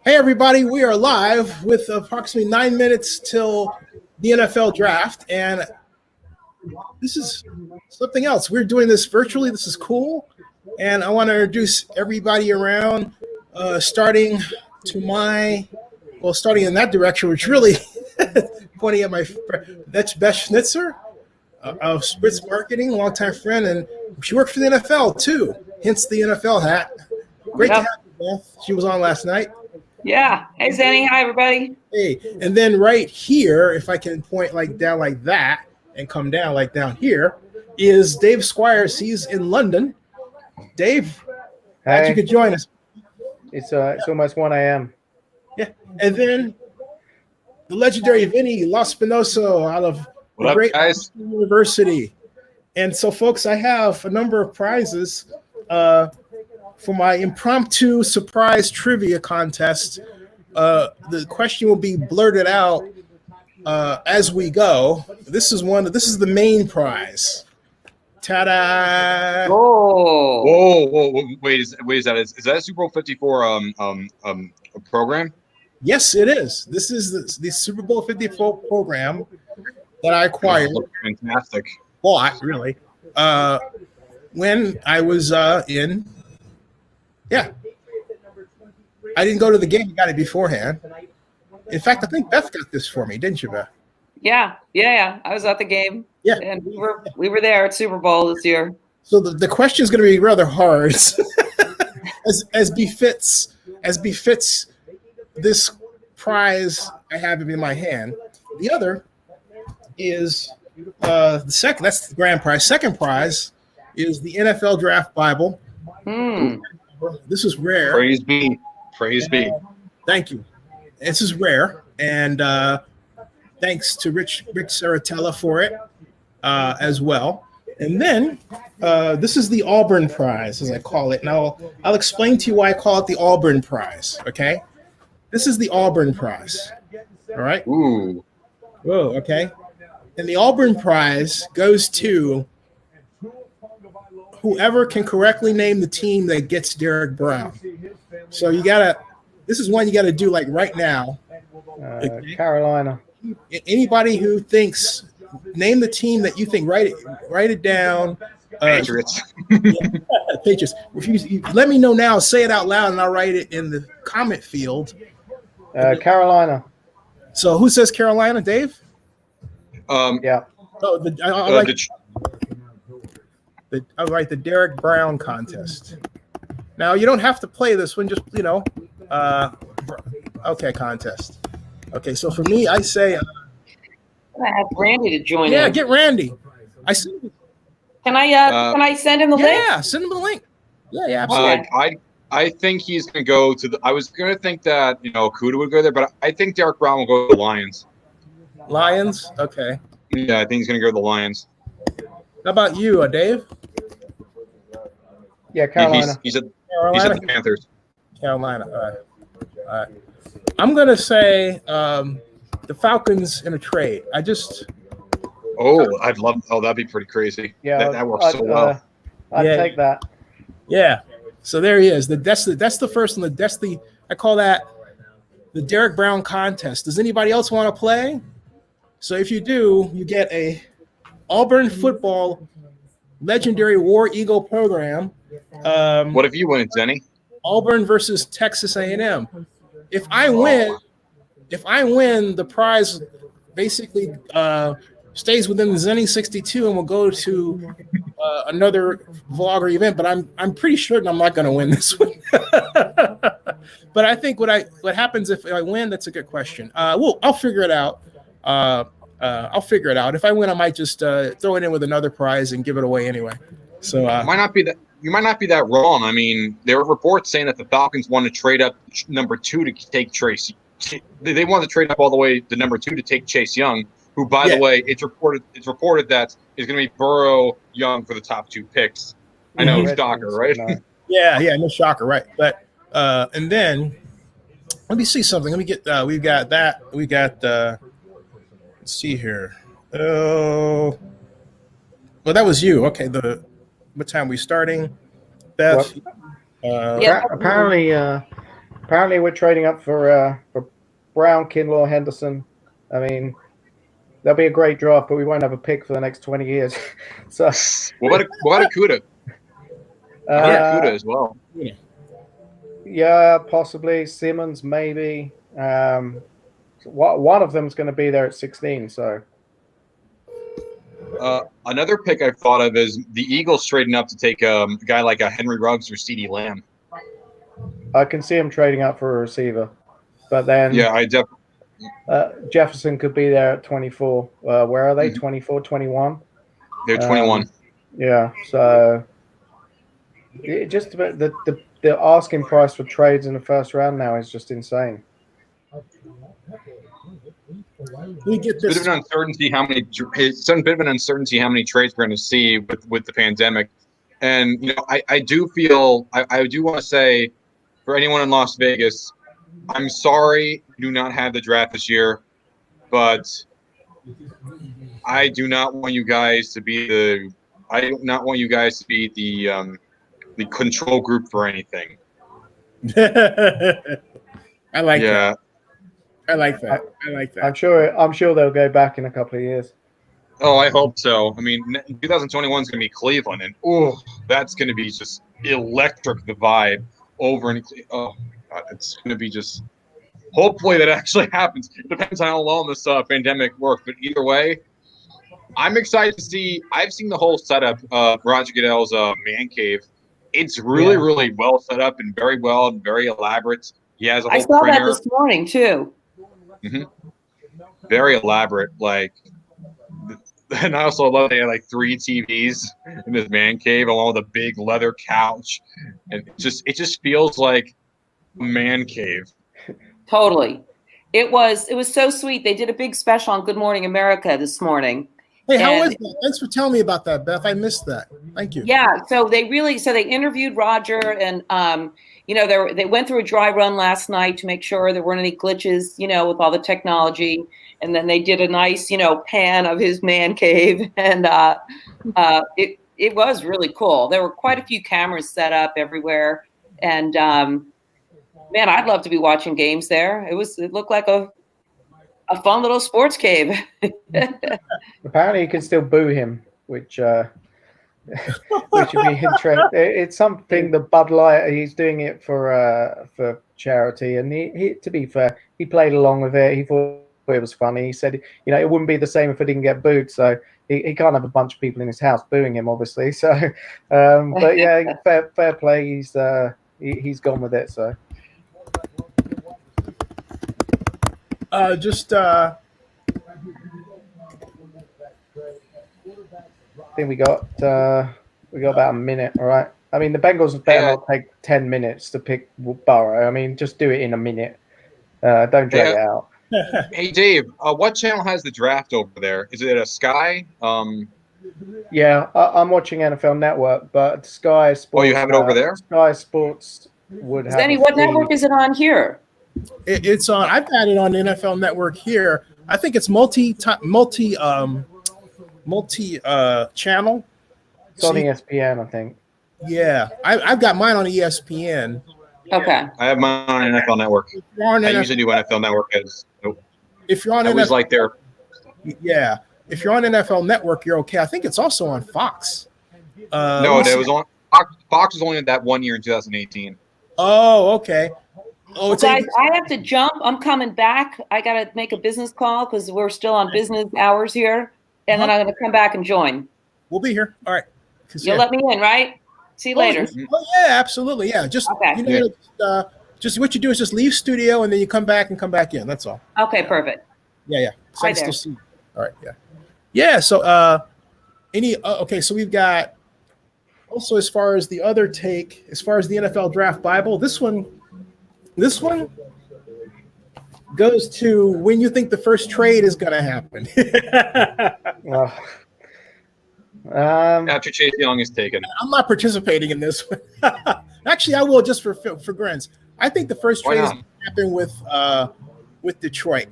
Hey everybody, we are live with approximately 9 minutes till the NFL draft, and this is something else. We're doing this virtually. This is cool, and I want to introduce everybody around, starting in that direction, which really pointing at that's Beth Schnitzer of Spritz Marketing, longtime friend, and she worked for the NFL too, hence the NFL hat. Great to have you, Beth. She was on last night. Yeah. Hey, Zennie. Hi, everybody. Hey, and then right here, if I can point like down like that and come down like down here, is Dave Squires. He's in London. Dave, glad you could join us. It's almost 1 a.m. Yeah, and then the legendary Vinny Lospinoso out of What the up, guys? University. And so, folks, I have a number of prizes for my impromptu surprise trivia contest. The question will be blurted out as we go. This is the main prize. Ta-da! Oh. Whoa! Wait, is that a Super Bowl 54 a program? Yes, it is. This is the Super Bowl 54 program that I acquired. Fantastic. Bought, really, when I was in. Yeah. I didn't go to the game. I got it beforehand. In fact, I think Beth got this for me, didn't you, Beth? Yeah. I was at the game. Yeah. And we were there at Super Bowl this year. So the question is going to be rather hard, as befits this prize I have in my hand. The other is the second. That's the grand prize. Second prize is the NFL Draft Bible. This is rare. Praise be. Thank you. This is rare, and thanks to Rick Saratella for it as well. And then this is the Auburn Prize, as I call it. Now I'll explain to you why I call it the Auburn Prize. Okay, this is the Auburn Prize. All right. Ooh. Whoa. Okay. And the Auburn Prize goes to whoever can correctly name the team that gets Derek Brown. So this is one you gotta do like right now. Carolina. Anybody who thinks, name the team that you think, write it down. Patriots. Patriots. If you let me know now, say it out loud, and I'll write it in the comment field. Carolina. So who says Carolina, Dave? Yeah. Oh, I'll write the Derek Brown contest. Now you don't have to play this one, just okay, contest. Okay, so for me, I say I have Randy to join in. Yeah, get Randy. Can I send him the link? Yeah, send him the link. Yeah, absolutely. I think he's going to go to I was going to think that Kuda would go there, but I think Derek Brown will go to the Lions. Lions? Okay. Yeah, I think he's going to go to the Lions. How about you, Dave? Yeah, Carolina. He's at Carolina? the Panthers. Carolina. All right. I'm going to say the Falcons in a trade. I'd love. Oh, that'd be pretty crazy. Yeah, that works so well. I'd take that. Yeah. So there he is. That's the first one. I call that the Derek Brown contest. Does anybody else want to play? So if you do, you get a Auburn football legendary War Eagle program. What if you win, Zennie? Auburn versus Texas A&M. If I win, the prize basically stays within the Zennie62 and will go to another vlogger event. But I'm pretty certain I'm not going to win this one. But I think what happens if I win? That's a good question. I'll figure it out. I'll figure it out. If I win, I might just throw it in with another prize and give it away anyway. So you might not be that wrong. I mean, there were reports saying that the Falcons want to trade up number 2 to take Trace. They want to trade up all the way to number 2 to take Chase Young, who, by the way, it's reported that is going to be Burrow Young for the top 2 picks. I know, shocker, right? Yeah, no shocker, right? But and then let me see something. Let me get. We've got that. We got. Let's see here. Oh, well, that was you. Okay. What time are we starting, Beth? Apparently, Apparently, we're trading up for Brown, Kinlaw, Henderson. I mean, that'll be a great draft, but we won't have a pick for the next 20 years. So, what about Akuda? I like Akuda as well. Yeah, possibly Simmons, maybe. One of them's going to be there at 16. So, another pick I've thought of is the Eagles trading up to take a guy like a Henry Ruggs or CeeDee Lamb. I can see him trading up for a receiver, but then I definitely. Jefferson could be there at 24. Where are they? 24, 21? They're 21. Yeah, so it just about the asking price for trades in the first round now is just insane. We get this. It's a bit of an uncertainty how many. It's a bit of an uncertainty how many trades we're going to see with the pandemic, and I do feel I do want to say for anyone in Las Vegas, I'm sorry you do not have the draft this year, but I do not want you guys to be the control group for anything. I like that. I like that. I'm sure they'll go back in a couple of years. Oh, I hope so. I mean, 2021 is going to be Cleveland, and that's going to be just electric. The vibe over in God, it's going to be just. Hopefully that actually happens. It depends on how long this pandemic works, but either way, I'm excited to see. I've seen the whole setup of Roger Goodell's man cave. It's really, really well set up and very elaborate. He has a whole I saw printer. that this morning too. Mm-hmm. Very elaborate, and I also love they had 3 TVs in this man cave along with a big leather couch, and it just feels like a man cave. Totally. It was so sweet. They did a big special on Good Morning America this morning. Hey, how was that? Thanks for telling me about that, Beth. I missed that. Thank you. Yeah, so they interviewed Roger, and they went through a dry run last night to make sure there weren't any glitches, with all the technology, and then they did a nice, pan of his man cave, and it was really cool. There were quite a few cameras set up everywhere, and man, I'd love to be watching games there. It looked like a fun little sports cave. Apparently, you can still boo him, which would be interesting. It's something the Bud Light. He's doing it for charity, and he to be fair, he played along with it. He thought it was funny. He said, it wouldn't be the same if I didn't get booed. So he can't have a bunch of people in his house booing him, obviously. So, but yeah, fair play. He's gone with it. So. I think we got about a minute. All right. I mean, the Bengals better not take 10 minutes to pick Burrow. I mean, just do it in a minute. Don't drag it out. Hey, Dave, what channel has the draft over there? Is it a Sky? Yeah, I'm watching NFL Network, but Sky Sports. Oh, you have it over there? Sky Sports would have. Zennie, what network is it on here? It's on. I've got it on NFL Network here. I think it's multi channel. It's on ESPN, I think. Yeah, I've got mine on ESPN. Okay. I have mine on NFL Network. I usually do NFL Network as. Nope. If you're on, I was like there. Yeah, if you're on NFL Network, you're okay. I think it's also on Fox. No, it was on Fox. Was only in that 1 year in 2018. Oh, okay. Oh, well, guys, I have to jump. I'm coming back. I got to make a business call because we're still on business hours here, and then I'm going to come back and join. We'll be here. All right. You'll let me in, right? See you later. Oh yeah, absolutely. Yeah, just okay. Just what you do is just leave studio and then you come back in. That's all. Okay, perfect. Yeah. Hi there. To see you. All right. Yeah. So okay. So we've got also as far as the other take, as far as the NFL Draft Bible, this one goes to when you think the first trade is going to happen. After Chase Young is taken. I'm not participating in this one. Actually, I will just for grins. I think the first trade is going to happen with Detroit.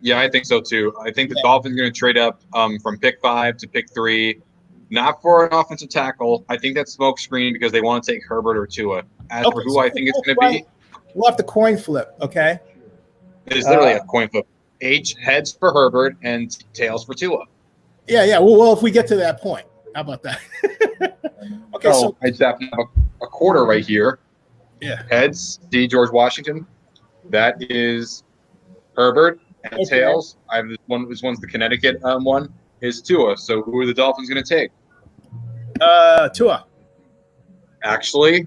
Yeah, I think so too. I think the Dolphins are going to trade up from pick 5 to pick 3, not for an offensive tackle. I think that's smokescreen because they want to take Herbert or Tua. As for who I think it's going to be, We'll have to coin flip. Okay. It is literally a coin flip. Heads for Herbert and tails for Tua. Yeah. Well, if we get to that point, how about that? Okay. So I just happen to have a quarter right here. yeah. Heads, D. George Washington. That is Herbert. And Okay. tails, I have this one. This one's the Connecticut one. Is Tua. So who are the Dolphins going to take? Tua. Actually,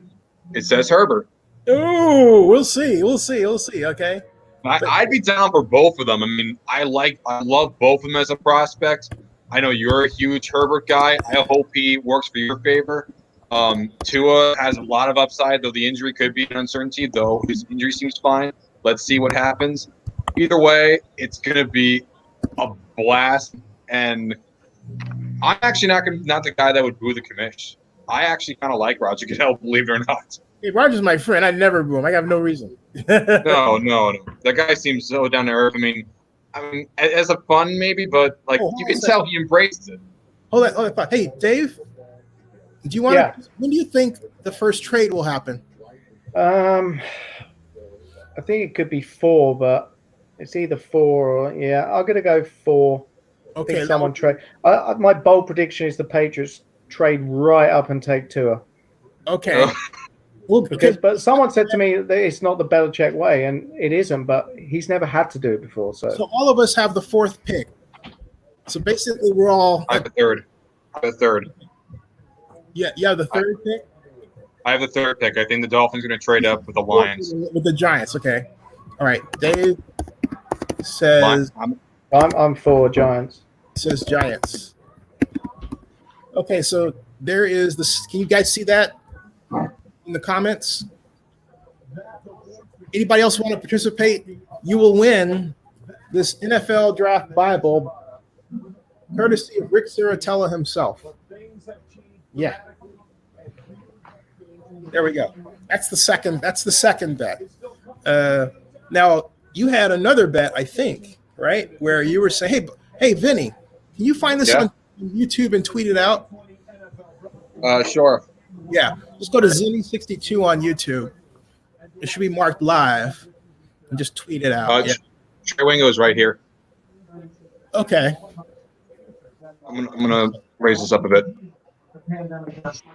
it says Herbert. Ooh, we'll see. Okay. I'd be down for both of them. I mean, I love both of them as a prospect. I know you're a huge Herbert guy. I hope he works for your favor. Tua has a lot of upside, though the injury could be an uncertainty, though his injury seems fine. Let's see what happens. Either way, it's going to be a blast. And I'm actually not the guy that would boo the commish. I actually kind of like Roger Goodell, believe it or not. Hey, Roger's my friend. I never boo him. I have no reason. No. That guy seems so down to earth. I mean, as a fun maybe, but like you can tell he embraces it. Hold on. Hey, Dave, do you want? Yeah. When do you think the first trade will happen? I think it could be 4, but it's either 4 or I'm gonna go 4. Okay. I think someone trade. My bold prediction is the Patriots trade right up and take Tua. Okay. Well, But someone said to me that it's not the Belichick way, and it isn't. But he's never had to do it before. So all of us have the 4th pick. So basically, we're all. I have the third. Yeah, the 3rd pick. I have the 3rd pick. I think the Dolphins are going to trade up with the Lions. With the Giants. Okay. All right. Dave says. I'm for Giants. Says Giants. Okay, so there is this. Can you guys see that in the comments? Anybody else want to participate? You will win this NFL Draft Bible, courtesy of Rick Ciratella himself. Yeah. There we go. That's the second bet. Now you had another bet, I think, right? Where you were saying, hey, Vinny, can you find this on YouTube and tweet it out? Sure. Yeah. Just go to Zennie62 on YouTube. It should be marked live and just tweet it out. Trey Wingo is right here. Okay. I'm gonna raise this up a bit.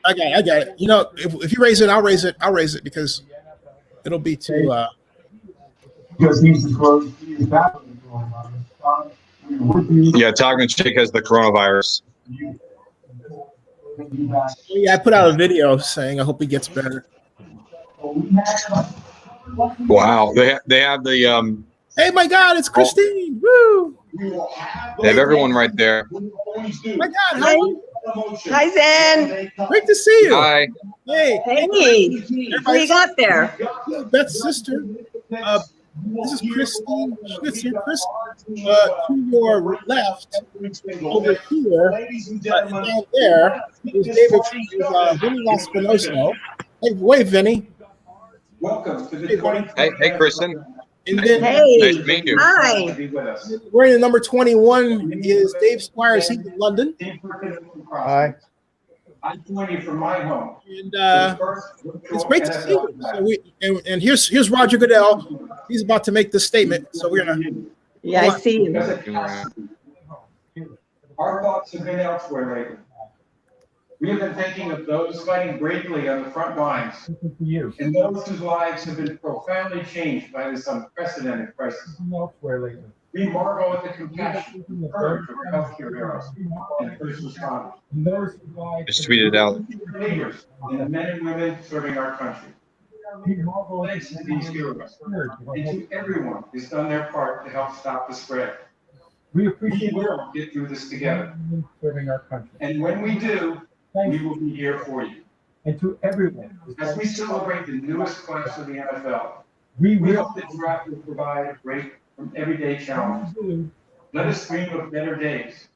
I got it. You know, if you raise it, I'll raise it because it'll be too. Yeah, Togman Chick has the coronavirus. Yeah, I put out a video saying I hope he gets better. Wow, they have the Hey, my God, it's Christine! Woo! They have everyone right there. My God, how are you? Hi, Zen. Great to see you. Hi. Hey, Hey, what do you got there? Beth's sister. This is Christine Schnitzer. To your left, over here, down there, is David Vinny Laspinoso. Hey, wait, Vinny. Welcome to the Hey, Kristen. And then Nice to meet you. Hi. wearing the number 21 is Dave Squires. He's in London. Hi. I join you from my home. And it's great to see you. So and here's Roger Goodell. He's about to make this statement. So we're gonna. Yeah, I see you. Our thoughts have been elsewhere lately. We have been thinking of those fighting bravely on the front lines, and those whose lives have been profoundly changed by this unprecedented crisis. We marvel at the compassion and courage of our healthcare heroes and first responders. Just tweeted it out. Leaders and the men and women serving our country. Thanks to these heroes and to everyone who's done their part to help stop the spread. We will get through this together. And when we do, we will be here for you. And to everyone, as we celebrate the newest class of the NFL, we hope that draft will provide a break from everyday challenges. Let us dream of better days.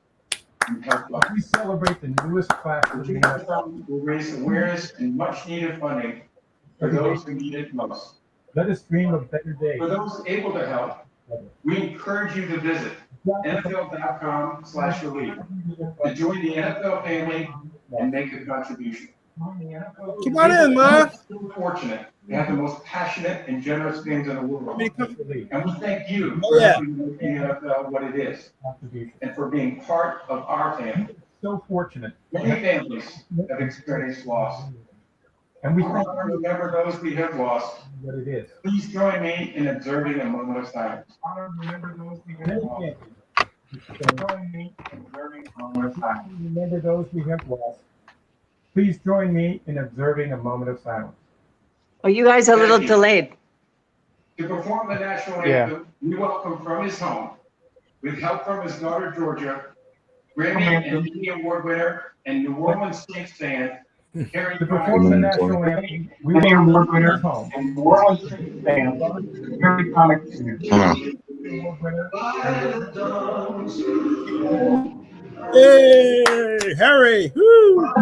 We celebrate the newest class of the NFL. Will raise awareness and much needed funding for those who need it most. Let us dream of better days. For those able to help, we encourage you to visit NFL.com/relief to join the NFL family and make a contribution. Keep on in, Ma. We're fortunate to have the most passionate and generous fans in the world. And we thank you for helping make the NFL what it is and for being part of our family. So fortunate. Many families have experienced loss. And we want to remember those we have lost. what it is. Please join me in observing a moment of silence. Remember those we have lost. Join me in observing a moment of silence. Remember those we have lost. Please join me in observing a moment of silence. Oh, you guys are a little delayed. To perform the national anthem, we welcome from his home, with help from his daughter Georgia, Grammy and Emmy Award winner and New Orleans Saints fan, Harry To perform the national anthem, we welcome from his home. and New Orleans Saints fan, Harry Hey, Harry. Woo.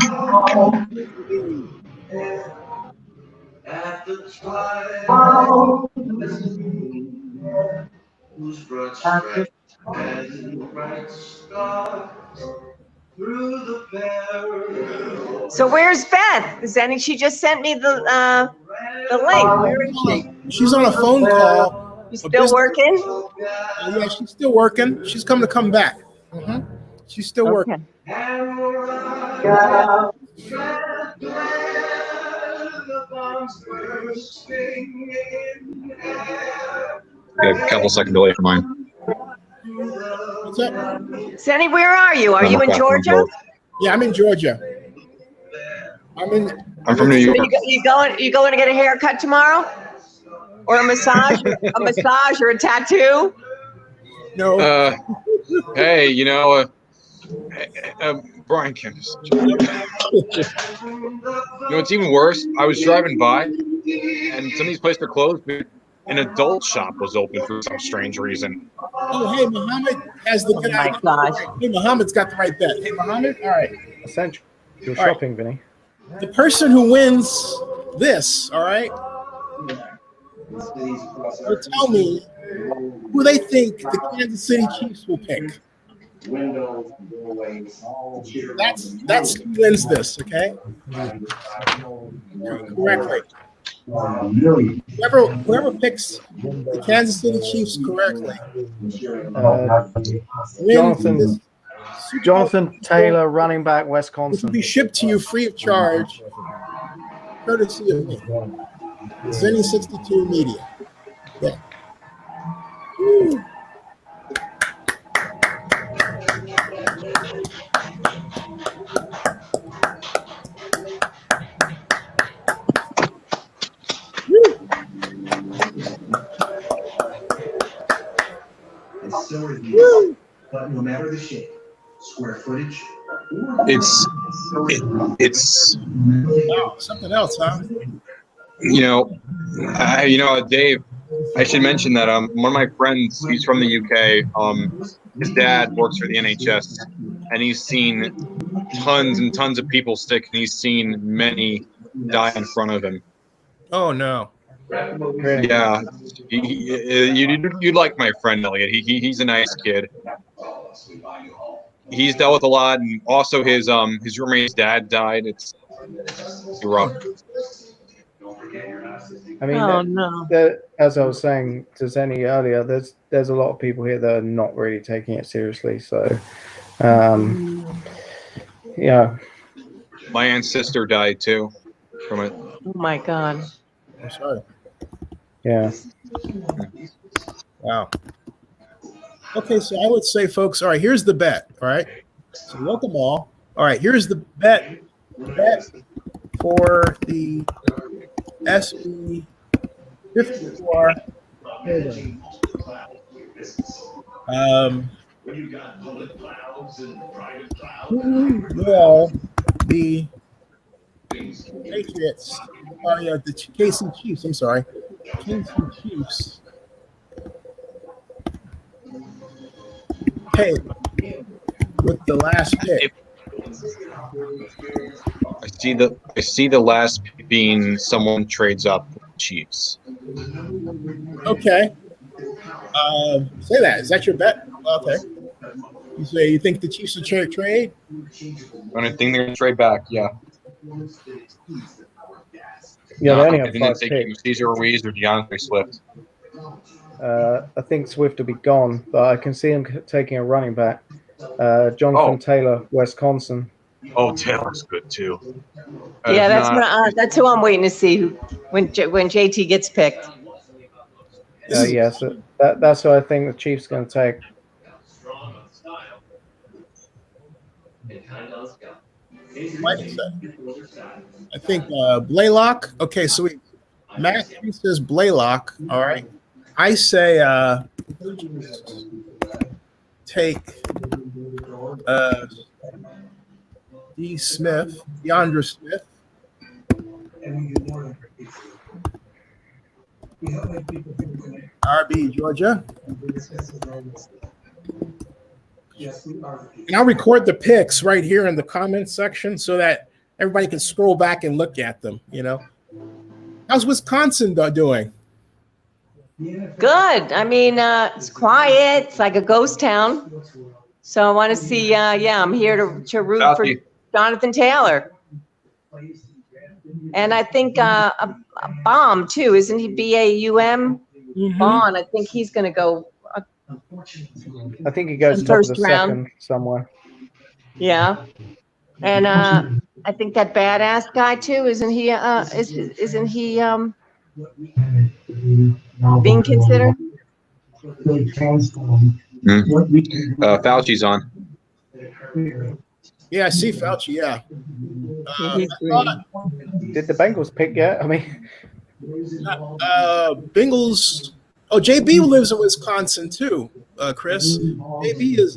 At the twilight, whose broad stripes and bright stars through the perilous. So where's Beth? Zennie, she just sent me the link. Where is she? She's on a phone call. You still working? Yeah, she's still working. She's coming to come back. She's still working. Got a couple second delay for mine. What's up? Zennie, where are you? Are you in Georgia? Yeah, I'm in Georgia. I'm from New York. You going to get a haircut tomorrow? Or a massage? A massage or a tattoo? No. Hey, you know, Brian Kempis. You know what's even worse? I was driving by, and some of these places are closed, but an adult shop was open for some strange reason. Oh, hey, Muhammad has the good idea. gosh. Hey, Muhammad's got the right bet. Hey, Muhammad. All right. Essential All right. shopping, Vinny. The person who wins this, all right, will tell me who they think the Kansas City Chiefs will pick. That's who wins this, okay? Correctly. Whoever picks the Kansas City Chiefs correctly wins Jonathan Taylor, running back, which will Wisconsin. be shipped to you free of charge, courtesy of me, Zennie62 Media. Yeah. Woo. And so are these. But no matter the shape, square footage, It's Wow, something else, huh? Dave, I should mention that one of my friends, he's from the UK. His dad works for the NHS, and he's seen tons and tons of people sick, and he's seen many die in front of him. Oh no. Yeah, you'd like my friend Elliot. He's a nice kid. He's dealt with a lot, and also his roommate's dad died. It's rough. I mean, Oh, no. as I was saying to Zenny earlier, there's a lot of people here that are not really taking it seriously. So, yeah. My aunt's sister died too from it. Oh my God. I'm sorry. Yeah. Wow. Okay, so I would say, folks, all right, here's the bet. All right. So welcome all. All right, here's the bet. For the SB 54. Who will the Patriots, the KC Chiefs, I'm sorry, KC Chiefs pay with the last pick? I see the last being someone trades up with the Chiefs. Okay. Say that. Is that your bet? Okay. You say you think the Chiefs will trade? I think they're gonna trade back. Yeah. Yeah, they only I have think they're 5 taking picks. Cesar Ruiz or DeAndre Swift. I think Swift will be gone, but I can see him taking a running back. Jonathan Taylor, Wisconsin. Oh, Taylor's good too. Yeah, that's who I'm waiting to see when JT gets picked. Yes, that's who I think the Chiefs are going to take. I think Blaylock. Okay, so Matt says Blaylock. All right. I say take DeAndre Smith. RB Georgia. And I'll record the picks right here in the comments section so that everybody can scroll back and look at them, you know. How's Wisconsin doing? Good. I mean, it's quiet. It's like a ghost town. So I want to see, I'm here to root for Jonathan Taylor. And I think a Baum, too. Isn't he B-A-U-M? Mm-hmm. Baum, I think he's going to go. I think he goes top of the second somewhere. Yeah. And I think that badass guy, too, isn't he being considered? Fauci's on. Yeah, I see Fauci, yeah. Did the Bengals pick yet? I mean, Bengals. Oh, JB lives in Wisconsin too, Chris. JB is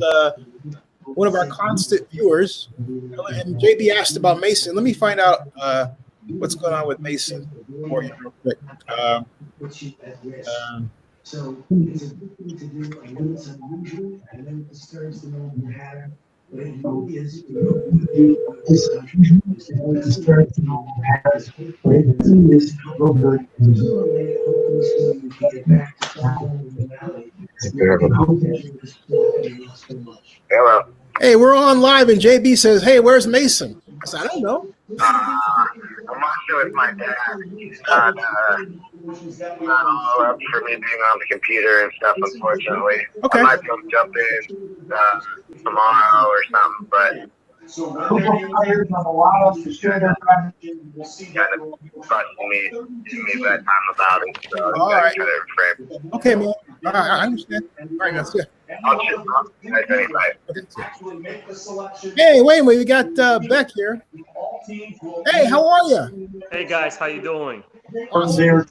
one of our constant viewers. And JB asked about Mason. Let me find out what's going on with Mason for you real quick. Hello. Hey, we're on live, and JB says, "Hey, where's Mason?" I said, "I don't know." I'm watching with my dad. He's not all up for me being on the computer and stuff, unfortunately. Okay. I might be able to jump in tomorrow or something, but So kind of busting me that time about it, so All I right. try to refrain. Okay, man. All right, I understand. All right, that's it. I'll check anyway. Hey, wait a minute. We got Beck here. Hey, how are you? Hey guys, how you doing? Awesome.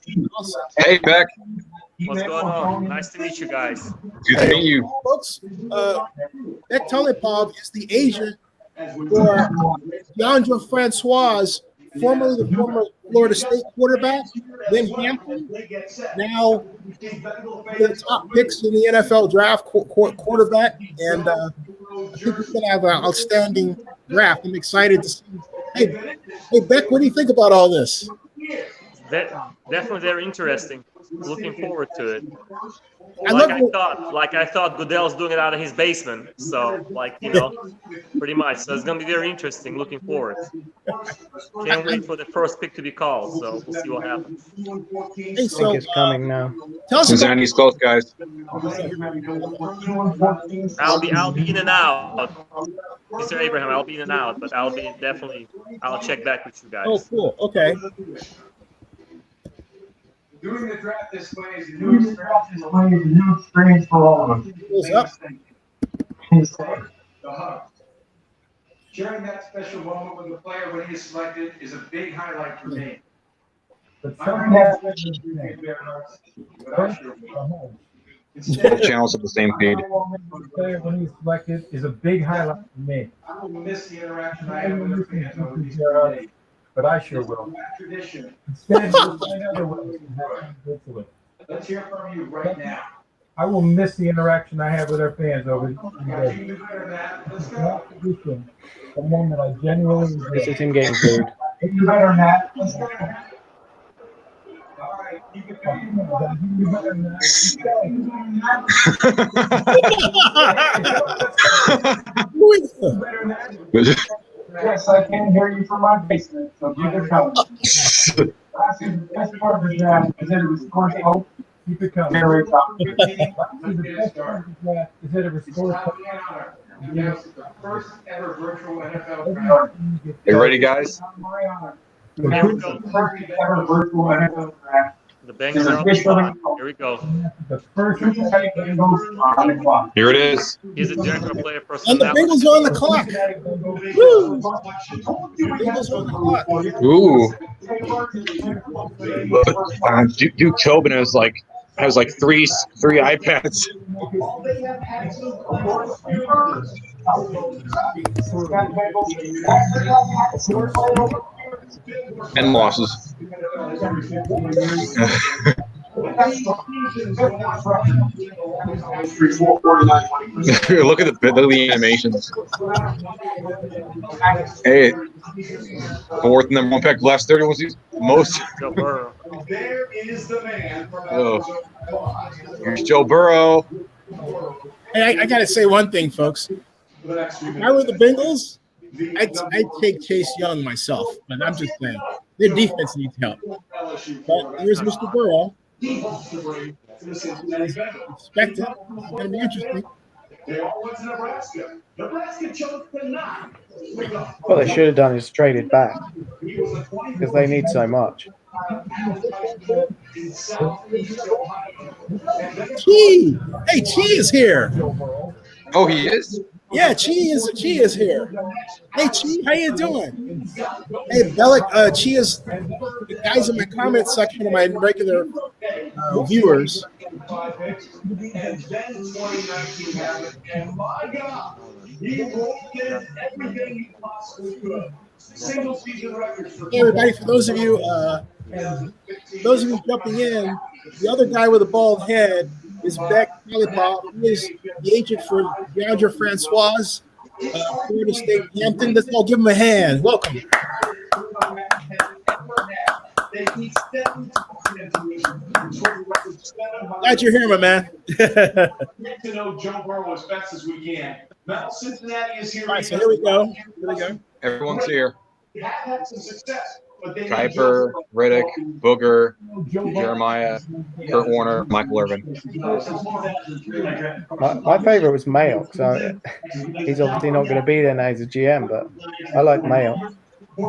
Hey, Beck. What's going on? Nice to meet you guys. Good to meet you. Folks, Beck Telepov is the agent for DeAndre Francois, formerly the former Florida State quarterback, then Hampton, now the top picks in the NFL draft quarterback, and I think we're going to have an outstanding draft. I'm excited to see. Hey, Beck, what do you think about all this? Definitely very interesting. Looking forward to it. I thought Goodell's doing it out of his basement. So, pretty much. So it's gonna be very interesting. Looking forward. Can't wait for the first pick to be called. So we'll see what happens. Hey, I think it's coming now. Tell us about Zennie's close, guys. I'll be in and out. Mr. Abraham, I'll be in and out, but I'll check back with you guys. Oh, cool. Okay. Doing the draft this way is a Doing new the draft this way is a new experience for all of us. What's up? The hub. Sharing that special moment with the player when he is selected is a big highlight for me. But something has to Both channels at the same feed. when he's selected is a big highlight for me. I will miss the interaction I have with the fans over these 2 days. But I sure will. Tradition. Instead, we'll find other ways to have them go to it. Let's hear from you right now. I will miss the interaction I have with our fans over the Now, you can do better than that. Let's go. the one that I genuinely This is him getting food. You do better than that. Let's go. All right, you can You do better than that. better than that. Yes, I can hear you from my basement. Keep it coming. Best part of the draft is that it restores hope. Keep it coming. The best part of the draft is that it restores hope. The first ever virtual NFL draft. You ready, guys? Here we go. Ever virtual NFL draft. The Bengals are on the clock. Here we go. The first Cincinnati Bengals are on the clock. Here it is. He's a Jaguar player for And the Bengals are on the clock. Woo! Bengals are on the clock. Ooh. Duke Tobin has like three iPads. And losses. Look at the animations. Hey, fourth and number one pick, last 31 seasons. Most. Joe Burrow. There is the man. Here's Joe Burrow. Hey, I gotta say one thing, folks. If I were the Bengals, I'd take Chase Young myself, but I'm just saying their defense needs help. But here's Mr. Burrow. Expect it. It's gonna be interesting. They all went to Nebraska. Nebraska chose to not. What they should have done is traded back because they need so much. Chi! Hey, Chi is here. Oh, he is? Yeah, Chi is here. Hey, Chi, how you doing? Hey, Bellick, Chi is the guys in my comment section of my regular viewers. And then 2019 happened, and my God, he rolled in everything he possibly could. Single season records for Hey, everybody, for those of you jumping in, the other guy with a bald head is Beck Polypop. He is the agent for DeAndre Francois, Florida State Hampton. Let's all give him a hand. Welcome. Glad you're here, my man. Get to know Joe Burrow as best as we can. Now, Cincinnati is here. All right, so here we go. Everyone's here. They have had some success, but they Kuiper, Riddick, Booger, Jeremiah, Kurt Warner, Michael Irvin. My favorite was Mayo, so he's obviously not going to be there now as a GM, but I like Mayo. They're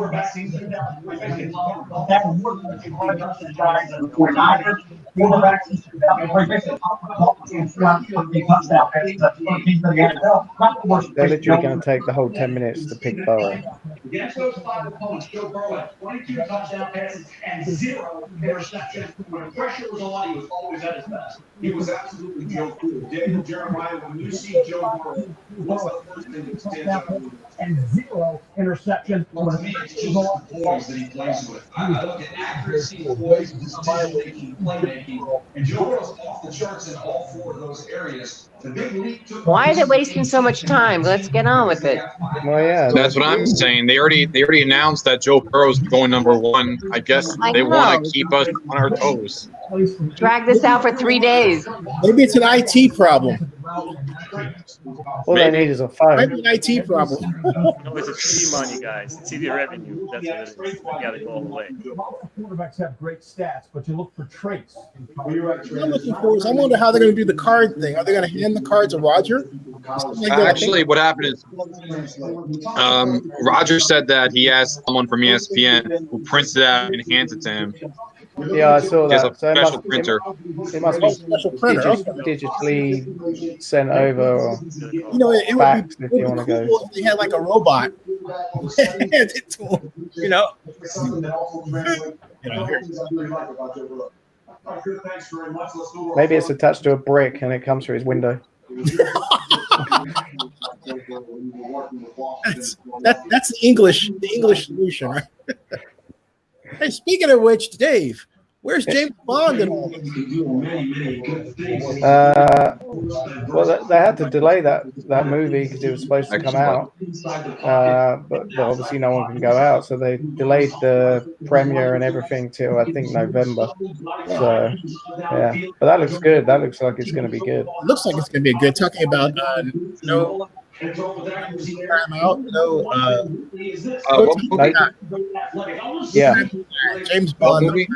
literally going to take the whole 10 minutes to pick Burrow. Against those five opponents, Joe Burrow had 22 touchdown passes and 0 interceptions. When pressure was on, he was always at his best. He was absolutely Joe cool. David Jeremiah, when you see Joe Burrow, what's the first thing that stands out to you? And 0 interceptions. Well, to me, it's just the boys that he plays with. I look at accuracy, poise, decision-making, playmaking, and Joe Burrow's off the charts in all 4 of those areas. The big leap took. Why are they wasting so much time? Let's get on with it. Well, yeah. That's what I'm saying. They already announced that Joe Burrow's going number 1. I guess they want to keep us on our toes. Drag this out for 3 days. Maybe it's an IT problem. All they need is a phone. Maybe an IT problem. No, it's a TV money, guys. It's TV revenue. That's what it is. We got to go all the way. Quarterbacks have great stats, but you look for traits. What I'm looking for is I wonder how they're going to do the card thing. Are they going to hand the card to Roger? Actually, what happened is Roger said that he asked someone from ESPN who prints it out and hands it to him. Yeah, I saw He has that. a So special printer. It must be Special printer. digitally sent over. Or You know, it would fax be, if you want to go. cool if they had like a robot. Hand it to him, you know. Maybe it's attached to a brick and it comes through his window. That's the English solution, right? Hey, speaking of which, Dave, where's James Bond in all this? Well, they had to delay that movie because it was supposed to come out, but obviously no one can go out, so they delayed the premiere and everything till I think November. So yeah, but that looks good. That looks like it's going to be good. It looks like it's going to be good. Talking about no Time out. No, Yeah. James Bond. movie?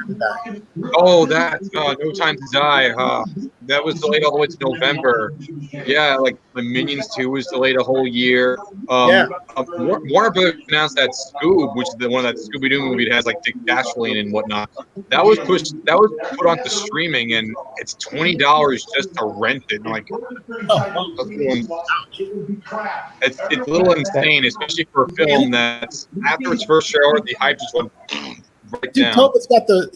Oh, that No Time to Die. That was delayed all the way to November. Yeah, like the Minions 2 was delayed a whole year. Warner Bros. Announced that Scoob, which is the one of that Scooby-Doo movie that has like Dick Dashlane and whatnot. That was put onto streaming, and it's $20 just to rent it. And like, it's a little insane, especially for a film that's after its first show, the hype just went right Dude, down. Tobit's got the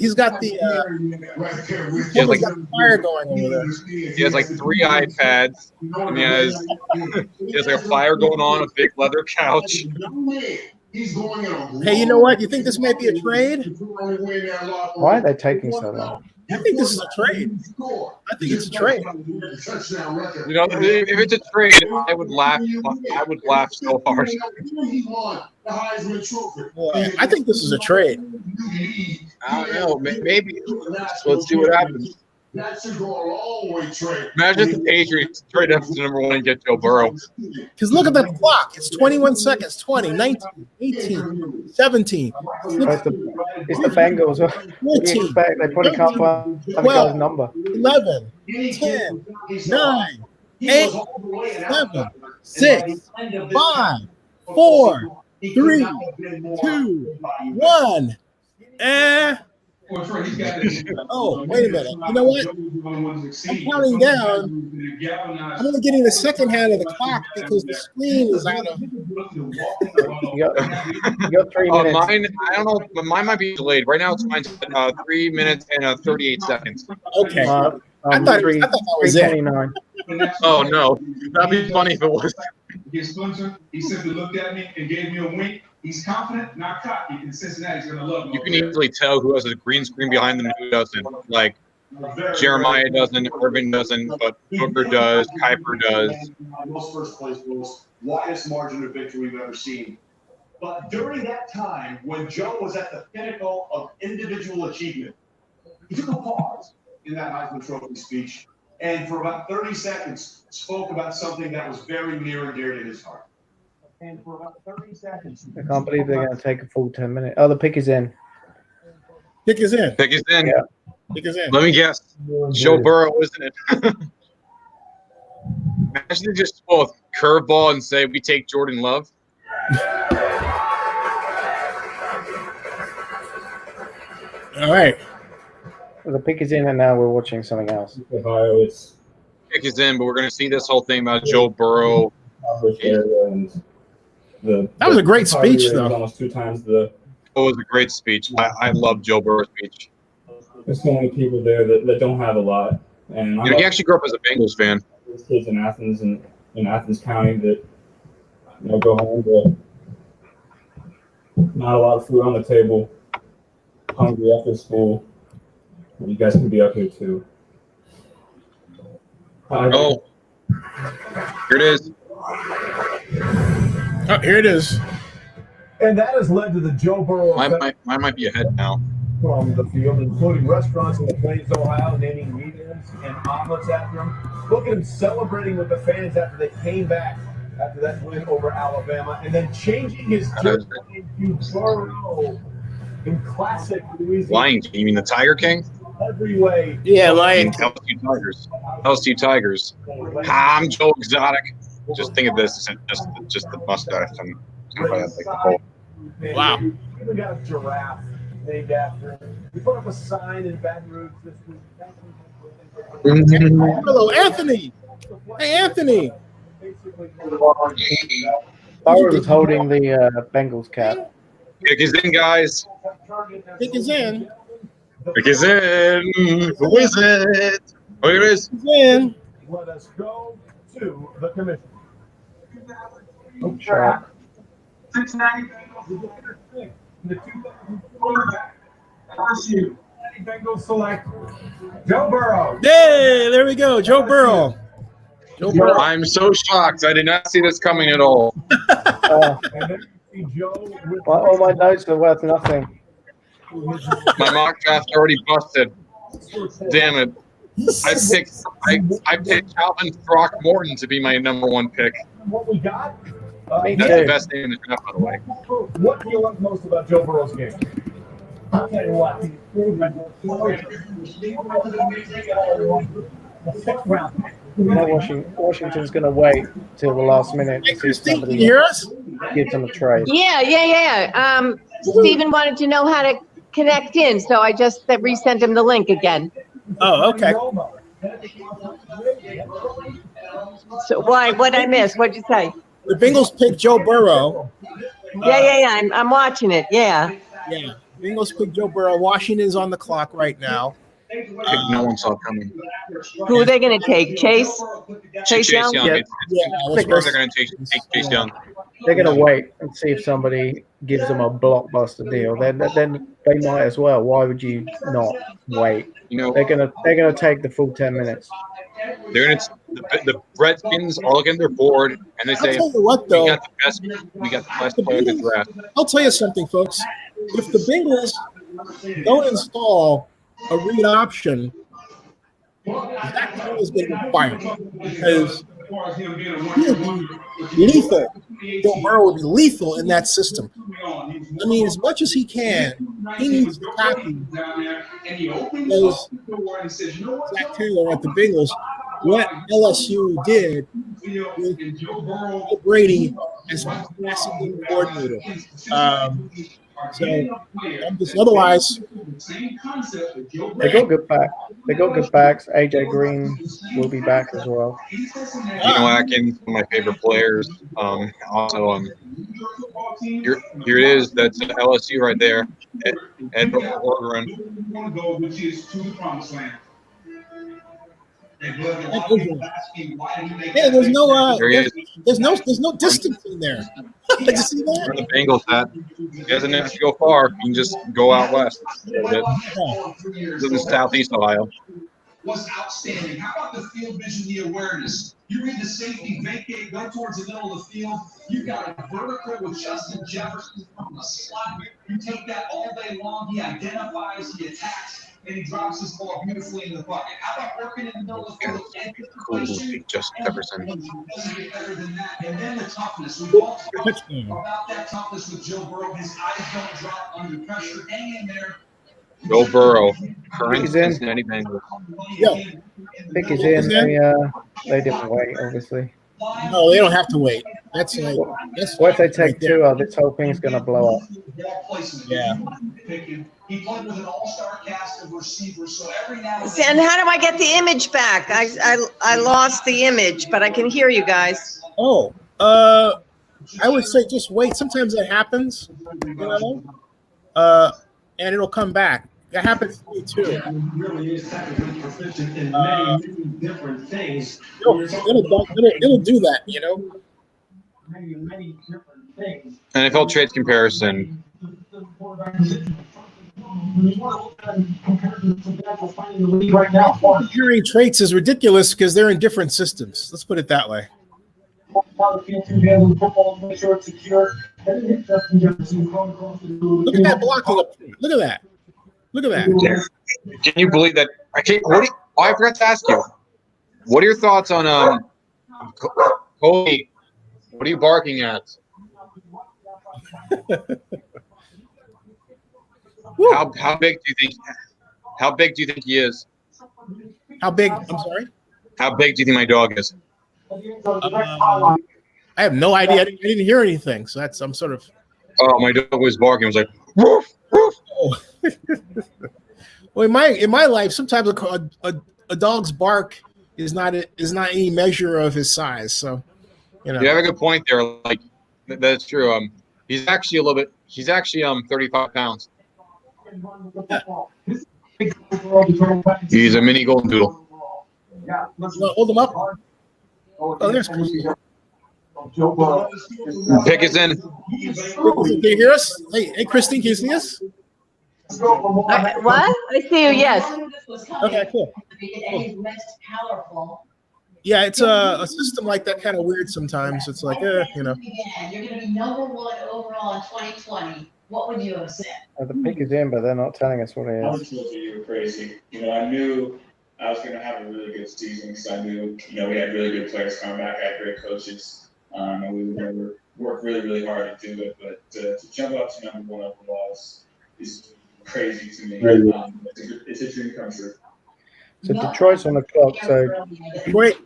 fire going over there. He has like 3 iPads, and he has like a fire going on, a big leather couch. Hey, you know what? You think this may be a trade? Why are they taking so long? I think this is a trade. I think it's a trade. You know, if it's a trade, I would laugh. I would laugh so hard. I think this is a trade. I don't know. Maybe. Let's see what happens. Imagine if the Patriots trade up to #1 and get Joe Burrow. Because look at that clock. It's 21 seconds. 20, 19, 18, 17. It's the Bengals. What do you expect? They probably can't find the guy's number. 11, 10, 9, 8, 7, 6, 5, 4, 3, 2, 1. Oh, wait a minute. You know what? I'm counting down. I'm only getting the second hand of the clock because the screen is out of. You got 3 minutes. Mine, I don't know, but mine might be delayed. Right now, it's mine's 3 minutes and 38 seconds. Okay. I thought that was it. Oh, no. That'd be funny if it was. He simply looked at me and gave me a wink. He's confident, not cocky, and Cincinnati's going to love him. You can easily tell who has a green screen behind them and who doesn't. Like, Jeremiah doesn't, Irvin doesn't, but Booker does, Kuiper does. Most first place goals, widest margin of victory we've ever seen. But during that time, when Joe was at the pinnacle of individual achievement, he took a pause in that Heisman Trophy speech and for about 30 seconds spoke about something that was very near and dear to his heart. And for about 30 seconds. I can't believe they're going to take a full 10 minutes. Oh, the pick is in. Pick is in. Pick is in. Yeah. Pick is in. Let me guess. Joe Burrow, isn't it? Imagine they just both curveball and say, we take Jordan Love. All right. Well, the pick is in, and now we're watching something else. Pick is in, but we're going to see this whole thing about Joe Burrow. That was a great speech, though. Almost 2 times the. It was a great speech. I love Joe Burrow's speech. There's so many people there that don't have a lot, and He actually grew up as a Bengals fan. There's kids in Athens and in Athens County that go home to not a lot of food on the table, hungry after school. You guys can be up here too. Oh, here it is. Oh, here it is. And that has led to the Joe Burrow Mine might be ahead now. from the field, including restaurants in Plains, Ohio, naming meetings and omelets after him. Look at him celebrating with the fans after they came back after that win over Alabama, and then changing his jersey to Burrow in classic Louisiana. Lion King, you mean the Tiger King? Every way. Yeah, Lion King. LSU Tigers. I'm Joe Exotic. Just think of this, just the mustache and like the whole. Wow. Even got a giraffe named after him. We put up a sign in Baton Rouge this week. Hello, Anthony. Hey, Anthony. Burrow was holding the Bengals cap. Pick is in, guys. Pick is in. Pick is in. Who is it? Oh, here it is. Pick is in. Let us go to the commission. Sure. Cincinnati the 2000 quarterback. LSU. Bengals select Joe Burrow. Hey, there we go. Joe Burrow. Joe Burrow. I'm so shocked. I did not see this coming at all. All my notes are worth nothing. My mock draft already busted. Damn it. I picked Calvin Throckmorton to be my #1 pick. what we got. Me That's too. the best thing in the draft, by the way. What do you love most about Joe Burrow's game? I'll tell you what. You know, Washington's going to wait till the last minute to see if Christine, can somebody you hear us? gives them a trade. Yeah. Stephen wanted to know how to connect in, so I just resent him the link again. Oh, okay. So why? What'd I miss? What'd you say? The Bengals picked Joe Burrow. Yeah. I'm watching it. Yeah. Yeah. Bengals picked Joe Burrow. Washington's on the clock right now. No one saw it coming. Who are they going to take? Chase Young? Yeah. It's first they're going to take Chase Young. They're going to wait and see if somebody gives them a blockbuster deal. Then they might as well. Why would you not wait? You know, They're gonna take the full 10 minutes. They're going to the Redskins are looking at their board and they say, I'll tell you what, though. we got the best player in the draft. I'll tell you something, folks. If the Bengals don't install a read option, that team is going to be fired because he'll be lethal. Joe Burrow will be lethal in that system. I mean, as much as he can, he needs to copy those Zach Taylor at the Bengals. What LSU did with Brady as passing game coordinator. So I'm just otherwise. They got good back. They got good backs. AJ Green will be back as well. Atkins, one of my favorite players. Here it is. That's LSU right there. Ed Orgeron. Yeah, there's no distance in there. Did you see that? Where the Bengals at? He doesn't have to go far. He can just go out west a little bit. He's in southeast Ohio. Was outstanding. How about the field vision, the awareness? You read the safety, vacate, go towards the middle of the field. You got a vertical with Justin Jefferson from the slot. You take that all day long. He identifies, he attacks, and he drops his ball beautifully in the bucket. How about working in the middle of the field? Cool, Justin Jefferson. Doesn't get better than that. And then the toughness. We've all talked about that toughness with Joe Burrow. His eyes don't drop under pressure. Hang in there. Joe Burrow, current Cincinnati Bengals. Yeah. Pick is in. They didn't wait, obviously. No, they don't have to wait. That's what if they take two? This whole thing's going to blow up. Yeah. He played with an all-star cast of receivers, so every now And how do I get the image back? I lost the image, but I can hear you guys. Oh, I would say just wait. Sometimes that happens, and it'll come back. That happens to me too. Really is technically proficient in many different things. It'll do that, Many different things. NFL trades comparison. Comparing traits is ridiculous because they're in different systems. Let's put it that way. Look at that blocking up. Look at that. Look at that. Can you believe that? I forgot to ask you. What are your thoughts on Cody? What are you barking at? How big do you think? How big do you think he is? How big? I'm sorry. How big do you think my dog is? I have no idea. I didn't hear anything, so I'm sort of. Oh, my dog was barking. I was like, woof, woof. Oh. Well, in my life, sometimes a dog's bark is not any measure of his size. So, You have a good point there. Like that's true. He's actually 35 pounds. He's a mini golden doodle. Hold him up. Oh, there's cool. Pick is in. Can you hear us? Hey, Christine, can you see us? What? I see you. Yes. Okay, cool. Yeah, it's a system like that, kind of weird sometimes. It's like, You're going to be number one overall in 2020. What would you have said? The pick is in, but they're not telling us what it I is. was supposed to be crazy. I knew I was going to have a really good season because I knew, we had really good players coming back, I had great coaches. And we would work really, really hard to do it. But to jump up to #1 overall is crazy to me. It's a dream come true. So Detroit's on the clock. So Detroit.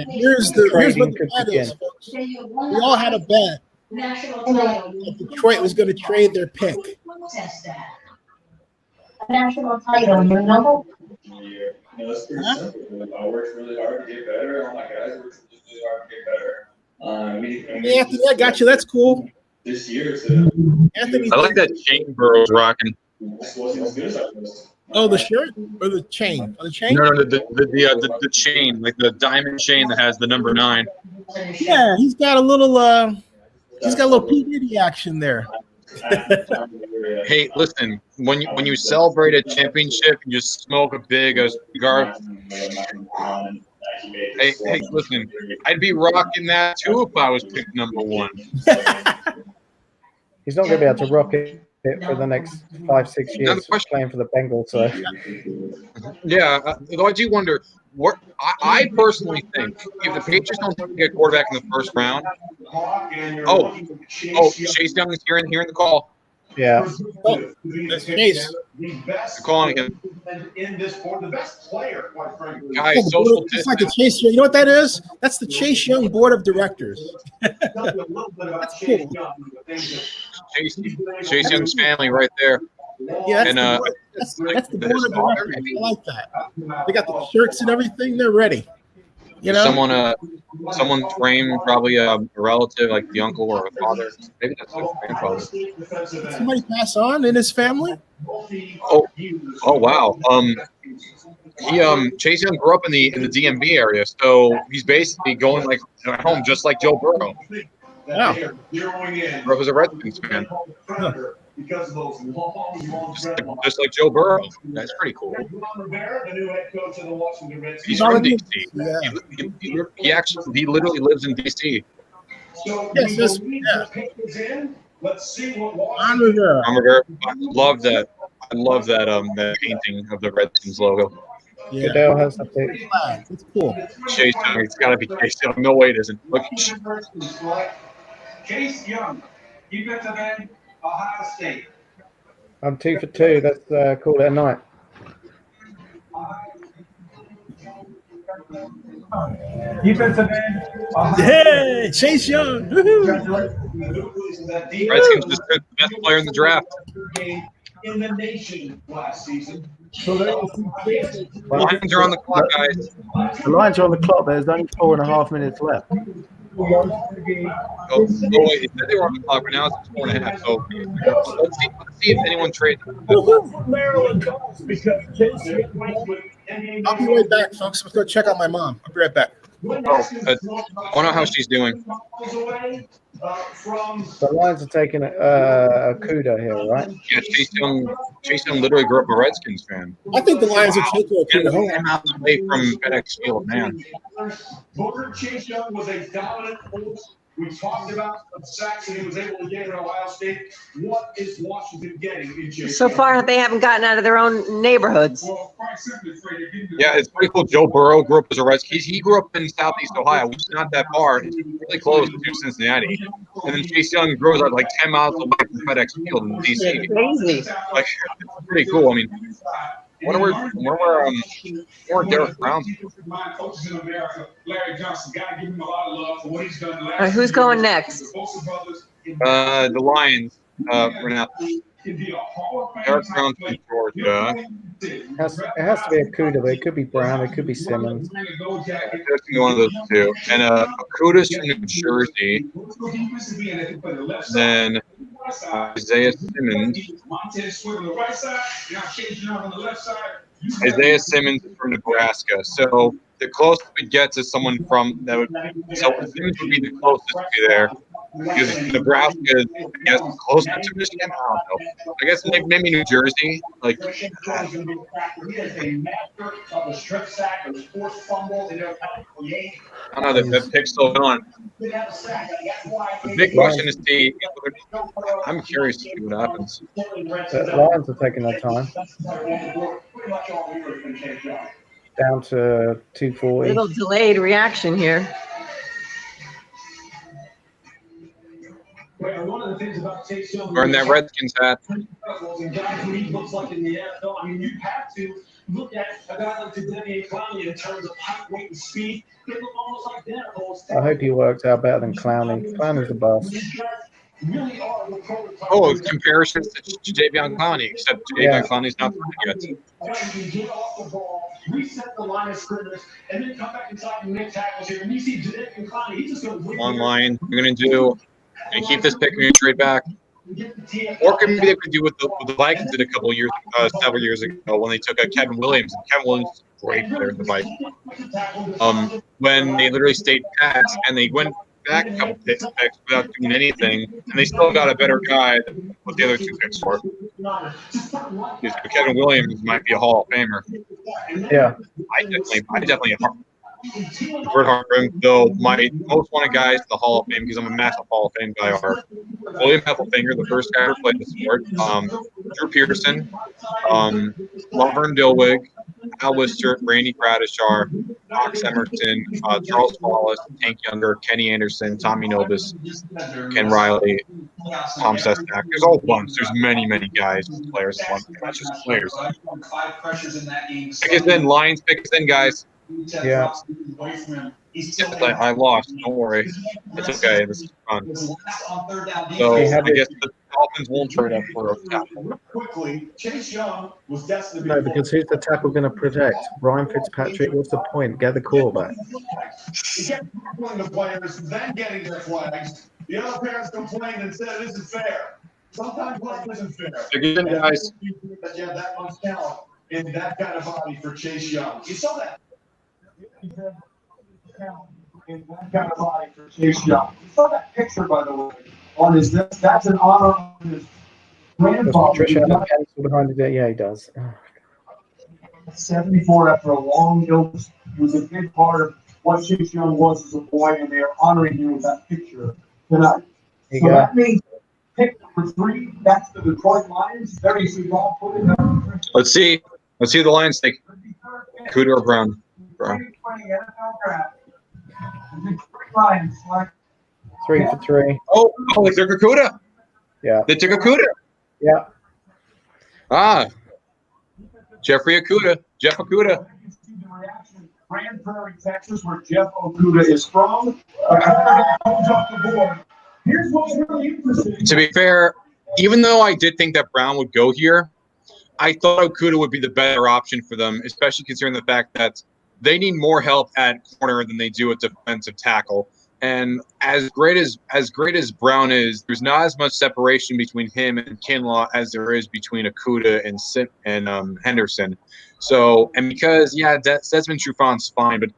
Here's what the bet is, folks. We all had a bet that Detroit was going to trade their pick. National title, you know? Yeah, it's pretty simple. I worked really hard to get better. All my guys worked really hard to get better. Anthony, I got you. That's cool. This year, Anthony, I like that chain Burrow's rocking. Oh, the shirt or the chain? Oh, the chain? No, the chain, like the diamond chain that has the number 9. Yeah, he's got a little P. Diddy action there. Hey, listen, when you celebrate a championship, you just smoke a big cigar. Hey, listen, I'd be rocking that too if I was picked #1. he's not going to be able to rock it for the next 5-6 years playing for the Bengals. So yeah, though I do wonder. What I personally think, if the Patriots don't get a quarterback in the first round, Chase Young is here in the call. Yeah. That's Chase. They're calling him. The best player, quite frankly. Guys, social it's like the Chase Young. You know what that is? That's the Chase Young Board of Directors. That's cool. Chase Young's family right there. Yeah, and that's the Board of Directors. I like that. They got the shirts and everything. They're ready. You know, someone framed probably a relative, like the uncle or a father. Maybe that's a grandfather. Did somebody pass on in his family? Oh wow. Chase Young grew up in the DMV area, so he's basically going like at home, just like Joe Burrow. Wow. Burrow was a Redskins fan. Huh. Because of those long just like Joe Burrow. That's pretty cool. He's from DC. Yeah. He literally lives in DC. Yes, Let's see what I love that. I love that painting of the Redskins logo. Yeah. Goodell has the pick. It's cool. Chase Young. It's got to be Chase Young. No way it isn't. Look. Chase Young, defensive end, Ohio State. I'm 2 for 2. That's call it a night. Defensive end. Hey, Chase Young. Redskins just took the best player in the draft. in the nation last season. So Lions are on the clock, guys. The Lions are on the clock. There's only 4.5 minutes left. Oh, wait, it said they were on the clock, but now it's 4.5. So let's see if anyone trades. I'll be right back, folks. Let's go check out my mom. I'll be right back. I don't know how she's doing. The Lions are taking a Cuda here, right? Yeah, Chase Young literally grew up a Redskins fan. I think the Lions are taking a And Cuda came out away from FedEx Field, man. Booker Chase Young was a dominant force. We talked about the sacks that he was able to get at Ohio State. What is Washington getting in Chase So Young? far, they haven't gotten out of their own neighborhoods. Yeah, it's pretty cool. Joe Burrow grew up as a Redskins. He grew up in Southeast Ohio, which is not that far. It's really close to Cincinnati. And then Chase Young grows up like 10 miles away from FedEx Field in D.C. Crazy. Like, it's pretty cool. I mean, where Derek Brown's. All right, who's going next? The Lions, Renat. Derek Brown's from Georgia. It has to be a Cuda, but it could be Brown. It could be Simmons. It's going to be one of those two. And Akuda's from New Jersey. Then Isaiah Simmons. Isaiah Simmons is from Nebraska. So the closest we get to someone from that would. So Simmons would be the closest to be there. Because Nebraska is, I guess, closer to Michigan. I don't know. I guess maybe New Jersey. Like, I don't know. That pick's still on. The big question is I'm curious to see what happens. The Lions are taking their time. Down to 240. Little delayed reaction here. Wearing that Redskins hat. And guys, what he looks like in the NFL. I mean, you have to look at a guy like Zennie Clowney in terms of height, weight, and speed. They look almost identical. I hope he works out better than Clowney. Clowney's the boss. Oh, comparisons to Jadeveon Clowney, except Jadeveon Clowney's not yet. Get off the ball, reset the line of scrimmage, and then come back inside and make tackles here. And you see Jadeveon Clowney, he's just going to Online, you're going to do and keep this pick and trade back. Or maybe they could do what the Vikings did several years ago when they took Kevin Williams. And Kevin Williams is a great player in the Vikings. When they literally stayed past and they went back a couple picks without doing anything, and they still got a better guy than what the other two picks were. Because Kevin Williams might be a Hall of Famer. Yeah, I definitely prefer Hall of Fame, though my most wanted guys to the Hall of Fame, because I'm a massive Hall of Fame guy, are William Heffelfinger, the first guy who played the sport, Drew Pearson, Laverne Dilwig, Al Lister, Randy Gradishar, Knox Emerson, Charles Wallace, Hank Younger, Kenny Anderson, Tommy Novus, Ken Riley, Tom Sestak. There's a whole bunch. There's many, many guys, players. Not just players. I guess then Lions pick us in, guys. Yeah. Yes, I lost. Don't worry. It's okay. This is fun. So I guess the Dolphins won't trade up for a tackle. No, because who's the tackle going to protect? Ryan Fitzpatrick? What's the point? Get the quarterback. The players, then getting their flags. The other parents complained and said it isn't fair. Sometimes life isn't fair. Again, guys. That you have that much talent in that kind of body for Chase Young. You saw that. In that kind of body for Chase Young. You saw that picture, by the way, on his desk. That's an honor on his grandfather. Behind it. Yeah, he does. 74 after a long illness. He was a big part of what Chase Young was as a boy, and they are honoring him with that picture tonight. So that means pick number 3, that's the Detroit Lions. Very small. Let's see the Lions take Cooter or Brown. 2020 NFL draft. 3 for 3. Oh, they took Okudah. Yeah. They took Okudah. Yeah. Jeffrey Okudah. Jeff Okudah. Grand Prairie, Texas, where Jeff Okudah is from. Here's what's really interesting. To be fair, even though I did think that Brown would go here, I thought Okudah would be the better option for them, especially considering the fact that they need more help at corner than they do at defensive tackle. And as great as Brown is, there's not as much separation between him and Kinlaw as there is between Okudah and Henderson. So, and because Desmond Trufant's fine, but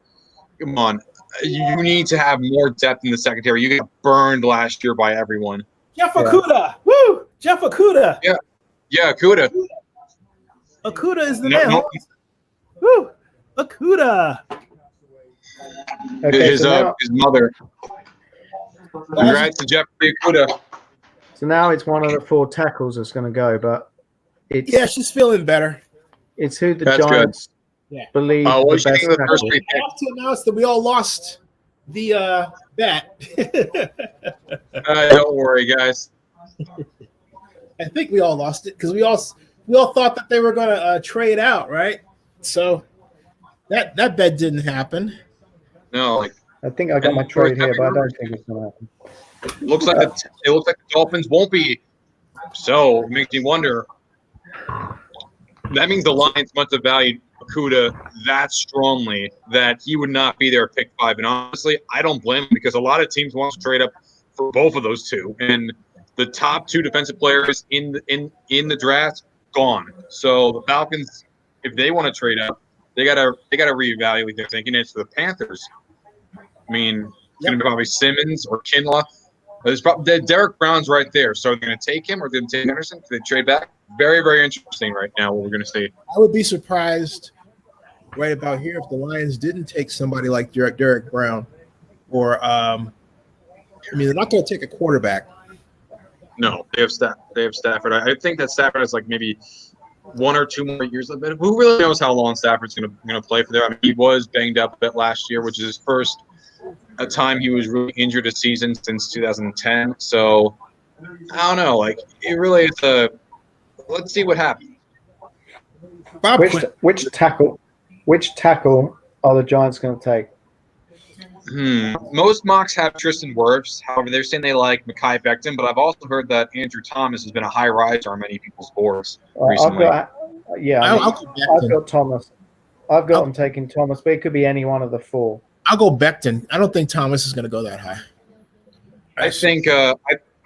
come on, you need to have more depth in the secondary. You got burned last year by everyone. Jeff Okudah, woo! Jeff Okudah. Yeah, Okudah. Okudah is the man. Woo! Okudah. Okay, his mother. Congrats to Jeffrey Okudah. So now it's one of the 4 tackles that's going to go, but it's she's feeling better. It's who the That's Giants believe the best tackle. I have to announce that we all lost the bet. Don't worry, guys. I think we all lost it because we all thought that they were going to trade out, right? So that bet didn't happen. No, I think I got my trade here, but I don't think it's going to happen. It looks like the Dolphins won't be. So it makes me wonder. That means the Lions must have valued Okudah that strongly that he would not be there at pick 5. And honestly, I don't blame him because a lot of teams want to trade up for both of those two. And the top 2 defensive players in the draft gone. So the Falcons, if they want to trade up, they gotta reevaluate their thinking. It's the Panthers. I mean, it's gonna be probably Simmons or Kinlaw. There's probably Derek Brown's right there. So they're gonna take him or they're gonna take Henderson. Do they trade back? Very, very interesting right now what we're gonna see. I would be surprised right about here if the Lions didn't take somebody like Derek Brown, or they're not going to take a quarterback. No, they have Stafford. I think that Stafford has like maybe 1 or 2 more years of it. Who really knows how long Stafford's going to play for them? I mean, he was banged up a bit last year, which is his first time he was really injured a season since 2010. So I don't know. Like, it really is a. Let's see what happens. Which tackle are the Giants going to take? Most mocks have Tristan Wirfs. However, they're saying they like Mekhi Becton, but I've also heard that Andrew Thomas has been a high riser on many people's boards recently. I've got Thomas. I've got him taking Thomas, but it could be any one of the four. I'll go Becton. I don't think Thomas is going to go that high. I think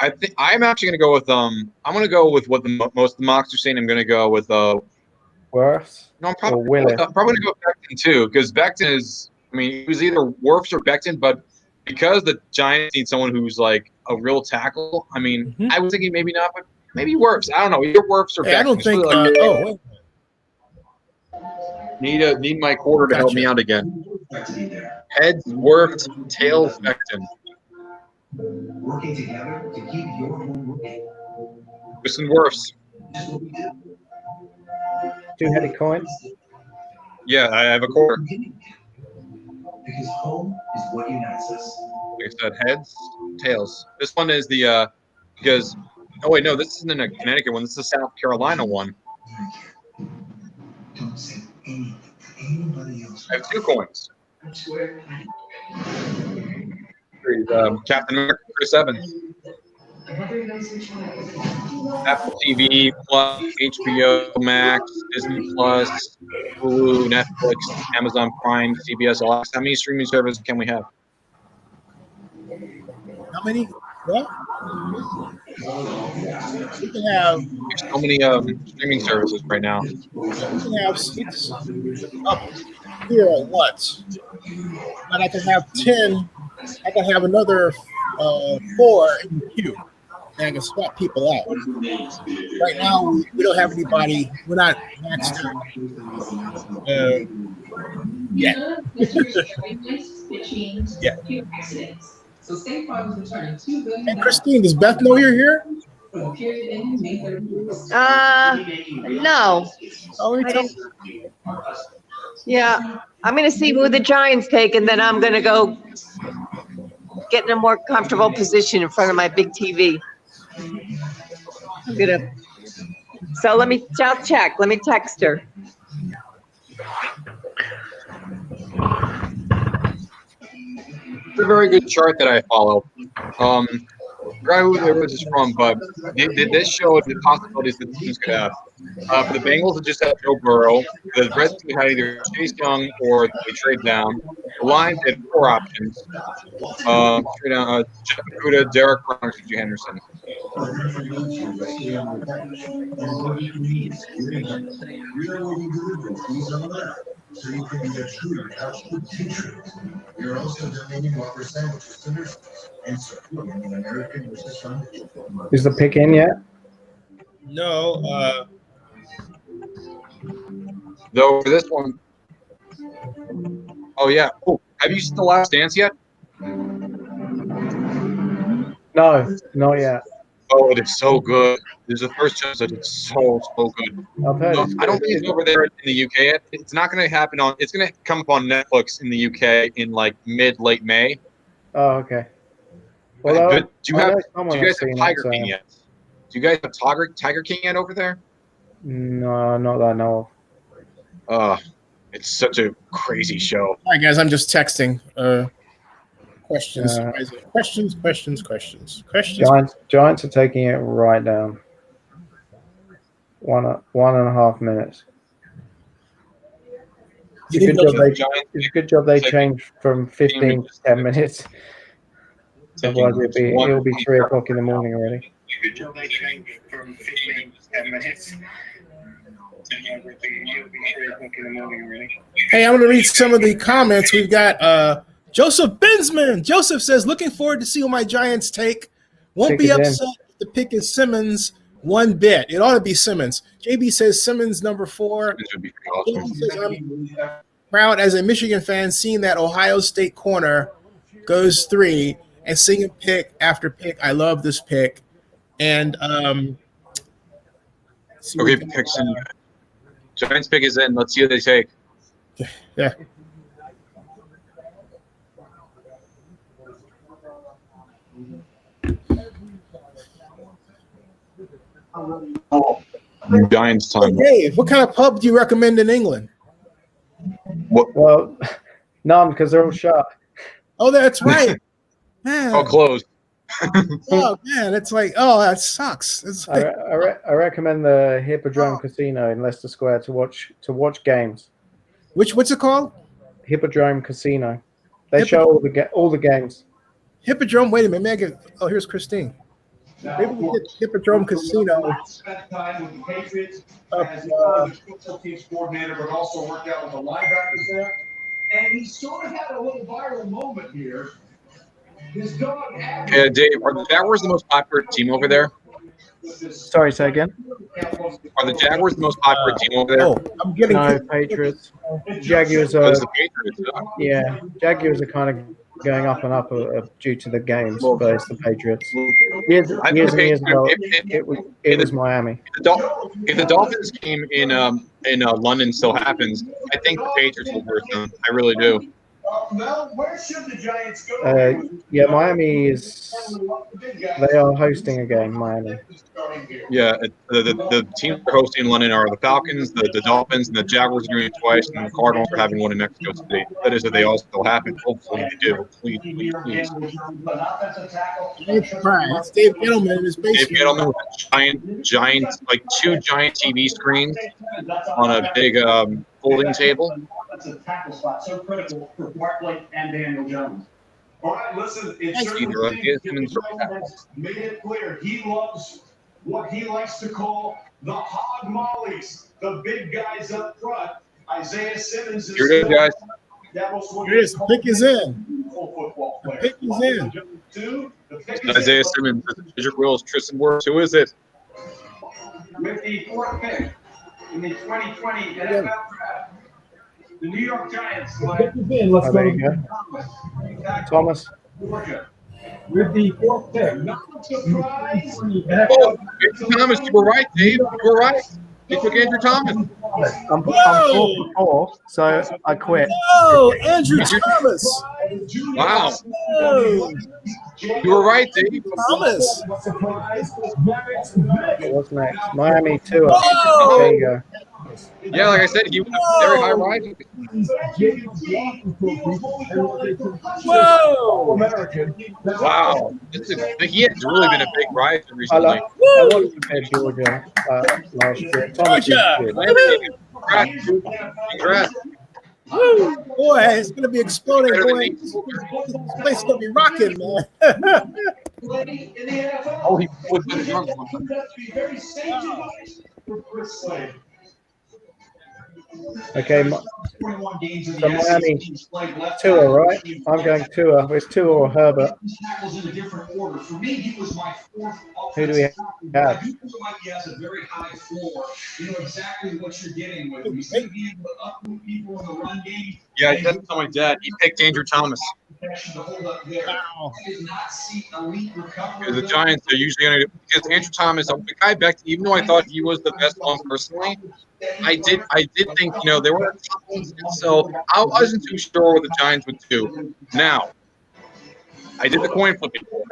I think I'm actually going to go with I'm going to go with what most of the mocks are saying. I'm going to go with Wirfs. No, I'm probably going to go with Becton too, because Becton is. I mean, it was either Wirfs or Becton, but because the Giants need someone who's like a real tackle. I mean, I was thinking maybe not, but maybe Wirfs. I don't know, either Wirfs or Becton. I don't think. Need my quarter to help me out again. Heads, Wirfs, tails, Becton. Working together to keep your home working. Tristan Wirfs. Two-headed coin. Yeah, I have a quarter. Because home is what unites us. Like I said, heads, tails. This one is the because. Oh wait, no, this isn't a Connecticut one. This is a South Carolina one. Don't say anything to anybody else. I have 2 coins. I swear. Captain America, Chris Evans. Apple TV Plus, HBO Max, Disney Plus, Hulu, Netflix, Amazon Prime, CBS All Access. How many streaming services can we have? How many? What? We can have. There's so many streaming services right now. We can have 6 up here at once, and I can have 10. I can have another 4 in the queue, and I can swap people out. Right now, we don't have anybody. We're not maxed out yet. Yeah. Hey, Christine, does Beth know you're here? No. Yeah, I'm going to see who the Giants take, and then I'm going to go get in a more comfortable position in front of my big TV. So let me check. Let me text her. It's a very good chart that I follow. I forgot who this is from, but this showed the possibilities that teams could have. For the Bengals, it just had Joe Burrow. The Redskins had either Chase Young or they trade down. The Lions had 4 options. Trade down Jeff Okudah, Derek Brown, or C.J. Henderson. So you can get true couch potential. You're also donating offer sandwiches to nurses and supporting the American Nurses Foundation. Is the pick in yet? No. Though for this one, oh yeah. Oh, have you seen The Last Dance yet? No, not yet. Oh, it is so good. There's the first episode. It's so good. I've heard I don't think it's over there in the UK yet. It's not going to happen on. It's going to come up on Netflix in the UK in like late May. Oh, okay. Well, do you guys have Tiger King yet? Do you guys have Tiger King yet over there? No, not that I know of. It's such a crazy show. All right, guys, I'm just texting. Questions. Questions. Giants are taking it right down. 1.5 minutes. It's a good job they changed from 15 to 10 minutes. Otherwise, it'll be 3 o'clock in the morning already. Good job they changed from 15 to 10 minutes. Hey, I'm going to read some of the comments. We've got Joseph Bensman. Joseph says, looking forward to see what my Giants take. Won't be upset if the pick is Simmons one bit. It ought to be Simmons. JB says Simmons number 4. JB says, I'm proud as a Michigan fan seeing that Ohio State corner goes 3 and seeing pick after pick. I love this pick. And okay, picks in. Giants pick is in. Let's see what they take. Yeah. Giants time. Dave, what kind of pub do you recommend in England? What? Well, none, because they're all shut. Oh, that's right. Man. Oh, closed. Oh man, it's like, oh, that sucks. It's like, I recommend the Hippodrome Casino in Leicester Square to watch games. what's it called? Hippodrome Casino. They show all the games. Hippodrome. Wait a minute, Megan. Oh, here's Christine. Maybe we get Hippodrome Casino. Spent time with the Patriots as the special teams coordinator, but also worked out with the linebackers there. And he sort of had a little viral moment here. His dog. Yeah, Dave, are the Jaguars the most popular team over there? Sorry, say again. Are the Jaguars the most popular team over there? Oh, I'm getting No, Patriots. Jaguars are. The Patriots. Yeah, Jaguars are kind of going up and up due to the games, but it's the Patriots. Years and years ago, it was Miami. If the Dolphins game in London still happens, I think the Patriots will verse them. I really do. Well, where should the Giants go? Yeah, Miami is. They are hosting a game, Miami. Yeah, the teams they're hosting in London are the Falcons, the Dolphins, and the Jaguars are doing it twice, and the Cardinals are having one in Mexico State. That is, if they all still happen. Hopefully they do. Please. It's Dave Gettleman in his basement. Dave Gettleman with giant, like 2 giant TV screens on a big folding table. That's a tackle spot so critical for Barkley and Daniel Jones. All right, listen, it's made it clear he loves what he likes to call the hog mollies, the big guys up front. Isaiah Simmons is Here it is, guys. Here it is. The pick is in. The pick is in. Isaiah Simmons, Cedric Wills, Tristan Wirfs. Who is it? With the 4th pick in the 2020 NFL Draft, the New York Giants select There you go. Thomas. Georgia. With the 4th pick. Oh, Andrew Thomas, you were right, Dave. You were right. You took Andrew Thomas. I'm 4 for 4, so I quit. Oh, Andrew Thomas. Wow. Oh, You were right, Dave. Thomas. What's next? Miami 2. Whoa. There you go. Yeah, like I said, he was a very high rise. Whoa. Wow. He has really been a big rise I recently. like to play Georgia last year. Thomas is good. Congrats. Woo. Boy, it's going to be exploding. Boy. This place is going to be rocking, man. Oh, he was the drunk. Okay, so Miami, Tua, right? I'm going Tua. It's Tua or Herbert. Who do we have? He has a very high floor. You know exactly what you're getting with. You see being able to uproot people in the run game. Yeah, I said to my dad. He picked Andrew Thomas. Wow. The Giants are usually going to, because Andrew Thomas, the guy back, even though I thought he was the best one personally, I did think, you know, there were so I wasn't too sure what the Giants would do. Now, I did the coin flip before.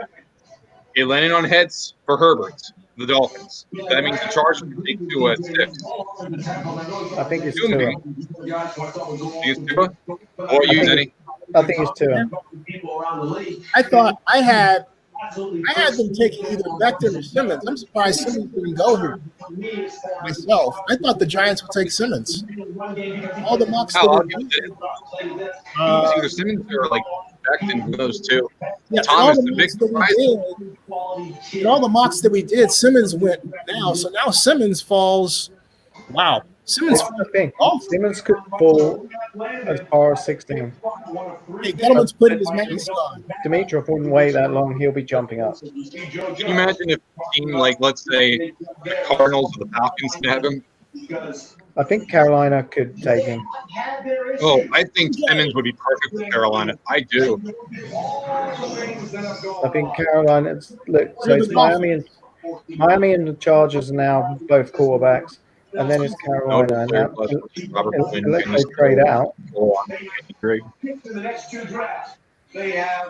It landed on heads for Herbert, the Dolphins. That means the Chargers can take 2 at 6. I think it's Tua. It's Tua? Or you, Zennie? I think it's Tua. I thought I had them taking either Becton or Simmons. I'm surprised Simmons didn't go here myself. I thought the Giants would take Simmons. All the mocks Either Simmons or like Becton, those two. Yeah, Thomas, the big surprise. In all the mocks that we did, Simmons went now. So now Simmons falls. Wow. Simmons, Simmons could fall as far as 16. Hey, Gettleman's putting his mask on. Dimitrov wouldn't wait that long. He'll be jumping up. Can you imagine if a team like, let's say, the Cardinals or the Falcons can have him? I think Carolina could take him. Oh, I think Simmons would be perfect for Carolina. I do. I think Carolina. Look, so it's Miami and the Chargers are now both quarterbacks. And then it's Carolina. And unless they trade out. They're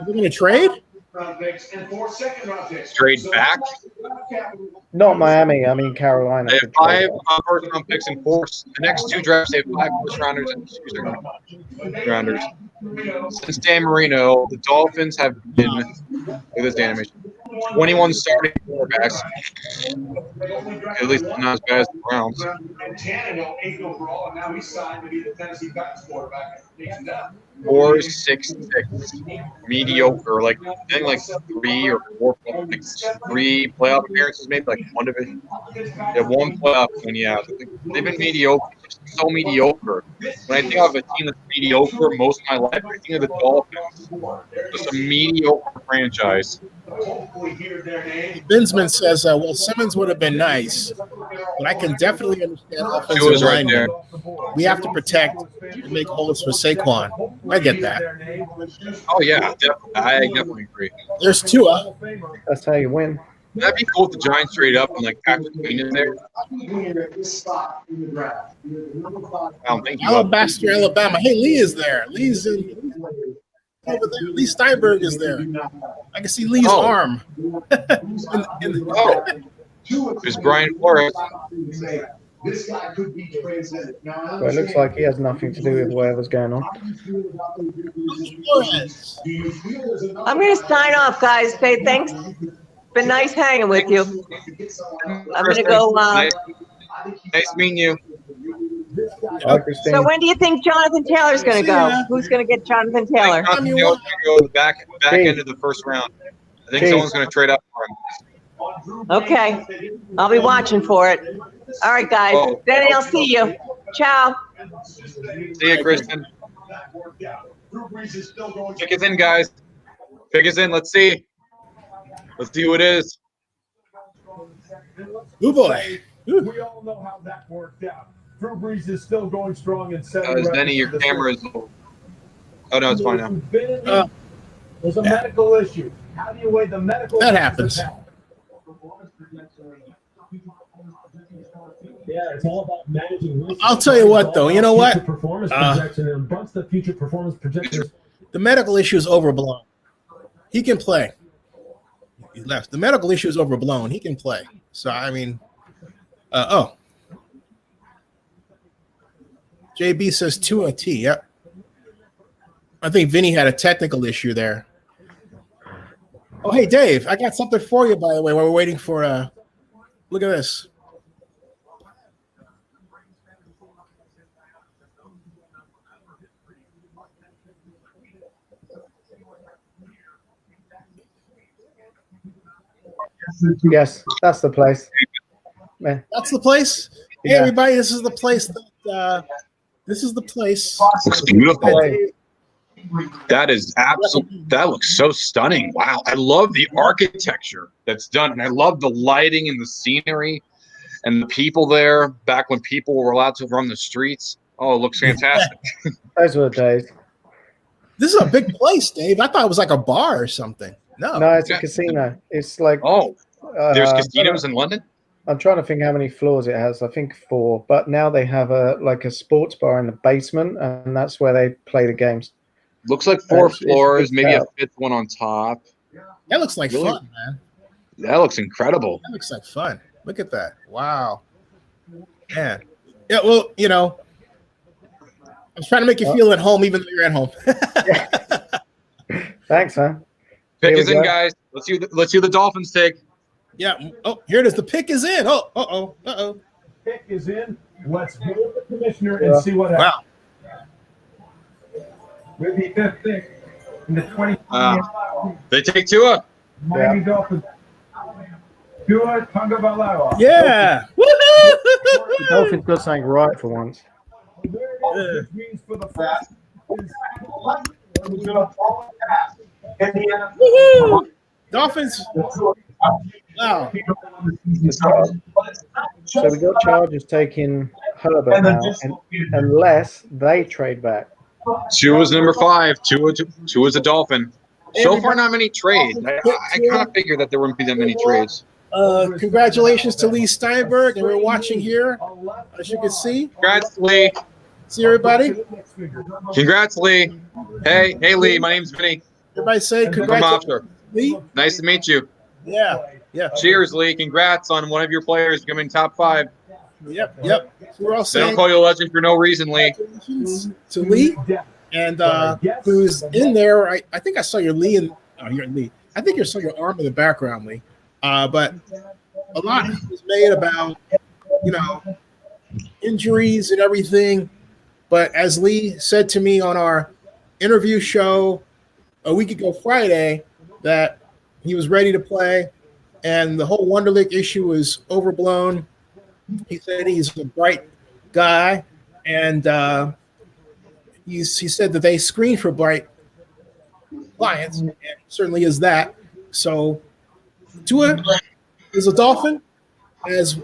going to trade? round picks and 4 second-round picks. Trade back? Not Miami. I mean Carolina. They have 5 first-round picks and 4. The next 2 drafts, they have 5 first-rounders and 2 second-rounders. Since Dan Marino, the Dolphins have been, look at this animation, 21 starting quarterbacks. At least not as bad as the Browns. And Tannehill, 8th overall, and now he's signed to be the Tennessee Titans quarterback. 4.66, mediocre, like I think like 3 or 4, like 3 playoff appearances, maybe like 1 division. Yeah, 1 playoff win. Yeah, they've been mediocre, so mediocre. When I think of a team that's mediocre most of my life, I think of the Dolphins. Just a mediocre franchise. Binsman says, well, Simmons would have been nice, but I can definitely understand offensive right linemen. there. We have to protect and make holes for Saquon. I get that. Oh yeah, I definitely agree. There's Tua. That's how you win. That'd be cool if the Giants trade up and like Patrick Queen in there. I don't think Alabaster, Alabama. Hey, Lee is there. Lee's in over there. Lee Steinberg is there. I can see Lee's arm. There's Brian Flores. This guy could be transcended. But it looks like he has nothing to do with whatever's going on. I'm going to sign off, guys. Say thanks. Been nice hanging with you. I'm going to go. Nice meeting you. Hi, Christine. So when do you think Jonathan Taylor's going to go? Who's going to get Jonathan Taylor? Jonathan Taylor's going to go to the back end of the first round. I think someone's going to trade up for him. Okay. I'll be watching for it. All right, guys. Then I'll see you. Ciao. See you, Kristen. Pick us in, guys. Pick us in. Let's see. Let's see who it is. Oh, boy. We all know how that worked out. Drew Brees is still going strong in 7. Zennie, your camera is. Oh, no, it's fine now. There's a medical issue. How do you weigh the medical? That happens. Yeah, it's all about managing risk. I'll tell you what, though. You know what? Performance projection and bunch the future performance projectors. The medical issue is overblown. He can play. He left. The medical issue is overblown. He can play. So, I mean, JB says 2 and T. Yep. I think Vinny had a technical issue there. Oh, hey, Dave, I got something for you, by the way, while we're waiting for look at this. Yes, that's the place. Man. That's the place. Hey, Yeah. everybody, this is the place that this is the place. Looks beautiful. That is absolutely. That looks so stunning. Wow, I love the architecture that's done, and I love the lighting and the scenery, and the people there. Back when people were allowed to run the streets. Oh, it looks fantastic. Those were the days. This is a big place, Dave. I thought it was like a bar or something. No, it's a casino. It's like there's casinos in London. I'm trying to think how many floors it has. I think 4. But now they have a sports bar in the basement, and that's where they play the games. Looks like 4 floors, maybe a 5th one on top. That looks like Really? fun, man. That looks incredible. That looks like fun. Look at that. Wow. Man. Yeah, well, you know, I was trying to make you feel at home even though you're at home. Thanks, man. Pick is in, guys. Let's see the Dolphins take. Yeah. Oh, here it is. The pick is in. Oh. Pick is in. Let's go to the commissioner and see what happens. Wow. With the 5th pick in the 20. They take Tua. Miami Dolphins. Tua Tagovailoa. Yeah. The Dolphins got something right for once. Which means for the first. Woohoo! Dolphins. Wow. So we got Chargers taking Herbert now, unless they trade back. Tua's number 5. Tua's a Dolphin. So far, not many trades. I kind of figured that there wouldn't be that many trades. Congratulations to Lee Steinberg, and we're watching here, as you can see. Congrats, Lee. See everybody. Congrats, Lee. Hey, Lee. My name's Vinny. Everybody say From Mobster. Lee. Nice to meet you. Yeah, yeah. Cheers, Lee. Congrats on one of your players becoming top 5. Yep, yep. So we're all They don't saying call you a legend for no reason, Lee. congratulations to Lee, and who's in there. I think I saw your Lee and your Lee. I think I saw your arm in the background, Lee. But a lot was made about injuries and everything. But as Lee said to me on our interview show a week ago Friday, that he was ready to play, and the whole Wonderlic issue was overblown. He said he's a bright guy, and he said that they screen for bright clients, and certainly is that. So Tua is a Dolphin, as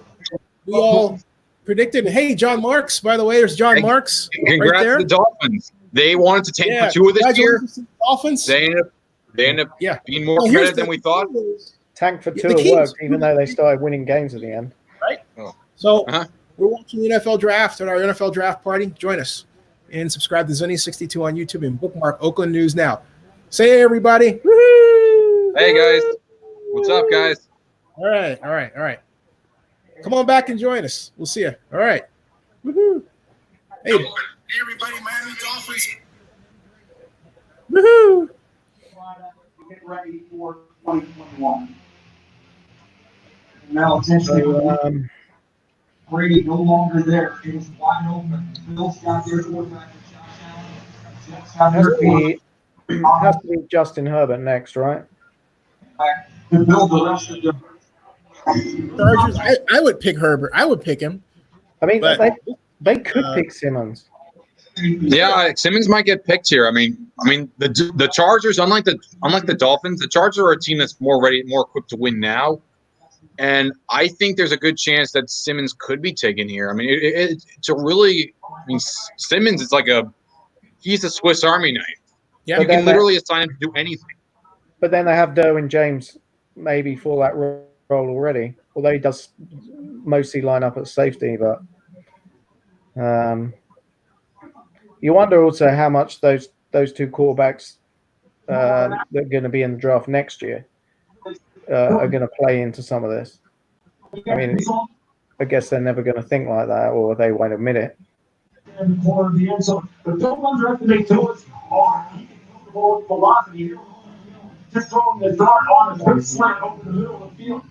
we all predicted. Hey, John Marks, by the way, there's John Marks. Congrats right there. to the Dolphins. They wanted to tank for Tua this year. Dolphins. They ended up being more competitive than we thought. Tank for Tua worked, even though they started winning games at the end. Right. So we're watching the NFL draft at our NFL draft party. Join us and subscribe to Zennie62 on YouTube and bookmark Oakland News Now. Say hey, everybody. Woo-hoo! Hey, guys. What's up, guys? All right. Come on back and join us. We'll see you. All right. Woo-hoo. Hey, everybody, Miami Dolphins. Woo-hoo. Get ready for 2021. Now, essentially, Brady no longer there. It was wide open. Bill's got their quarterback. Has to be Justin Herbert next, right? To build the rest of the Chargers. I would pick Herbert. I would pick him. I mean, they could pick Simmons. Yeah, Simmons might get picked here. I mean, the Chargers, unlike the Dolphins, the Chargers are a team that's more ready, more equipped to win now, and I think there's a good chance that Simmons could be taken here. I mean, it's a really, Simmons is he's a Swiss Army knife. Yeah, you can literally assign him to do anything. But then they have Derwin James maybe for that role already, although he does mostly line up at safety, but. You wonder also how much those two quarterbacks that are going to be in the draft next year are going to play into some of this. I mean, I guess they're never going to think like that, or they won't admit it. In the corner of the end zone, but don't underestimate Tua's arm. He can move the ball with velocity. Just throwing the dart on a quick slant over the middle of the field.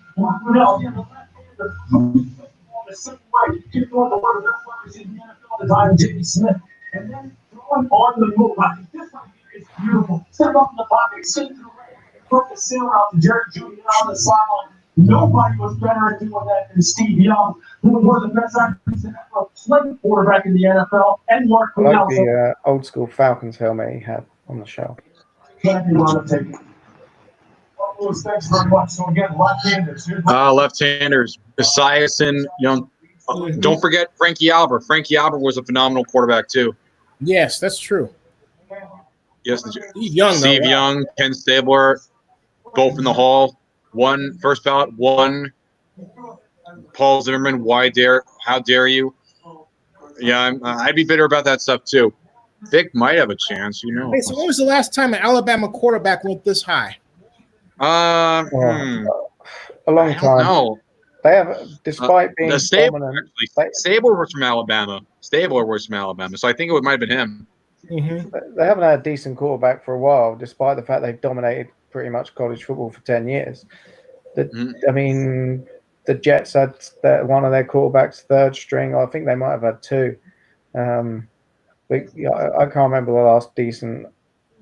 The same way, keep throwing the one of the best players in the NFL at the time, J.D. Smith. And then throwing on the move. I think this right here is beautiful. Step up in the pocket, sit to the right, put the center out to Jerry Jeudy on the sideline. Nobody was better at doing that than Steve Young, who was one of the best athletes to ever play quarterback in the NFL, and Mark I like the old school Falcons helmet he had on the show. Thank you, Ron. Thanks very much. So again, left-handers. Left-handers. Esiason, Young. Don't forget Frankie Albert. Frankie Albert was a phenomenal quarterback too. Yes, that's true. Yes, Steve Young, Ken Stabler, both in the Hall. One first ballot, one Paul Zimmerman. How dare you? Yeah, I'd be bitter about that stuff too. Vic might have a chance, Hey, so when was the last time an Alabama quarterback went this high? A long time. No. They have, despite being Stabler was from Alabama. Stabler was from Alabama, so I think it might have been him. Mm-hmm. They haven't had a decent quarterback for a while, despite the fact they've dominated pretty much college football for 10 years. I mean, the Jets had one of their quarterbacks third string. I think they might have had two. But I can't remember the last decent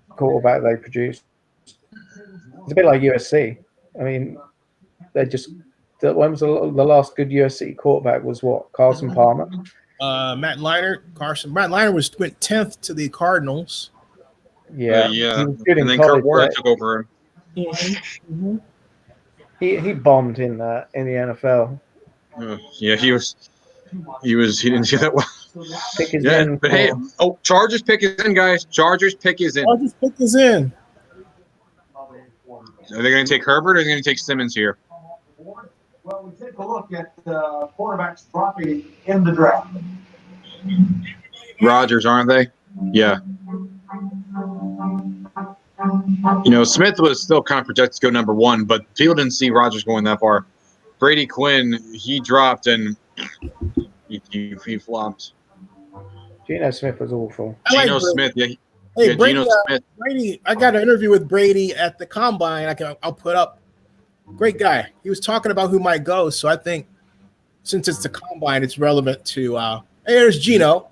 quarterback they produced. It's a bit like USC. I mean, they just. When was the last good USC quarterback? Was what? Carson Palmer? Matt Leinart. Matt Leinart went 10th to the Cardinals. Yeah. And then Kurt Warner took over him. Mm-hmm. He bombed in the NFL. Yeah, he didn't do that well. But hey, Chargers pick is in, guys. Chargers pick is in. Are they going to take Herbert or are they going to take Simmons here? Well, we take a look at quarterbacks dropping in the draft. Rodgers, aren't they? Yeah. You know, Smith was still kind of projected to go number 1, but people didn't see Rodgers going that far. Brady Quinn, he dropped and he flopped. Geno Smith was awful. Geno Smith, yeah. Hey, Brady, Geno Smith. Brady, I got an interview with Brady at the Combine. I'll put up. Great guy. He was talking about who might go, so I think since it's the Combine, it's relevant to. Hey, there's Geno.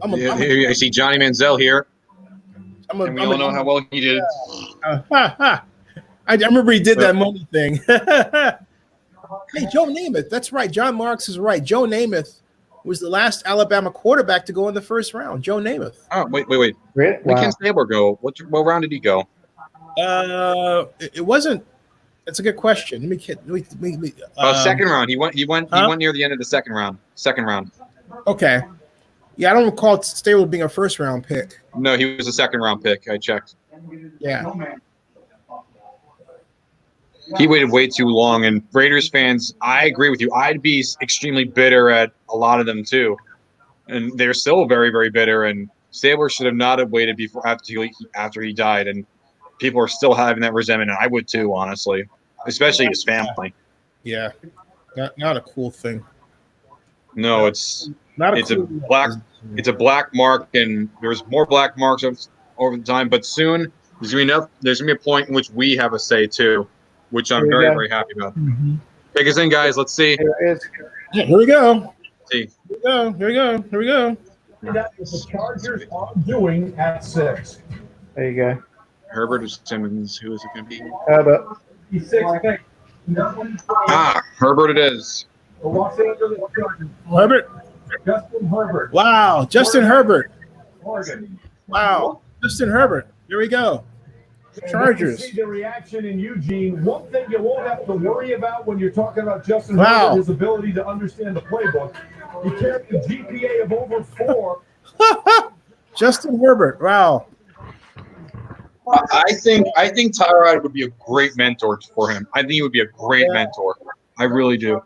I see Johnny Manziel here. We all know how well he did. I remember he did that money thing. Hey, Joe Namath. That's right. John Marks is right. Joe Namath was the last Alabama quarterback to go in the first round. Joe Namath. Oh, wait. Really? Wow. When Ken Stabler go? What round did he go? It wasn't. That's a good question. Second round. He went near the end of the second round. Okay. Yeah, I don't recall Stabler being a first round pick. No, he was a second round pick. I checked. Yeah. He waited way too long, and Raiders fans, I agree with you. I'd be extremely bitter at a lot of them too, and they're still very, very bitter. And Stabler should have not have waited after he died, and people are still having that resentment. And I would too, honestly, especially his family. Yeah, not a cool thing. No, it's a black mark, and there's more black marks over the time. But soon there's gonna be a point in which we have a say too, which I'm very, very happy about. Mm-hmm. Take us in, guys. Let's see. Yeah, here we go. See. Here we go. That is the Chargers are doing at 6. There you go. Herbert or Simmons? Who is it going to be? Herbert. Herbert it is. Herbert. Justin Herbert. Wow, Justin Herbert. Oregon. Wow, Justin Herbert. Here we go. Chargers. See the reaction in Eugene. One thing you won't have to worry about when you're talking about Justin Wow. Herbert, his ability to understand the playbook. He carried a GPA of over 4. Justin Herbert. Wow. I think Tyrod would be a great mentor for him. I think he would be a great mentor. I really do.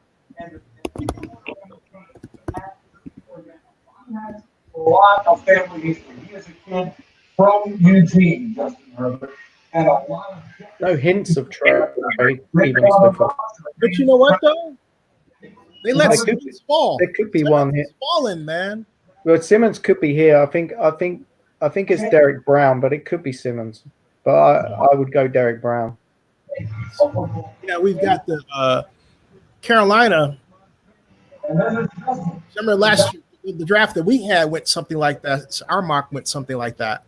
A lot of family history. He is a kid from Eugene, Justin Herbert, and a lot of No hints of trade, even so far. But you know what though? They let There Simmons fall. There could be one here. Falling, man. Well, Simmons could be here. I think it's Derek Brown, but it could be Simmons. But I would go Derek Brown. Yeah, we've got the Carolina. Remember last year, the draft that we had went something like that. Our mock went something like that.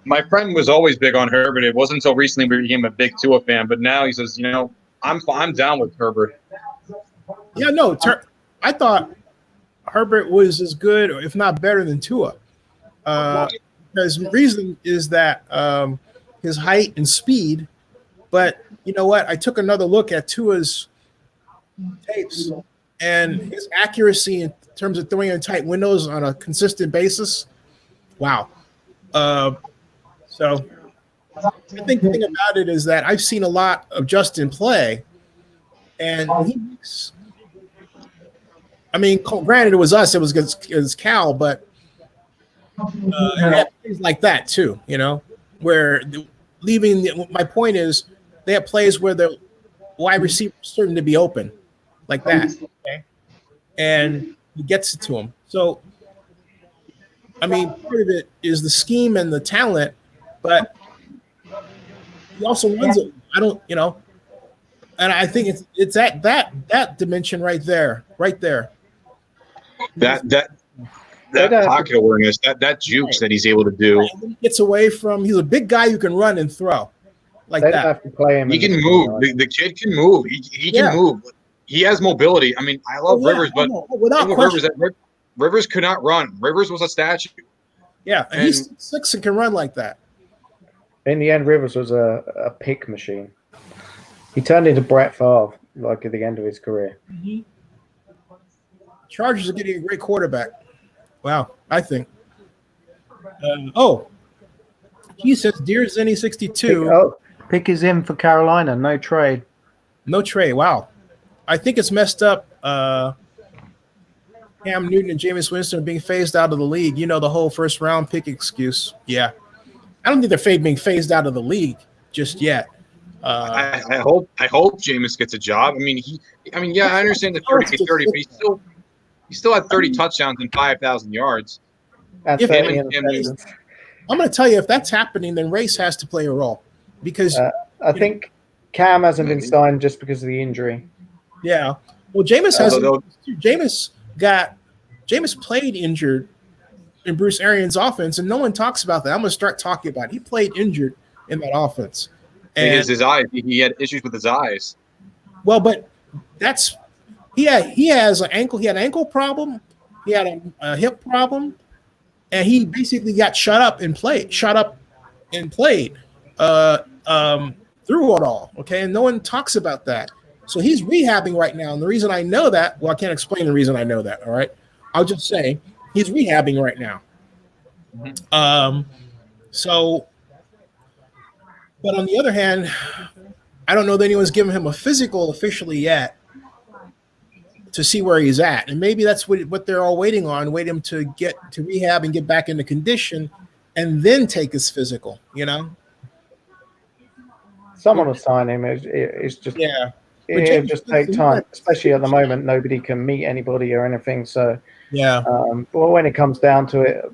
My friend was always big on Herbert. It wasn't until recently we became a big Tua fan, but now he says, I'm down with Herbert. Yeah, no, I thought Herbert was as good, or if not better than Tua. Because the reason is that his height and speed. But you know what? I took another look at Tua's tapes, and his accuracy in terms of throwing in tight windows on a consistent basis. Wow. So I think the thing about it is that I've seen a lot of Justin play, and granted, it was us, it was against Cal, but things like that too, where my point is they have plays where the wide receiver is certain to be open like that, okay? And he gets it to him. So, part of it is the scheme and the talent, but he also runs it. And I think it's at that dimension right there. That pocket awareness, that jukes that he's able to do. He gets away from. He's a big guy who can run and throw like that. Have to play him. He can move. The kid can move. He can move. He has mobility. I love Rivers, but Rivers could not run. Rivers was a statue. Yeah, and he's 6 and can run like that. In the end, Rivers was a pick machine. He turned into Brett Favre, like at the end of his career. Mm-hmm. Chargers are getting a great quarterback. Wow, I think. He says, "Dear Zennie62." Pick is in for Carolina. No trade. No trade. Wow. I think it's messed up. Cam Newton and Jameis Winston are being phased out of the league. The whole first round pick excuse. Yeah. I don't think they're being phased out of the league just yet. I hope Jameis gets a job. Yeah, I understand the 30-30, but he still had 30 touchdowns and 5,000 yards. That's If- I'm I'm going to tell you, if that's happening, then race has to play a role because I think Cam hasn't been signed just because of the injury. Yeah. Well, Jameis played injured in Bruce Arians' offense, and no one talks about that. I'm going to start talking about it. He played injured in that offense. And His eyes. He had issues with his eyes. well, but he has an ankle. He had an ankle problem. He had a hip problem, and he basically got shut up and played through it all. Okay, and no one talks about that. So he's rehabbing right now, and the reason I know that, well, I can't explain the reason I know that. All right, I'll just say he's rehabbing right now. But on the other hand, I don't know that anyone's given him a physical officially yet to see where he's at, and maybe that's what they're all waiting on, wait him to get to rehab and get back into condition, and then take his physical. Someone will sign him. It's just But it'll just take time, especially at the moment. Nobody can meet anybody or anything. So well, when it comes down to it,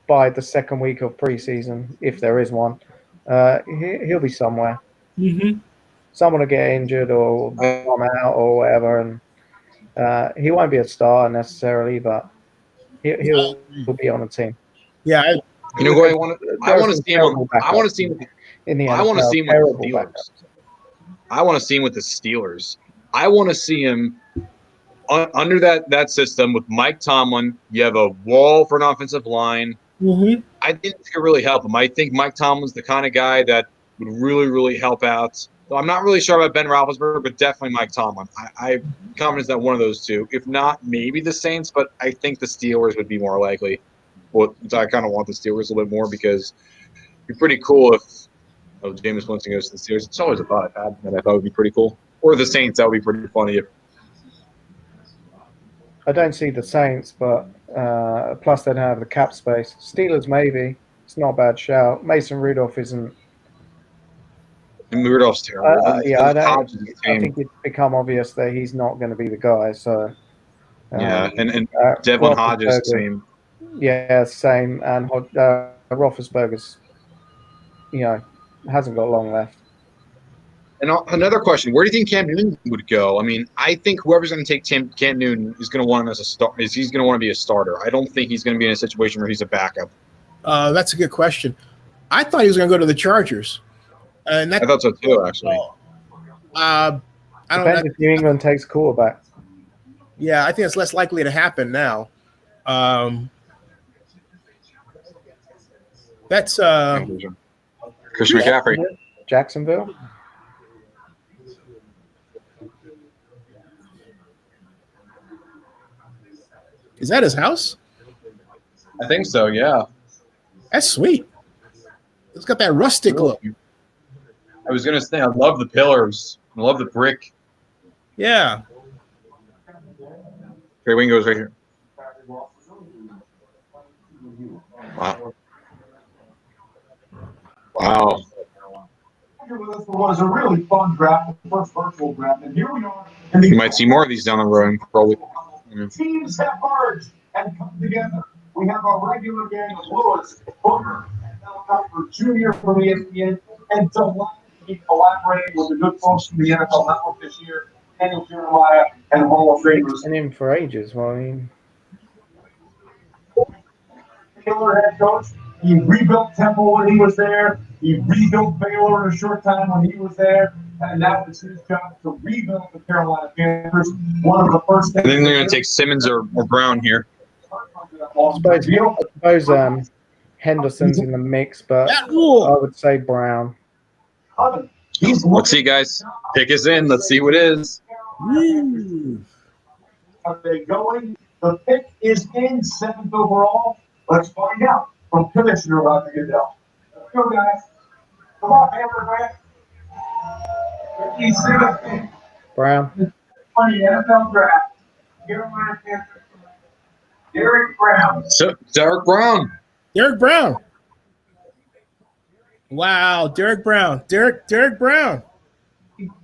by the second week of preseason, if there is one, he'll be somewhere. Mm-hmm. Someone will get injured or come out or whatever, and he won't be a star necessarily, but he'll be on the team. Yeah, I want to see him. I want to see him in the NFL. I want to see him with the Steelers. I want to see him with the Steelers. I want to see him under that system with Mike Tomlin. You have a wall for an offensive line. Mm-hmm. I think it could really help him. I think Mike Tomlin's the kind of guy that would really, really help out. So I'm not really sure about Ben Roethlisberger, but definitely Mike Tomlin. I'm confident that one of those two. If not, maybe the Saints, but I think the Steelers would be more likely. Well, I kind of want the Steelers a little bit more because it'd be pretty cool if Jameis Winston goes to the Steelers. It's always a thought I've had, and I thought it would be pretty cool. Or the Saints, that would be pretty funny. If I don't see the Saints, but plus they don't have the cap space. Steelers, maybe. It's not a bad shout. Mason Rudolph isn't. Rudolph's terrible. I think it's become obvious that he's not going to be the guy. So and Devlin Hodges, same. Yeah, same. And Roethlisberger's, hasn't got long left. And another question: where do you think Cam Newton would go? I think whoever's going to take Cam Newton is going to want him as a star. He's going to want to be a starter. I don't think he's going to be in a situation where he's a backup. That's a good question. I thought he was going to go to the Chargers. I thought so too, actually. I don't Depends know if New England takes quarterback. Yeah, I think it's less likely to happen now. That's Chris McCaffrey. Jacksonville. Is that his house? I think so, yeah. That's sweet. It's got that rustic look. I was going to say, I love the pillars. I love the brick. Yeah. Trey Wingo's right here. Wow. Wow. This was a really fun draft, the first virtual draft, and here we are. You might see more of these down the road, probably. Teams have merged and come together. We have our regular gang of Lewis, Booker, and Mel Kiper Jr. from ESPN, and delighted to be collaborating with the good folks from the NFL Network this year, Daniel Jeremiah and Hall of Famers. And him for ages. Killer head coach. He rebuilt Temple when he was there. He rebuilt Baylor in a short time when he was there. And now it's his job to rebuild the Carolina Panthers. One of the first things. I think they're going to take Simmons or Brown here. I suppose Henderson's in the mix, but I would say Brown. Let's see, guys. Pick us in. Let's see what it is. Are they going? The pick is in 7th overall. Let's find out from Commissioner Roger Goodell. Let's go, guys. Come on, Hammer Grant. Brown. 20 NFL draft. Carolina Panthers. Derek Brown. Derek Brown. Derek Brown. Wow, Derek Brown. Derek Brown.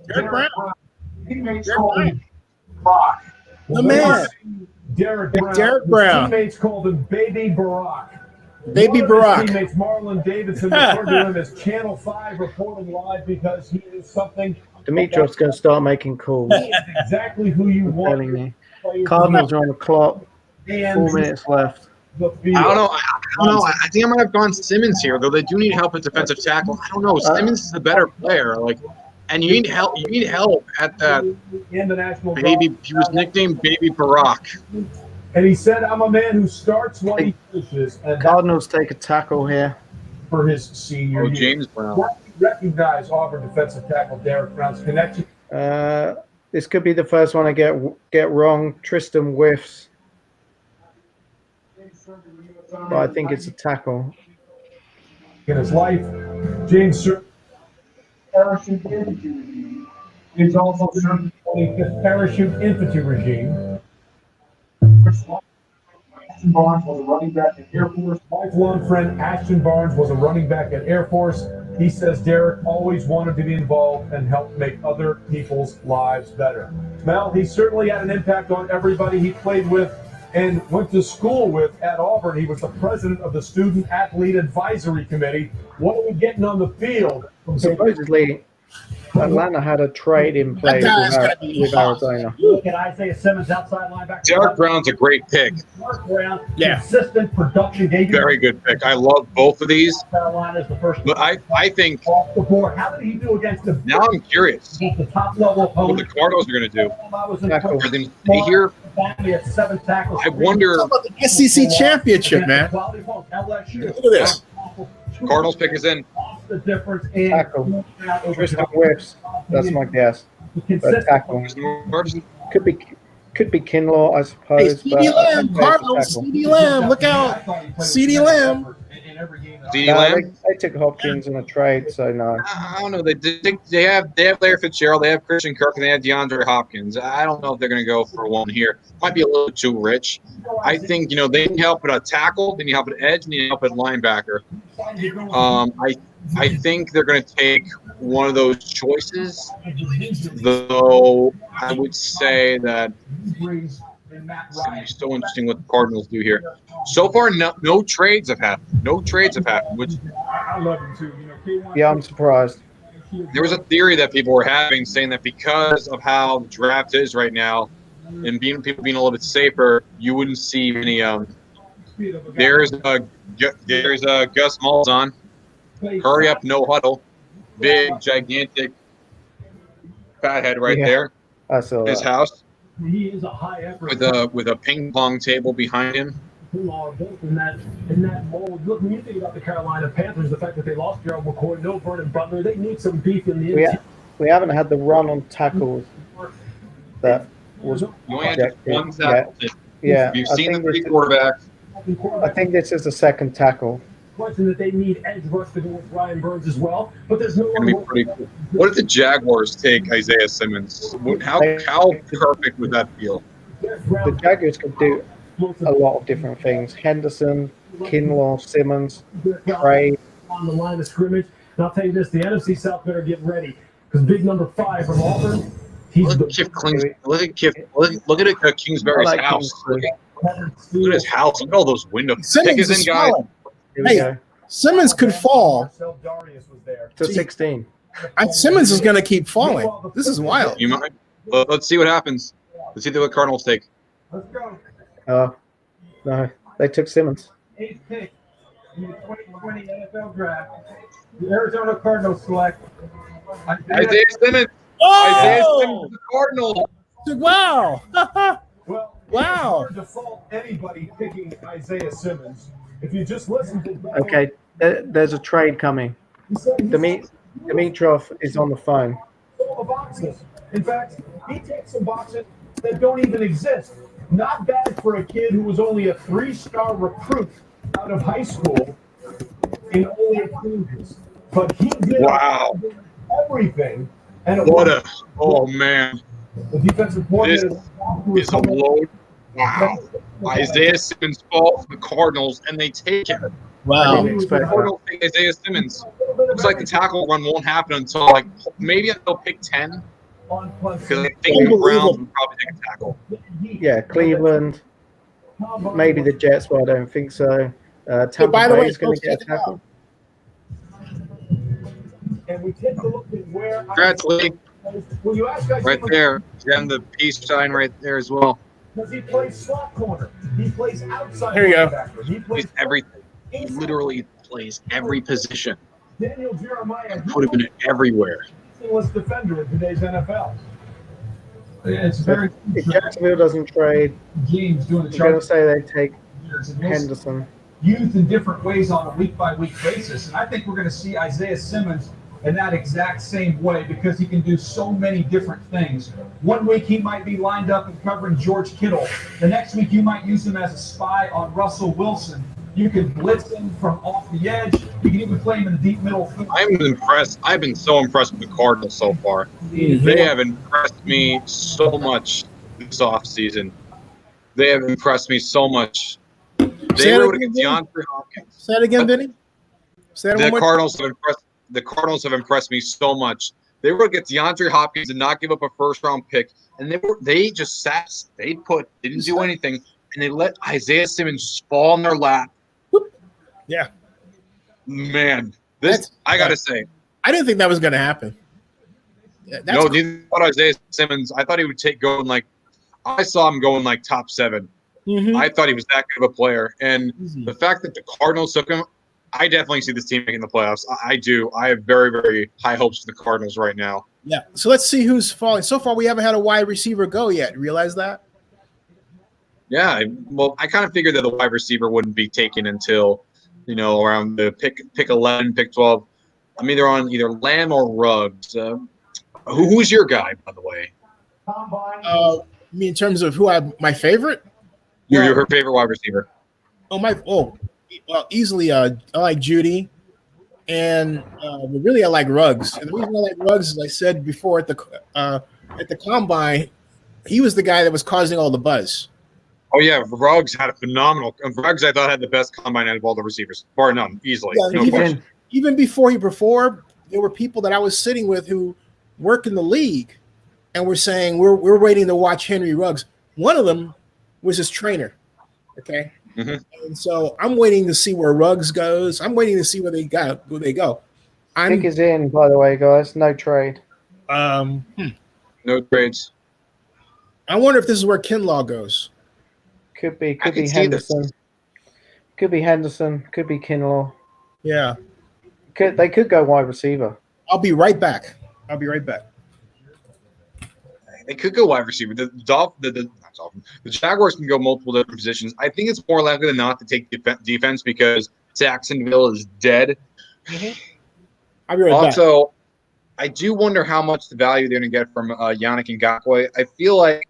Derek Brown. Teammates Derek called Brown. him Brock. The man. Derek Brown. Derek His Brown. teammates called him Baby Barack. Baby One of his Barack. teammates, Marlon Davidson, referred to him as Channel 5 reporting live because he is something. Dimitrov's going to start making calls. He is exactly who you want. Telling me. Cardinals are on the clock. 4 minutes left. I don't know. I think I might have gone Simmons here, though they do need help at defensive tackle. I don't know. Simmons is the better player. Like, and you need help. You need help at that. Baby, he was nicknamed Baby Barack. And he said, "I'm a man who starts what he finishes." And Cardinals take a tackle here for his senior year. James Brown. Recognize Auburn defensive tackle Derek Brown's connection. This could be the first one I get wrong. Tristan whiffs. But I think it's a tackle. In his life, James Parachute Infantry Regime is also the 25th Parachute Infantry Regime. Ashton Barnes was a running back at Air Force. Lifelong friend Ashton Barnes was a running back at Air Force. He says Derek always wanted to be involved and help make other people's lives better. Mel, he certainly had an impact on everybody he played with and went to school with at Auburn. He was the president of the Student Athlete Advisory Committee. What are we getting on the field? Supposedly, Atlanta had a trade in place with Arizona. Look at Isaiah Simmons, outside linebacker. Derek Brown's a great pick. Brown, Yeah. consistent production. Very good pick. I love both of these. Carolina's the first. But I think Off the board. How did he do against the now I'm curious the top level what opponent? the Cardinals are going to do. I was in Tackle. Are they going to stay here? Family at 7 tackles. I wonder. Talk about the SEC championship, man. Quality folks, LSU. Look at this. Cardinals pick is in. The difference in Tackle. Tristan whiffs. That's my guess. But tackle. Could be Kinlaw, I Hey, suppose. CD but I Lamb, think it's a Cardinals, tackle. CD Lamb, look out. CD Lamb. CeeDee No, Lamb. they took Hopkins in a trade, so no. I don't know. They have Larry Fitzgerald, they have Christian Kirk, and they have DeAndre Hopkins. I don't know if they're going to go for one here. Might be a little too rich. I think they need help at a tackle, they need help at edge, and they need help at linebacker. I think they're going to take one of those choices, though I would say that it's so interesting what the Cardinals do here. So far, no trades have happened. No trades have happened, which I love him too. Yeah, I'm surprised. there was a theory that people were having saying that because of how the draft is right now and people being a little bit safer, you wouldn't see any. There's a Gus Malzahn. Hurry up, no huddle. Big, gigantic fathead right there. I saw His that. house He is a high effort. with a ping pong table behind him. In that mold. Look, when you think about the Carolina Panthers, the fact that they lost Gerald McCoy, no Vernon Butler, they need some beef in the interior. We haven't had the run on tackles that was You only had just one projected tackle. yet. Yeah, You've I seen the think three this- quarterbacks. I think this is the second tackle. Question that they need edge rush to go with Ryan Burns as well, but there's no It's gonna be one. pretty cool. What if the Jaguars take Isaiah Simmons? How perfect would that feel? The Jaguars could do a lot of different things. Henderson, Kinlaw, Simmons, Trey. On the line of scrimmage. And I'll tell you this: the NFC South better get ready because big number 5 from Auburn. He's Look at Kingsbury's I like house. Kingsbury. Look at his house. Look at all those windows. Simmons Pick is is in, guys. falling. Here we Hey, go. Simmons could fall. Marcel Darius was there. To 16. Simmons is going to keep falling. This is wild. You might. Let's see what happens. Let's see what Cardinals take. Let's go. No, they took Simmons. 8th pick in the 2020 NFL Draft. The Arizona Cardinals select Isaiah Simmons. Isaiah Simmons, the Cardinals. Wow. Well, Wow. it's hard to fault anybody picking Isaiah Simmons. If you just listen to Okay, there's a trade coming. Dimitrov is on the phone. all the boxes. In fact, he takes some boxes that don't even exist. Not bad for a kid who was only a 3-star recruit out of high school in only a few years. But he did everything. And Oh man. the defensive coordinator This is a load. Wow. Isaiah Simmons falls to the Cardinals and they take him. I didn't expect that. Cardinals pick Isaiah Simmons. Looks like the tackle run won't happen until like maybe they'll pick 10. Because I think the Browns would probably take a tackle. Yeah, Cleveland, maybe the Jets, but I don't think so. Tampa by the Bay way, is going to folks, get a tackle. And we take a look at where Congrats, Lee. when you ask guys Right there. And the peace sign right there as well. because he plays slot corner, he plays outside. Here you go. linebacker, he plays He's everything. He literally plays every position. Daniel Jeremiah, Put him in everywhere. was defender in today's NFL. It's very. If Jacksonville doesn't trade, James doing the I'm going chart. to say they take Henderson. Youth in different ways on a week-by-week basis. And I think we're going to see Isaiah Simmons in that exact same way because he can do so many different things. One week he might be lined up and covering George Kittle. The next week you might use him as a spy on Russell Wilson. You can blitz him from off the edge. You can even play him in the deep middle. I'm impressed. I've been so impressed with the Cardinals so far. They have impressed me so much this offseason. They have impressed me so much. They were able to get DeAndre Hopkins. Say that again, Vinny. Say that The one more Cardinals have impressed. The Cardinals have impressed me so much. They were able to get DeAndre Hopkins and not give up a first-round pick, and they just sat. They didn't do anything, and they let Isaiah Simmons fall in their lap. Yeah, man, I gotta say, I didn't think that was going to happen. Yeah, no, neither thought Isaiah Simmons. I thought he would going like. I saw him going like top 7. I thought he was that good of a player, and the fact that the Cardinals took him, I definitely see this team making the playoffs. I do. I have very, very high hopes for the Cardinals right now. Yeah. So let's see who's falling. So far, we haven't had a wide receiver go yet. Realize that? Yeah. Well, I kind of figured that the wide receiver wouldn't be taken until, around the pick 11, pick 12. I'm either on either Lamb or Ruggs. Who's your guy, by the way? I mean, in terms of my favorite? Your favorite wide receiver? Well, easily. I like Judy, and really I like Ruggs. And the reason I like Ruggs, as I said before at the combine, he was the guy that was causing all the buzz. Oh yeah, Ruggs had a phenomenal. Ruggs, I thought, had the best combine out of all the receivers, bar none, easily. Yeah, no question. Even before he performed, there were people that I was sitting with who work in the league, and were saying we're waiting to watch Henry Ruggs. One of them was his trainer. Okay. And so I'm waiting to see where Ruggs goes. I'm waiting to see where they go. Pick is in, by the way, guys. No trade. No trades. I wonder if this is where Kinlaw goes. Could be Henderson. Could be Henderson. Could be Kinlaw. Yeah. They could go wide receiver. I'll be right back. They could go wide receiver. The Jaguars can go multiple different positions. I think it's more likely than not to take defense because Jacksonville is dead. I'll be right back. Also, I do wonder how much the value they're going to get from Yannick Ngakoue. I feel like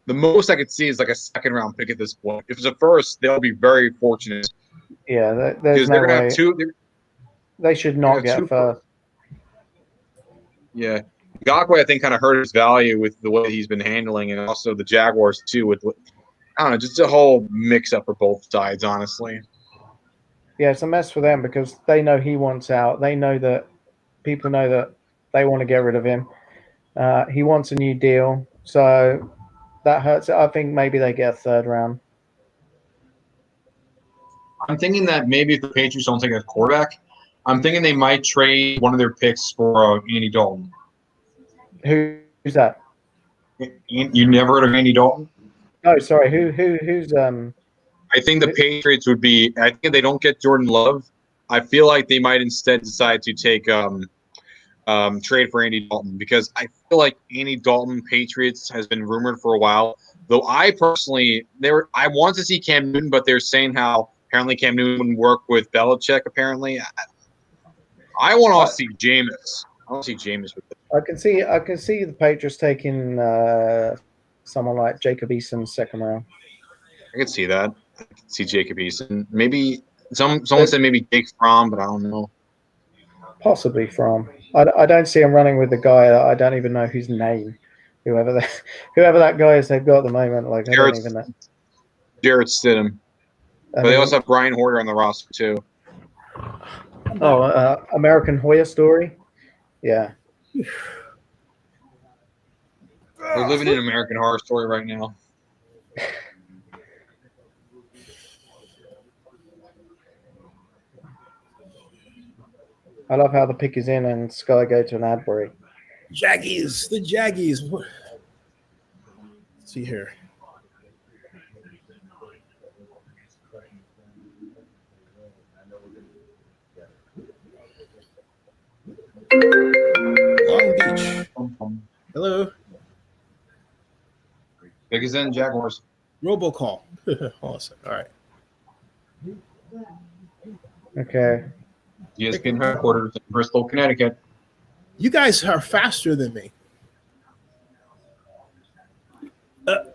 the most I could see is like a second-round pick at this point. If it's a first, they'll be very fortunate. Yeah, there's no way. They should not get first. Yeah. Ngakoue, I think, kind of hurt his value with the way he's been handling, and also the Jaguars, too, with, I don't know, just a whole mix-up for both sides, honestly. Yeah, it's a mess for them because they know he wants out. They know that people know that they want to get rid of him. He wants a new deal, so that hurts. I think maybe they get a third round. I'm thinking that maybe if the Patriots don't take a quarterback, I'm thinking they might trade one of their picks for Andy Dalton. Who's that? You never heard of Andy Dalton? Oh, sorry. Who's I think the Patriots would be. I think if they don't get Jordan Love, I feel like they might instead decide to take trade for Andy Dalton because I feel like Andy Dalton Patriots has been rumored for a while. Though I personally, I want to see Cam Newton, but they're saying how apparently Cam Newton wouldn't work with Belichick. Apparently, I want to see Jameis. I want to see Jameis with it. I can see the Patriots taking someone like Jacob Eason's second round. I could see that. I could see Jacob Eason. Maybe someone said maybe Jake Fromm, but I don't know. Possibly Fromm. I don't see him running with the guy that I don't even know whose name. Whoever that guy is they've got at the moment. Like I don't even know. Jarrett Stidham. But they also have Brian Hoyer on the roster too. Oh, American Horror Story. Yeah. We're living in American Horror Story right now. I love how the pick is in and Sky go to an ad break. Jaggies, the Jaggies. Let's see here. Long Beach. Hello. Pick is in, Jaguars. Robocall. Awesome. All right. Okay. ESPN headquarters in Bristol, Connecticut. You guys are faster than me.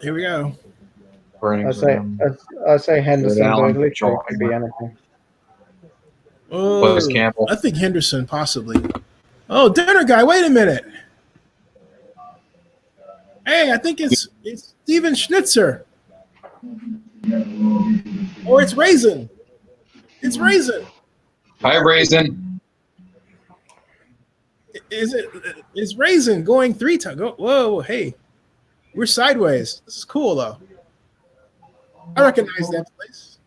Here we go. I say Henderson, but it literally could be anything. Oh, Campbell. I think Henderson possibly. Oh, dinner guy. Wait a minute. Hey, I think it's Steven Schnitzer. Or it's Raisin. It's Raisin. Hi, Raisin. Is Raisin going 3 times? Whoa, hey. We're sideways. This is cool, though. I recognize that place.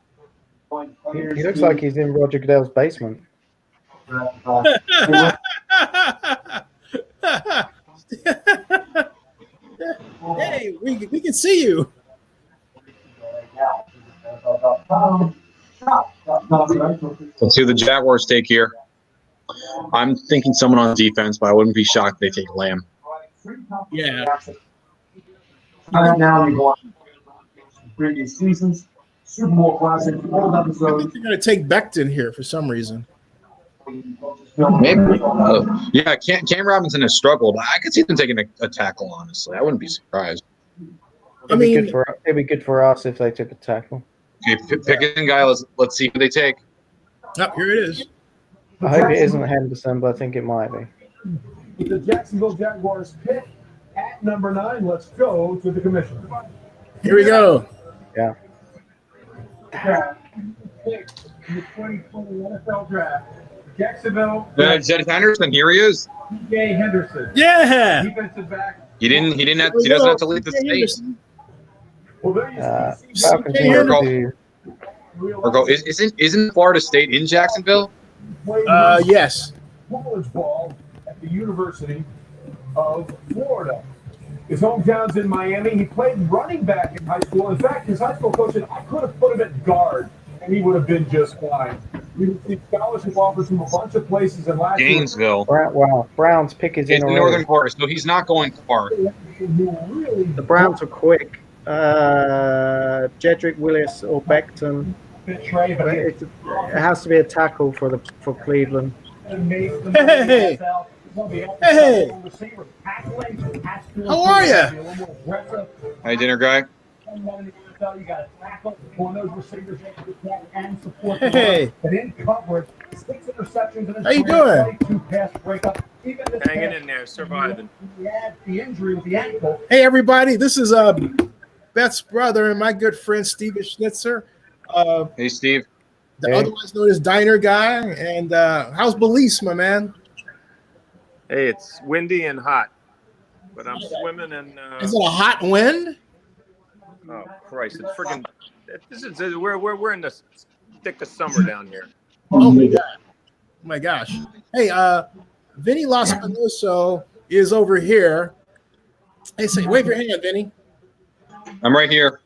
He looks like he's in Roger Goodell's basement. Hey, we can see you. Let's see who the Jaguars take here. I'm thinking someone on defense, but I wouldn't be shocked if they take Lamb. Yeah. Now you watch previous seasons, Super Bowl classic, old I episodes. think they're going to take Becton here for some reason. Maybe. Yeah, Cam Robinson has struggled. I could see them taking a tackle, honestly. I wouldn't be surprised. It'd be good for us if they took a tackle. Okay, pick it in, guy. Let's see who they take. Oh, here it is. I hope it isn't Henderson, but I think it might be. The Jacksonville Jaguars pick at number 9. Let's go to the commission. Here we go. Yeah. Pick in the 2020 NFL Draft. Jacksonville. Zed Henderson, here he is. Jay Henderson. Yeah. Defensive back. He doesn't have to leave the state. Well, there you see. Falcons Isn't Florida State in Jacksonville? Yes. College ball at the University of Florida. His hometown's in Miami. He played running back in high school. In fact, his high school coach said, I could have put him at guard, and he would have been just fine. We received scholarship offers from a bunch of places. And last Gainesville. Wow, Browns pick is in the northern quarter, so he's not going far. The Browns are quick. Jedrick Willis or Becton. It has to be a tackle for Cleveland. Hey. Hey. How are you? Hi, dinner guy. Hey. How you doing? Hanging in there, surviving. Hey, everybody. This is Beth's brother and my good friend, Steven Schnitzer. Hey, Steve. Otherwise known as Diner Guy. And how's Belize, my man? Hey, it's windy and hot, but I'm swimming in. Is it a hot wind? Oh Christ! It's freaking. We're in the thick of summer down here. Oh my god! Oh my gosh! Hey, Vinny Laspinoso is over here. Hey, say, wave your hand, Vinny. I'm right here.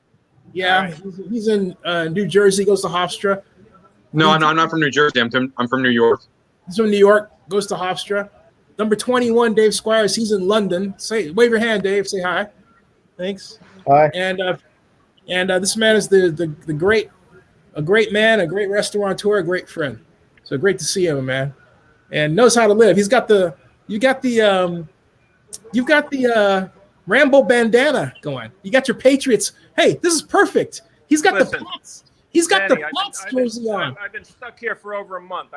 Yeah, he's in New Jersey. Goes to Hofstra. No, I'm not from New Jersey. I'm from New York. He's from New York. Goes to Hofstra. Number 21, Dave Squires. He's in London. Say, wave your hand, Dave. Say hi. Thanks. Hi. And this man is a great man, a great restaurateur, a great friend. So great to see him, man. And knows how to live. You've got the Rambo bandana going. You got your Patriots. Hey, this is perfect. He's got the Pats. He's got Danny, the Pats jersey on. I've been stuck here for over a month.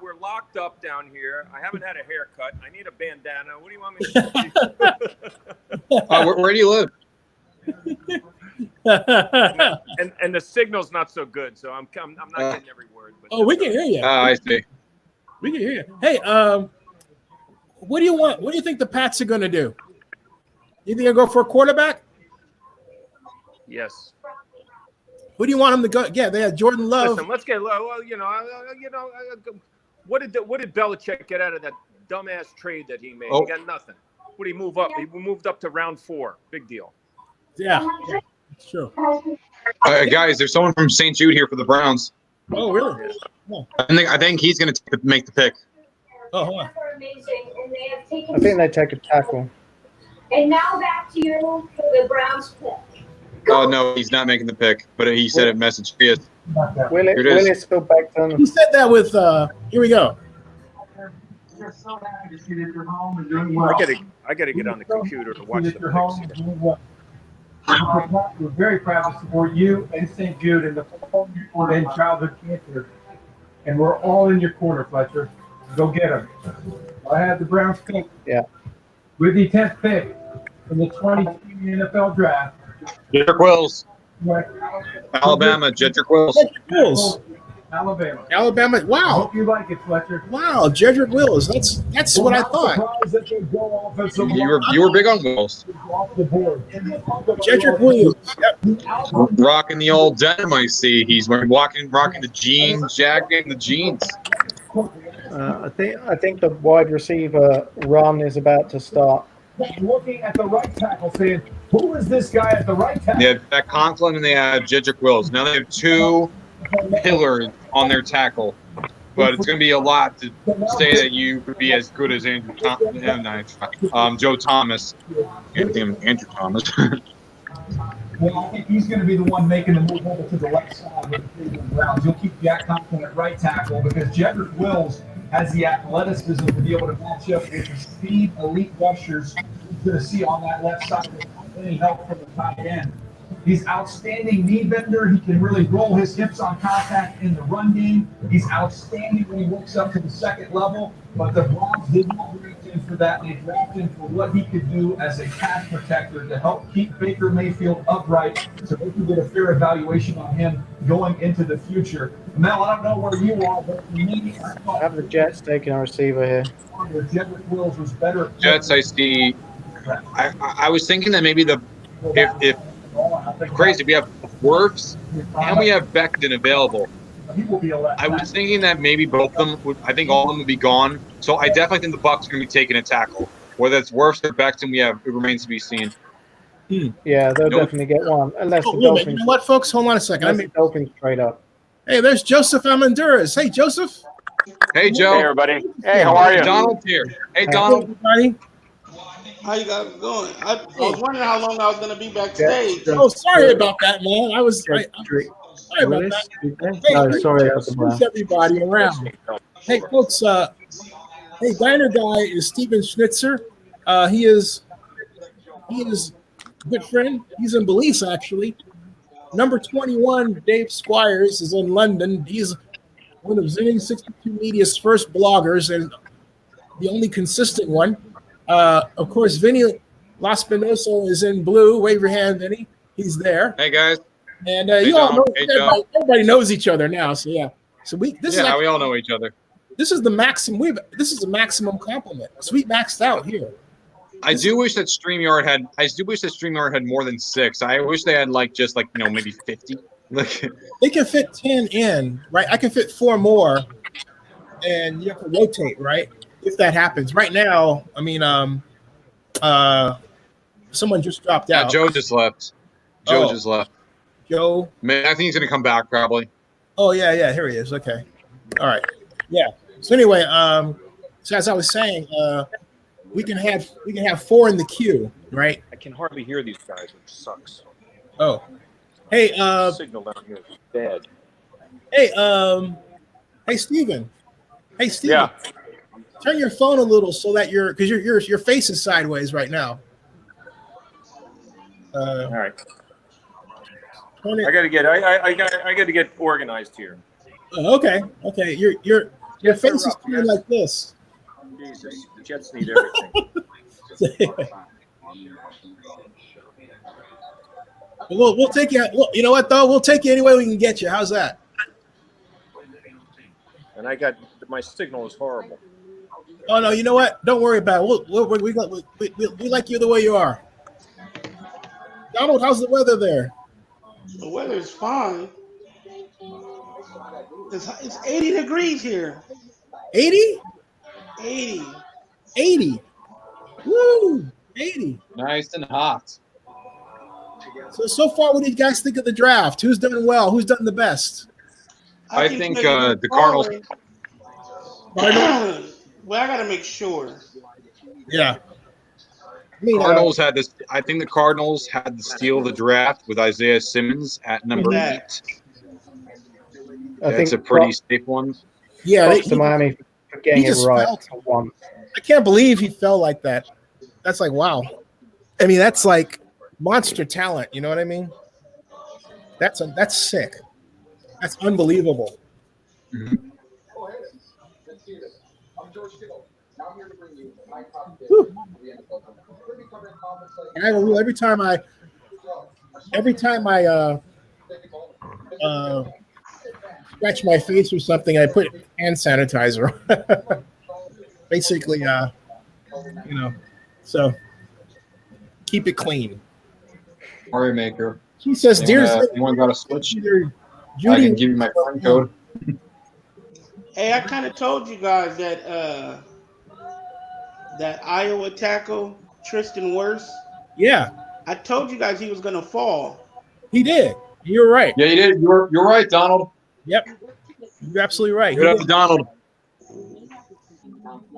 We're locked up down here. I haven't had a haircut. I need a bandana. What do you want me to do? Where do you live? and the signal's not so good, so I'm not getting every word. But Oh, we can hear you. I see. We can hear you. Hey, what do you want? What do you think the Pats are going to do? You think they'll go for a quarterback? Yes. Who do you want them to go? Yeah, they have Jordan Love. Listen, let's get well. What did Belichick get out of that dumbass trade that he made? Oh. He got nothing. What did he move up? He moved up to round 4. Big deal. Yeah, it's true. Guys, there's someone from St. Jude here for the Browns. Oh, really? Yeah. I think he's going to make the pick. Oh, hold on. I think they take a tackle. And now back to you for the Browns pick. Oh, no, he's not making the pick, but he said it message. He is. Willis still back on. He said that with, here we go. I gotta get on the computer to watch the picks. We're very proud to support you and St. Jude in the and childhood cancer. And we're all in your corner, Fletcher. Go get them. I have the Browns pick. Yeah. With the 10th pick in the 2020 NFL draft. Jedrick Wills. Alabama, Jedrick Wills. Jedrick Wills. Alabama. Wow. I hope you like it, Fletcher. Wow, Jedrick Wills. That's what I thought. You were big on Wills. Jedrick Wills. Yep. Rocking the old denim, I see. He's rocking the jeans, jacket, and the jeans. I think the wide receiver run is about to start. Looking at the right tackle, saying, "Who is this guy at the right tackle?" They have Beck Conklin and they have Jedrick Wills. Now they have 2 pillars on their tackle, but it's going to be a lot to say that you could be as good as Joe Thomas. Andrew Thomas. Well, I think he's going to be the one making the move over to the left side with the Cleveland Browns. You'll keep Jack Conklin at right tackle because Jedrick Wills has the athleticism to be able to match up with the speed elite rushers he's going to see on that left side without any help from the tight end. He's outstanding knee bender. He can really roll his hips on contact in the run game. He's outstanding when he works up to the second level. But the Browns did not draft him for that. They drafted him for what he could do as a pass protector to help keep Baker Mayfield upright so they can get a fair evaluation on him going into the future. Mel, I don't know where you are, but for me, I have the Jets taking a receiver here. Jedrick Wills was better. Jets, I see. I was thinking that maybe if crazy, we have Wirfs and we have Becton available. I was thinking that maybe both of them would. I think all of them would be gone. So I definitely think the Bucs are going to be taking a tackle. Whether it's Wirfs or Becton, it remains to be seen. Yeah, they'll definitely get one unless the You Dolphins. know what, folks? Hold on a second. Unless the Dolphins trade up. Hey, there's Joseph Almenduras. Hey, Joseph. Hey, Joe. Hey, everybody. Hey, how are you? Donald's here. Hey, Donald. Everybody. How you guys doing? I was wondering how long I was going to be backstage. Oh, sorry about that, man. Sorry about that. Hey, sorry. Who's everybody around? Hey, folks. Hey, Diner Guy is Steven Schnitzer. He is a good friend. He's in Belize, actually. Number 21, Dave Squires, is in London. He's one of Zennie62Media's first bloggers and the only consistent one. Of course, Vinny Laspinoso is in blue. Wave your hand, Vinny. He's there. Hey, guys. And Hey, you all know, Donald. Hey, everybody knows each other now. So yeah. So we all know each other. This is the maximum. This is the maximum compliment. So we maxed out here. I do wish that StreamYard had more than 6. I wish they had maybe 50. They can fit 10 in, right? I can fit 4 more, and you have to rotate, right? If that happens. Right now, I mean, someone just dropped out. Joe just left. Joe. Man, I think he's gonna come back probably. Oh yeah, here he is. Okay, all right, yeah. So anyway, so as I was saying, we can have 4 in the queue, right? I can hardly hear these guys, which sucks. Oh, hey, signal down here is bad. Hey, Steven. Hey, Steven. Yeah. Turn your phone a little so that because your face is sideways right now. All right. I gotta get organized here. Okay. Your face is turned like this. Jesus, the Jets need everything. We'll take you. You know what though? We'll take you any way we can get you. How's that? And I got my signal is horrible. Oh no, you know what? Don't worry about it. We like you the way you are. Donald, how's the weather there? The weather's fine. It's 80 degrees here. 80? 80. 80. Woo! 80. Nice and hot. So far, what do you guys think of the draft? Who's done well? Who's done the best? I think the Cardinals. Well, I got to make sure. Yeah. Cardinals had this. I think the Cardinals had the steal of the draft with Isaiah Simmons at number 8. That's a pretty safe one. Yeah, to Miami for getting it right for once. I can't believe he fell like that. That's like wow. I mean, that's like monster talent. You know what I mean? That's sick. That's unbelievable. Mm-hmm. I have a rule every time I scratch my face or something, I put hand sanitizer. Basically, so keep it clean. Mario Maker. She says, "Dear, anyone got a switch? Judy, I can give you my friend code." Hey, I kind of told you guys that that Iowa tackle Tristan Wirfs. Yeah, I told you guys he was gonna fall. He did. You're right. Yeah, you did. You're right, Donald. Yep, you're absolutely right. Good up, Donald.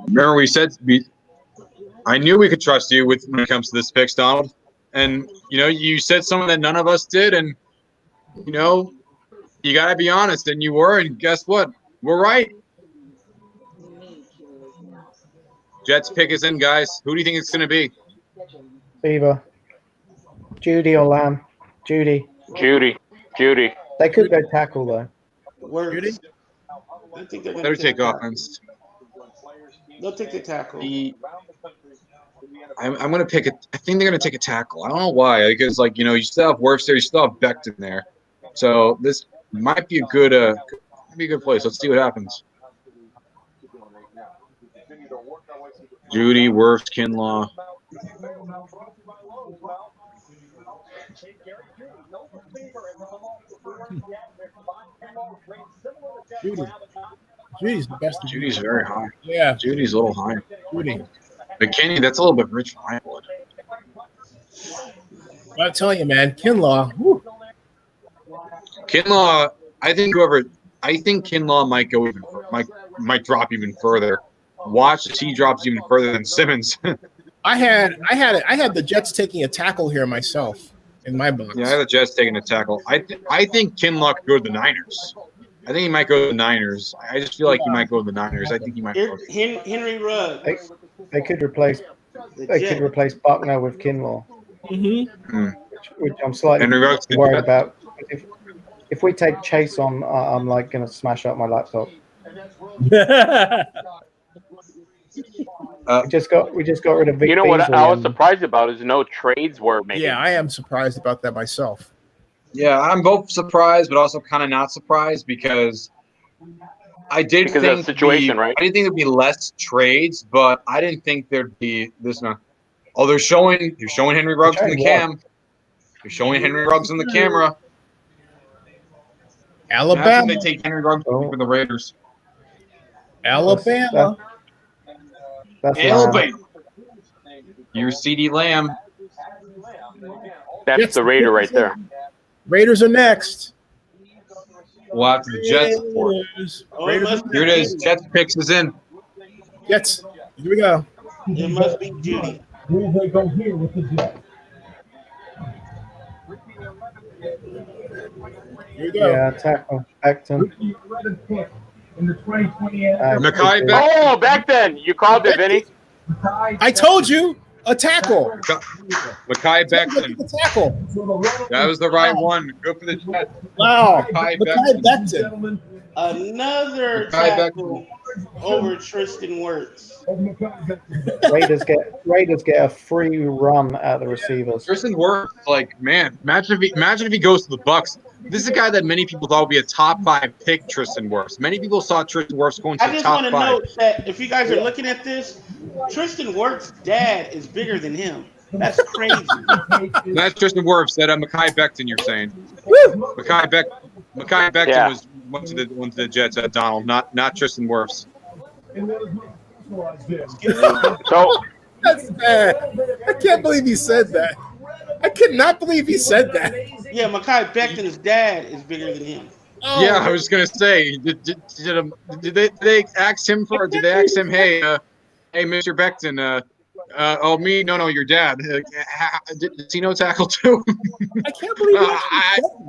Remember, I knew we could trust you when it comes to this picks, Donald. And you said something that none of us did, and you gotta be honest, and you were, and guess what? We're right. Jets pick is in, guys. Who do you think it's gonna be? Beaver. Judy or Lamb? Judy. They could go tackle though. Judy? I think they're Better take offense. They'll take the tackle. I'm going to pick it. I think they're going to take a tackle. I don't know why. Because, you still have Wirfs there. You still have Becton there. So this might be a good place. Let's see what happens. Judy, Wirfs, Kinlaw. Judy's the best. Judy's very high. Yeah. Judy's a little high. Judy. McKinney, that's a little bit rich for my blood. I'm telling you, man, Kinlaw. Whew. Kinlaw, I think Kinlaw might go might drop even further. Watch if he drops even further than Simmons. I had the Jets taking a tackle here myself in my box. Yeah, I had the Jets taking a tackle. I think Kinlaw could go to the Niners. I think he might go to the Niners. I just feel like he might go to the Niners. I think he might go. Henry Ruggs. They could replace Buckner with Kinlaw. Mm-hmm. Which I'm slightly worried about. If we take Chase on, I'm going to smash up my laptop. We just got rid of Vic. You know what Beasley I was surprised about is no trades were made. Yeah, I am surprised about that myself. Yeah, I'm both surprised, but also kind of not surprised because I did think of the situation, right? I didn't think there'd be less trades, but I didn't think there'd be this much. Oh, they're showing Henry Ruggs in the cam. They're showing Henry Ruggs in the camera. Alabama. They take Henry Ruggs for the Raiders. Alabama. That's Alabama. Your CD Lamb. That's the Raider right there. Raiders are next. We'll have to the Jets report. Here it is. Jets picks is in. Jets. Here we go. It must be Judy. Who they go here with the Jets? Here we go. Yeah, tackle. Becton. In the 2020 Mekhi Becton. Oh, back then. You called it, Vinny. I told you. A tackle. Mekhi Becton. Tackle. That was the right one. Good for the Jets. Wow. Mekhi Becton. Another Mekhi tackle. over Tristan Wirfs. Raiders get a free run at the receivers. Tristan Wirfs, like, man, imagine if he goes to the Bucks. This is a guy that many people thought would be a top 5 pick. Tristan Wirfs. Many people saw Tristan Wirfs going to I the just top want to 5. note that if you guys are looking at this, Tristan Wirfs' dad is bigger than him. That's crazy. That's Tristan Wirfs. That Mekhi Becton, you're saying? Mekhi Becton went to the Jets at Donald, not Tristan Wirfs. So That's bad. I can't believe he said that. I could not believe he said that. Yeah, Mekhi Becton's dad is bigger than him. Oh. Yeah, I was gonna say, did they ask him for? Did they ask him, hey, Mr. Becton, oh me? No, your dad. Does he know tackle too? I can't believe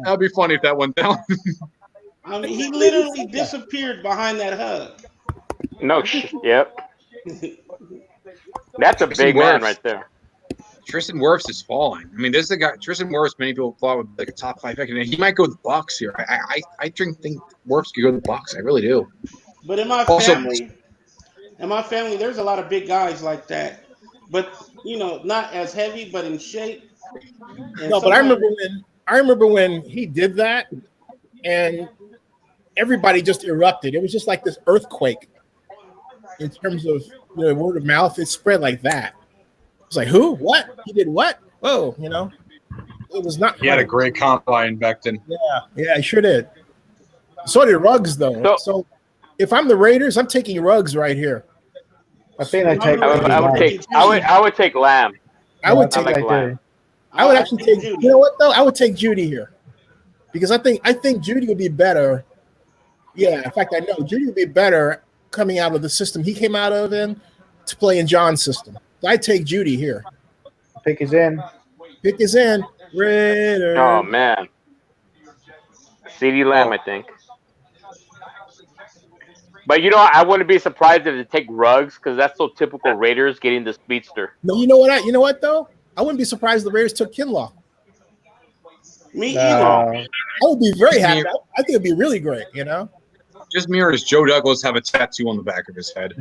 that'd be funny if that went down. I mean, he literally disappeared behind that hug. no, yep. That's a big man right there. Tristan Wirfs is falling. I mean, this is a guy. Tristan Wirfs, many people thought would be like a top 5 pick, and he might go to the Bucks here. I think Wirfs could go to the Bucks. I really do. But in my family, there's a lot of big guys like that. But not as heavy, but in shape. And no, but I remember when he did that, and everybody just erupted. It was just like this earthquake in terms of word of mouth. It spread like that. It's like, who? What? He did what? Whoa, it was not. He had a great combine back then. Yeah, he sure did. So did Ruggs, though. So if I'm the Raiders, I'm taking Ruggs right here. I think I take. I would take Lamb. I would take Lamb. I would actually take. You know what though? I would take Judy here because I think Judy would be better. Yeah, in fact, I know Judy would be better coming out of the system he came out of to play in John's system. I take Judy here. Pick is in. Pick is in. Raiders. Oh man. CeeDee Lamb, I think. But I wouldn't be surprised if they take Ruggs because that's so typical Raiders getting the speedster. No, you know what though? I wouldn't be surprised if the Raiders took Kinlaw. Me either. I would be very happy. I think it'd be really great. Just mirrors Joe Douglas have a tattoo on the back of his head.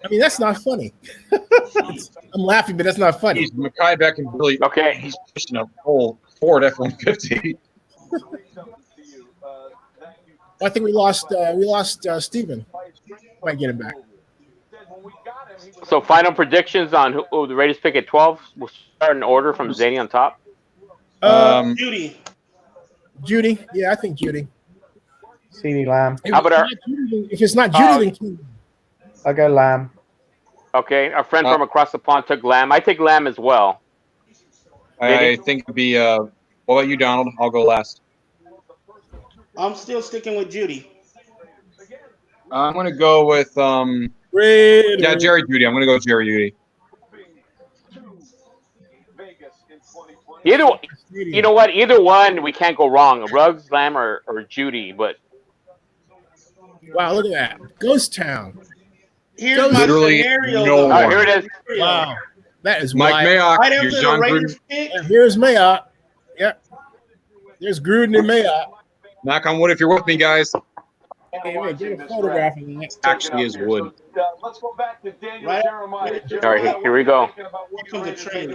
I mean, that's not funny. I'm laughing, but that's not funny. He's Mekhi Becton really. Okay. He's pushing a whole Ford F-150. I think we lost Steven. Might get him back. So final predictions on who the Raiders pick at 12. We'll start in order from Zennie on top. Judy. Yeah, I think Judy. CeeDee Lamb. How about if it's not Judy, then King. I go Lamb. Okay, our friend from across the pond took Lamb. I take Lamb as well. I think it'd be. What about you, Donald? I'll go last. I'm still sticking with Judy. I'm gonna go with Raiders. Yeah, Jerry Judy. I'm gonna go with Jerry Judy. You know what? Either one, we can't go wrong. Ruggs, Lamb, or Judy. But wow, look at that, Ghost Town. Here's my scenario. No all right, here it is. Wow, that is Mike Mayock. Right Here's after John the Raiders Gruden. pick. Here's Mayock. Yep. There's Gruden and Mayock. Knock on wood if you're with me, guys. Hey, wait, get a photograph of that. Actually, is wood. Let's go back to Daniel Right. Jeremiah. All right, here we go. Comes a trade.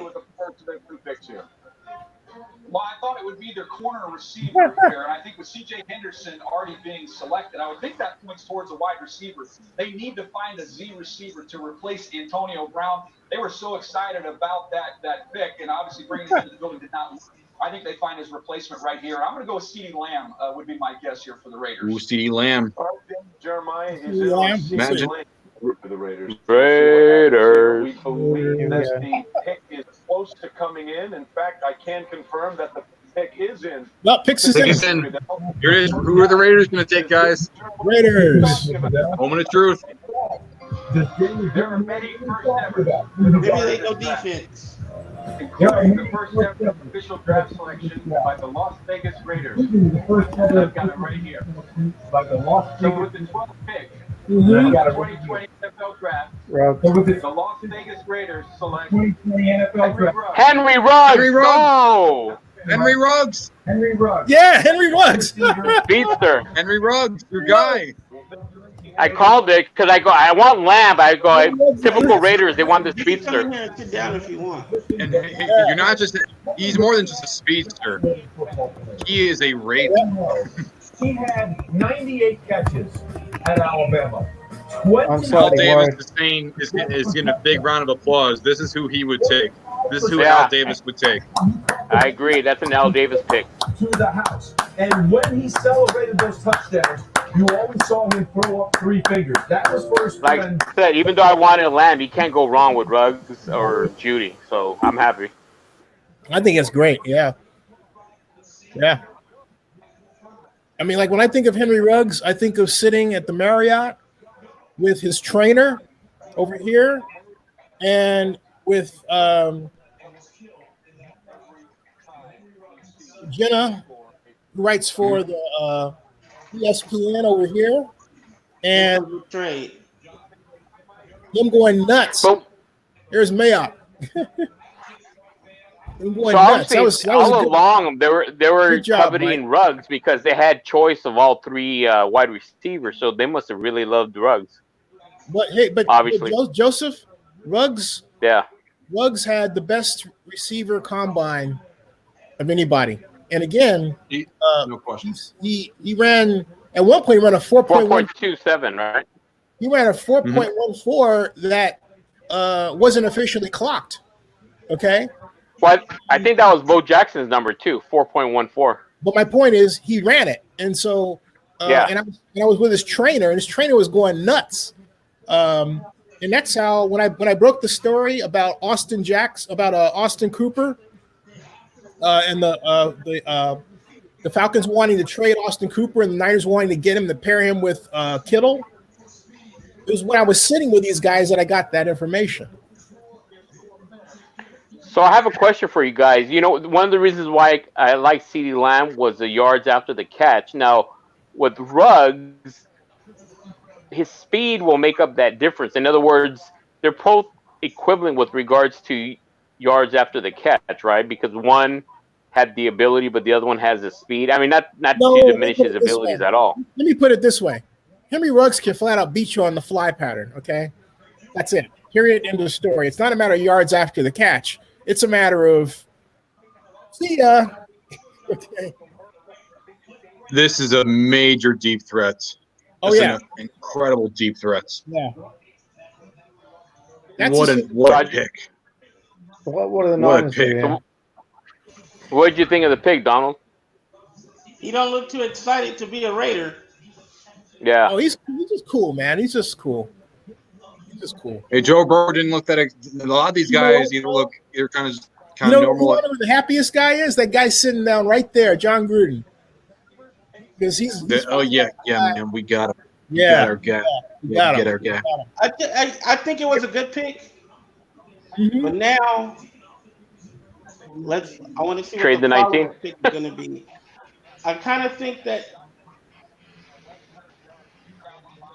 Well, I thought it would be their corner receiver here, and I think with C.J. Henderson already being selected, I would think that points towards a wide receiver. They need to find a Z receiver to replace Antonio Brown. They were so excited about that pick, and obviously bringing him into the building did not work. I think they find his replacement right here. I'm going to go with CeeDee Lamb would be my guess here for the Raiders. Ooh, CeeDee Lamb. Jeremiah is in on Imagine. for the Raiders. Raiders. We believe that the pick is close to coming in. In fact, I can confirm that the pick is in. No, picks is Pick is in. Here it is. Who are the Raiders going to take, guys? Raiders. Moment of truth. There are many first ever. Maybe they go defense. Including the first ever official draft selection by the Las Vegas Raiders. I've got it right here. So with the 12th pick, the 2020 NFL Draft, the Las Vegas Raiders select Henry Ruggs. Henry Ruggs. Go. Henry Ruggs. Henry Ruggs. Yeah, Henry Ruggs. Speedster. Henry Ruggs, your guy. I called it because I want Lamb. Typical Raiders, they want the speedster. Come in here and sit down if you want. And you're not just, he's more than just a speedster. He is a Raider. He had 98 catches at Alabama. Al Davis is saying is getting a big round of applause. This is who he would take. This is who Al Davis would take. I agree. That's an Al Davis pick. To the house. And when he celebrated those touchdowns, you always saw him throw up 3 fingers. That was for his friend. Like I said, even though I wanted Lamb, you can't go wrong with Ruggs or Judy. So I'm happy. I think it's great. Yeah. Yeah. I mean, like when I think of Henry Ruggs, I think of sitting at the Marriott with his trainer over here and with Jenna, who writes for the ESPN over here, and them going nuts. There's Mayock. So obviously, all along they were coveting Ruggs because they had choice of all 3 wide receivers, so they must have really loved Ruggs. But hey, obviously, Joseph Ruggs. Yeah, Ruggs had the best receiver combine of anybody, and again, no question. He ran at one point. He ran a 4.27, right? He ran a 4.14 that wasn't officially clocked. Okay. Well, I think that was Bo Jackson's number too, 4.14. But my point is, he ran it, and so and I was with his trainer, and his trainer was going nuts. And that's how when I broke the story about Austin Cooper, and the Falcons wanting to trade Austin Cooper and the Niners wanting to get him to pair him with Kittle. It was when I was sitting with these guys that I got that information. So I have a question for you guys. You know, one of the reasons why I like CeeDee Lamb was the yards after the catch. Now, with Ruggs, his speed will make up that difference. In other words, they're both equivalent with regards to yards after the catch, right? Because one had the ability, but the other one has the speed. I mean, not to diminish his abilities at all. Let me put it this way. Henry Ruggs can flat out beat you on the fly pattern, okay? That's it. Period, end of the story. It's not a matter of yards after the catch. It's a matter of, see ya. Okay. This is a major deep threat. Oh, yeah. Incredible deep threats. Yeah. What a pick. What are the Niners doing? What did you think of the pick, Donald? He don't look too excited to be a Raider. Yeah. Oh, he's just cool, man. He's just cool. He's just cool. Hey, Joe Burrow didn't look that. A lot of these guys either kind of normal. You know who the happiest guy is? That guy sitting down right there, John Gruden. Because he's man, we got him. We got our guy. We got our guy. I think it was a good pick, but now I want to see trade what the 19 pick is going to be. I kind of think that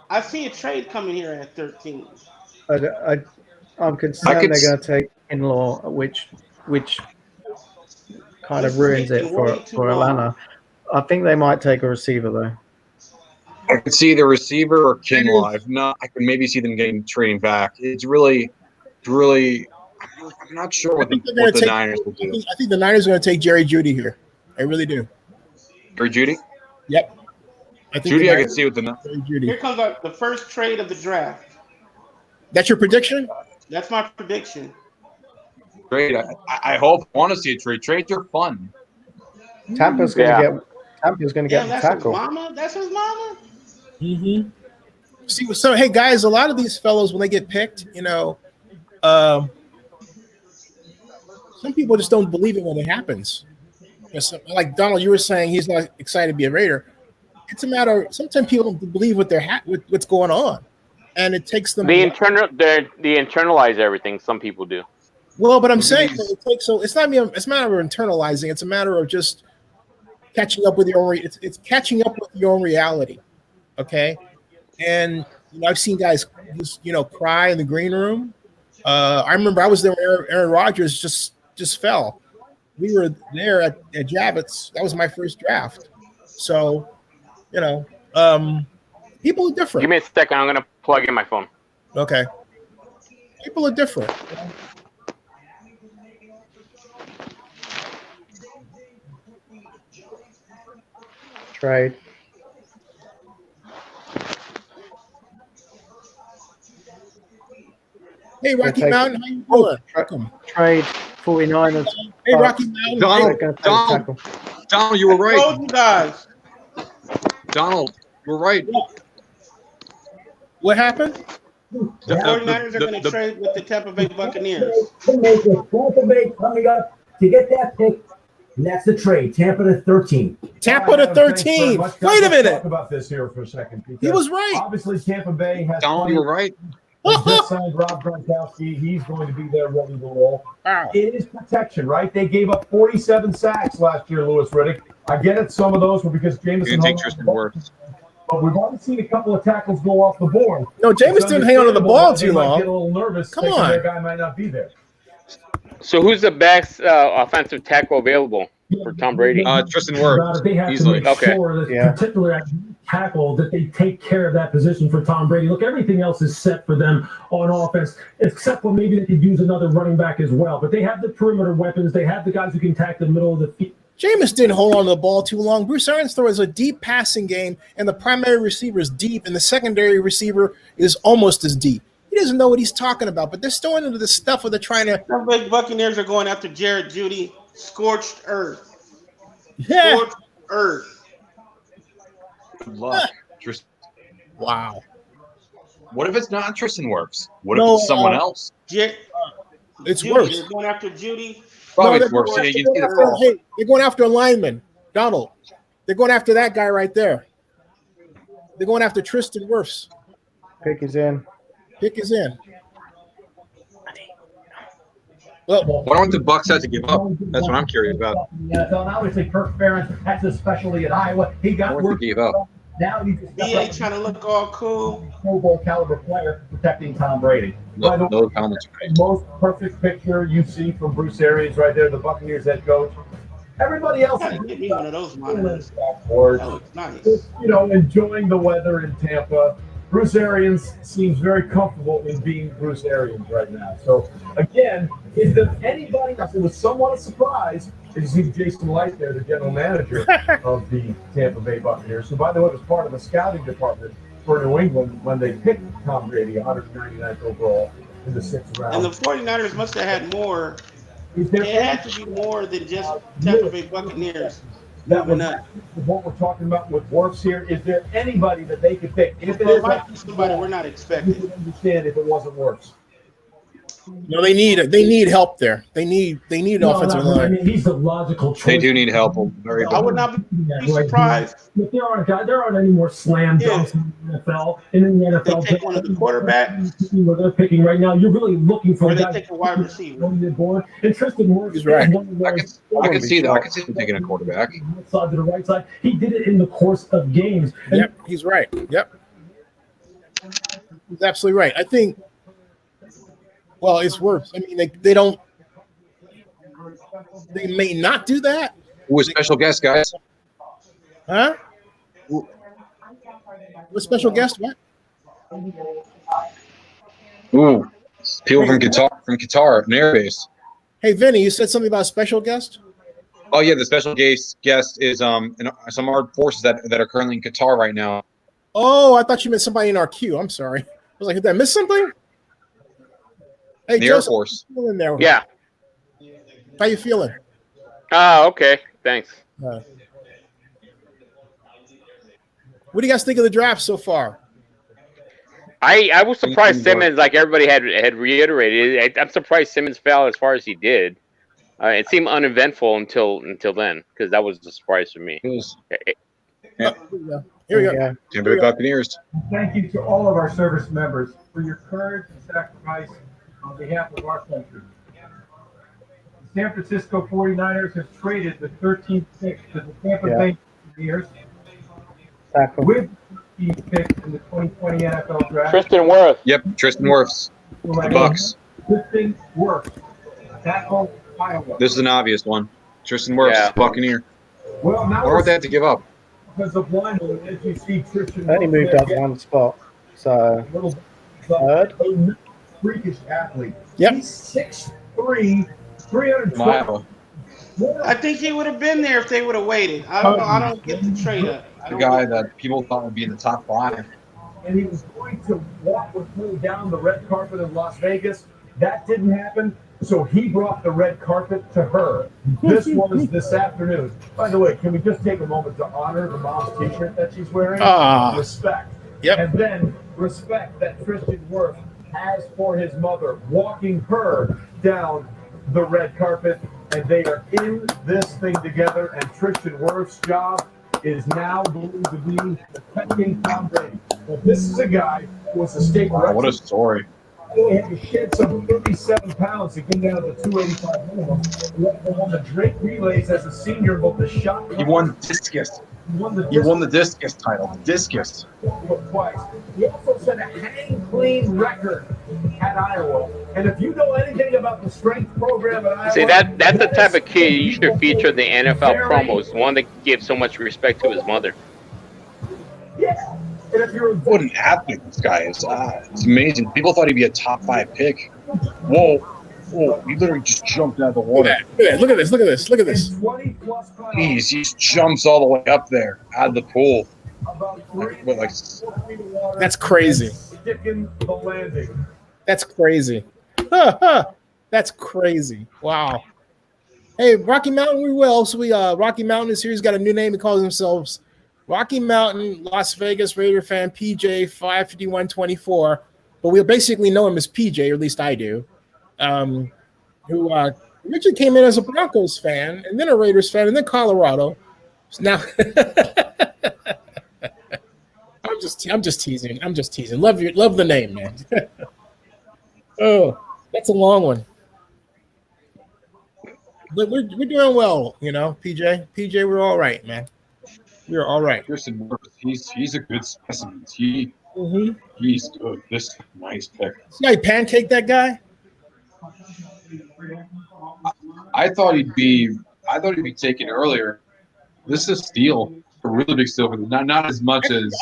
I see a trade coming here at 13. I'm concerned they're going to take in-law, which kind of ruins it for Atlanta. I think they might take a receiver though. I could see the receiver or Kinlaw. If not, I could maybe see them trading back. It's really. I'm not sure what the Niners will do. I think the Niners are going to take Jerry Jeudy here. I really do. Jerry Jeudy? Yep. Jeudy, I can see with the Here comes the first trade of the draft. That's your prediction? That's my prediction. Great. I want to see a trade. Trades are fun. Tampa's going to get the tackle. That's his mama. Mm-hmm. See, so hey guys, a lot of these fellows when they get picked, some people just don't believe it when it happens. Like Donald, you were saying he's not excited to be a Raider. It's a matter of sometimes people don't believe what's going on, and it takes them. They internalize everything. Some people do. Well, but I'm saying it's not it's a matter of internalizing. It's a matter of just catching up with your own. It's catching up with your own reality. Okay, and I've seen guys just cry in the green room. I remember I was there when Aaron Rodgers just fell. we were there at Javits. That was my first draft. So, you know, people are different. Give me a second. I'm gonna plug in my phone. Okay. People are different. Trade. Hey, Rocky take- Mountain, how you Oh, doing? Welcome. Trade 49ers. Hey, Rocky Mountain. Donald, you were I right. told you guys. Donald, you were right. What happened? The 49ers are going to trade with the Tampa Bay Buccaneers. Tampa Bay coming up to get that pick. And that's the trade. Tampa to 13. Tampa to 13. Wait a Let's minute. talk about this here for a second. He was right. Obviously, Tampa Bay has. Donald, you were right. They just signed Rob Gronkowski. He's going to be there ready to roll. Wow. It is protection, right? They gave up 47 sacks last year, Louis Riddick. I get it. Some of those were because Jameson. You take Tristan Wirfs. But we've already seen a couple of tackles go off the board. No, Jameis didn't hang on to the ball too They might long. get a little nervous. Come thinking on. Their guy might not be there. So who's the best offensive tackle available for Tom Brady? Tristan Wirfs, They have easily. to make sure that Yeah. particularly at tackle that they take care of that position for Tom Brady. Look, everything else is set for them on offense, except for maybe they could use another running back as well. But they have the perimeter weapons. They have the guys who can tack the middle of the field. Jameis didn't hold on to the ball too long. Bruce Arians throws a deep passing game, and the primary receiver is deep, and the secondary receiver is almost as deep. He doesn't know what he's talking about, but they're still into the stuff where they're trying to. The Big Buccaneers are going after Jared Judy. Scorched earth. Yeah. Scorched earth. Good luck. Tristan. Wow. What if it's not Tristan Wirfs? What No, if it's someone else? It's Judy, worse. they're going after Judy. Probably No, it's worse. they're Yeah, you going can see the after- fall. hey, they're going after a lineman, Donald. They're going after that guy right there. They're going after Tristan Wirfs. Pick is in. Pick is in. Well, What do I want the Bucks have to give up? That's what I'm curious about. NFL, and obviously Kirk Ferentz, that's especially at Iowa. He got What work. they gave up? Now he's just BA trying to look all cool. Pro Bowl caliber player protecting Tom Brady. By the way, Those comments are great. most perfect picture you see from Bruce Arians right there, the Buccaneers head coach. Everybody else is Give me one of those monitors. boards. That looks nice. Just, enjoying the weather in Tampa. Bruce Arians seems very comfortable in being Bruce Arians right now. So, again, is there anybody else? It was somewhat a surprise to see Jason Light there, the general manager of the Tampa Bay Buccaneers, who, by the way, was part of the scouting department for New England when they picked Tom Brady, 199th overall in the 6th round. And the 49ers must have had more. Is there It had to be more than just Tampa Bay Buccaneers. that was moving up. what we're talking about with Wirfs here? Is there anybody that they could pick? If it Well, is it might be somebody we're not we expecting. would understand if it wasn't Wirfs. no, they need help there. They need offensive I line. mean, he's the logical choice. They do need help. Very I would not be surprised But there aren't any more slam dunks in the NFL. And in the NFL, They take one of the quarterbacks. where they're picking right now, you're really looking for or a they guy take a wide receiver. on the board. And Tristan Wirfs He's right. is one of I those can see that. I can see them taking a quarterback. left side to the right side. He did it in the course of games. And Yep, he's right. Yep. He's absolutely right. I think, well, it's worse. I mean, they may not do that. Who was special guest, guys? Huh? What special guest? What? Ooh, people from Qatar, an air base. Hey, Vinny, you said something about a special guest? Oh yeah, the special guest is some armed forces that are currently in Qatar right now. Oh, I thought you meant somebody in our queue. I'm sorry. I was like, did I miss something? Hey, The Air Joseph, Force. how you feeling there? Yeah. How you feeling? Oh, okay. Thanks. What do you guys think of the draft so far? I was surprised Simmons, like everybody had reiterated. I'm surprised Simmons fell as far as he did. It seemed uneventful until then, because that was a surprise for me. It was. Here we go. Tampa Bay Buccaneers. thank you to all of our service members for your courage and sacrifice on behalf of our country. The San Francisco 49ers has traded the 13th pick to the Tampa Bay Buccaneers with the pick in the 2020 NFL Draft. Tristan Wirfs. Yep, Tristan Wirfs. The Bucks. Tristan Wirfs, tackle Iowa. This is an obvious one. Tristan Wirfs, Yeah. Buccaneer. Well, now Or would they have to give up? because of one, as you see, Tristan Only moved up one spot. So third. Freakish athlete. Yep. He's 6'3", 312. I think he would have been there if they would have waited. I don't know. I don't get the trade up. The guy that people thought would be in the top 5. And he was going to walk with me down the red carpet in Las Vegas. That didn't happen, so he brought the red carpet to her. This was this afternoon. By the way, can we just take a moment to honor the mom's T-shirt that she's wearing? Respect. Yep. And then respect that Tristan Wirfs has for his mother, walking her down the red carpet, and they are in this thing together. And Tristan Wirfs' job is now going to be protecting Tom Brady. Well, this is a guy who was a state record. What a story. He had to shed some 37 pounds to get down to the 285 minimum. He won the Drake relays as a senior, both the shot. He won discus. He won the discus title. Discus. Twice. He also set a hang clean record at Iowa. And if you know anything about the strength program at Iowa, See, that's the type of kid you should feature in the NFL promos. One that gives so much respect to his mother. Yeah. And if you're What an athlete this guy is. It's amazing. People thought he'd be a top 5 pick. Whoa. Whoa. He literally just jumped out of the water. Look at this. Look at this. Look at this. Jeez, he just jumps all the way up there out of the pool. That's crazy. sticking the landing. That's crazy. That's crazy. Wow. Hey, Rocky Mountain, we will. So Rocky Mountain is here. He's got a new name. He calls themselves Rocky Mountain Las Vegas Raider fan PJ 55124. But we'll basically know him as PJ, or at least I do. Who originally came in as a Broncos fan, and then a Raiders fan, and then Colorado. So now I'm just teasing. I'm just teasing. Love the name, man. Oh, that's a long one. But we're doing well, you know, PJ. PJ, we're all right, man. We're all right. Tristan Wirfs, he's a good specimen. He's good. This is a nice pick. See how he pancaked that guy? I thought he'd be taken earlier. This is a steal, a really big steal for them. Not as much as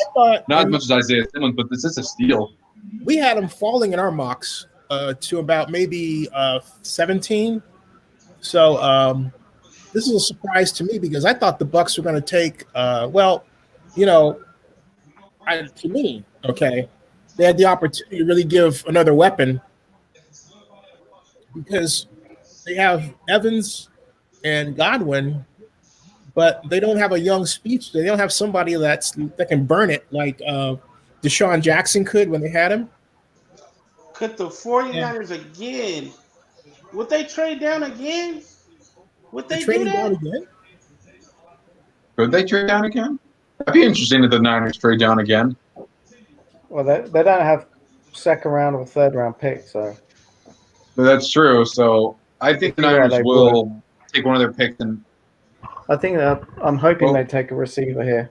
Isaiah Simmons, but this is a steal. We had him falling in our mocks to about maybe 17. So this is a surprise to me because I thought the Bucs were going to take to me, okay, they had the opportunity to really give another weapon because they have Evans and Godwin, but they don't have a young speedster. They don't have somebody that can burn it like Deshaun Jackson could when they had him. Could the 49ers again? Would they trade down again? Would they do that? Down again? Could they trade down again? That'd be interesting if the Niners trade down again. Well, they don't have second round or third round picks, so. But that's true. So I think the Niners will take one of their picks, and I think I'm hoping they take a receiver here.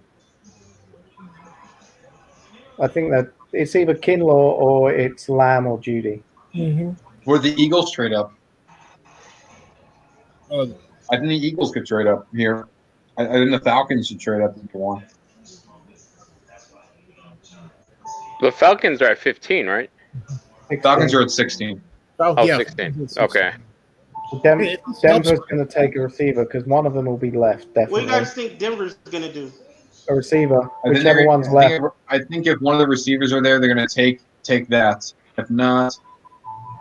I think that it's either Kinlaw or it's Lamb or Judy. Would the Eagles trade up? I think the Eagles could trade up here. I think the Falcons should trade up if you want. The Falcons are at 15, right? Falcons are at 16. Oh, yeah. 16. Okay. Denver's going to take a receiver because one of them will be left, definitely. What do you guys think Denver's going to do? A receiver, whichever one's left. I think if one of the receivers are there, they're going to take that. If not,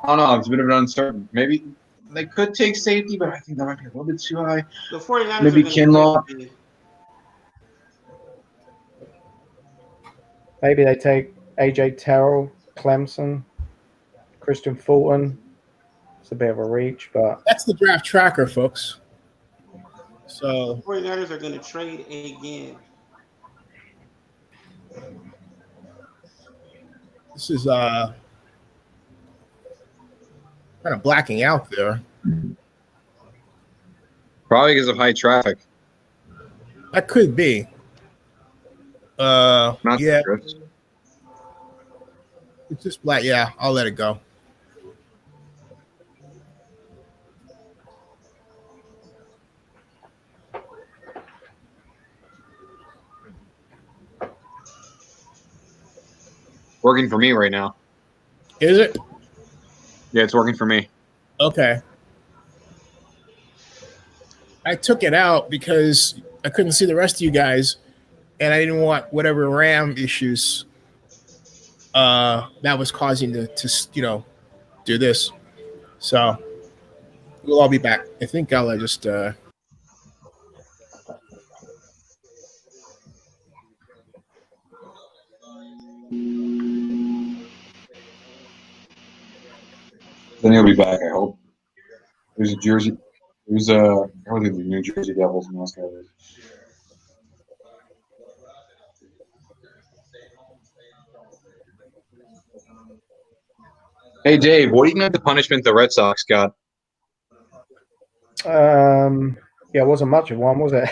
I don't know. It's a bit of an uncertain. Maybe they could take safety, but I think that might be a little bit too high. The 49ers maybe Kinlaw. Maybe they take AJ Terrell, Clemson, Christian Fulton. It's a bit of a reach, but that's the draft tracker, folks. So the 49ers are going to trade again. This is kind of blacking out there. Probably because of high traffic. That could be. Yeah. It's just black. Yeah, I'll let it go. working for me right now. Is it? Yeah, it's working for me. Okay. I took it out because I couldn't see the rest of you guys, and I didn't want whatever RAM issues that was causing to do this. So we'll all be back. I think I'll just Then he'll be back, I hope. There's a Jersey. There's a the New Jersey Devils in those guys. Hey Dave, what do you think the punishment the Red Sox got? Yeah, it wasn't much of one, was it?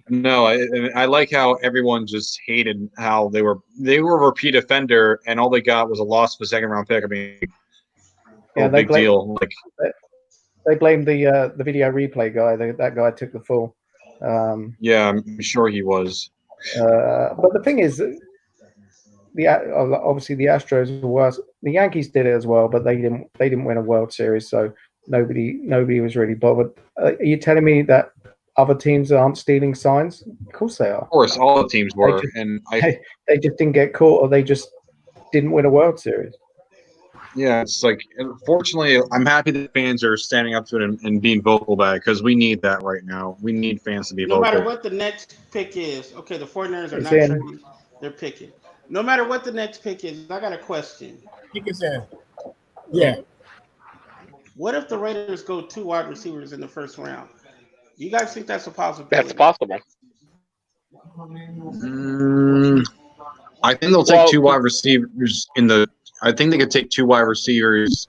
No, I like how everyone just hated how they were a repeat offender, and all they got was a loss of a second-round pick. I mean, Yeah, big deal. Like they blamed the video replay guy. That guy took the fall. Yeah, I'm sure he was. But the thing is, obviously the Astros were worse. The Yankees did it as well, but they didn't win a World Series, so nobody was really bothered. Are you telling me that other teams aren't stealing signs? Of course they are. Of course, all the teams were, they just didn't get caught, or they just didn't win a World Series. Yeah, it's like, unfortunately, I'm happy that fans are standing up to it and being vocal about it, because we need that right now. We need fans to be No vocal. matter what the next pick is, okay, the 49ers are It's not in. trading. They're picking. No matter what the next pick is, I got a question. Pick is in. Yeah. What if the Raiders go 2 wide receivers in the first round? You guys think that's a possibility? That's possible. I think they'll take 2 wide receivers in the. I think they could take 2 wide receivers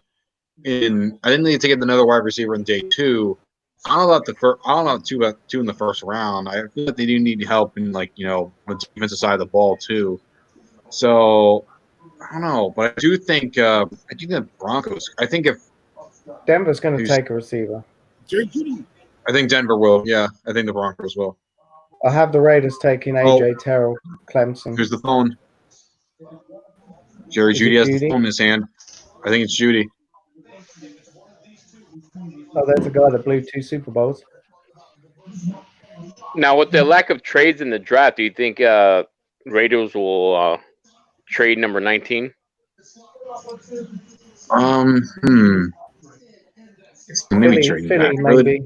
in. I think they could take another wide receiver in day 2. I don't know about the first. I don't know about two in the first round. I feel like they do need help in the defensive side of the ball too. So I don't know, but I do think the Broncos. I think if Denver's going to take a receiver. I think Denver will. Yeah, I think the Broncos will. I have the Raiders taking AJ Terrell, Clemson. Here's the phone. Jerry Jeudy has the phone in his hand. I think it's Jeudy. Oh, there's a guy that blew 2 Super Bowls. Now, with the lack of trades in the draft, do you think Raiders will trade number 19? Philly maybe.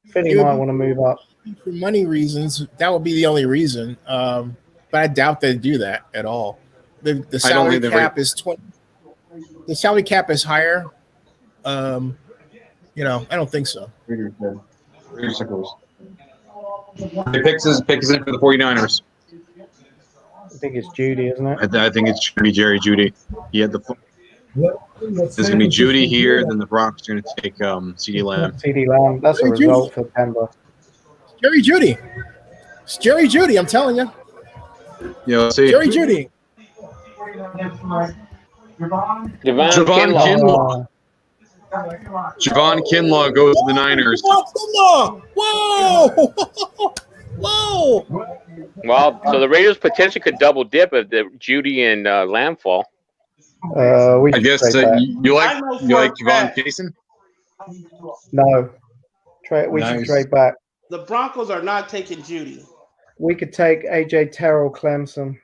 Philly might want to move up. For money reasons, that would be the only reason. But I doubt they'd do that at all. The salary cap is 20. The salary cap is higher. I don't think so. The pick is in for the 49ers. I think it's Jeudy, isn't it? I think it's going to be Jerry Jeudy. He had the. There's going to be Jeudy here, then the Broncos are going to take CeeDee Lamb. CeeDee Lamb. That's a result for Denver. Jerry Jeudy. It's Jerry Jeudy, I'm telling you. Yeah, let's see. Jerry Jeudy. Javon Kinlaw. Javon Kinlaw goes to the Niners. Whoa! Whoa! Well, so the Raiders potentially could double dip if the Jeudy and Lamb fall. I guess you like Javon Jason? No. We should trade back. The Broncos are not taking Jeudy. We could take AJ Terrell, Clemson.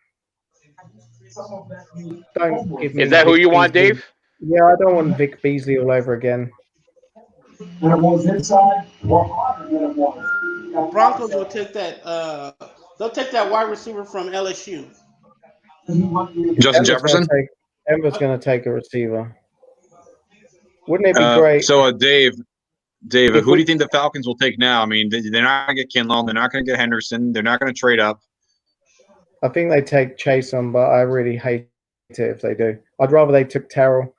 Don't give me. Is that who you want, Dave? Yeah, I don't want Vic Beasley all over again. When it was inside, more harder than it was. The Broncos will take that. They'll take that wide receiver from LSU. Justin Jefferson. Denver's going to take a receiver. Wouldn't it be great? So, Dave, who do you think the Falcons will take now? I mean, they're not going to get Kinlaw. They're not going to get Henderson. They're not going to trade up. I think they take Chason, but I really hate it if they do. I'd rather they took Terrell.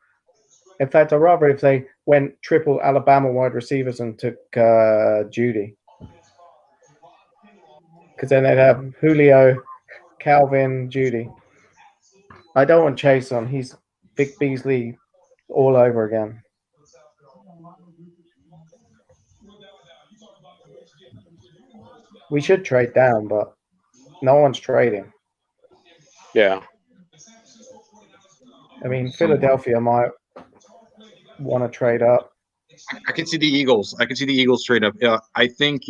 In fact, I'd rather if they went triple Alabama wide receivers and took Jeudy. Because then they'd have Julio, Calvin, Jeudy. I don't want Chason. He's Vic Beasley all over again. We should trade down, but no one's trading. Yeah. I mean, Philadelphia might want to trade up. I can see the Eagles. I can see the Eagles trade up. I think,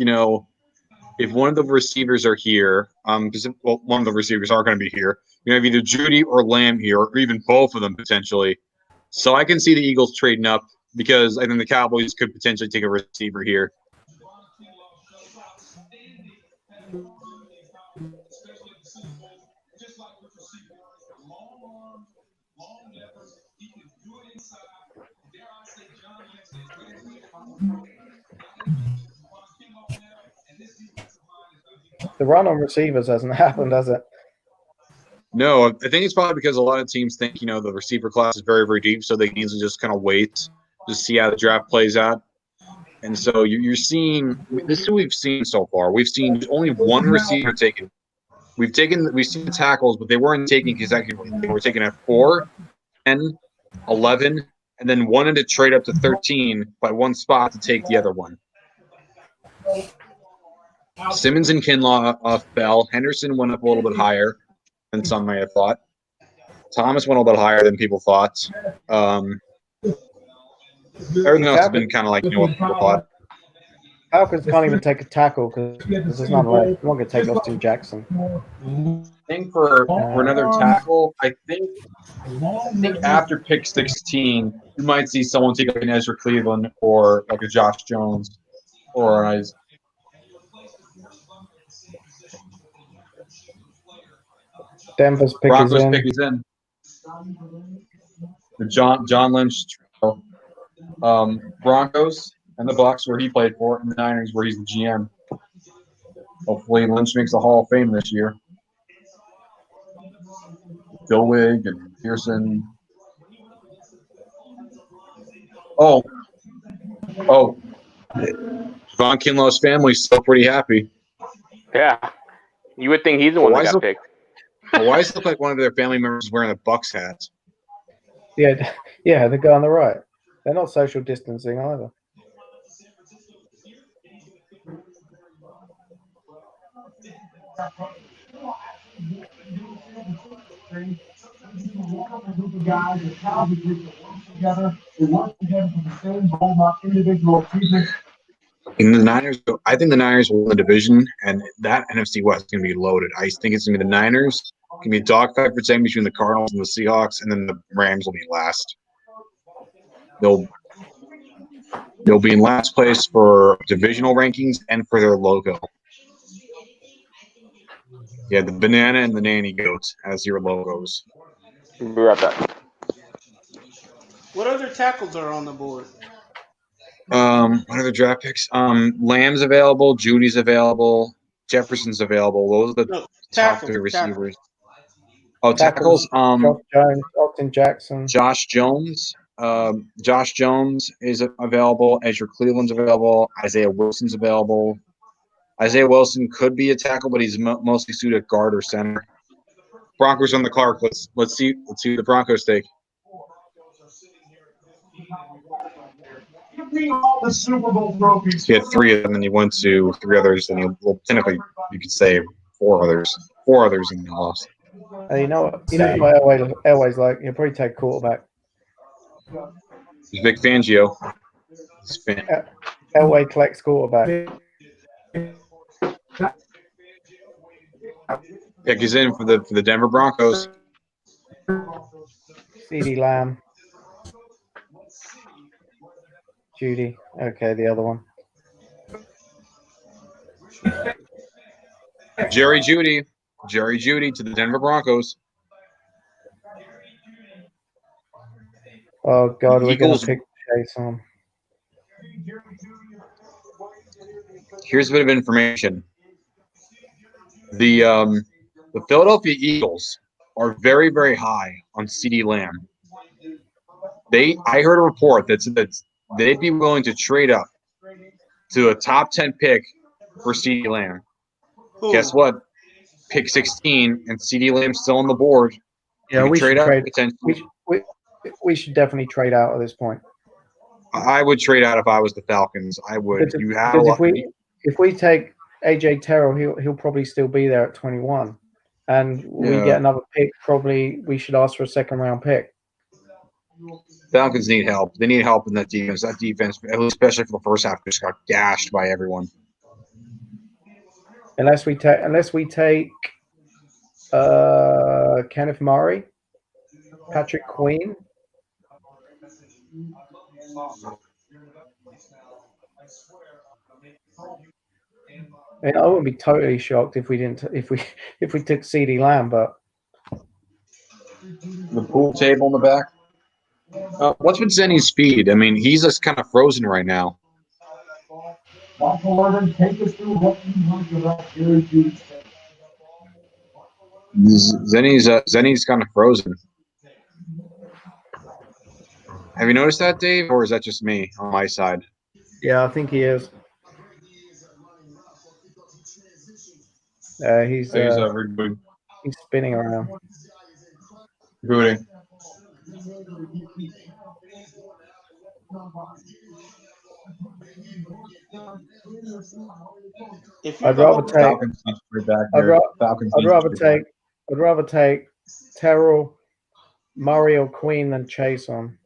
if one of the receivers are here, because one of the receivers are going to be here, you have either Judy or Lamb here, or even both of them potentially. So I can see the Eagles trading up because I think the Cowboys could potentially take a receiver here. The run on receivers hasn't happened, has it? No, I think it's probably because a lot of teams think, the receiver class is very, very deep, so they can easily just kind of wait to see how the draft plays out. And so you're seeing – this is what we've seen so far. We've seen only one receiver taken. We've seen the tackles, but they weren't taken consecutively. They were taken at 4, 10, 11, and then wanted to trade up to 13 by one spot to take the other one. Simmons and Kinlaw fell. Henderson went up a little bit higher than some may have thought. Thomas went a little bit higher than people thought. Everything else has been kind of like what people thought. Falcons can't even take a tackle because there's none left. I'm not going to take Austin Jackson. I think for another tackle, I think after pick 16, you might see someone take up an Ezra Cleveland or like a Josh Jones or an Isaac. Denver's pick is in. The John Lynch, Broncos and the Bucs where he played for, and the Niners where he's the GM. Hopefully Lynch makes the Hall of Fame this year. Dilwig and Pearson. Oh, Von Kinlow's family's still pretty happy. Yeah, you would think he's the one that got picked. Why does it look like one of their family members is wearing a Bucs hat? Yeah, the guy on the right. They're not social distancing either. In the Niners, I think the Niners will win the division, and that NFC West is going to be loaded. I think it's going to be the Niners. It's going to be a dogfight for second between the Cardinals and the Seahawks, and then the Rams will be last. They'll be in last place for divisional rankings and for their logo. Yeah, the banana and the nanny goat as your logos. Be right back. What other tackles are on the board? What are the draft picks? Lamb's available, Judy's available, Jefferson's available. Those are the top 3 receivers. Tackles. Josh Jones, Austin Jackson, Josh Jones. Josh Jones is available. Ezra Cleveland's available. Isaiah Wilson's available. Isaiah Wilson could be a tackle, but he's mostly suited at guard or center. Broncos on the clock. Let's see what the Broncos take. The Super Bowl trophies. He had 3 of them, and he went to 3 others, and technically you could say 4 others. 4 others, and he lost. You know what Elway's like? He'll probably take quarterback. He's Vic Fangio. Elway collects quarterback. Pick is in for the Denver Broncos. CeeDee Lamb. Judy. Okay, the other one. Jerry Judy to the Denver Broncos. Oh God, we're gonna pick Chase on. Here's a bit of information. The Philadelphia Eagles are very, very high on CeeDee Lamb. I heard a report that said that they'd be willing to trade up to a top 10 pick for CeeDee Lamb. Ooh. Guess what? Pick 16 and CeeDee Lamb's still on the board. Yeah, we should trade. We should definitely trade out at this point. I would trade out if I was the Falcons. I would. If we take AJ Terrell, he'll probably still be there at 21, and we get another pick. Probably we should ask for a second round pick. Falcons need help. They need help in that defense. That defense, especially for the first half, just got gashed by everyone. Unless we take Kenneth Murray, Patrick Queen. I mean, I wouldn't be totally shocked if we took CeeDee Lamb, but the pool table in the back. What's with Zennie's speed? I mean, he's just kind of frozen right now. Zennie's kind of frozen. Have you noticed that, Dave, or is that just me on my side? Yeah, I think he is. He's spinning around. Rebooting. I'd rather take Terrell, Murray, or Queen than Chase on.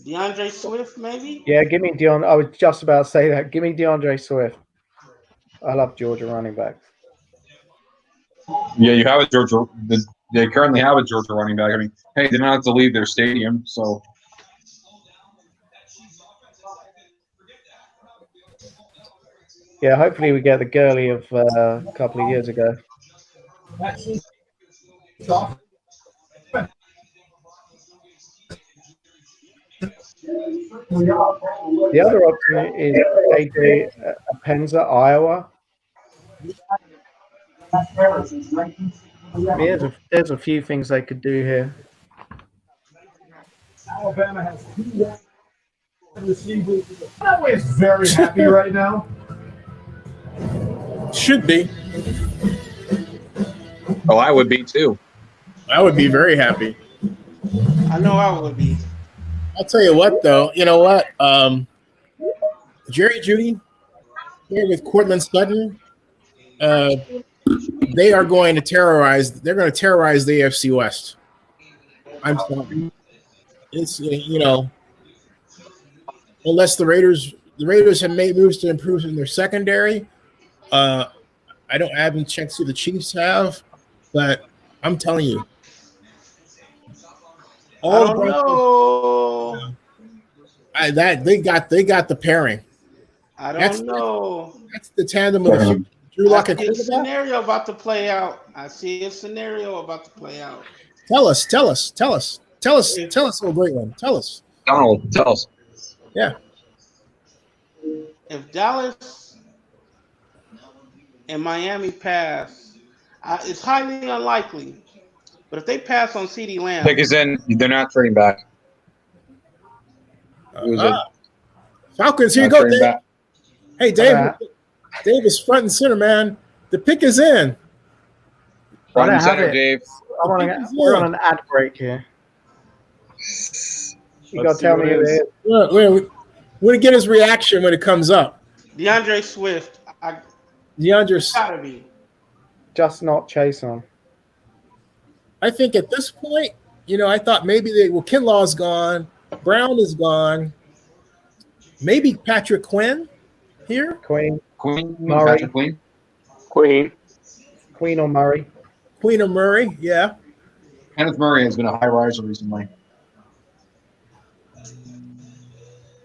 DeAndre Swift, maybe? Yeah, give me Deion. I was just about to say that. Give me DeAndre Swift. I love Georgia running backs. Yeah, you have a Georgia. They currently have a Georgia running back. I mean, hey, they don't have to leave their stadium, so. Yeah, hopefully we get the Gurley of a couple of years ago. The other option is AJ Penza, Iowa. I mean, there's a few things they could do here. Alabama has 2 receivers. That way is very happy right now. Should be. Oh, I would be too. I would be very happy. I know I would be. I'll tell you what, though. You know what? Jerry Jeudy here with Cortland Sutton. They are going to terrorize. They're going to terrorize the AFC West. I'm sorry. It's unless the Raiders have made moves to improve in their secondary. I haven't checked who the Chiefs have, but I'm telling you, I don't know. They got the pairing. I don't know. That's the tandem of the future. Drew Lock and I see a scenario about to play out. Tell us, oh great one. Tell us. Donald, tell us. Yeah. If Dallas and Miami pass, it's highly unlikely. But if they pass on CeeDee Lamb, Because then they're not trading back. Falcons, here you go, Dave. Hey, Dave. Dave is front and center, man. The pick is in. Front and center, Dave. We're on an ad break here. You got to tell me who it is. We're going to get his reaction when it comes up. DeAndre Swift. Gotta be. Just not Chase on. I think at this point, I thought maybe Kinlaw's gone. Brown is gone. Maybe Patrick Quinn here. Queen. Murray. Patrick Queen. Queen or Murray. Queen or Murray, yeah. Kenneth Murray has been a high riser recently.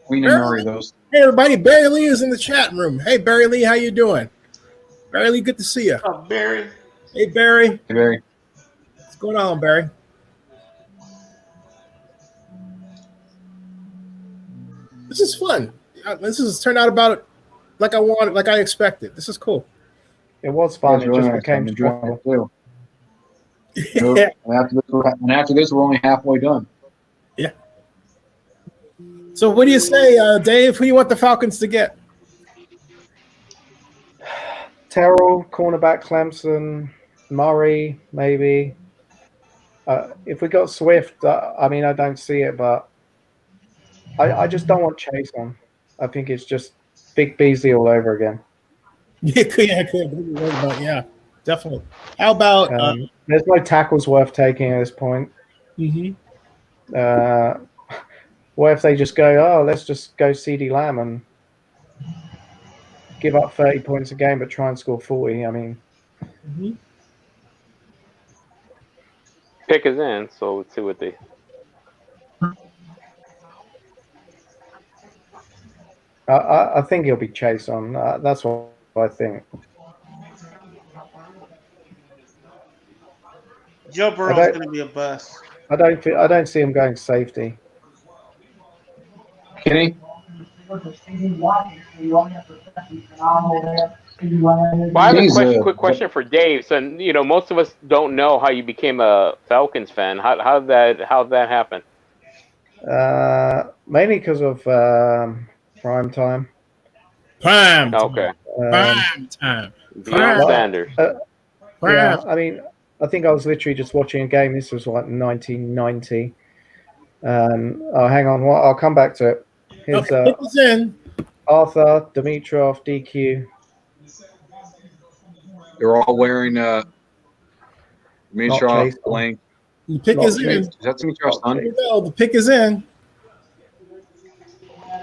Queen and Murray, those. Hey, everybody. Barry Lee is in the chat room. Hey, Barry Lee, how you doing? Barry Lee, good to see you. What's up, Barry? Hey, Barry. Hey, Barry. What's going on, Barry? This is fun. This has turned out about like I wanted, like I expected. This is cool. It was fun. It just became stressful. Yeah. And after this, we're only halfway done. Yeah. So what do you say, Dave? Who do you want the Falcons to get? Terrell, cornerback Clemson, Murray, maybe. If we got Swift, I don't see it, but I just don't want Chase on. I think it's just Big Beasley all over again. Yeah, definitely. How about there's no tackles worth taking at this point. What if they just go, oh, let's just go CD Lamb and give up 30 points a game but try and score 40? I mean, Pick is in, so let's see what they. I think he'll be Chase on. That's what I think. Joe Burrow's going to be a bust. I don't see him going safety. Kenny? Well, I have a quick question for Dave. So, most of us don't know how you became a Falcons fan. How'd that happen? Mainly because of prime time. Okay. Prime time. Deion Sanders. Yeah, I mean, I think I was literally just watching a game. This was like 1990. Hang on, I'll come back to it. Here's Arthur, Dimitrov, DQ. They're all wearing Dimitrov, Blank. The pick is in. Is that Dimitrov's son? The pick is in.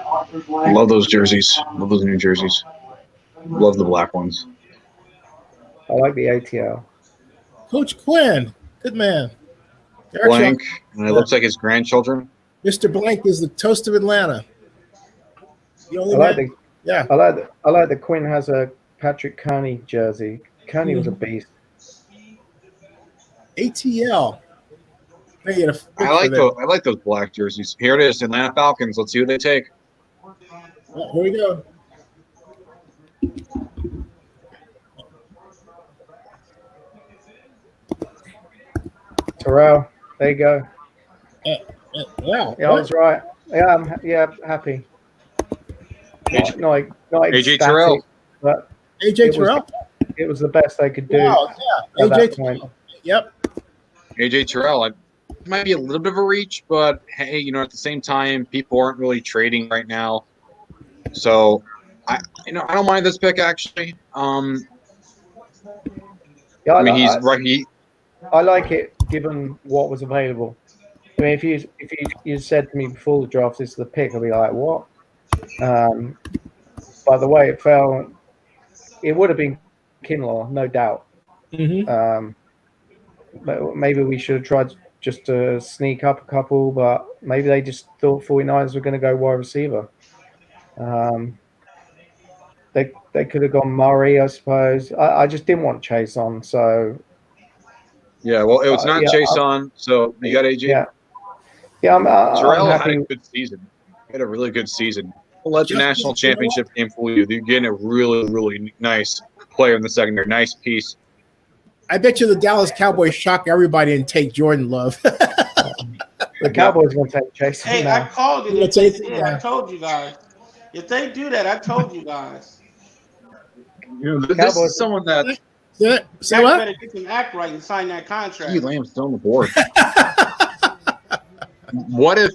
I love those jerseys. Love those new jerseys. Love the black ones. I like the ATL. Coach Quinn, good man. Blank, and it looks like his grandchildren. Mr. Blank is the toast of Atlanta. I like that Quinn has a Patrick Kearney jersey. Kearney was a beast. ATL. I like those black jerseys. Here it is, Atlanta Falcons. Let's see who they take. Here we go. Terrell, there you go. Wow. Yeah, I was right. Yeah, I'm happy. Not AJ Terrell. But AJ Terrell. It was the best they could do. Wow, yeah. At that point. Yep. AJ Terrell. It might be a little bit of a reach, but hey, at the same time, people aren't really trading right now. So, I don't mind this pick actually. Yeah, I mean, he's right. I like it given what was available. I mean, if you said to me before the draft, this is the pick, I'd be like, what? By the way it fell, it would have been Kinlaw, no doubt. But maybe we should have tried just to sneak up a couple, but maybe they just thought 49ers were going to go wide receiver. They could have gone Murray, I suppose. I just didn't want Chase on, so. Yeah, well, it was not Chase on, so you got AJ. Yeah, Terrell I'm had a good season. He had a really good season. Don't let the national championship game fool you. You're getting a really, really nice player in the secondary. Nice piece. I bet you the Dallas Cowboys shock everybody and take Jordan Love. The Cowboys going to take Chase. Hey, I called it. I told you guys. If they do that, I told you guys. This is someone that. Say what? Better get them act right and sign that contract. CeeDee Lamb's still on the board. What if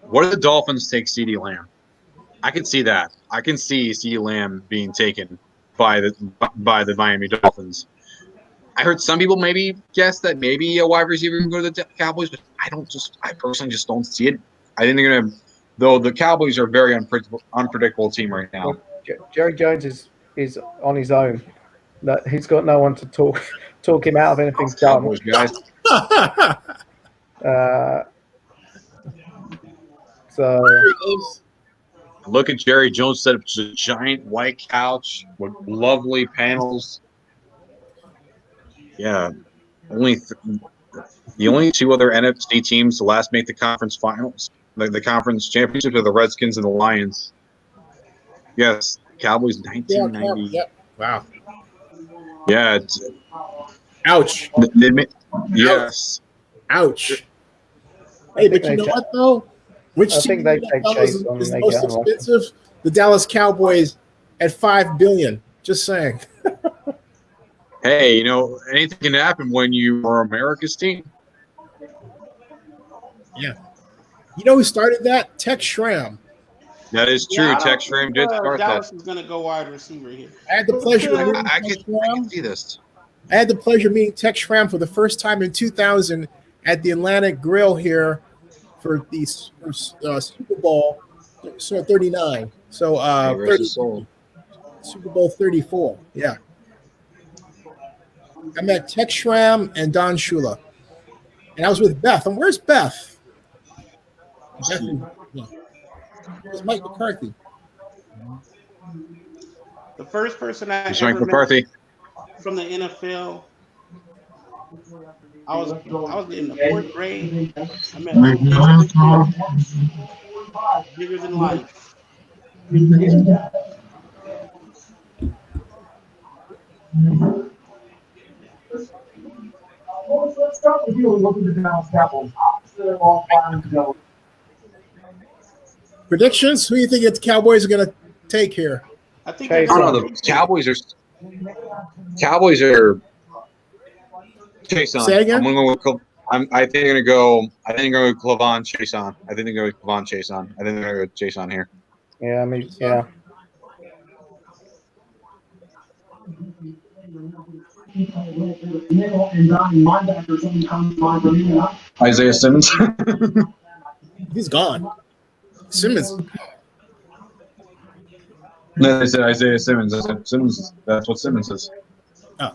the Dolphins take CeeDee Lamb? I can see that. I can see CeeDee Lamb being taken by the Miami Dolphins. I heard some people maybe guess that maybe a wide receiver can go to the Cowboys, but I personally just don't see it. I think they're gonna, though the Cowboys are a very unpredictable team right now. Jerry Jones is on his own. That he's got no one to talk him out of anything dumb. Cowboys, guys. So look at Jerry Jones set up a giant white couch with lovely panels. Yeah, the only two other NFC teams to last make the conference finals, the conference championships, are the Redskins and the Lions. Yes, Cowboys 1990. Yep. Wow. Yeah. Ouch. Yes. Ouch. Hey, but you know what though? Which I think they take Chase on is they most get expensive? The Dallas Cowboys at $5 billion. Just saying. Hey, anything can happen when you are America's team. Yeah. You know who started that? Tex Schramm. That is true. Yeah, I don't Tex Schramm did start Dallas that. is going to go wide receiver here. I had the pleasure of meeting I Tex can Schramm. see this. I had the pleasure of meeting Tex Schramm for the first time in 2000 at the Atlantic Grill here for the Super Bowl 39. So 30, Super Bowl 34. Yeah. I met Tex Schramm and Don Shula. And I was with Beth. And where's Beth? Beth yeah. Where's Mike McCarthy? The first person I It's ever Mike McCarthy. met from the NFL, I was in the 4th grade. I met bigger than life. Let's start with you and look at the Dallas Cowboys. Predictions? Who do you think the Cowboys are going to take here? I think I don't know. The Cowboys are. Chase on. Say again? I'm gonna go with. I think they're gonna go. I think they're gonna go with Clavon Chase on. I think they're gonna go with Clavon Chase on. I think they're gonna go with Chase on here. Yeah, I mean, yeah. Isaiah Simmons. He's gone. Simmons. No, they said Isaiah Simmons. I said Simmons. That's what Simmons is. Oh.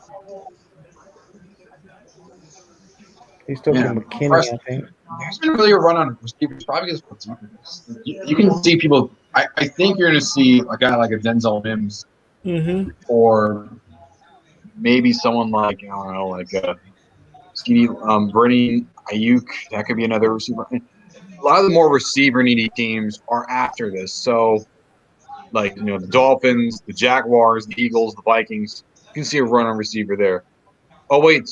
He's talking McKinney, I think. There's been really a run on receivers, probably because you can see people. I think you're going to see a guy like a Denzel Mims, or maybe someone like I don't know, like Skinny Bernie Ayuk. That could be another receiver. A lot of the more receiver needy teams are after this. So, like the Dolphins, the Jaguars, the Eagles, the Vikings. You can see a run on receiver there. Oh wait.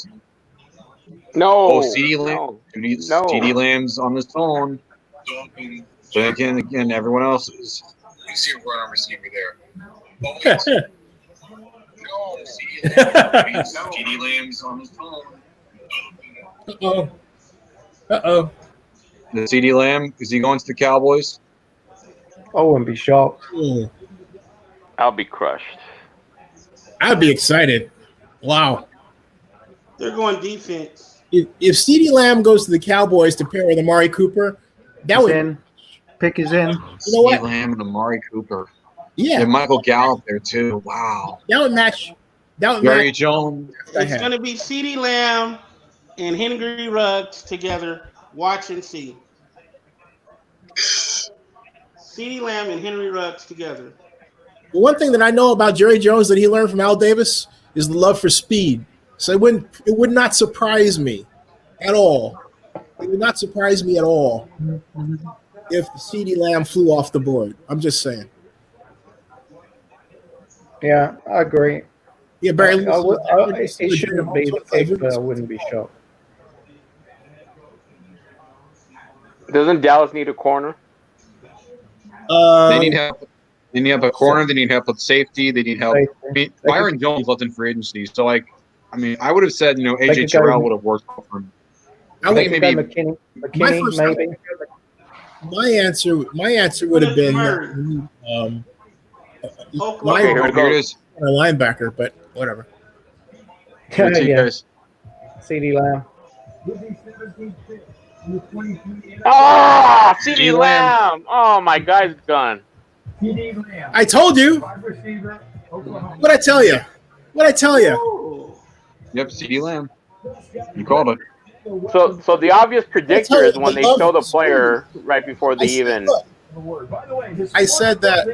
No. Oh, CD Lamb. No. CD Lamb's on his phone. But again, everyone else is. You see a run on receiver there. No, CD Lamb's on his phone. Uh-oh. Uh-oh. The CD Lamb, is he going to the Cowboys? I wouldn't be shocked. I'll be crushed. I'd be excited. Wow. They're going defense. If CeeDee Lamb goes to the Cowboys to pair with Amari Cooper, that would in. Pick is in. You know what? CeeDee Lamb and Amari Cooper. Yeah. And Michael Gallup there too. Wow. That would match. Gary Jones. It's going to be CeeDee Lamb and Henry Ruggs together. Watch and see. CeeDee Lamb and Henry Ruggs together. The one thing that I know about Jerry Jones that he learned from Al Davis is the love for speed. So it would not surprise me at all. It would not surprise me at all if CeeDee Lamb flew off the board. I'm just saying. Yeah, I agree. Yeah, Barry. It shouldn't be the pick, but I wouldn't be shocked. Doesn't Dallas need a corner? They need help. They need help at corner. They need help with safety. They need help. I mean, Byron Jones left in free agency, so I would have said AJ Terrell would have worked for him. I think maybe McKinney maybe. My answer would have been linebacker, but whatever. Yeah. CeeDee Lamb. Oh, CeeDee Lamb. Oh, my guy's gone. I told you. What'd I tell you? Yep, CeeDee Lamb. You called it. So the obvious predictor is when they show the player right before they even. I said that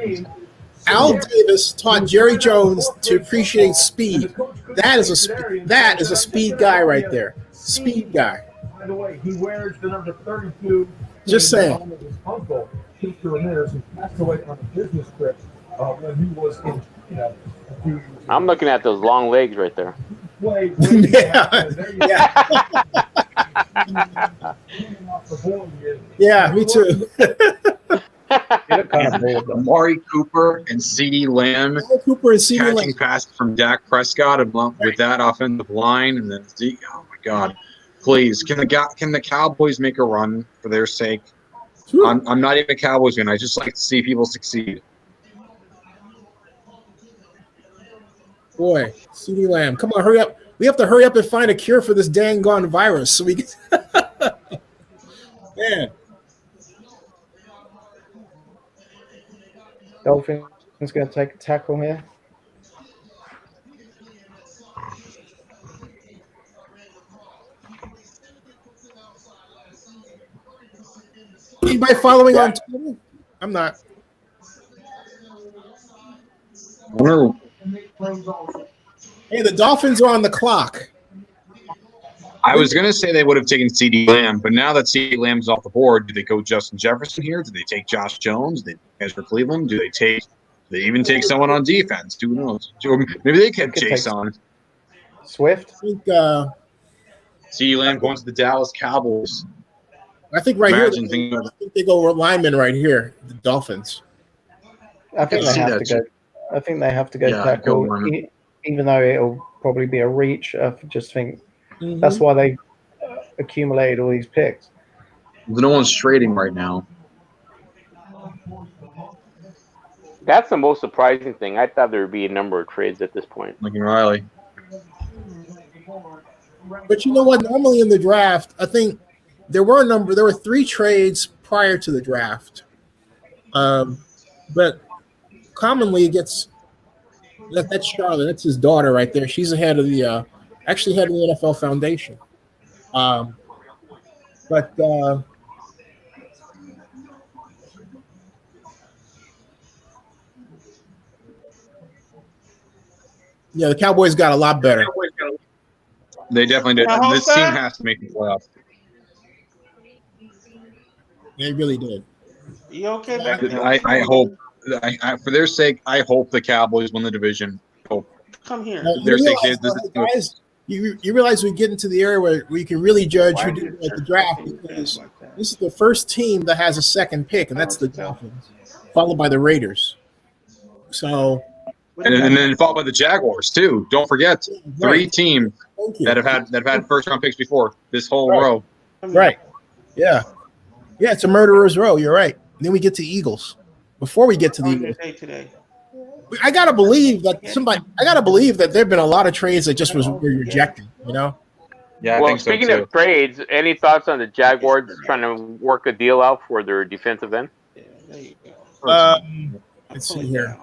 Al Davis taught Jerry Jones to appreciate speed. That is a speed guy right there. Speed guy. By the way, he wears the number 32. Just saying. His uncle, Mr. Ramirez, who passed away on a business trip when he was in, I'm looking at those long legs right there. Yeah, me too. Amari Cooper and CeeDee Lamb catching passes from Dak Prescott with that offensive line, and then Zeke. Oh my God! Please, can the Cowboys make a run for their sake? I'm not even a Cowboys fan. I just like to see people succeed. Boy, CeeDee Lamb, come on, hurry up. We have to hurry up and find a cure for this dang gone virus so we can. Man. Dolphins going to take a tackle here. Anybody following on Twitter? I'm not. Hey, the Dolphins are on the clock. I was going to say they would have taken CeeDee Lamb, but now that CeeDee Lamb's off the board, do they go Justin Jefferson here? Do they take Josh Jones? Do they guys for Cleveland? Do they even take someone on defense? Who knows? Maybe they kept Chase on. Swift? I think CeeDee Lamb going to the Dallas Cowboys. I think right here, I think they go lineman right here, the Dolphins. I think they have to go. I think they have to go tackle, even though it'll probably be a reach. I just think that's why they accumulated all these picks. No one's trading right now. That's the most surprising thing. I thought there would be a number of trades at this point. Lincoln Riley. But you know what? Normally in the draft, I think there were 3 trades prior to the draft. But commonly it gets that's Charlotte. That's his daughter right there. She's the head of the actually head of the NFL Foundation. Yeah, the Cowboys got a lot better. They definitely did. This team has to make the playoffs. They really did. You okay back there? I hope, for their sake, I hope the Cowboys win the division. Come here. You realize we get into the area where we can really judge who did the draft, because this is the first team that has a second pick, and that's the Dolphins, followed by the Raiders. So, and then followed by the Jaguars too. Don't forget, 3 teams that have had first round picks before this whole row. Right. Yeah. Yeah, it's a murderer's row. You're right. And then we get to Eagles. Before we get to the Eagles, I gotta believe that there've been a lot of trades that just were rejected. You know. Yeah. Well, speaking of trades, any thoughts on the Jaguars trying to work a deal out for their defensive end? Let's see here.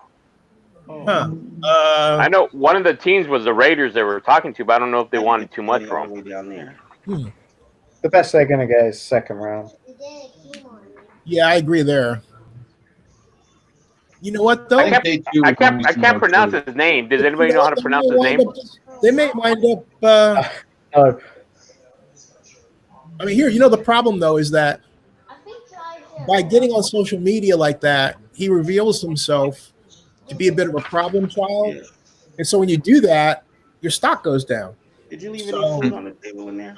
I know one of the teams was the Raiders they were talking to, but I don't know if they wanted too much from them. The best they're going to get is second round. Yeah, I agree there. You know what, though? I can't pronounce his name. Does anybody know how to pronounce his name? They may wind up. I mean, here, the problem, though, is that by getting on social media like that, he reveals himself to be a bit of a problem child. And so when you do that, your stock goes down. Did you leave any food on the table in there?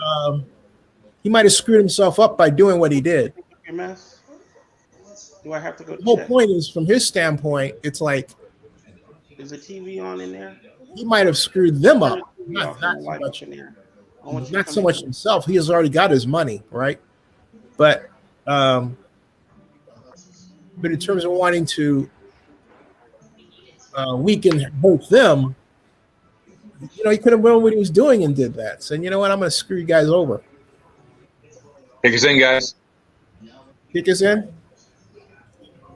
He might have screwed himself up by doing what he did. Your mess? Do I have to go? The whole point is, from his standpoint, it's like, is the TV on in there? He might have screwed them up. Not so much himself. He has already got his money, right? But in terms of wanting to weaken, hurt them, he could have known what he was doing and did that. Saying, you know what, I'm going to screw you guys over. Pick us in, guys. Pick us in?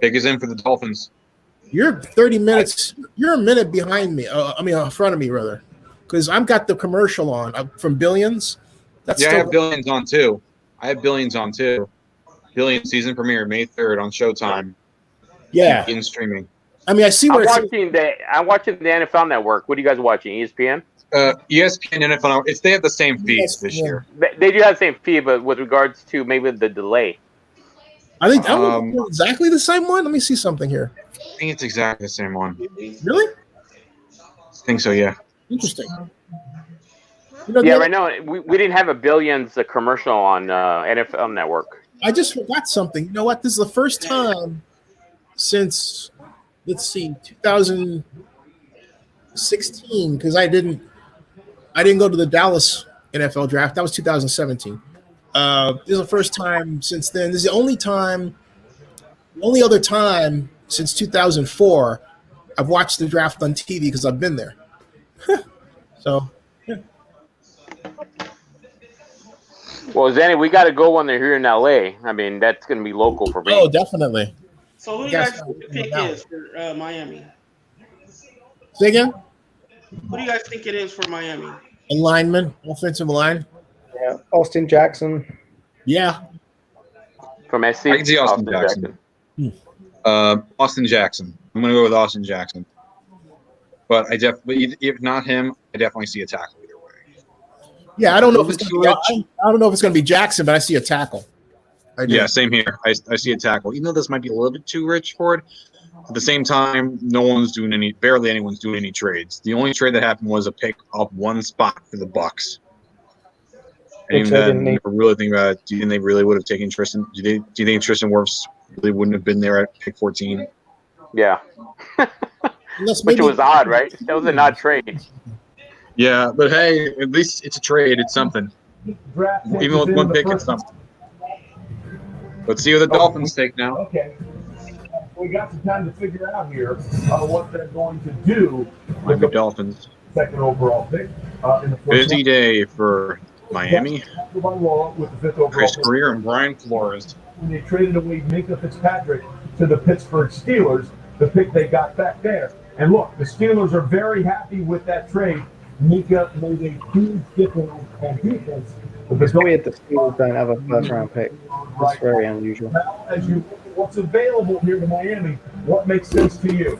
Pick us in for the Dolphins. You're 30 minutes. You're a minute behind me. In front of me, rather. Because I've got the commercial on from Billions. I have Billions on, too. Billions season premiere, May 3rd on Showtime. Yeah. In streaming. I mean, I see where I'm watching the NFL Network. What are you guys watching? ESPN? ESPN, NFL. They have the same feeds this year. They do have the same feed, but with regards to maybe the delay. I think exactly the same one. Let me see something here. I think it's exactly the same one. Really? I think so, yeah. Interesting. Right now we didn't have a Billions commercial on NFL Network. I just forgot something. You know what? This is the first time since, let's see, 2016, because I didn't go to the Dallas NFL draft. That was 2017. This is the first time since then. This is the only other time since 2004 I've watched the draft on TV because I've been there. So, yeah. Well, Zennie, we got to go when they're here in LA. I mean, that's going to be local for me. Oh, definitely. So who do you guys think the pick is for Miami? Say again? Who do you guys think it is for Miami? Lineman, offensive line. Yeah, Austin Jackson. Yeah. From SC? I can see Austin Jackson. Austin Jackson. I'm going to go with Austin Jackson. But if not him, I definitely see a tackle either way. Yeah, I don't know if it's going to be Jackson, but I see a tackle. Yeah, same here. I see a tackle. Even though this might be a little bit too rich for it, at the same time, barely anyone's doing any trades. The only trade that happened was a pick up one spot for the Bucks. And even then, never really think about it. Do you think they really would have taken Tristan? Do you think Tristan Wirfs really wouldn't have been there at pick 14? Yeah. Which was odd, right? That was an odd trade. Yeah, but hey, at least it's a trade. It's something. Even with one pick, it's something. Let's see what the Dolphins take now. Okay. We got some time to figure out here what they're going to do with the Dolphins. Second overall pick. In the Busy day for Miami. With the 5th overall Chris pick. Greer and Brian Flores. When they traded away Minka Fitzpatrick to the Pittsburgh Steelers, the pick they got back there. And look, the Steelers are very happy with that trade. Minka made a huge difference on defense. It's weird the Steelers don't have a first-round pick. It's very unusual. Now, as you look at what's available here to Miami, what makes sense to you?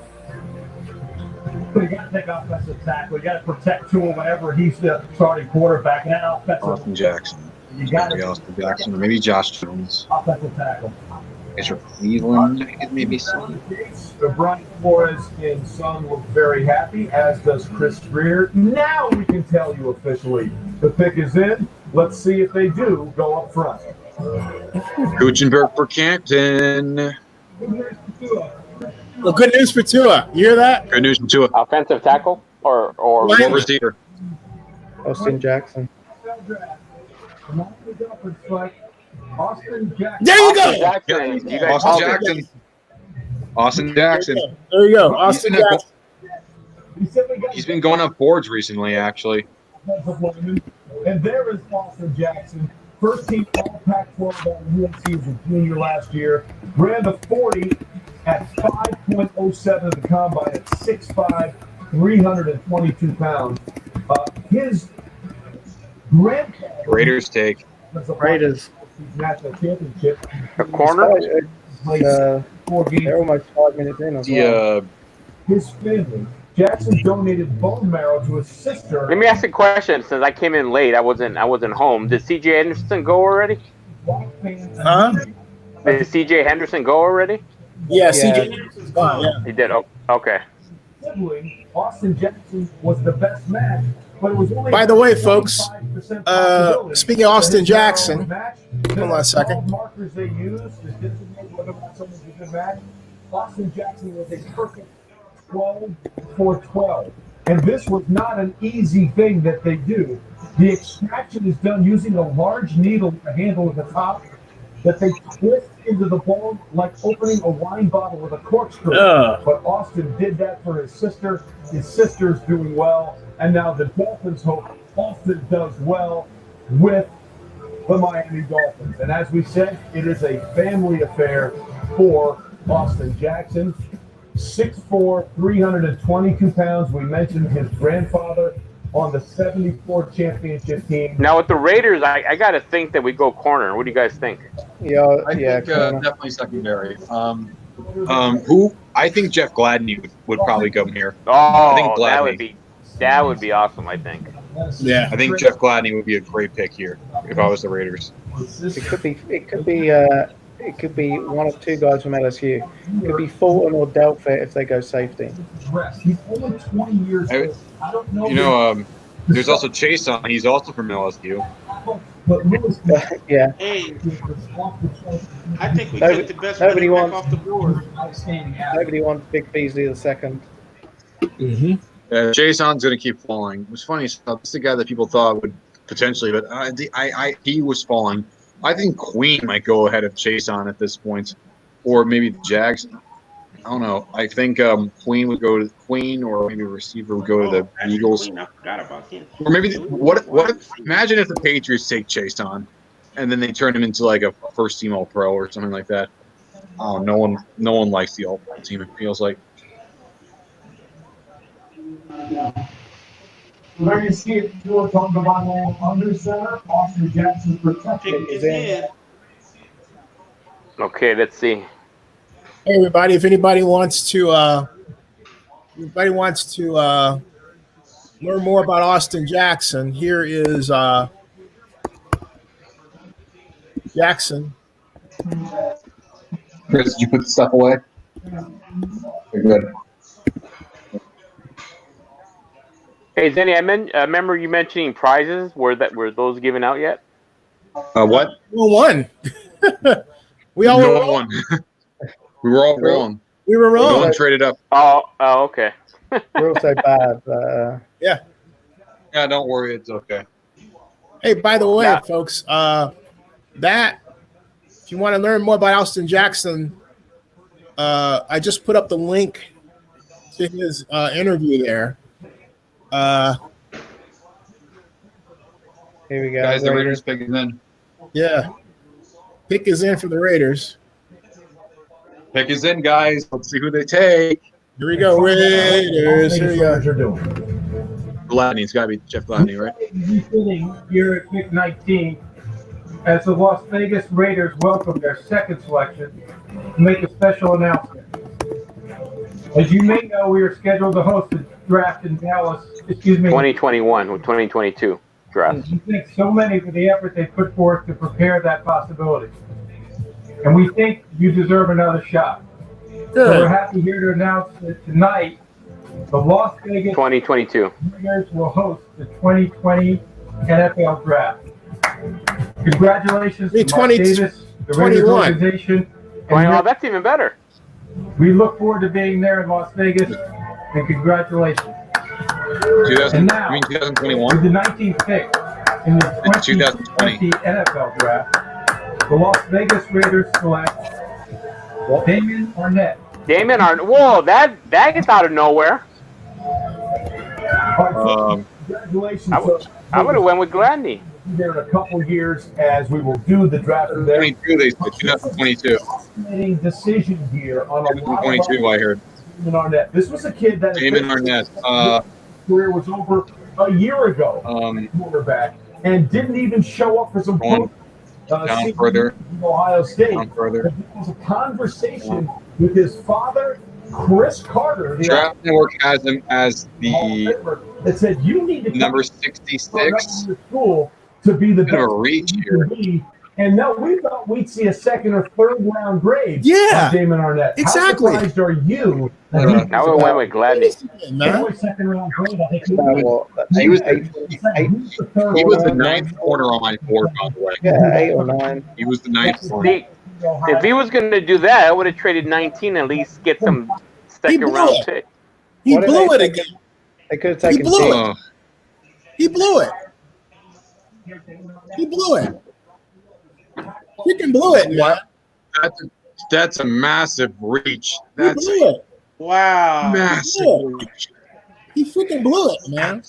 You got to take offensive tackle. You got to protect Tua whenever he's the starting quarterback. And that offensive Austin Jackson. You got maybe Austin Jackson, or maybe Josh Jones. offensive tackle. Is for Cleveland? Maybe so. Brian Flores and Son look very happy, as does Chris Greer. Now we can tell you officially the pick is in. Let's see if they do go up front. Kuchenberg for Canton. Well, good news for Tua. You hear that? Good news for Tua. Offensive tackle or receiver. Austin Jackson. Austin Jackson. There you go. Austin Jackson. Austin Jackson. There you go. Austin Jackson. He's been going up boards recently, actually. And there is Austin Jackson, first team All Pac-12 on UNC as a junior last year. Ran the 40 at 5.07 of the combine at 6'5", 322 pounds. His grandfather. Raiders take. Raiders. National championship. A corner? They're almost 5 minutes in as well. His family. Jackson donated bone marrow to his sister. Let me ask a question. Since I came in late, I wasn't home. Did C.J. Henderson go already? Huh? Did C.J. Henderson go already? Yeah, C.J. Henderson's gone. Yeah. He did. Oh, okay. Sibling, Austin Jackson was the best match, but it was only. By the way, folks, speaking of Austin Jackson, hold on a second. Markers they used to designate whether or not someone's a good match. Austin Jackson was a perfect 12 for 12. And this was not an easy thing that they do. The extraction is done using a large needle with a handle at the top that they twist into the bone like opening a wine bottle with a corkscrew. But Austin did that for his sister. His sister's doing well. And now the Dolphins hope Austin does well with the Miami Dolphins. And as we said, it is a family affair for Austin Jackson. 6'4", 322 pounds. We mentioned his grandfather on the 74 championship team. Now with the Raiders, I got to think that we go corner. What do you guys think? I think definitely secondary. I think Jeff Gladney would probably go here. Oh, I think Gladney. that would be awesome. I think. Yeah, I think Jeff Gladney would be a great pick here if I was the Raiders. It could be one of two guys from LSU. It could be Fulton or Delpit if they go safety. He's only 20 years old. I don't know. You know, there's also Chase on. He's also from LSU. Yeah. Hey, I think we get the best running back off the board. Nobody wants Big Beasley the second. Mm-hmm. Jason's going to keep falling. It was funny. This is the guy that people thought would potentially, but he was falling. I think Queen might go ahead of Chase on at this point, or maybe the Jags. I don't know. I think Queen would go to Queen, or maybe a receiver would go to the Eagles. Queen, I forgot about him. Or maybe what if, imagine if the Patriots take Chase on, and then they turn him into like a first team All Pro or something like that. Oh, no one likes the All Pro team. It feels like. There you see it. We're talking about under center. Austin Jackson protected his end. Okay, let's see. Hey everybody! If anybody wants to learn more about Austin Jackson, here is Jackson. Chris, did you put the stuff away? You're good. Hey, Zenny, I remember you mentioning prizes. Were those given out yet? What? We won. We all won. We were all wrong. We were wrong. No one traded up. Oh, okay. We're all so bad. Yeah. Yeah, don't worry. It's okay. Hey, by the way, folks, if you want to learn more about Austin Jackson, I just put up the link to his interview there. Here we go. Guys, the Raiders pick is in. Yeah. Pick is in for the Raiders. Pick is in, guys. Let's see who they take. Here we go, Raiders. Here we go. Gladney. It's got to be Jeff Gladney, right? Sitting here at pick 19 as the Las Vegas Raiders welcome their second selection to make a special announcement. As you may know, we are scheduled to host the draft in Dallas. 2021 or 2022 draft. We thank so many for the effort they put forth to prepare that possibility. And we think you deserve another shot. Good. So we're happy here to announce that tonight, the Las Vegas 2022 Raiders will host the 2020 NFL Draft. Congratulations to Mark Davis, the Raiders organization. Oh, that's even better. We look forward to being there in Las Vegas, and congratulations. 2021? With the 19th pick in the 2020 NFL Draft, the Las Vegas Raiders select Damon Arnett. Whoa, that gets out of nowhere. Congratulations. I would have went with Gladney. There in a couple years as we will do the draft. 22, they said 2022. Fascinating decision here on a lot 2022, I heard. Damon Arnett. This was a kid that Damon Arnett. career was over a year ago. Quarterback and didn't even show up for some down further. Ohio State. Down further. There was a conversation with his father, Chris Carter. Draft Network has him as the that said you need to number 66. School to be the bit of a reach here. And no, we thought we'd see a second or third round grade. Yeah, Damon Arnett. Exactly. How surprised are you? I would have went with Gladney. Second round grade. I think he was the ninth corner on my board, by the way. Yeah, 8 or 9. He was the ninth corner. If he was going to do that, I would have traded 19 at least get some second round pick. He blew it again. They could have taken He blew it. He blew it. He blew it. Freaking blew it, man. That's a massive reach. That's he blew it. Wow. Massive reach. He freaking blew it, man.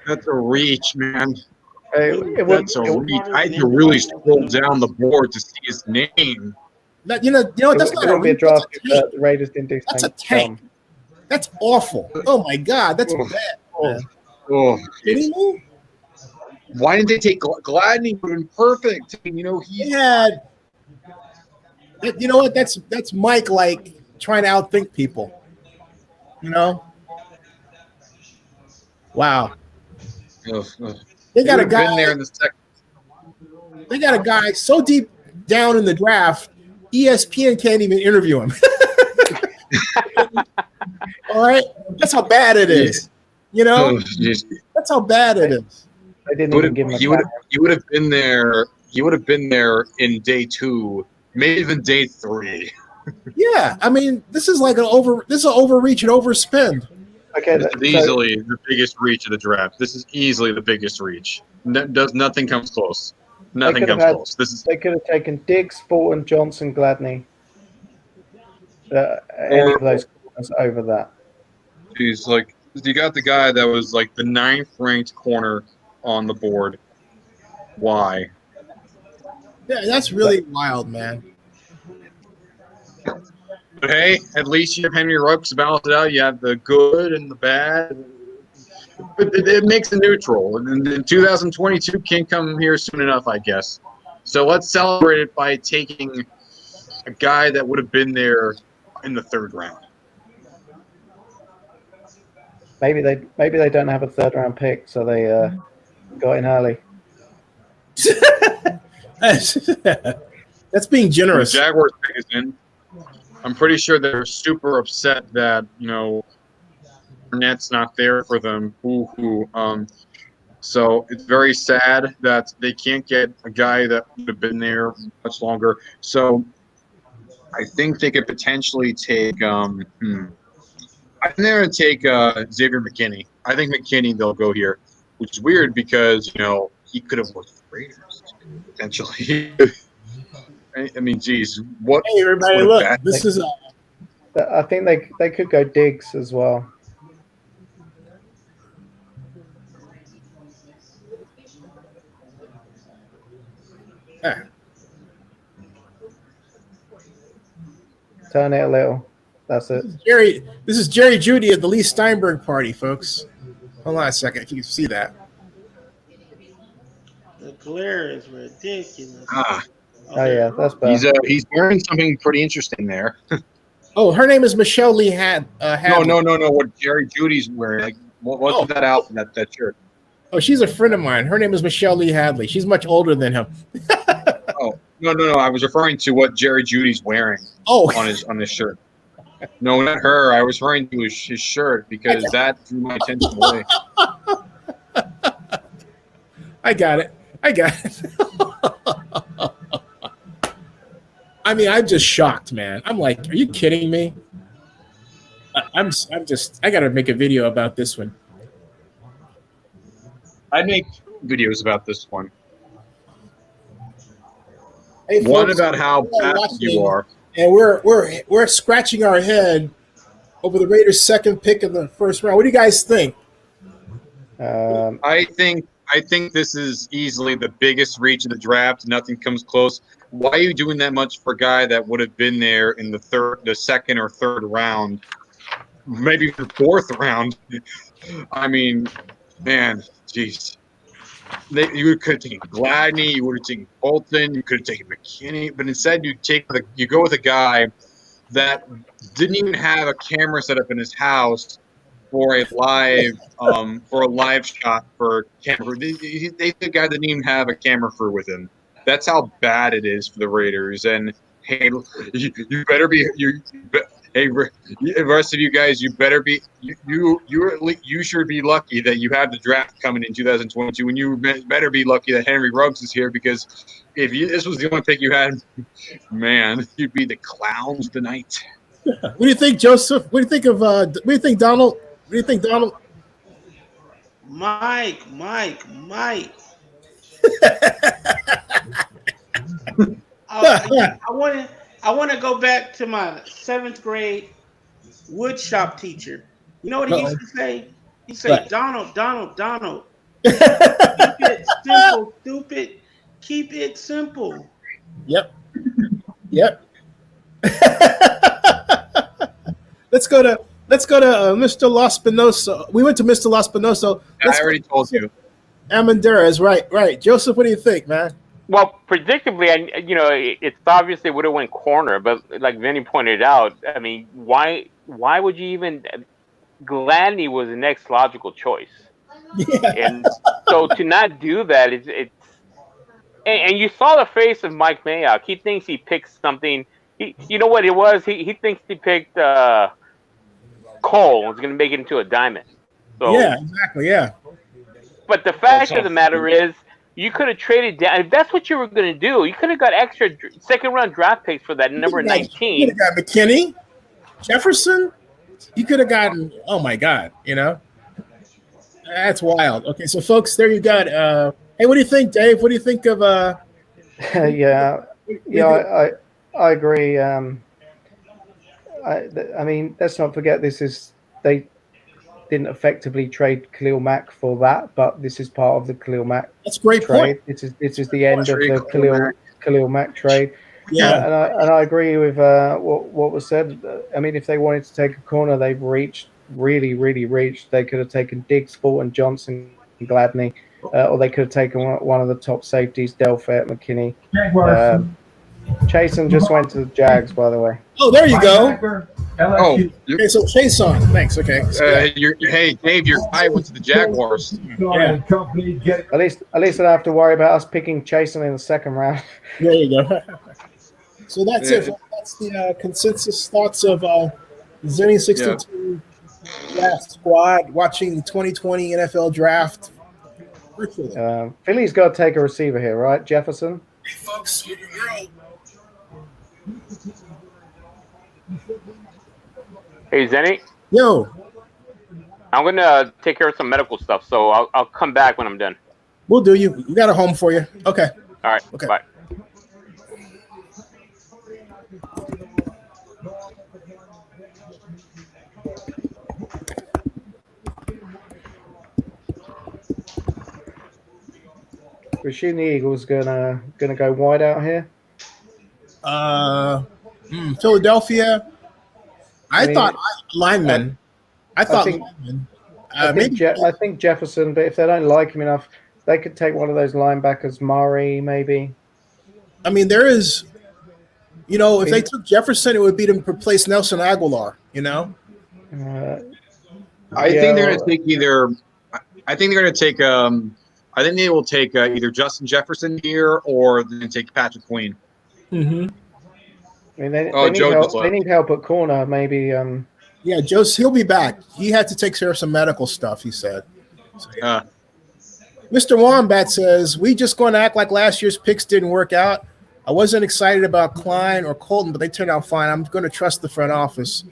That's a reach, man. That's a reach. I had to really scroll down the board to see his name. That, you know, that's not a be a reach. draft if the Raiders didn't do That's a tank. That's awful. Oh my God, that's bad. Man. Oh, Kidding me? Why didn't they take Gladney? Would have been perfect. You know, he had. You know what? That's Mike like trying to outthink people. You know. Wow. They got a guy been there in the second. They got a guy so deep down in the draft, ESPN can't even interview him. All right, that's how bad it is. You know, that's how bad it is. I didn't even give him. He would have been there. He would have been there in day 2, maybe even day 3. Yeah, I mean, this is like an overreach and overspend. Okay, this is easily the biggest reach of the draft. This is easily the biggest reach. Nothing comes close. Nothing comes close. They could have taken Diggs, Fulton, Johnson, Gladney. Any of those corners over that. He's like, you got the guy that was like the 9th ranked corner on the board. Why? Yeah, that's really wild, man. But hey, at least you have Henry Ruggs to balance it out. You have the good and the bad. But it makes it neutral. And 2022 can't come here soon enough, I guess. So let's celebrate it by taking a guy that would have been there in the 3rd round. Maybe they don't have a 3rd round pick, so they got in early. That's being generous. The Jaguars pick is in. I'm pretty sure they're super upset that, Fournette's not there for them. So it's very sad that they can't get a guy that would have been there much longer. So I think they could potentially take I think they're going to take Xavier McKinney. I think McKinney, they'll go here, which is weird because, he could have worked for the Raiders, potentially. I mean, geez. What? Hey, everybody, look. This is I think they could go Diggs as well. Yeah. Turn it a little. That's it. This is Jerry Judy at the Lee Steinberg party, folks. Hold on a second, if you can see that. The glare is ridiculous. Oh yeah, that's bad. He's wearing something pretty interesting there. Oh, her name is Michelle Lee Hadley. No. What Jerry Judy's wearing? Like, what's that outfit? That shirt? Oh, she's a friend of mine. Her name is Michelle Lee Hadley. She's much older than him. Oh, no. I was referring to what Jerry Judy's wearing. Oh, on his shirt. No, not her. I was referring to his shirt because that drew my attention away. I got it. I mean, I'm just shocked, man. I'm like, are you kidding me? I got to make a video about this one. I make videos about this one. Hey, one folks, about how bad you are. And we're scratching our head over the Raiders' 2nd pick in the 1st round. What do you guys think? I think this is easily the biggest reach of the draft. Nothing comes close. Why are you doing that much for a guy that would have been there in the 2nd or 3rd round, maybe the 4th round? I mean, man, jeez. You could have taken Gladney, you would have taken Bolton, you could have taken McKinney, but instead you go with a guy that didn't even have a camera set up in his house for a live shot for camera. The guy didn't even have a camera crew with him. That's how bad it is for the Raiders. And hey, you better be hey, the rest of you guys, you better be you should be lucky that you have the draft coming in 2022, and you better be lucky that Henry Ruggs is here, because if this was the only pick you had, man, you'd be the clowns tonight. What do you think, Joseph? What do you think of? What do you think, Donald? What do you think, Donald? Mike. I want to go back to my 7th grade wood shop teacher. You know what he used to say? He said, Donald. Keep it simple, stupid. Keep it simple. Yep. Let's go to Mr. Los Spinoso. We went to Mr. Los Spinoso. I already told you. Amandares, right. Joseph, what do you think, man? Well, predictably, it's obviously would have went corner, but like Vinny pointed out, I mean, why would you even? Gladney was the next logical choice, and so to not do that, it's and you saw the face of Mike Mayock. He thinks he picked something. You know what it was? He thinks he picked coal. Was going to make it into a diamond. So, yeah, exactly. Yeah. But the fact of the matter is, you could have traded down. If that's what you were going to do, you could have got extra 2nd round draft picks for that number 19. You could have got McKinney, Jefferson. You could have gotten. Oh my God! That's wild. Okay, so folks, there you got Hey, what do you think, Dave? What do you think of Yeah, I agree. I mean, let's not forget they didn't effectively trade Khalil Mack for that, but this is part of the Khalil Mack That's a great trade. point. This is the end of the Khalil Mack trade. Yeah. And I agree with what was said. I mean, if they wanted to take a corner, they've really reached. They could have taken Diggs, Fulton, Johnson, Gladney, or they could have taken one of the top safeties, Delphet, McKinney. Chasen just went to the Jags, by the way. Oh, there you go. Oh, okay, so Chason. Thanks. Okay. Hey, Dave, your guy went to the Jaguars. Yeah. At least I don't have to worry about us picking Chasen in the second round. There you go. So that's it. That's the consensus thoughts of Zennie62 draft squad watching the 2020 NFL draft virtually. Philly's got to take a receiver here, right? Jefferson. Hey, folks, you're Hey, Zenny. Yo. I'm gonna take care of some medical stuff, so I'll come back when I'm done. We'll do you. We got a home for you. Okay. All right. Okay. Bye. Rashid the Eagles gonna go wide out here. Philadelphia. I thought linemen. I think Jefferson, but if they don't like him enough, they could take one of those linebackers, Murray, maybe. I mean, there is, if they took Jefferson, it would be to replace Nelson Aguilar. I think they're going to take either. I think they're going to take. I think they will take either Justin Jefferson here or they take Patrick Queen. Mm-hmm. I mean, they need help at corner, maybe. Yeah, he'll be back. He had to take care of some medical stuff, he said. So, yeah. Mr. Wombat says, we just going to act like last year's picks didn't work out. I wasn't excited about Klein or Colton, but they turned out fine. I'm going to trust the front office.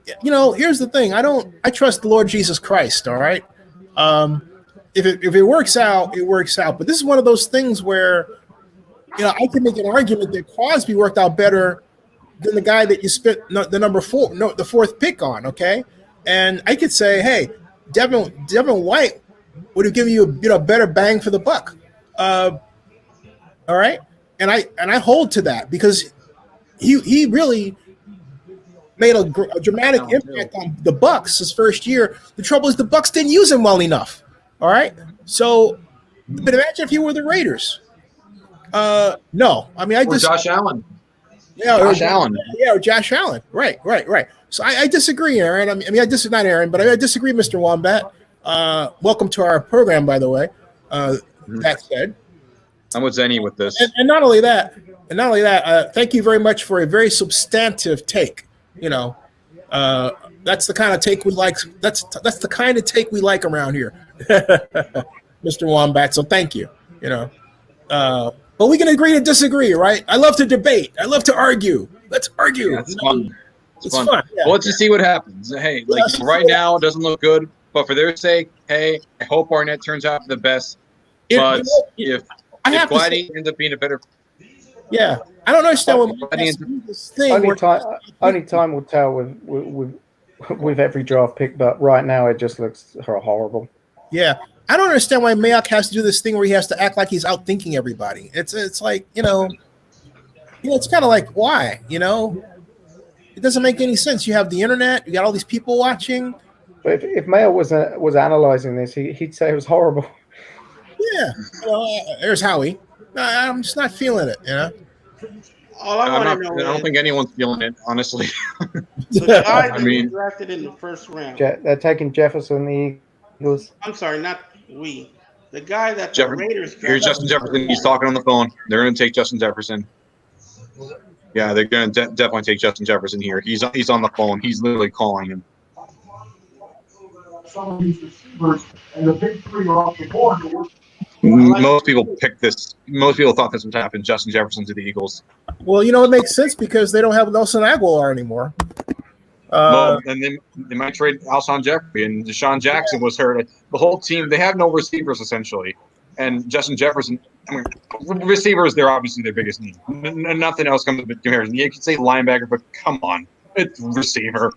Here's the thing. I trust the Lord Jesus Christ, all right? If it works out, it works out. But this is one of those things where, I can make an argument that Crosby worked out better than the guy that you spent the fourth pick on, okay? And I could say, hey, Devin White would have given you a better bang for the buck. All right? And I hold to that because he really made a dramatic impact on the Bucs his first year. The trouble is the Bucs didn't use him well enough. All right? So, but imagine if he were the Raiders. No. I mean, or Josh Allen. Yeah, Josh Allen. Yeah, or Josh Allen. Right. So I disagree, Aaron. I mean, not Aaron, but I disagree, Mr. Wombat. Welcome to our program, by the way. That said, I'm with Zenny with this. And not only that, thank you very much for a very substantive take. That's the kind of take we like. That's the kind of take we like around here, Mr. Wombat. So thank you. But we can agree to disagree, right? I love to debate. I love to argue. Let's argue. Yeah, it's fun. It's fun. Yeah. Well, let's just see what happens. Hey, right now it doesn't look good, but for their sake, hey, I hope Arnett turns out for the best. But if Gladdy ends up being a better, I don't understand what this thing. Only time will tell with every draft pick, but right now it just looks horrible. Yeah. I don't understand why Mayock has to do this thing where he has to act like he's outthinking everybody. It's like, it's kind of like, why? It doesn't make any sense. You have the internet, you got all these people watching. But if Mayock was analyzing this, he'd say it was horrible. Yeah. There's Howie. I'm just not feeling it, All I want to know I don't think anyone's feeling it, honestly. The guy that was drafted in the first round. They're taking Jefferson, the Eagles. I'm sorry, not we. The guy that the Raiders drafted. Here's Justin Jefferson. He's talking on the phone. They're going to take Justin Jefferson. Yeah, they're going to definitely take Justin Jefferson here. He's on the phone. He's literally calling him. Some of these receivers and the big three are off the board. Most people picked this. Most people thought this would happen. Justin Jefferson to the Eagles. Well, it makes sense because they don't have Nelson Aguilar anymore. And then they might trade Alshon Jeffrey and Deshaun Jackson was hurt. The whole team, they have no receivers essentially. and Justin Jefferson. I mean, receivers, they're obviously their biggest need. Nothing else comes to comparison. You can say linebacker, but come on, it's receiver.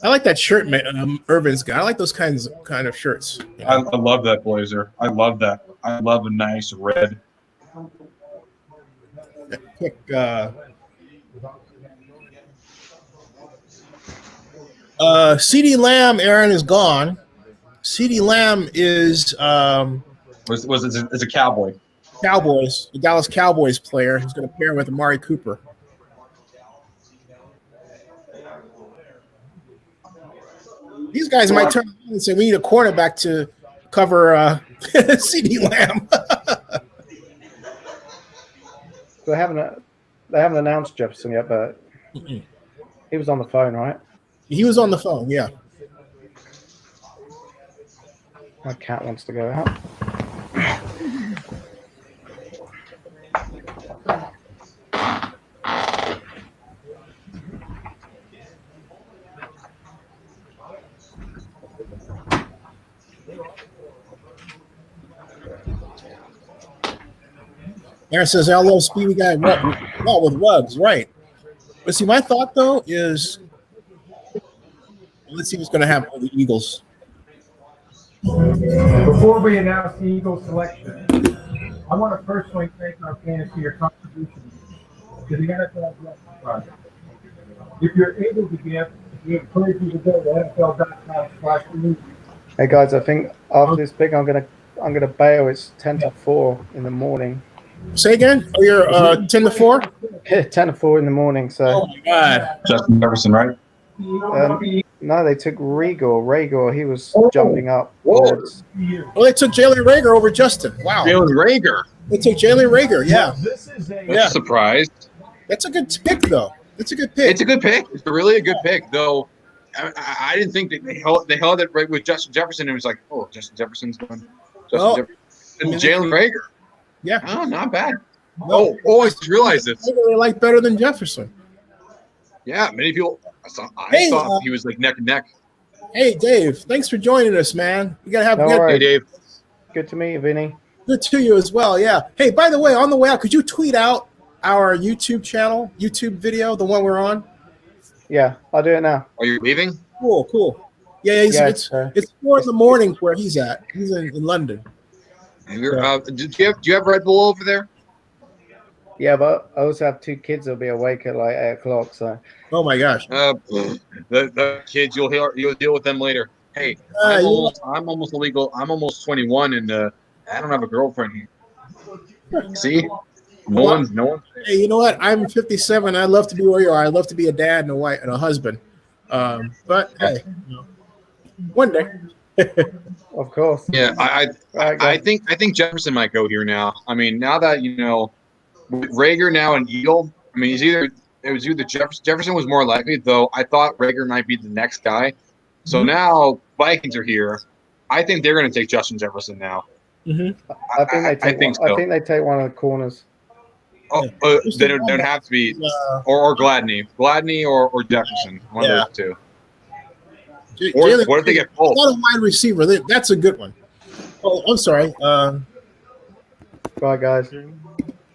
I like that shirt, man. Urban's got. I like those kind of shirts. You know? I love that blazer. I love that. I love a nice red. Pick, CeeDee Lamb, Aaron, is gone. CeeDee Lamb is is a Cowboy. Cowboys, the Dallas Cowboys player. He's going to pair with Amari Cooper. These guys might turn around and say, we need a cornerback to cover CeeDee Lamb. They haven't announced Jefferson yet, but he was on the phone, right? He was on the phone, yeah. My cat wants to go out. Aaron says, I love speedy guy with Ruggs, right. But see, my thought, though, is let's see what's going to happen with the Eagles. Before we announce the Eagles selection, I want to personally thank our fans for your contributions to the NFL Draft Project. If you're able to give, we encourage you to go to NFL.com/news. Hey guys, I think after this pick, I'm gonna bail. It's 10-4 in the morning. Say again? Oh, you're 10-4? Yeah, 10-4 in the morning. So. Oh my God. Justin Jefferson, right? No, they took Rager. He was jumping up. Well, they took Jalen Reagor over Justin. Wow. Jalen Reagor. They took Jalen Reagor. Yeah. That's surprised. That's a good pick, though. It's a good pick. It's a good pick. It's really a good pick, though. I didn't think that they held it right with Justin Jefferson. It was like, oh, Justin Jefferson's going. Jalen Reagor. Yeah. Oh, not bad. No. Oh, I just realized this. They like better than Jefferson. Yeah, many people. I thought he was like neck and neck. Hey, Dave. Thanks for joining us, man. You gotta have. Hey, Dave. Good to meet you, Vinny. Good to you as well. Yeah. Hey, by the way, on the way out, could you tweet out our YouTube channel, YouTube video, the one we're on? Yeah, I'll do it now. Are you leaving? Cool. Yeah, it's 4 in the morning where he's at. He's in London. Do you have Red Bull over there? Yeah, but I also have 2 kids that'll be awake at like 8 o'clock. So. Oh my gosh. The kids, you'll deal with them later. Hey, I'm almost illegal. I'm almost 21, and I don't have a girlfriend here. See, no one. Hey, you know what? I'm 57. I love to be where you are. I love to be a dad and a wife and a husband. But hey, one day. Of course. Yeah, I think Jefferson might go here now. I mean, now that with Reagor now and Eagle. I mean, it was either Jefferson was more likely, though. I thought Reagor might be the next guy. So now Vikings are here. I think they're going to take Justin Jefferson now. Mm-hmm. I think so. I think they take one of the corners. Oh, then it would have to be or Gladney or Jefferson. One of those two. Or what if they get both? Not a wide receiver. That's a good one. Oh, I'm sorry. Bye, guys. Enjoy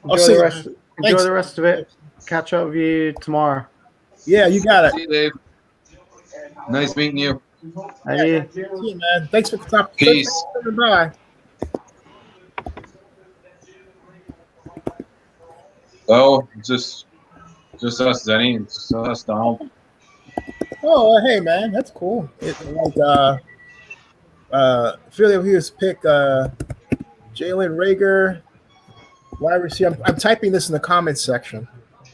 the rest of it. Catch up with you tomorrow. Yeah, you got it. See you, Dave. Nice meeting you. Hey. See you, man. Thanks for stopping. Peace. Bye. Oh, just us, Zenny. Just us, Donald. Oh, hey, man, that's cool. Philadelphia's pick Jalen Reagor, wide receiver. I'm typing this in the comments section.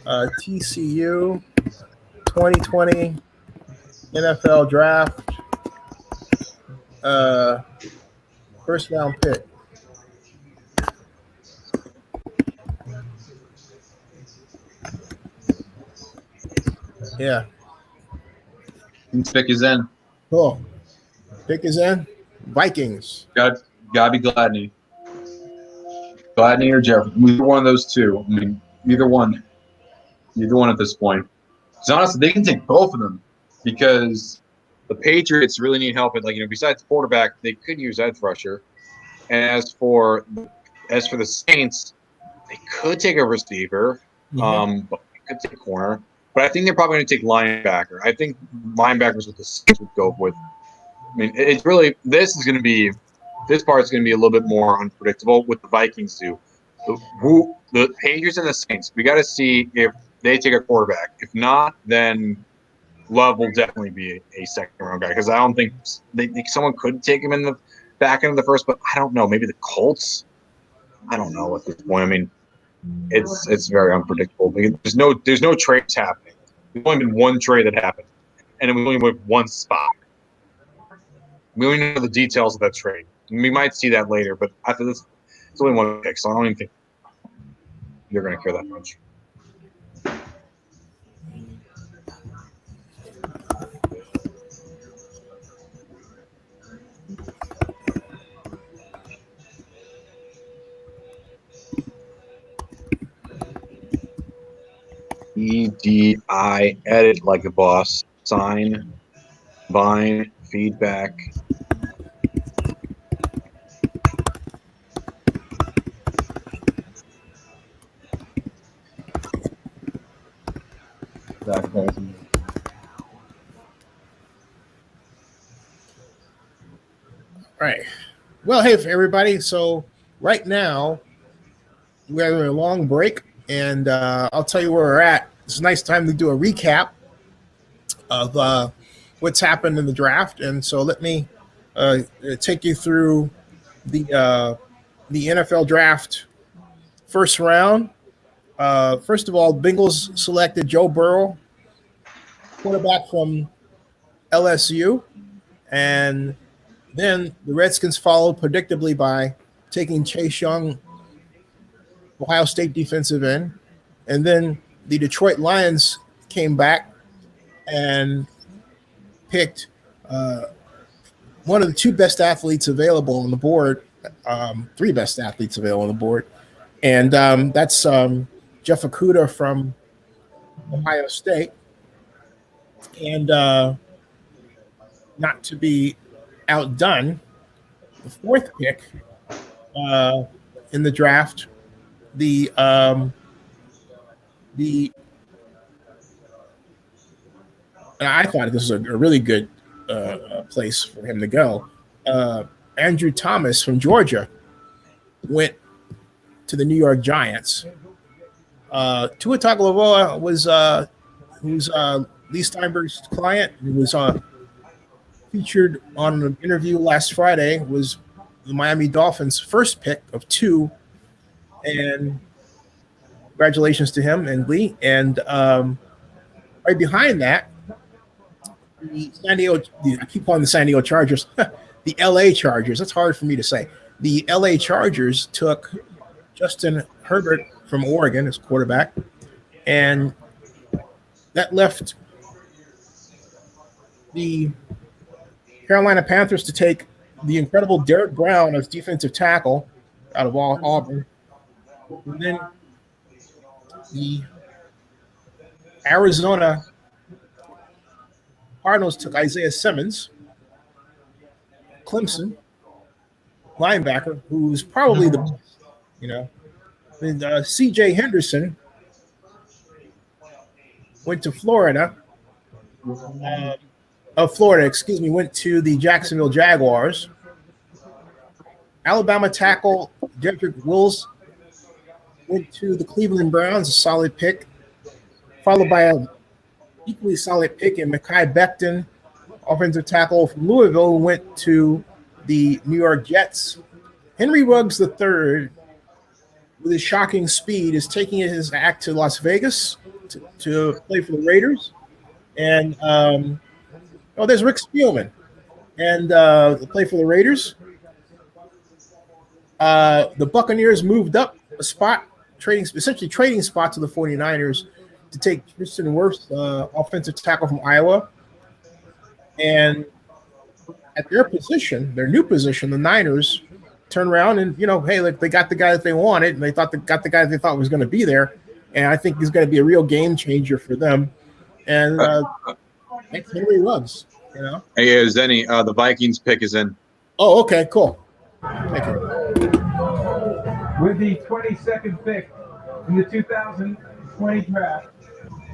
TCU 2020 NFL draft first round pick. Yeah. Pick is in. Cool. Pick is in. Vikings. Gotta be Gladney. Gladney or Jefferson. Either one of those two. I mean, either one. Either one at this point. Because honestly, they can take both of them because The Patriots really need help at, like, besides quarterback, they could use edge rusher. And as for the Saints, they could take a receiver, but they could take a corner. But I think they're probably going to take linebacker. I think linebackers what the Saints would go with. I mean, it's really this part's going to be a little bit more unpredictable with the Vikings do. The Patriots and the Saints, we got to see if they take a quarterback. If not, then Love will definitely be a second round guy, because I don't think someone could take him in the back end of the first, but I don't know. Maybe the Colts. I don't know at this point. I mean, it's very unpredictable. There's no trades happening. There's only been one trade that happened, and it was only with one spot. We don't even know the details of that trade. We might see that later, but after this, it's only one pick, so I don't even think you're going to care that much. EDI, edit like a boss, sign, bind, feedback. Right. Well, hey, everybody. So right now, we're having a long break, and I'll tell you where we're at. It's a nice time to do a recap of what's happened in the draft. And so let me take you through the NFL draft first round. First of all, Bengals selected Joe Burrow, quarterback from LSU, and then the Redskins followed predictably by taking Chase Young, Ohio State defensive end, and then the Detroit Lions came back and picked one of the two best athletes available on the board, three best athletes available on the board, and that's Jeff Okudah from Ohio State. And not to be outdone, the fourth pick in the draft, and I thought this was a really good place for him to go. Andrew Thomas from Georgia went to the New York Giants. Tua Tagovailoa was who's Lee Steinberg's client, who was featured on an interview last Friday, was the Miami Dolphins' first pick of two, and congratulations to him and Lee. And right behind that, I keep calling the San Diego Chargers, the LA Chargers. That's hard for me to say. The LA Chargers took Justin Herbert from Oregon as quarterback, and that left the Carolina Panthers to take the incredible Derek Brown as defensive tackle out of Auburn. And then the Arizona Cardinals took Isaiah Simmons, Clemson linebacker, who's probably the best, And C.J. Henderson went to Florida. Went to the Jacksonville Jaguars. Alabama tackle Jedrick Wills went to the Cleveland Browns, a solid pick, followed by an equally solid pick in Mekhi Becton, offensive tackle from Louisville, who went to the New York Jets. Henry Ruggs III, with his shocking speed, is taking his act to Las Vegas to play for the Raiders. And there's Rick Spielman, and play for the Raiders. The Buccaneers moved up a spot, trading spot to the 49ers to take Tristan Wirfs, offensive tackle from Iowa. And at their new position, the Niners turned around and, hey, look, they got the guy that they wanted, and they got the guy that they thought was going to be there. And I think he's going to be a real game changer for them. And that's Henry Ruggs. You know. Hey, Zenny, the Vikings pick is in. Oh, okay, cool. Thank you. With the 22nd pick in the 2020 draft,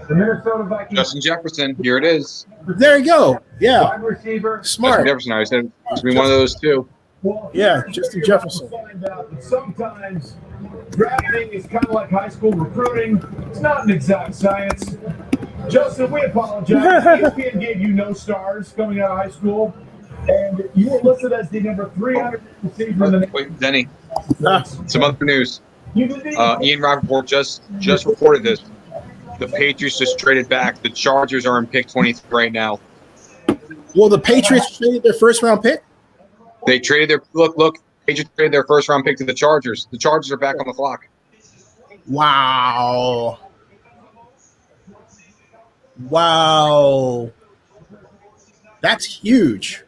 the Minnesota Vikings. Justin Jefferson, here it is. There you go. Yeah. Wide receiver. Smart. Justin Jefferson, I said it's be one of those two. Yeah, Justin Jefferson. Find out that sometimes drafting is kind of like high school recruiting. It's not an exact science. Justin, we apologize. ESPN gave you no stars coming out of high school, and you were listed as the number 300 receiver in the Wait, Zenny. Some other news. Ian Rappaport just reported this. The Patriots just traded back. The Chargers are in pick 23 right now. Well, the Patriots traded their first round pick? They traded their look. Patriots traded their first round pick to the Chargers. The Chargers are back on the clock. Wow. Wow. That's huge.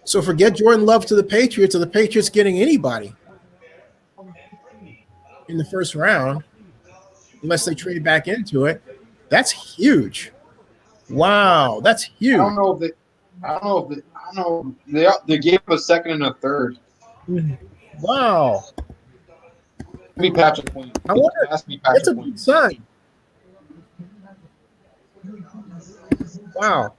So forget Jordan Love to the Patriots, or the Patriots getting anybody in the first round, unless they trade back into it. That's huge. Wow, that's huge. I don't know. They gave a second and a third. Wow. Me Patrick Queen. I wonder. That's a big sign. Wow.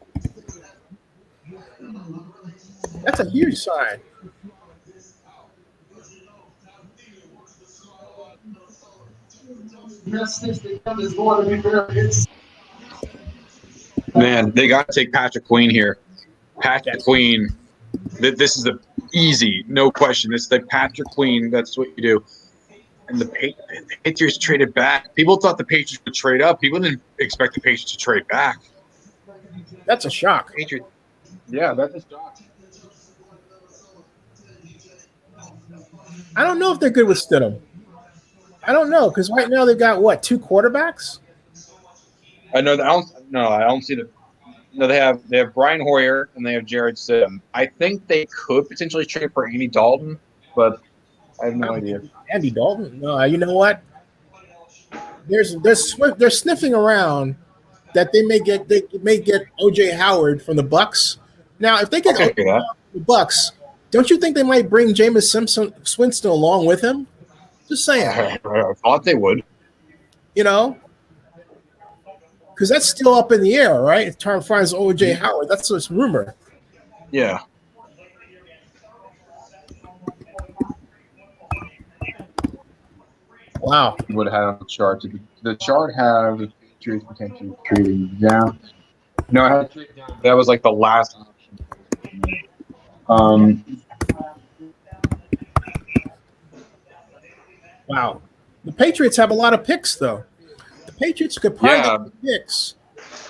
That's a huge sign. Man, they got to take Patrick Queen here. Patrick Queen. This is easy, no question. It's like Patrick Queen. That's what you do. And the Patriots traded back. People thought the Patriots would trade up. People didn't expect the Patriots to trade back. That's a shock. Patriots. Yeah, that's a shock. I don't know if they're good with Stidham. I don't know, because right now they've got what, 2 quarterbacks? I know. I don't see the. No, they have Brian Hoyer and they have Jared Stidham. I think they could potentially trade for Andy Dalton, but I have no idea. Andy Dalton? No, you know what? They're sniffing around that they may get OJ Howard from the Bucks. Now, if they get OJ Howard from the Bucks, don't you think they might bring Jameis Winston along with him? Just saying. I thought they would. You know, because that's still up in the air, right? If Tom finds OJ Howard, that's what's rumor. Yeah. Wow. Would have the chart. The chart have the Patriots potentially trading down. No, I had to trade down. That was like the last option. Wow. The Patriots have a lot of picks, though. The Patriots could probably get picks,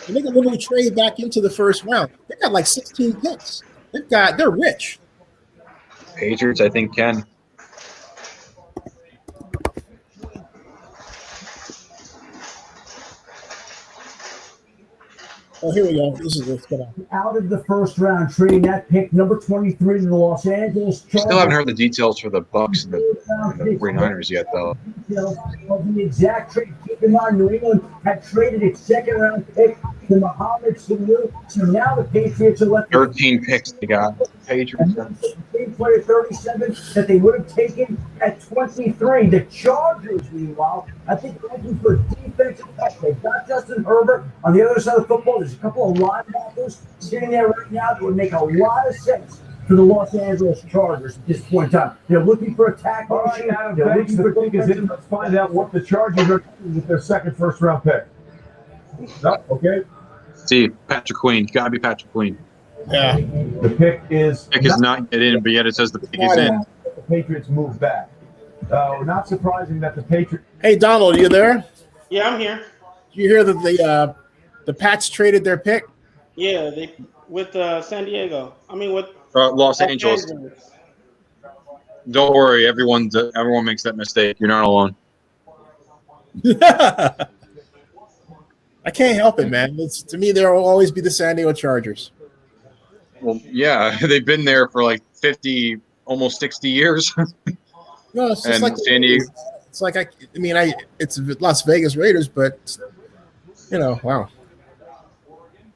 and they can literally trade back into the first round. They got like 16 picks. They're rich. Patriots, I think, can. Oh, here we go. This is what's going on. Out of the first round, trading that pick, number 23 to the Los Angeles Chargers. Still haven't heard the details for the Bucks and the 49ers yet, though. Of the exact trade. Keep in mind, New England had traded its second round pick to Mohamed Sanu. So now the Patriots are left 13 picks they got. Patriots. Player 37 that they would have taken at 23. The Chargers, meanwhile, I think looking for defensive help. They've got Justin Herbert on the other side of the football. There's a couple of linebackers sitting there right now that would make a lot of sense for the Los Angeles Chargers at this point in time. They're looking for a tackle. All right, Adam, thanks. The pick is in. Let's find out what the Chargers are doing with their second first-round pick. No? Okay. See, Patrick Queen. Got to be Patrick Queen. Yeah. The pick is not yet in, but yet it says the pick is in. The Patriots move back. Not surprising that the Patriots. Hey, Donald, you there? Yeah, I'm here. Did you hear that the Pats traded their pick? Yeah, they with San Diego. I mean, with Los Angeles. Don't worry, everyone makes that mistake. You're not alone. I can't help it, man. To me, there will always be the San Diego Chargers. Well, yeah, they've been there for like 50, almost 60 years. No, it's just like San Diego. It's like it's Las Vegas Raiders, but wow.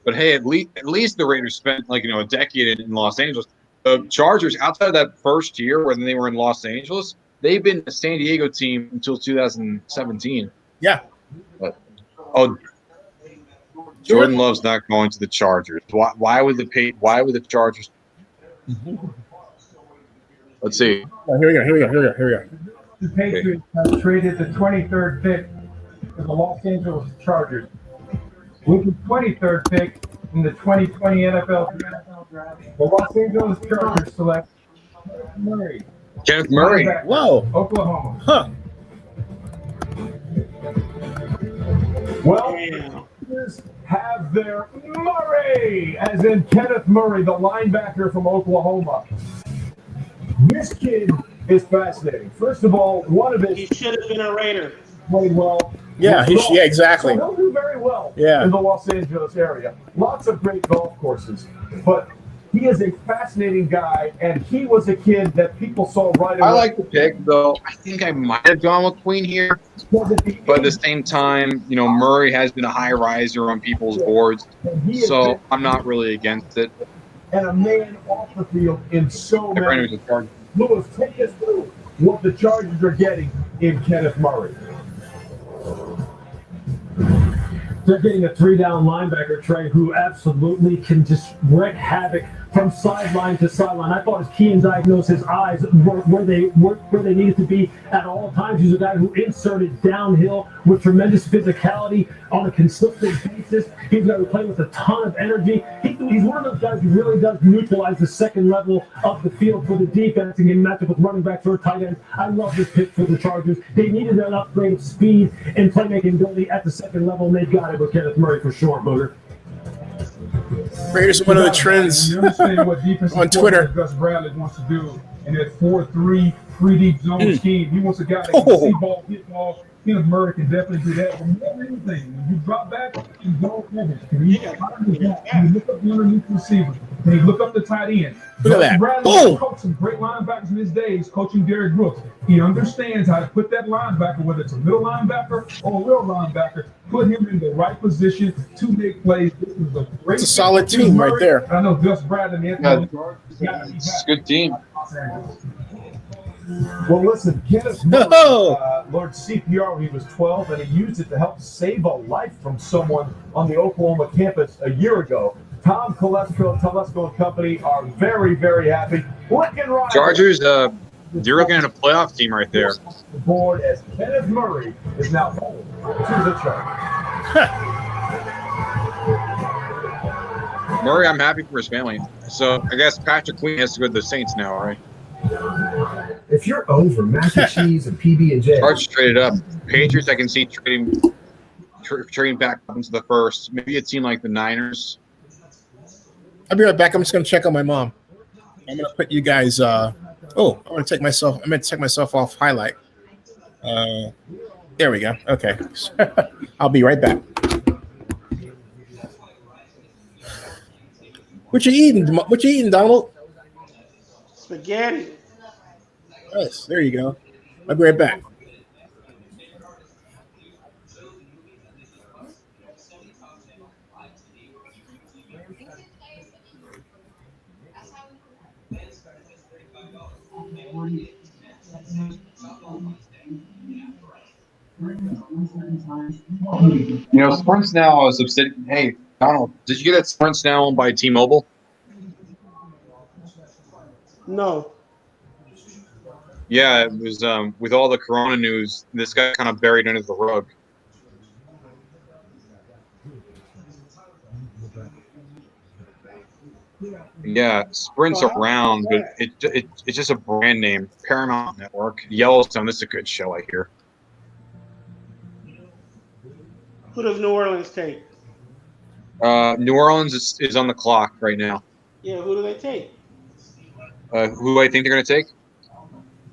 But hey, at least the Raiders spent like a decade in Los Angeles. The Chargers, outside of that first year when they were in Los Angeles, they've been a San Diego team until 2017. Yeah. But, Jordan Love's not going to the Chargers. Why would the Chargers? Let's see. Oh, here we go. The Patriots have traded the 23rd pick to the Los Angeles Chargers. With the 23rd pick in the 2020 NFL Draft, the Los Angeles Chargers select Kenneth Murray. Whoa. Oklahoma. Huh. Well, have their Murray, as in Kenneth Murray, the linebacker from Oklahoma. This kid is fascinating. First of all, one of his... He should have been a Raider. Played well. Yeah, exactly. So he'll do very well Yeah. in the Los Angeles area. Lots of great golf courses. But he is a fascinating guy, and he was a kid that people saw right away. I like the pick, though. I think I might have gone with Queen here. But at the same time, Murray has been a high riser on people's boards, so I'm not really against it. And a man off the field in so many. Chargers. Lewis, take us through what the Chargers are getting in Kenneth Murray. They're getting a 3-down linebacker, Trey, who absolutely can just wreak havoc from sideline to sideline. I thought his key and diagnosed his eyes where they needed to be at all times. He's a guy who inserted downhill with tremendous physicality on a consistent basis. He's a guy who played with a ton of energy. He's one of those guys who really does neutralize the second level of the field for the defense and can match up with running backs or tight ends. I love this pick for the Chargers. They needed an upgrade of speed and playmaking ability at the second level, and they got it with Kenneth Murray for sure, Booger. Raiders are one of the trends You understand what defensive on Twitter. Gus Bradley wants to do in that 4-3, 3-deep zone scheme. He wants a guy that can see ball, hit ball. Kenneth Murray can definitely do that. But more than anything, when you drop back, you don't cover. Can you look up the underneath receiver? Can you look up the tight end? Look at that. Bradley coached some great linebackers in his days, coaching Derrick Brooks. He understands how to put that linebacker, whether it's a middle linebacker or a real linebacker, put him in the right position to make plays. This is a great. It's a solid team right there. I know Gus Bradley. It's a good team. Well, listen, Kenneth Murray learned CPR when he was 12, and he used it to help save a life from someone on the Oklahoma campus a year ago. Tom Telesco and company are very, very happy. Chargers, you're looking at a playoff team right there. The board as Kenneth Murray is now home to the Chargers. Murray, I'm happy for his family. So I guess Patrick Queen has to go to the Saints now, all right? If you're over mac and cheese and PB&J, Chargers traded up. Patriots, I can see trading back up into the first. Maybe a team like the Niners. I'll be right back. I'm just gonna check on my mom. I'm gonna put you guys. I'm gonna take myself off highlight. There we go. Okay, I'll be right back. What you eating, Donald? Spaghetti. Yes, there you go. I'll be right back. Sprint's now a subsidiary. Hey, Donald, did you get that Sprint's now owned by T-Mobile? No. Yeah, it was with all the Corona news, this got kind of buried under the rug. Yeah, Sprint's around, but it's just a brand name. Paramount Network, Yellowstone. This is a good show, I hear. Who does New Orleans take? New Orleans is on the clock right now. Yeah, who do they take? Who I think they're going to take?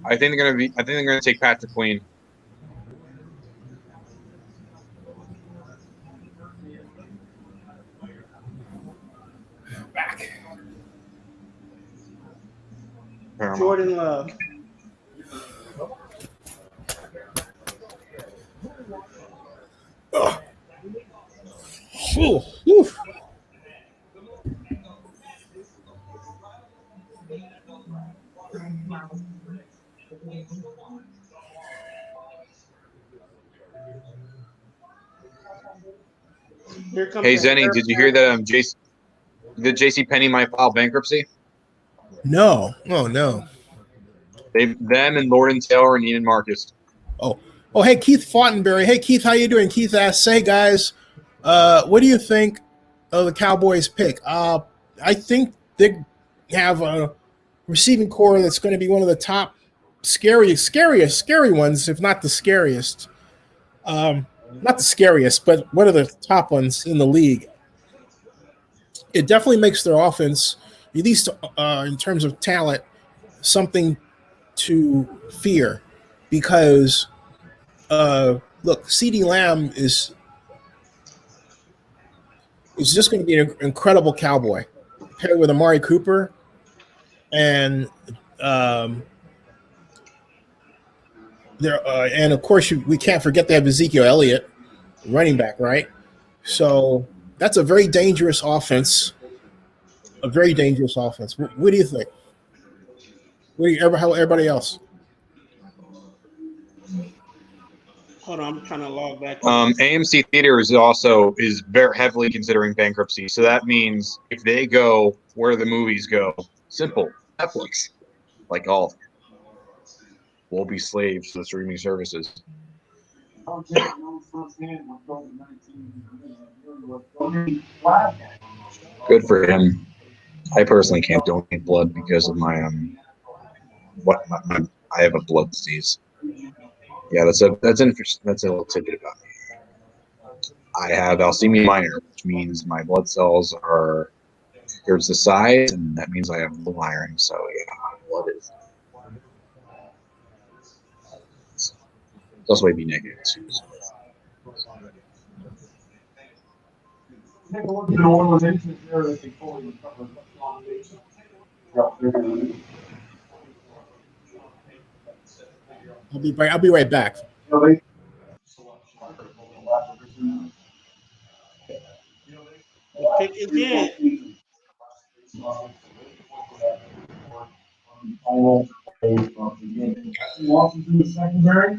I think they're going to take Patrick Queen. Back. Jordan Love. Here comes Hey the Zenny, hair- did you hear that? JC Penney might file bankruptcy. No. Oh no. Them and Lord and Taylor and Neiman Marcus. Oh, hey, Keith Fortenberry. Hey, Keith, how you doing? Keith asks, "Hey guys, what do you think of the Cowboys' pick?" I think they have a receiving core that's going to be one of the top scary ones, if not the scariest. Not the scariest, but one of the top ones in the league. It definitely makes their offense, at least in terms of talent, something to fear, because look, CeeDee Lamb is just going to be an incredible Cowboy paired with Amari Cooper, and and of course we can't forget they have Ezekiel Elliott, running back, right? So that's a very dangerous offense. A very dangerous offense. What do you think? How everybody else? Hold on, I'm trying to log back. AMC Theater is very heavily considering bankruptcy. So that means if they go where the movies go, simple, Netflix, like all of them, we'll be slaves to the streaming services. Good for him. I personally can't donate blood because of my I have a blood disease. Yeah, that's interesting. That's a little tidbit about me. I have albumin minor, which means my blood cells are towards the size, and that means I have low iron. So yeah, my blood is. It's also AB negative. I'll be right back. Pick again.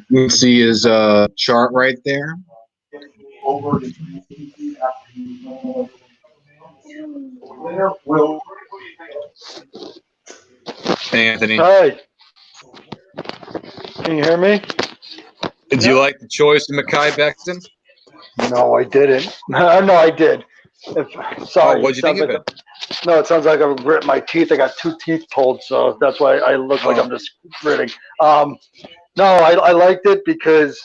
You see his chart right there. Hey, Anthony. Hi. Can you hear me? Did you like the choice of Mekhi Becton? No, I didn't. No, I did. Sorry. What'd you think of it? No, it sounds like I'm gritting my teeth. I got 2 teeth pulled, so that's why I look like I'm just gritting. No, I liked it because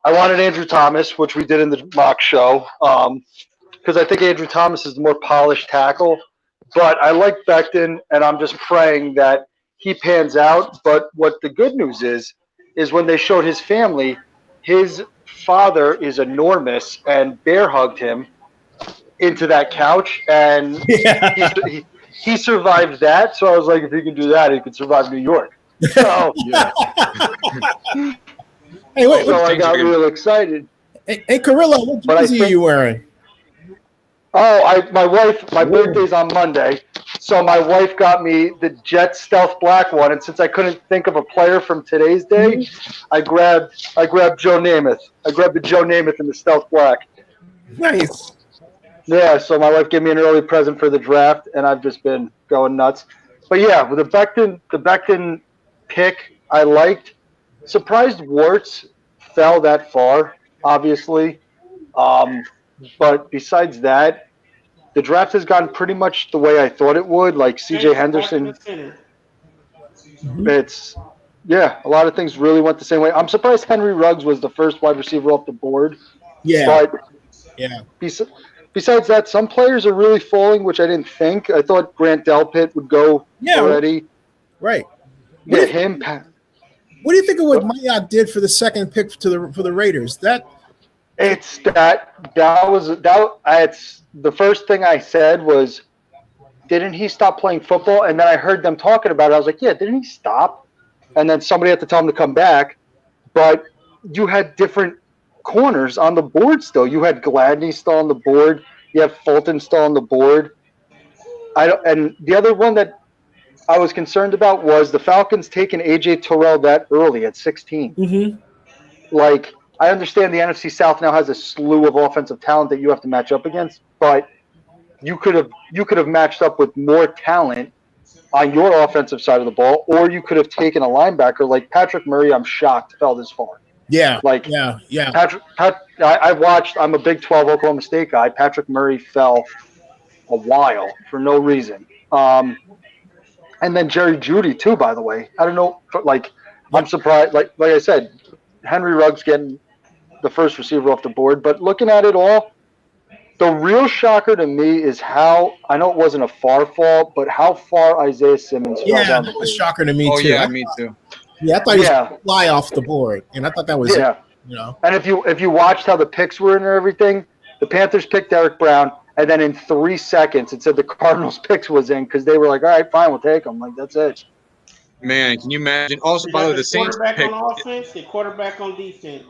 I wanted Andrew Thomas, which we did in the mock show, because I think Andrew Thomas is the more polished tackle. But I like Becton, and I'm just praying that he pans out. But what the good news is when they showed his family, his father is enormous and bear hugged him into that couch, and he survived that. So I was like, if he can do that, he could survive New York. So, Hey, wait, so I got real excited. Hey, Carrillo, what jersey are you wearing? Oh, my birthday's on Monday, so my wife got me the Jet Stealth Black one, and since I couldn't think of a player from today's day, I grabbed Joe Namath. I grabbed the Joe Namath in the Stealth Black. Nice. Yeah, so my wife gave me an early present for the draft, and I've just been going nuts. But yeah, with the Becton pick, I liked. Surprised Warts fell that far, obviously. But besides that, the draft has gone pretty much the way I thought it would. Like C.J. Henderson, it's a lot of things really went the same way. I'm surprised Henry Ruggs was the first wide receiver off the board. Yeah, but yeah. Besides that, some players are really falling, which I didn't think. I thought Grant Delpit would go already. Right. Yeah, him. What do you think of what Mayock did for the second pick for the Raiders? It's the first thing I said was, didn't he stop playing football? And then I heard them talking about it. I was like, yeah, didn't he stop? And then somebody had to tell him to come back. But you had different corners on the board still. You had Gladney still on the board. You have Fulton still on the board. And the other one that I was concerned about was the Falcons taking A.J. Terrell that early at 16. Mm-hmm. Like, I understand the NFC South now has a slew of offensive talent that you have to match up against, but you could have matched up with more talent on your offensive side of the ball, or you could have taken a linebacker like Patrick Murray. I'm shocked fell this far. Yeah, like yeah. I watched. I'm a Big 12 Oklahoma State guy. Patrick Murray fell a while for no reason. And then Jerry Jeudy too, by the way. I don't know. Like, I'm surprised. Like I said, Henry Ruggs getting the first receiver off the board. But looking at it all, the real shocker to me is how, I know it wasn't a far fall, but how far Isaiah Simmons fell down the that was field. shocker to me too. Yeah, me too. Yeah, I thought he was gonna fly off the board, and I thought that was it, you know. And if you watched how the picks were in and everything, the Panthers picked Derek Brown, and then in 3 seconds it said the Cardinals picks was in because they were like, all right, fine, we'll take them. Like, that's it. Man, can you imagine? Also, by the way, the Saints quarterback picked. on offense, the quarterback on defense.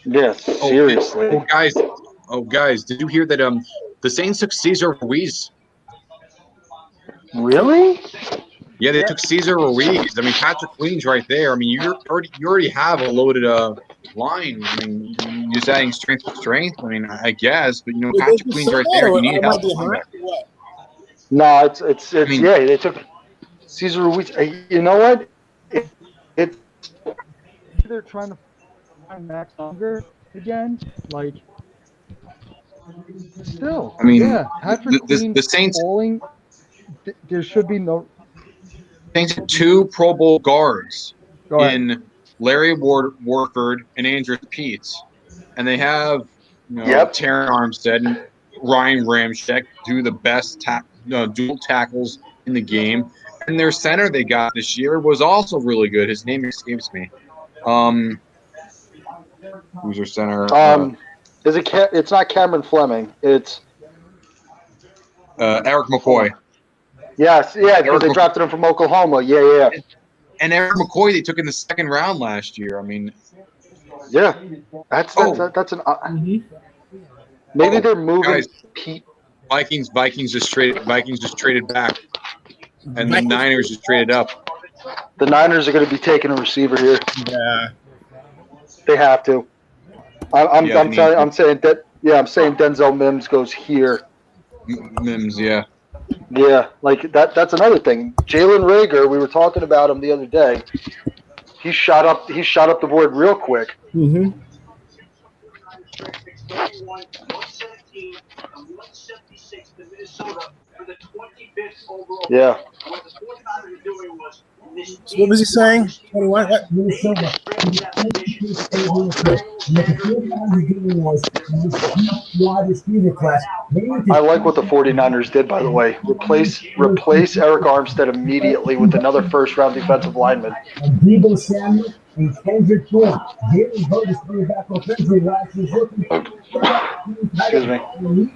Yes, seriously. Guys, did you hear that? The Saints took Cesar Ruiz. Really? Yeah, they took Cesar Ruiz. I mean, Patrick Queen's right there. I mean, you already have a loaded line. I mean, you're just adding strength to strength. I mean, I guess, but Patrick Queen's right there. You need help. No, it's they took Cesar Ruiz. You know what? It's they're trying to find Max Unger again. Like, still, I mean, Patrick Queen the Saints falling. There should be no. Saints have 2 Pro Bowl guards in Larry Warford and Andrew Peets, and they have Terran Armstead and Ryan Ramczyk do the best dual tackles in the game, and their center they got this year was also really good. His name escapes me. Who's their center? Is it? It's not Cameron Fleming. It's Eric McCoy. Yes, because they drafted him from Oklahoma. Yeah. And Eric McCoy they took in the 2nd round last year. I mean, yeah, that's an. Maybe they're moving. Guys, Vikings just traded back, and the Niners just traded up. The Niners are going to be taking a receiver here. Yeah, they have to. I'm saying Denzel Mims goes here. Mims, yeah. Yeah, like that's another thing. Jalen Reagor, we were talking about him the other day. He shot up the board real quick. Mm-hmm. Yeah. So what was he saying? 21? What? I like what the 49ers did, by the way. Replace Eric Armstead immediately with another first-round defensive lineman. Debo Samuel and Kendrick Bourne. Jalen Hurts bring back offensively last year's rookie. Excuse me.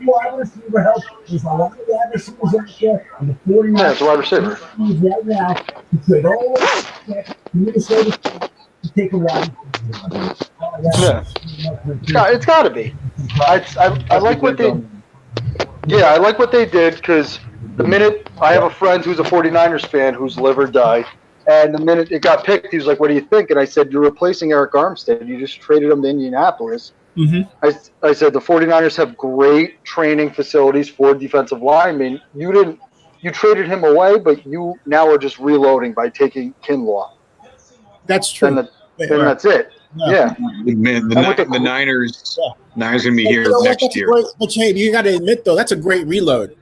Wide receiver help. There's a lot of wide receivers out there. And the 49ers. Yeah, it's a wide receiver. Right now, to trade all the Minnesota to take a wide. Yeah, it's got to be. I like what they. Yeah, I like what they did because the minute I have a friend who's a 49ers fan whose live or die, and the minute it got picked, he was like, "What do you think?" And I said, "You're replacing Eric Armstead. You just traded him to Indianapolis." Mm-hmm. I said the 49ers have great training facilities for defensive linemen. You traded him away, but you now are just reloading by taking Kinlaw. That's true. Then that's it. Yeah. Man, the Niners gonna be here next year. But Shane, you got to admit though, that's a great reload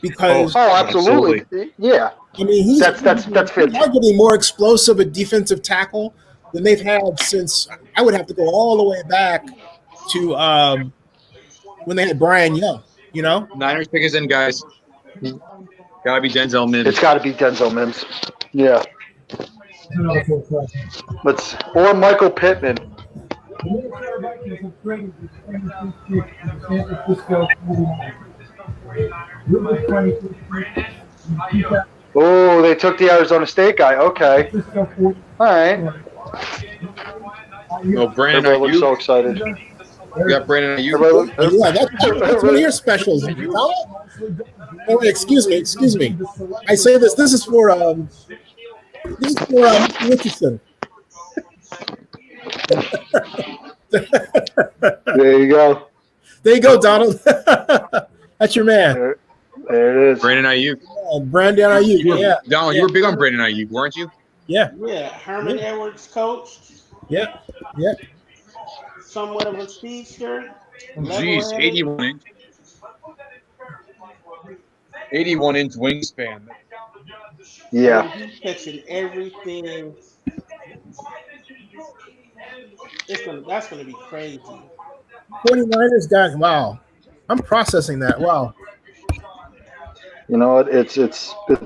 because absolutely. Yeah. I mean, he's arguably more explosive a defensive tackle than they've had since. I would have to go all the way back to when they had Brian Young. You know, Niners pick us in, guys. Gotta be Denzel Mims. It's got to be Denzel Mims. Yeah. Or Michael Pittman. Oh, they took the Arizona State guy. Okay. All right. No, Brandon, everybody looks so excited. You got Brandon. Yeah, that's one of your specials. Oh, wait, excuse me. I say this. This is for Richardson. There you go. There you go, Donald. That's your man. There it is. Brandon Ayuk. Brandon Ayuk. Yeah. Donald, you were big on Brandon Ayuk, weren't you? Yeah. Yeah, Herman Edwards coached. Yeah. Yeah. Somewhat of a speedster. Jeez, 81 inch wingspan. Yeah. He's catching everything. That's gonna be crazy. 49ers got wow. I'm processing that. Wow. You know what? It's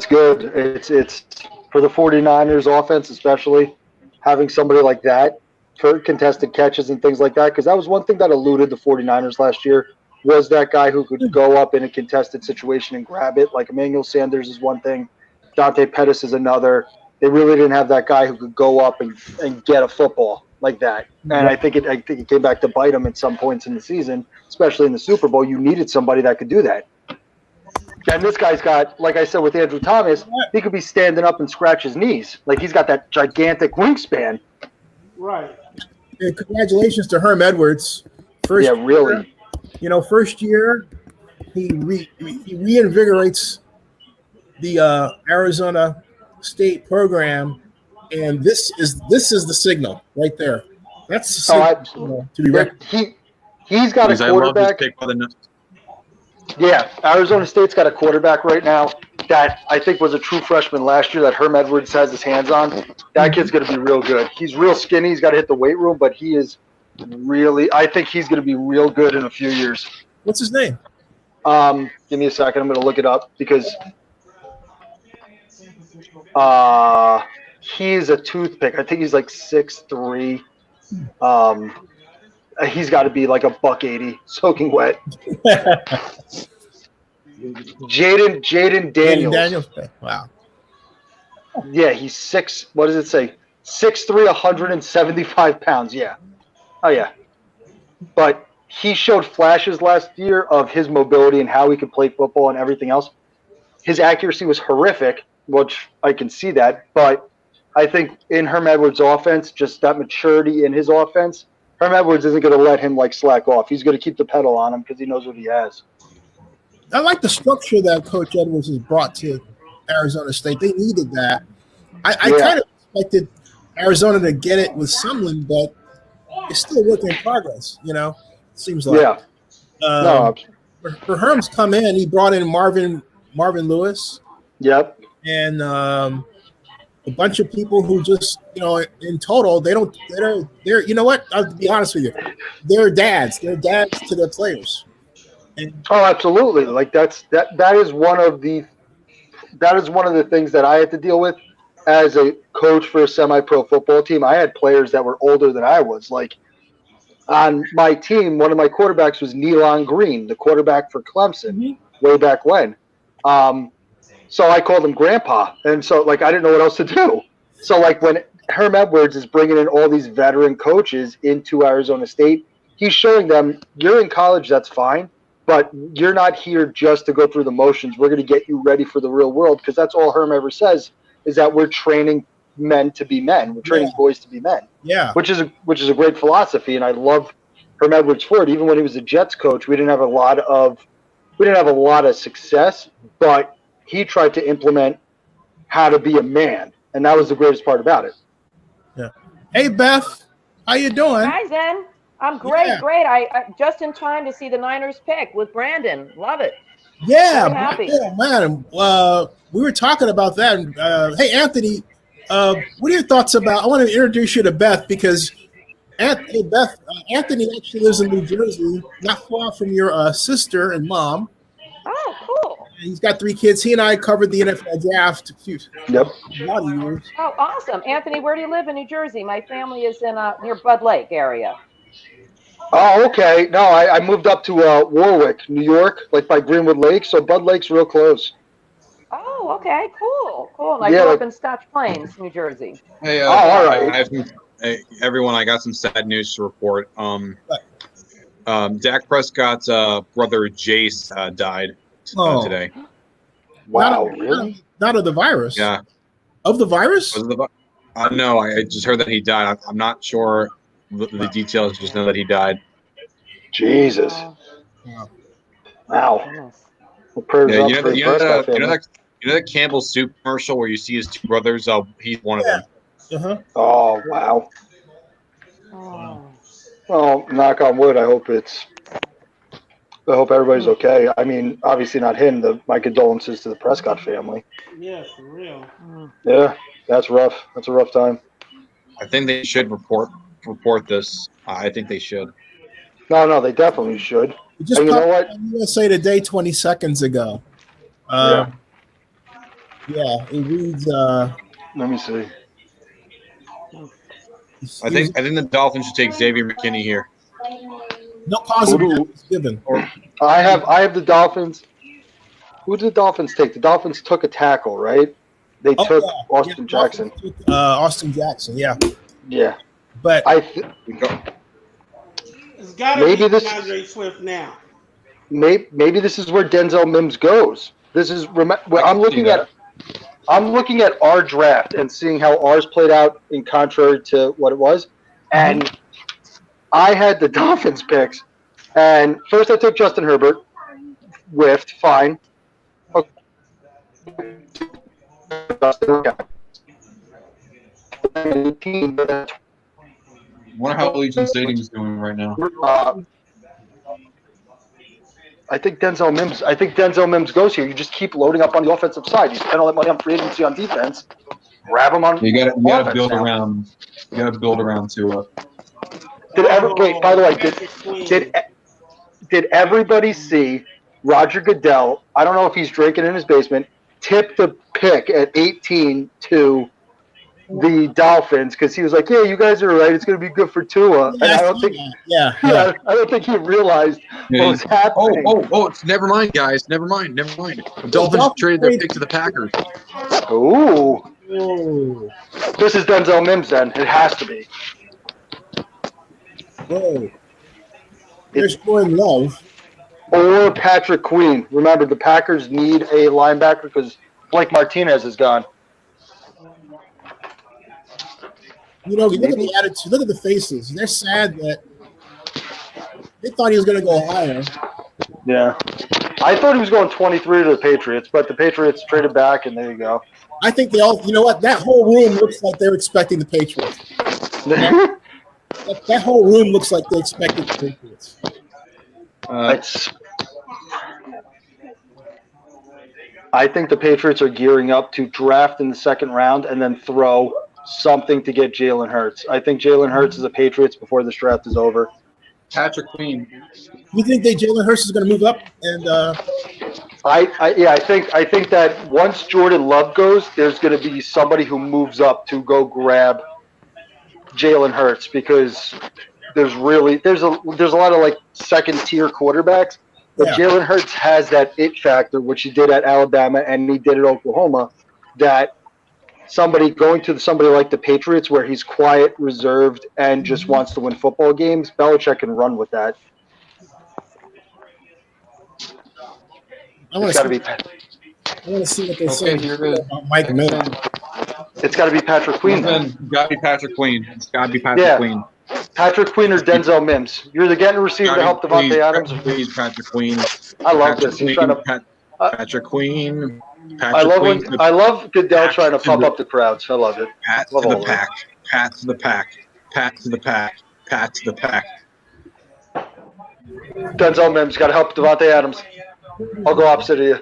good. It's for the 49ers offense, especially having somebody like that for contested catches and things like that, because that was one thing that eluded the 49ers last year, was that guy who could go up in a contested situation and grab it. Like Emmanuel Sanders is one thing, Dante Pettis is another. They really didn't have that guy who could go up and get a football like that. And I think it came back to bite him at some points in the season, especially in the Super Bowl. You needed somebody that could do that. And this guy's got, like I said with Andrew Thomas, he could be standing up and scratch his knees. Like he's got that gigantic wingspan. Right. And congratulations to Herm Edwards. Yeah, really. First year, he reinvigorates the Arizona State program, and this is the signal right there. That's the signal to be recognized. He's got a quarterback. Yeah, Arizona State's got a quarterback right now that I think was a true freshman last year that Herm Edwards has his hands on. That kid's going to be real good. He's real skinny. He's got to hit the weight room, but he is really – I think he's going to be real good in a few years. What's his name? Give me a second. I'm going to look it up because he's a toothpick. I think he's like 6'3". He's got to be like $180, soaking wet. Jaden Daniels. Wow. Yeah, he's 6. What does it say? 6'3", 175 pounds. Yeah. Oh yeah. But he showed flashes last year of his mobility and how he could play football and everything else. His accuracy was horrific, which I can see that. But I think in Herm Edwards' offense, just that maturity in his offense, Herm Edwards isn't going to let him slack off. He's going to keep the pedal on him because he knows what he has. I like the structure that Coach Edwards has brought to Arizona State. They needed that. I kind of expected Arizona to get it with Sumlin, but it's still a work in progress. It seems like. Yeah. For Herm's come in, he brought in Marvin Lewis. Yep. And a bunch of people who just, in total, they're you know what? I'll be honest with you. They're dads. They're dads to their players. Oh, absolutely. That is one of the things that I had to deal with as a coach for a semi-pro football team. I had players that were older than I was. Like on my team, one of my quarterbacks was Nealon Green, the quarterback for Clemson, way back when. So I called him Grandpa, and so I didn't know what else to do. So when Herm Edwards is bringing in all these veteran coaches into Arizona State, he's showing them, you're in college, that's fine, but you're not here just to go through the motions. We're going to get you ready for the real world, because that's all Herm ever says is that we're training men to be men. We're training boys to be men. Yeah, which is a great philosophy, and I love Herm Edwards for it. Even when he was a Jets coach, we didn't have a lot of success, but he tried to implement how to be a man, and that was the greatest part about it. Yeah. Hey, Beth, how you doing? Hi, Zen. I'm great, Yeah. great. I just in time to see the Niners pick with Brandon. Love it. Yeah, Very happy. yeah, man. We were talking about that. Hey, Anthony, what are your thoughts about? I want to introduce you to Beth because Anthony actually lives in New Jersey, not far from your sister and mom. Oh, cool. He's got 3 kids. He and I covered the NFL draft a lot of years. Oh, awesome. Anthony, where do you live in New Jersey? My family is in near Bud Lake area. Oh, okay. No, I moved up to Warwick, New York, by Greenwood Lake, so Bud Lake's real close. Oh, okay, cool, cool. And I Yeah, grew up in Scotch Plains, New Jersey. Hey, all right. Everyone, I got some sad news to report. Dak Prescott's brother Jace died today. Wow, really? Not of the virus. Yeah. Of the virus? No, I just heard that he died. I'm not sure the details. Just know that he died. Jesus. Wow. Well, prayers Yeah, up you know for that the Prescott family. you know that Campbell's Soup commercial where you see his two brothers. He's one of them. Uh-huh. Oh, wow. Well, knock on wood. I hope everybody's okay. I mean, obviously not him. My condolences to the Prescott family. Yeah, for real. Yeah, that's rough. That's a rough time. I think they should report this. I think they should. No, they definitely should. It just And you know popped what? on USA Today 20 seconds ago. Yeah, it reads. Let me see. I think the Dolphins should take Xavier McKinney here. No cause of death is given. I have the Dolphins. Who did the Dolphins take? The Dolphins took a tackle, right? They took Austin Jackson. Austin Jackson, yeah. Yeah. But It's got to Maybe be this- DeAndre Swift now. maybe this is where Denzel Mims goes. This is I'm looking at our draft and seeing how ours played out in contrary to what it was, and I had the Dolphins picks. And first, I took Justin Herbert, whiffed, fine. Okay. I wonder how Allegiant Stadium is doing right now. I think Denzel Mims goes here. You just keep loading up on the offensive side. You spend all that money on free agency on defense. Grab him on. You got to offense build now. around. You got to build around Tua. Wait, by the way, did everybody see Roger Goodell? I don't know if he's drinking in his basement. Tip the pick at 18 to the Dolphins because he was like, "Yeah, you guys are right. It's going to be good for Tua." And I don't think, I don't think he realized what was happening. Oh! Never mind, guys. Never mind. The Dolphins traded their pick to the Packers. Ooh. This is Denzel Mims. Then it has to be. Whoa. There's Jordan Love. Or Patrick Queen. Remember, the Packers need a linebacker because Blake Martinez is gone. You know, look at the attitude. Look at the faces. They're sad that they thought he was going to go higher. Yeah. I thought he was going 23 to the Patriots, but the Patriots traded back, and there you go. I think they all, you know what? That whole room looks like they're expecting the Patriots. That whole room looks like they expected the Patriots. I think the Patriots are gearing up to draft in the second round and then throw something to get Jalen Hurts. I think Jalen Hurts is a Patriots before this draft is over. Patrick Queen. You think that Jalen Hurts is going to move up? And I think that once Jordan Love goes, there's going to be somebody who moves up to go grab Jalen Hurts because there's a lot of like second tier quarterbacks, but Jalen Hurts has that it factor, which he did at Alabama and he did at Oklahoma. That somebody like the Patriots, where he's quiet, reserved, and just wants to win football games, Belichick can run with that. I want to see what they say about Mike Millen. It's got to be Patrick Queen. It's got to be Patrick Queen. Queen. Patrick Queen or Denzel Mims. You're either getting a receiver to help Devontae Adams. Please, Patrick Queen. I love this. He's trying to. Patrick Queen. I love Goodell trying to pump up the crowds. I love it. Pat to the pack. Pat to the pack. Pat to the pack. Pat to the pack. Denzel Mims got to help Devontae Adams. I'll go opposite of you.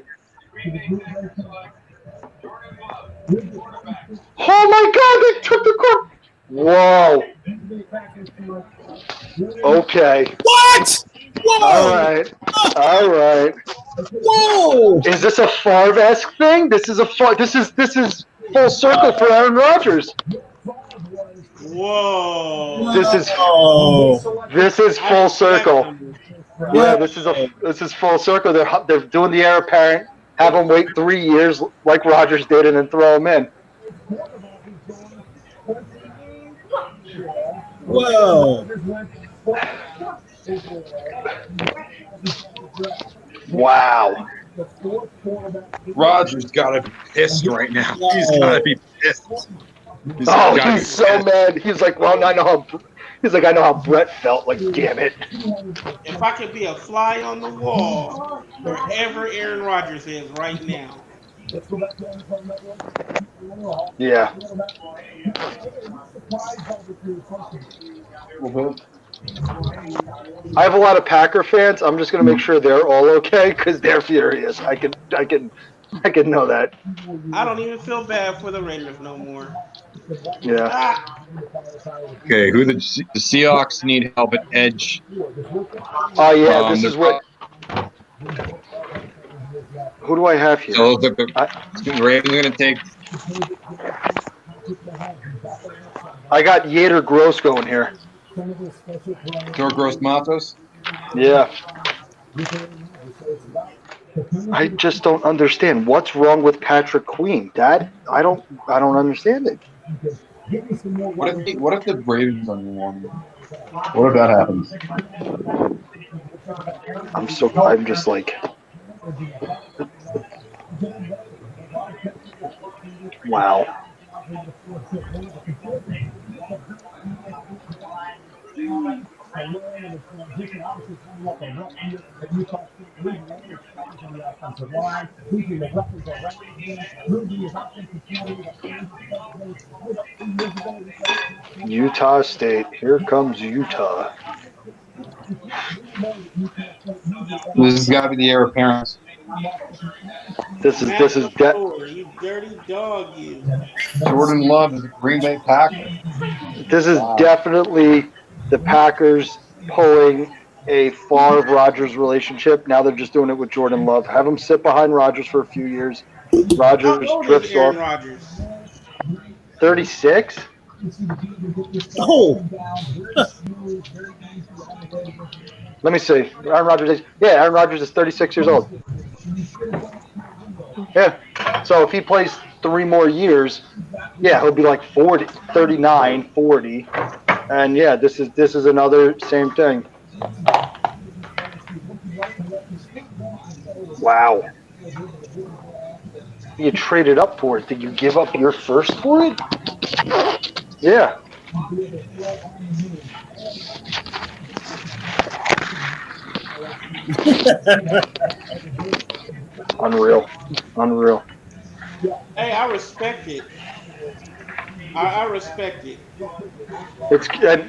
Oh my God! They took the court. Whoa. Okay. What? Whoa. All right. Whoa. Is this a Favre-esque thing? This is full circle for Aaron Rodgers. Whoa. This is full circle. Yeah, this is full circle. They're doing the heir apparent. Have him wait 3 years like Rodgers did, and then throw him in. Whoa. Wow. Rodgers got to be pissed right now. He's got to be pissed. He's so mad. He's like, well, I know He's like, I know how Brett felt. Like, damn it. If I could be a fly on the wall wherever Aaron Rodgers is right now. Yeah. I have a lot of Packer fans. I'm just gonna make sure they're all okay because they're furious. I can know that. I don't even feel bad for the Raiders no more. Yeah. Okay, who the Seahawks need help at edge? Oh yeah, this is what. Who do I have here? So the Ravens are going to take. I got Yater Gross going here. George Gross Matos? Yeah. I just don't understand what's wrong with Patrick Queen. Dad, I don't understand it. What if the Ravens are one? What if that happens? I'm just like, wow. Utah State. Here comes Utah. This has got to be the heir apparent. This is You dirty dog, you. Jordan Love is a Green Bay Packer. This is definitely the Packers pulling a Favre Rodgers relationship. Now they're just doing it with Jordan Love. Have him sit behind Rodgers for a few years. Rodgers drifts off. Rodgers? 36? Oh. Let me see. Aaron Rodgers is 36 years old. Yeah. So if he plays 3 more years, yeah, he'll be like 40, 39, 40. And yeah, this is another same thing. Wow. You traded up for it. Did you give up your first for it? Yeah. Unreal. Hey, I respect it. I respect it. It's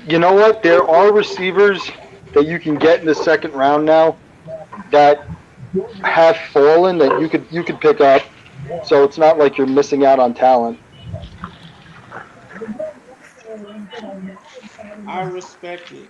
you know what? There are receivers that you can get in the second round now that have fallen that you could pick up. So it's not like you're missing out on talent. I respect it.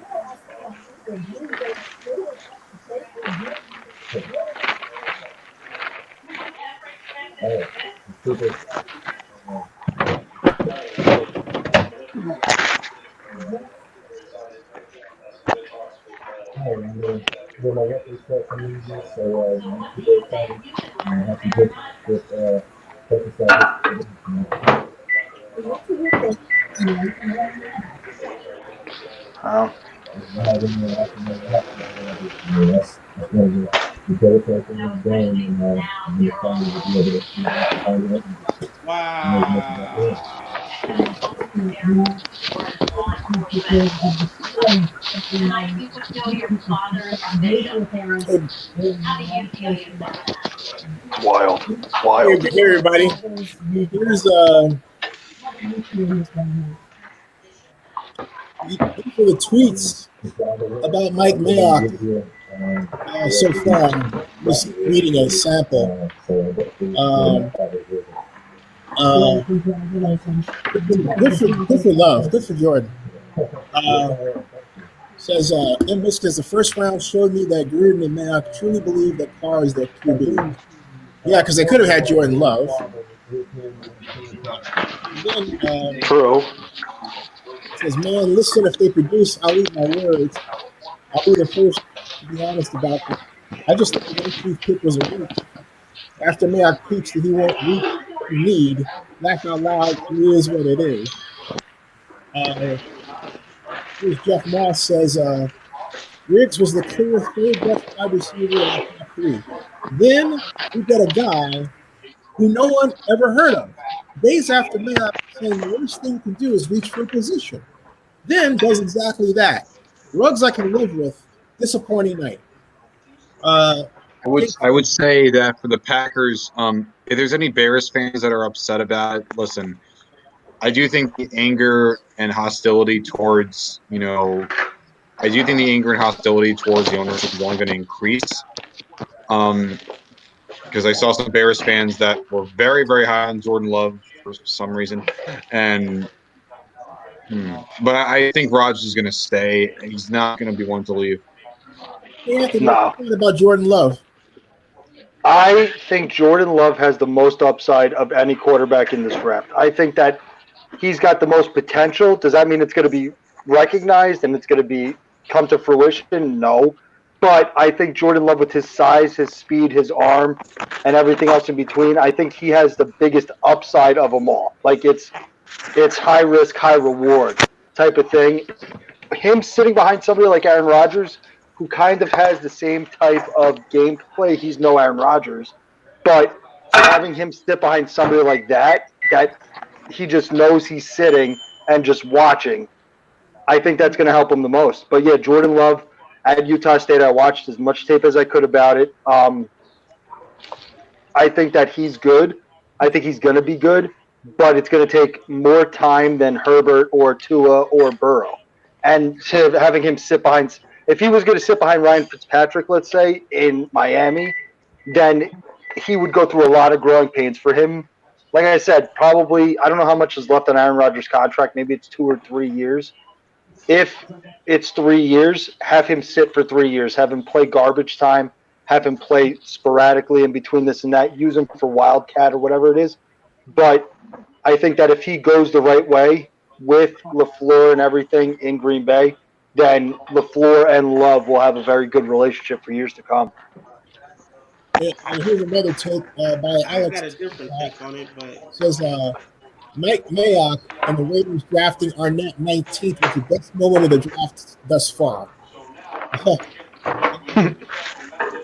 Wild. Hey everybody. Here's the tweets about Mike Mayock so far. I'm just reading a sample. Good for Love. Good for Jordan. Says, M. Miskis, the first round showed me that Gruden and Mayock truly believe that Carr is their QB. Yeah, because they could have had Jordan Love. Then, True. Says, man, listen, if they produce, I'll eat my words. I'll be the first to be honest about it. I just think the 18th pick was a reach. After Mayock preached that he won't reach the need, laugh out loud, it is what it is. Here's Jeff Moss says, Riggs was the clear third best wide receiver in the top 3. Then we got a guy who no one ever heard of. Days after Mayock saying the worst thing to do is reach for a position. then does exactly that. Ruggs I can live with. Disappointing night. I would say that for the Packers, if there's any Bears fans that are upset about it, listen, I do think the anger and hostility towards, the ownership is only going to increase. Because I saw some Bears fans that were very, very high on Jordan Love for some reason. But I think Rodgers is going to stay. He's not going to be one to leave. No. What about Jordan Love? I think Jordan Love has the most upside of any quarterback in this draft. I think that he's got the most potential. Does that mean it's going to be recognized and it's going to come to fruition? No. But I think Jordan Love, with his size, his speed, his arm, and everything else in between, I think he has the biggest upside of them all. Like it's high risk, high reward type of thing. Him sitting behind somebody like Aaron Rodgers, who kind of has the same type of gameplay. He's no Aaron Rodgers, but having him sit behind somebody like that he just knows he's sitting and just watching, I think that's going to help him the most. But yeah, Jordan Love at Utah State, I watched as much tape as I could about it. I think that he's good. I think he's going to be good, but it's going to take more time than Herbert or Tua or Burrow. And having him sit behind – if he was going to sit behind Ryan Fitzpatrick, let's say, in Miami, then he would go through a lot of growing pains. For him, like I said, probably – I don't know how much is left on Aaron Rodgers' contract. Maybe it's 2 or 3 years. If it's 3 years, have him sit for 3 years. Have him play garbage time. Have him play sporadically in between this and that. Use him for Wildcat or whatever it is. But I think that if he goes the right way with LaFleur and everything in Green Bay, then LaFleur and Love will have a very good relationship for years to come. And here's another take by Alex. I got a different take on it, but Says Mike Mayock and the Raiders drafting Arnett 19th was the best moment of the draft thus far.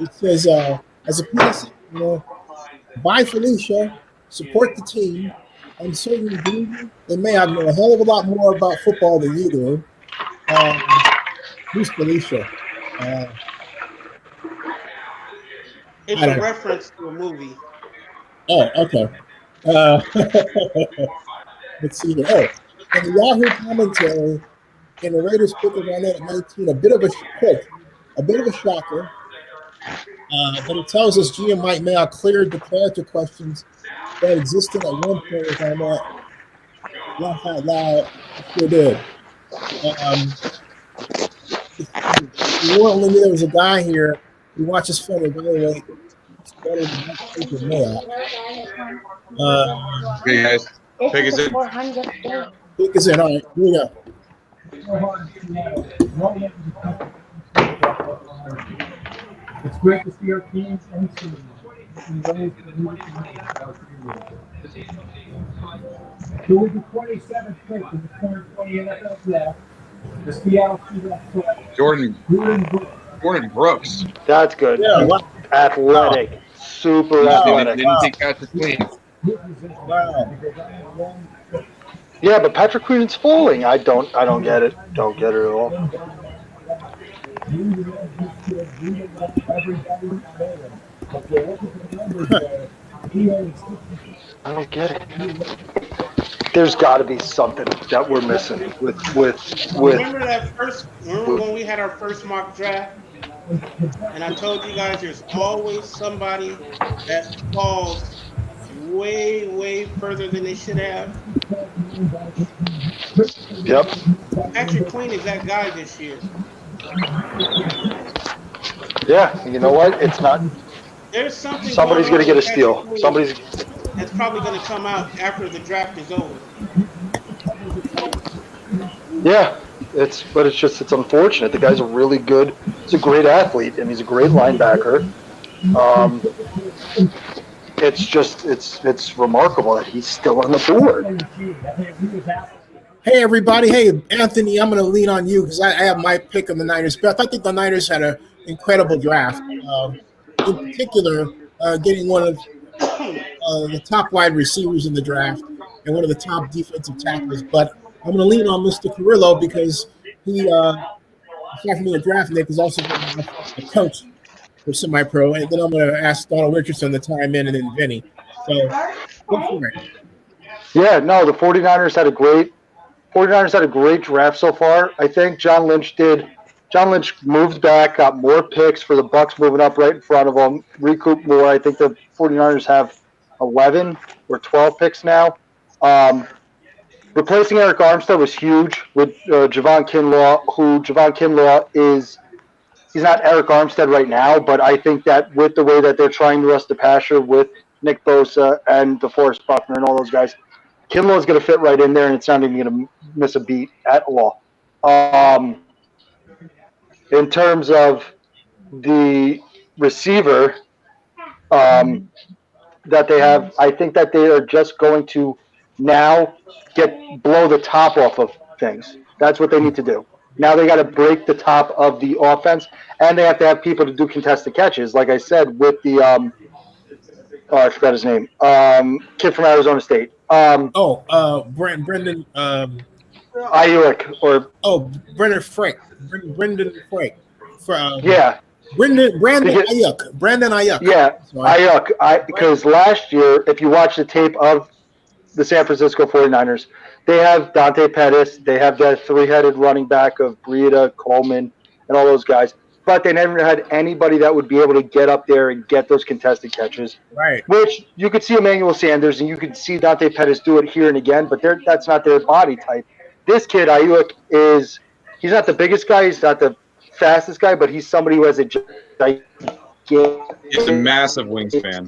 It says, as a PSA, buy Felicia, support the team. I'm certain Green and Mayock know a hell of a lot more about football than you do. Who's Felicia? it's a reference to a movie. Oh, okay. Let's see here. Oh, and the Yahoo commentary in the Raiders pick of Arnett at 19, a bit of a shocker. But it tells us GM Mike Mayock cleared the character questions that existed at one point with Arnett. Laugh out loud. Sure did. You won't let me. There was a guy here who watches film evaluate. Better than Mayock. Okay, guys. Pick us in. Pick us in. All right, here we go. It's great to see our teams and teams. So with the 27th pick in the current 20 NFL draft, the Seattle Seahawks Jordan Brooks. That's good. Yeah, athletic. Super athletic. Didn't take Patrick Queen. Wow. Yeah, but Patrick Queen's falling. I don't get it. Don't get it at all. I don't get it. There's got to be something that we're missing with. Remember when we had our first mock draft, and I told you guys there's always somebody that falls way further than they should have. Yep. Patrick Queen is that guy this year. Yeah, you know what? It's not. There's something. Somebody's going to get a steal. Somebody's. That's probably going to come out after the draft is over. Yeah, it's unfortunate. The guy's a really good. He's a great athlete and he's a great linebacker. It's remarkable that he's still on the board. Hey, everybody. Hey, Anthony, I'm going to lean on you because I have my pick on the Niners. But I think the Niners had an incredible draft. In particular, getting one of the top wide receivers in the draft and one of the top defensive tackles. But I'm going to lean on Mr. Carrillo because he, aside from being a draft nick, is also a coach for semi-pro. And then I'm going to ask Donald Richardson to time in, and then Vinny. So go for it. Yeah, no, the 49ers had a great draft so far. I think John Lynch moved back, got more picks for the Bucs moving up right in front of them, recouped more. I think the 49ers have 11 or 12 picks now. Replacing Eric Armstead was huge with Javon Kinlaw is he's not Eric Armstead right now, but I think that with the way that they're trying to rush the passer with Nick Bosa and DeForest Buckner and all those guys, Kinlaw is going to fit right in there, and it's not even going to miss a beat at all. In terms of the receiver that they have, I think that they are just going to now blow the top off of things. That's what they need to do. Now they got to break the top of the offense, and they have to have people to do contested catches. Like I said, with the I forgot his name. Kid from Arizona State. Brendan. Ayuk or Brendan Frank. Brendan Frank. Yeah. Brandon Ayuk. Brandon Ayuk. Yeah, Ayuk. Because last year, if you watch the tape of the San Francisco 49ers, they have Dante Pettis. They have that three-headed running back of Breida, Coleman, and all those guys. But they never had anybody that would be able to get up there and get those contested catches. Right. Which you could see Emmanuel Sanders and you could see Dante Pettis do it here and again, but that's not their body type. This kid, Ayuk, he's not the biggest guy. He's not the fastest guy, but he's somebody who has a gigantic. It's a massive wingspan.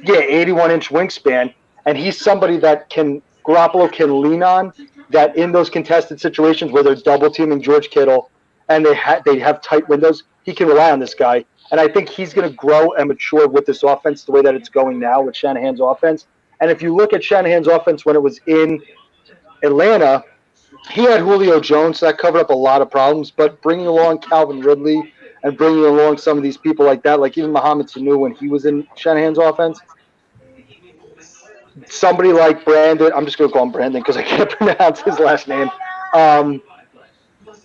81-inch wingspan, and he's somebody that Garoppolo can lean on. That in those contested situations where they're double teaming George Kittle, and they have tight windows, he can rely on this guy. And I think he's going to grow and mature with this offense the way that it's going now with Shanahan's offense. And if you look at Shanahan's offense when it was in Atlanta, he had Julio Jones, so that covered up a lot of problems. But bringing along Calvin Ridley and bringing along some of these people like that, like even Mohamed Sanu when he was in Shanahan's offense, somebody like Brandon, I'm just going to call him Brandon because I can't pronounce his last name.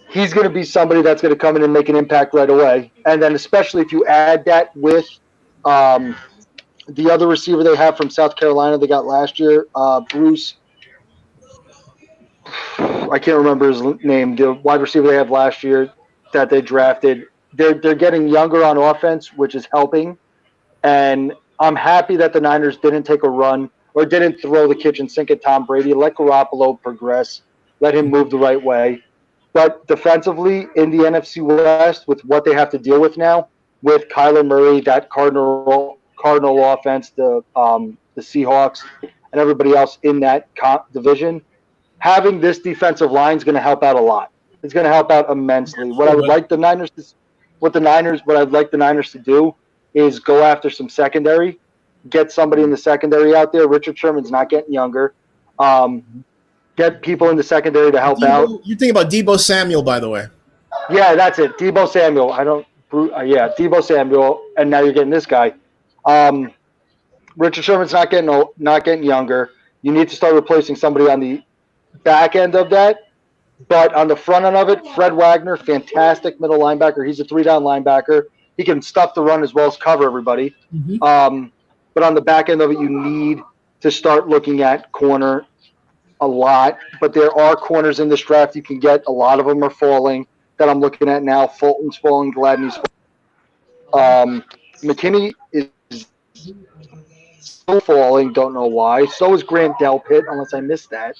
He's going to be somebody that's going to come in and make an impact right away. And then especially if you add that with the other receiver they have from South Carolina they got last year, Bruce. I can't remember his name. The wide receiver they had last year that they drafted. They're getting younger on offense, which is helping. And I'm happy that the Niners didn't take a run or didn't throw the kitchen sink at Tom Brady. Let Garoppolo progress. Let him move the right way. But defensively in the NFC West, with what they have to deal with now, with Kyler Murray, that Cardinal offense, the Seahawks, and everybody else in that division, having this defensive line is going to help out a lot. It's going to help out immensely. What I'd like the Niners to do is go after some secondary, get somebody in the secondary out there. Richard Sherman's not getting younger. Get people in the secondary to help out. You think about Deebo Samuel, by the way. Yeah, that's it. Deebo Samuel. Deebo Samuel, and now you're getting this guy. Richard Sherman's not getting younger. You need to start replacing somebody on the back end of that. But on the front end of it, Fred Wagner, fantastic middle linebacker. He's a 3-down linebacker. He can stuff the run as well as cover everybody. Mm-hmm. But on the back end of it, you need to start looking at corner a lot. But there are corners in this draft you can get. A lot of them are falling that I'm looking at now. Fulton's falling. Gladney's falling. McKinney is still falling. Don't know why. So is Grant Delpit, unless I missed that.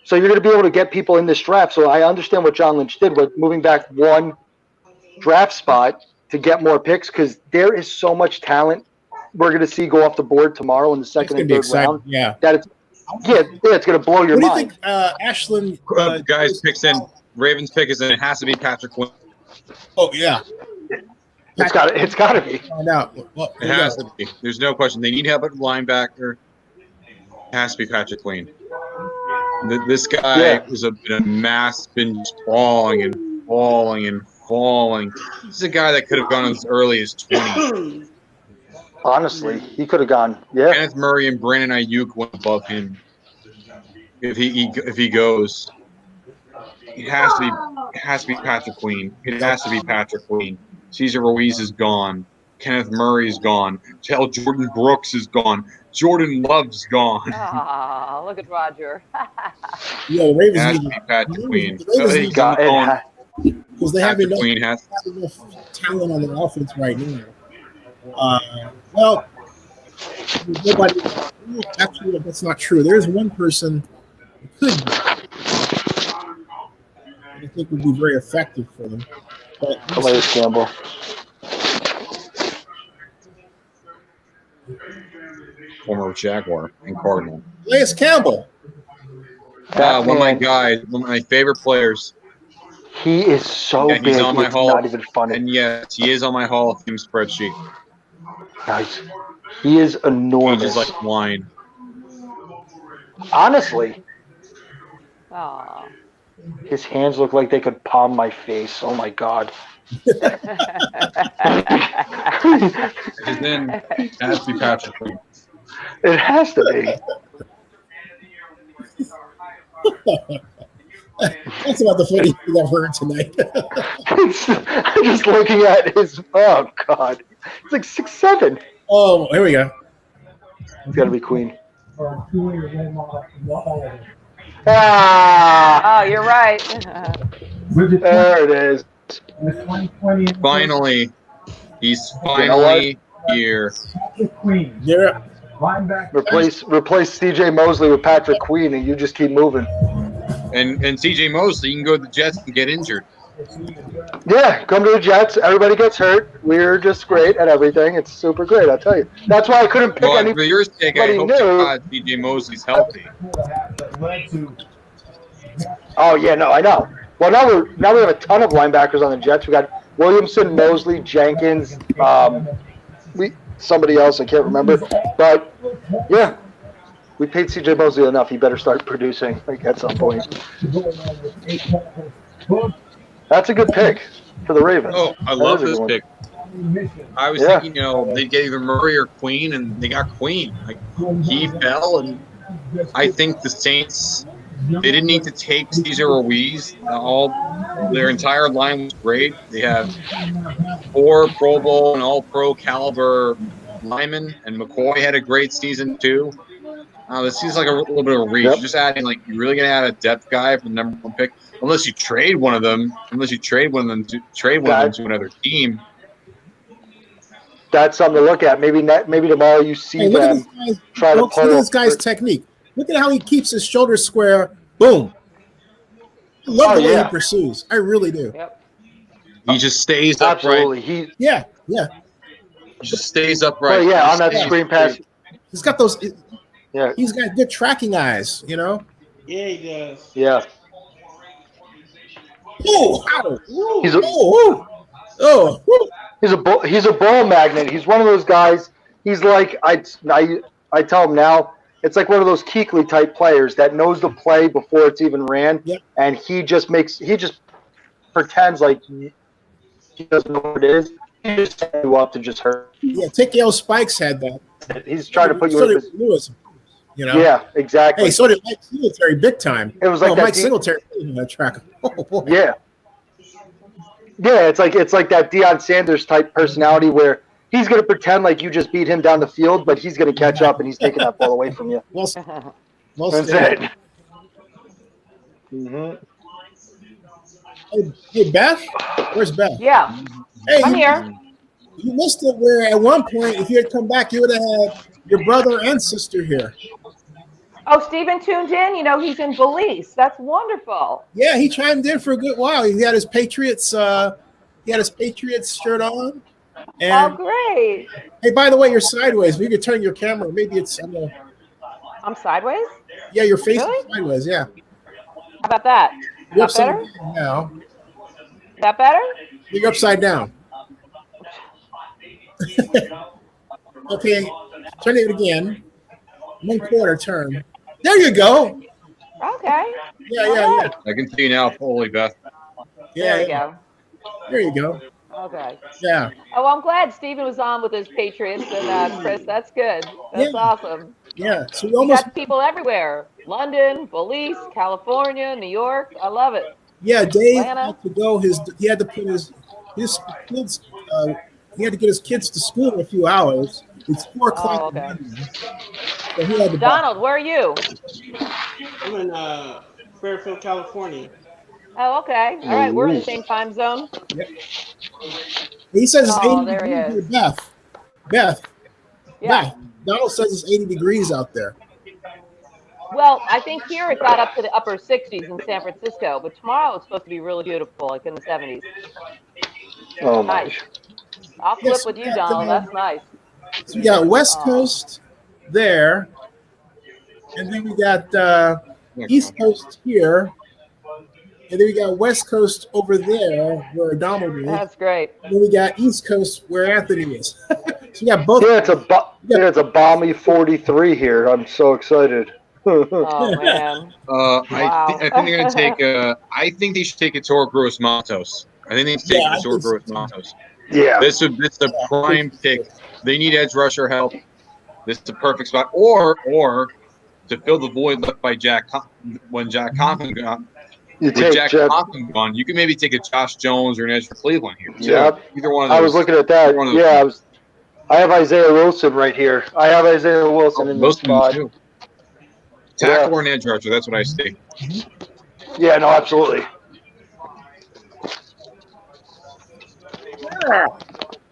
So you're going to be able to get people in this draft. So I understand what John Lynch did with moving back one draft spot to get more picks because there is so much talent we're going to see go off the board tomorrow in the second and third round. Yeah. It's going to blow your mind. What do you think, Ashland? Guys, picks in. Ravens pick is in. It has to be Patrick Quinn. Oh, yeah. It's got to be. Find out. Well, it has to be. There's no question. They need help at linebacker. It has to be Patrick Queen. This guy was a mass, been falling and falling and falling. This is a guy that could have gone as early as 20. Honestly, he could have gone. Yeah. Kenneth Murray and Brandon Ayuk went above him. If he goes, it has to be Patrick Queen. It has to be Patrick Queen. Cesar Ruiz is gone. Kenneth Murray is gone. Hell, Jordan Brooks is gone. Jordan Love's gone. Oh, look at Roger. Yeah, the Ravens It has need to be Patrick Queen. the Ravens need because they have Patrick enough, Queen has enough talent on their offense right now. Well, nobody. Actually, that's not true. There's one person who could, I think, would be very effective for them. But Calais Campbell. former Jaguar and Cardinal. Calais Campbell. One of my guys, one of my favorite players. He is so And big. he's on my It's Hall. not even funny. And yes, he is on my Hall of Fame spreadsheet. Nice. He is enormous. He's just like wine. Honestly, Oh. his hands look like they could palm my face. Oh my god. His name has to be Patrick Queen. It has to be. That's about the funny thing I've heard tonight. I'm just looking at his. Oh god, it's like 6'7". Oh, here we go. It's got to be Queen. Oh, you're right. There it is. Finally, he's finally here. Yeah. Replace CJ Mosley with Patrick Queen, and you just keep moving. And CJ Mosley, you can go to the Jets and get injured. Yeah, come to the Jets. Everybody gets hurt. We're just great at everything. It's super great, I'll tell you. That's why I couldn't pick Well, any. for your sake, I hope to God CJ Mosley's healthy. Oh yeah, no, I know. Well, now we have a ton of linebackers on the Jets. We got Williamson, Mosley, Jenkins, somebody else I can't remember. But yeah, we paid CJ Mosley enough. He better start producing like at some point. That's a good pick for the Ravens. Oh, I love this pick. I was thinking, they'd get either Murray or Queen, and they got Queen. Like he fell, and I think the Saints. They didn't need to take Cesar Ruiz. Their entire line was great. They have 4 Pro Bowl and All-Pro caliber linemen, and McCoy had a great season too. This seems like a little bit of a reach. You're just adding, like, you're really gonna add a depth guy for the number 1 pick, unless you trade one of them. To another team. That's something to look at. Maybe tomorrow you see them try to pull. Look at this guy's technique. Look at how he keeps his shoulders square. Boom. I love the way he pursues. I really do. Yep. He just stays Absolutely. upright. Yeah. He just stays upright. Oh, yeah, on that screen pass. He's got those. Yeah. He's got good tracking eyes, Yeah, he does. Yeah. He's a ball magnet. He's one of those guys. He's like I tell him now. It's like one of those Kuechly type players that knows the play before it's even ran, and he just pretends like he doesn't know what it is. He just sets you up to just hurt. Yeah, T.K.O. Spikes had that. He's trying to put you in. Lewis, Yeah, exactly. Hey, so did Mike Singletary, big time. It was like Mike Singletary in that track. Oh, boy. Yeah, it's like that Deion Sanders type personality where he's going to pretend like you just beat him down the field, but he's going to catch up and he's taking that ball away from you. That's it. Mm-hmm. Hey, Beth? Where's Beth? Yeah. Hey, I'm here. You missed it where at one point, if you had come back, you would have had your brother and sister here. Oh, Stephen tuned in. He's in Belize. That's wonderful. Yeah, he chimed in for a good while. He had his Patriots shirt on. And, great. Hey, by the way, you're sideways. We could turn your camera. Maybe it's I'm sideways? Yeah, your face Really? is sideways. Yeah. How about that? You're Is that upside better? down now. Is that better? You're upside down. Okay, turn it again. 1/4 turn. There you go. Okay. Yeah. I can see you now, holy Beth. Yeah. There you go. There you go. Okay. Yeah. Oh, I'm glad Steven was on with his Patriots and Chris. That's good. That's awesome. Yeah. So we You almost. got people everywhere. London, Belize, California, New York. I love it. Yeah, Dave Atlanta. had to go. He had to put his kids. He had to get his kids to school in a few hours. It's 4:00. Oh, okay. So he had to. Donald, where are you? I'm in Fairfield, California. Oh, okay. All right, we're in the same time zone. Yep. He says it's 80 Oh, there he degrees is. here, Beth. Yeah. Beth. Donald says it's 80 degrees out there. Well, I think here it got up to the upper 60s in San Francisco, but tomorrow it's supposed to be really beautiful, like in the 70s. Oh my. Nice. I'll flip with you, Donald. That's nice. So we got West Coast there, and then we got East Coast here, and then we got West Coast over there where Donald is. That's great. And then we got East Coast where Anthony is. So we got both. Yeah, it's a balmy 43 here. I'm so excited. Oh man! Wow. I think they're gonna take. I think they should take a Toro Gross Matos. I think they should take a Toro Gross Matos. Yeah. This is the prime pick. They need edge rusher help. This is the perfect spot, or to fill the void left by when Jack Conklin gone. Conklin gone, you can maybe take a Josh Jones or an edge for Cleveland here. Too. Yep. Either one of those. I was looking at that. Yeah, I have Isaiah Wilson right here. I have Isaiah Wilson in this spot. Too. Tackle or an edge rusher, that's what I see. Yeah, no, absolutely.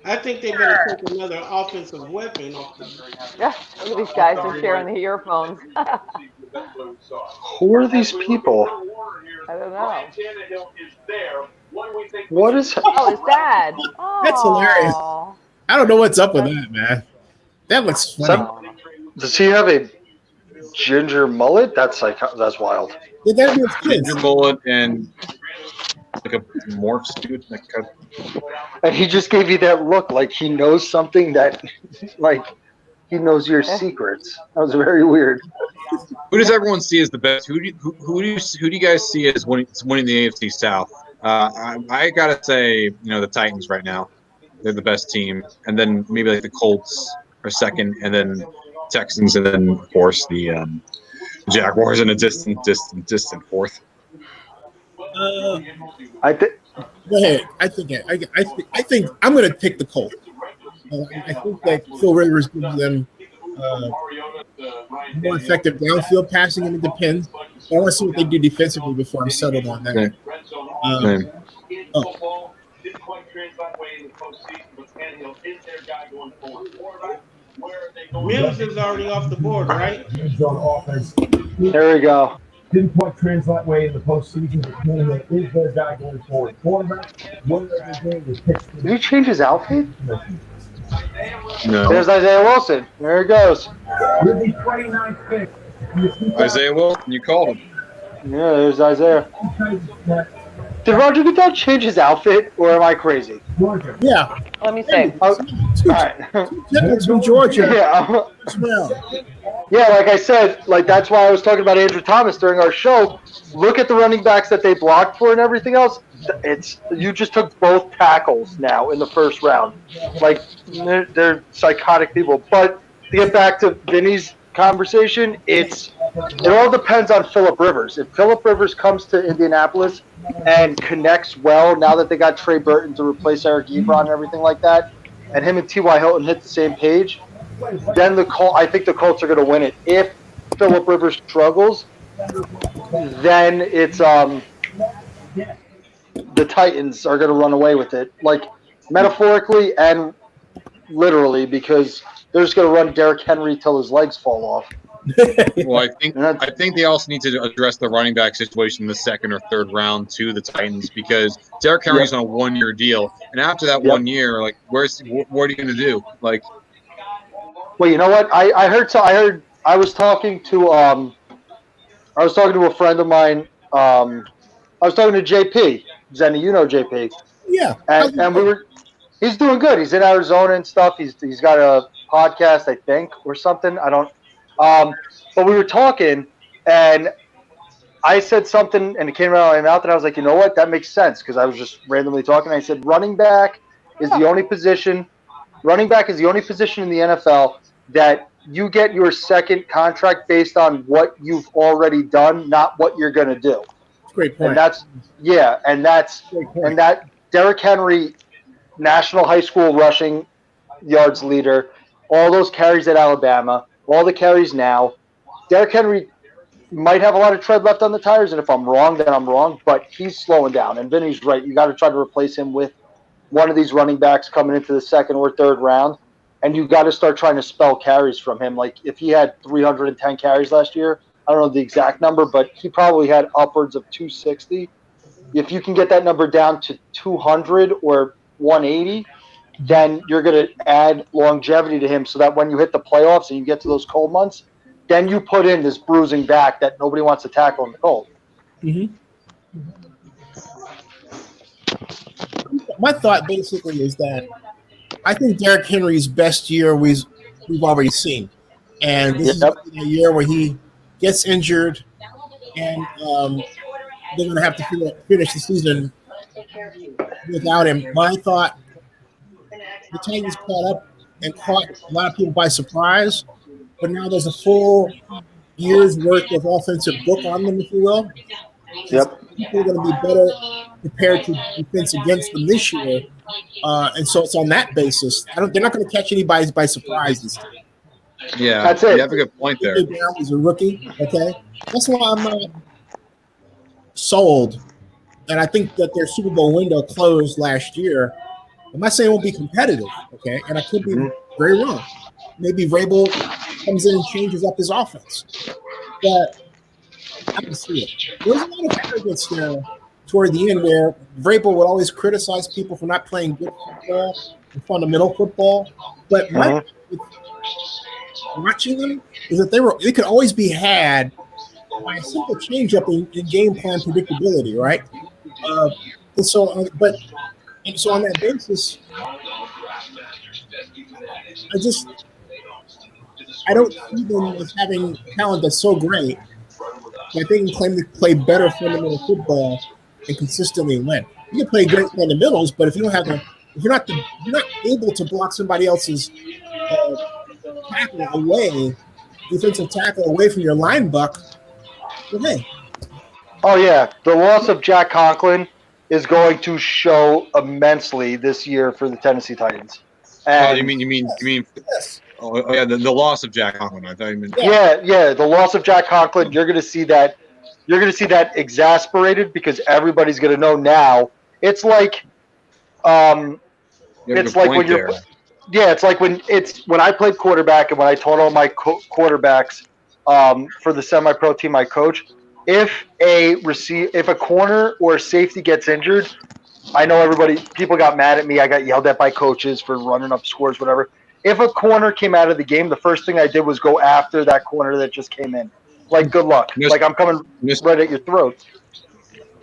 I think they better take another offensive weapon off the. Yeah, look at these guys are sharing the earphones. Who are these people? I don't know. What is? Oh, his dad. That's hilarious. I don't know what's up with that, man. That looks funny. Does he have a ginger mullet? That's wild. Yeah, that'd be his kids. Ginger mullet and like a morph suit. And he just gave you that look like he knows something that, like, he knows your secrets. That was very weird. Who does everyone see as the best? Who do you guys see as winning the AFC South? I gotta say, the Titans right now. They're the best team, and then maybe like the Colts are second, and then Texans, and then of course the Jaguars in a distant fourth. I think. Go ahead. I think I'm going to pick the Colts. I think that Phil Rivers gives them more effective downfield passing, and it depends. I want to see what they do defensively before I'm settled on that. Mills is already off the board, right? There we go. Didn't quite translate way in the postseason, but Tannehill is their guy going forward. Quarterback, Did he change his outfit? No. There's Isaiah Wilson. There he goes. With the 29th pick. Isaiah Wilson, you called him. Yeah, there's Isaiah. Did Roger Goodell change his outfit, or am I crazy? Yeah. Let me see. All right. From Georgia. Yeah, like I said, that's why I was talking about Andrew Thomas during our show. Look at the running backs that they blocked for and everything else. You just took both tackles now in the first round. They're psychotic people. But to get back to Vinny's conversation, it all depends on Phillip Rivers. If Phillip Rivers comes to Indianapolis and connects well, now that they got Trey Burton to replace Eric Ebron and everything like that, and him and T.Y. Hilton hit the same page, then I think the Colts are going to win it. If Phillip Rivers struggles, then it's the Titans are going to run away with it, metaphorically and literally, because they're just going to run Derrick Henry till his legs fall off. Well, I think they also need to address the running back situation in the second or third round to the Titans, because Derrick Henry's on a 1-year deal, and after that 1 year, what are you going to do? Well, you know what? I was talking to a friend of mine. I was talking to JP. Zennie, you know JP. Yeah. And he's doing good. He's in Arizona and stuff. He's got a podcast, I think, or something. I don't. But we were talking, and I said something, and it came out of my mouth, and I was like, you know what? That makes sense, because I was just randomly talking. I said running back is the only position. Running back is the only position in the NFL that you get your second contract based on what you've already done, not what you're going to do. Great point. And that Derrick Henry, national high school rushing yards leader, all those carries at Alabama, all the carries now. Derrick Henry might have a lot of tread left on the tires, and if I'm wrong, then I'm wrong, but he's slowing down. And Vinny's right. You got to try to replace him with one of these running backs coming into the second or third round, and you got to start trying to spell carries from him. Like if he had 310 carries last year, I don't know the exact number, but he probably had upwards of 260. If you can get that number down to 200 or 180, then you're going to add longevity to him so that when you hit the playoffs and you get to those cold months, then you put in this bruising back that nobody wants to tackle in the cold. Mm-hmm. My thought basically is that I think Derrick Henry's best year we've already seen. And this is a year where he gets injured and they're going to have to finish the season without him. My thought, the Titans caught up and caught a lot of people by surprise, but now there's a full year's worth of offensive book on them, if you will. Yep. People are going to be better prepared to defense against them this year. And so it's on that basis. They're not going to catch anybody by surprise this time. Yeah, that's it. You have a good point there. Brown is a rookie, okay? That's why I'm not sold. And I think that their Super Bowl window closed last year. I'm not saying it won't be competitive, okay? And I could be very wrong. Maybe Vrabel comes in and changes up his offense. But I can see it. There's a lot of arrogance there toward the end where Vrabel would always criticize people for not playing good football and fundamental football. But my watching them is that they could always be had by a simple change up in game plan predictability, right? And so on that basis, I don't see them as having talent that's so great that they can claim to play better fundamental football and consistently win. You can play great fundamentals, but if you don't have if you're not able to block somebody else's tackle away, defensive tackle away from your line buck, hey. Oh yeah, the loss of Jack Conklin is going to show immensely this year for the Tennessee Titans. And you mean? Yes. Oh yeah, the loss of Jack Conklin. I thought you meant. Yeah, the loss of Jack Conklin. You're going to see that. You're going to see that exasperated because everybody's going to know now. It's like, it's like when you're. Yeah, it's like when I played quarterback and when I taught all my quarterbacks for the semi-pro team I coach. If a corner or a safety gets injured, I know people got mad at me. I got yelled at by coaches for running up scores, whatever. If a corner came out of the game, the first thing I did was go after that corner that just came in. Like, good luck. Like, I'm coming right at your throat.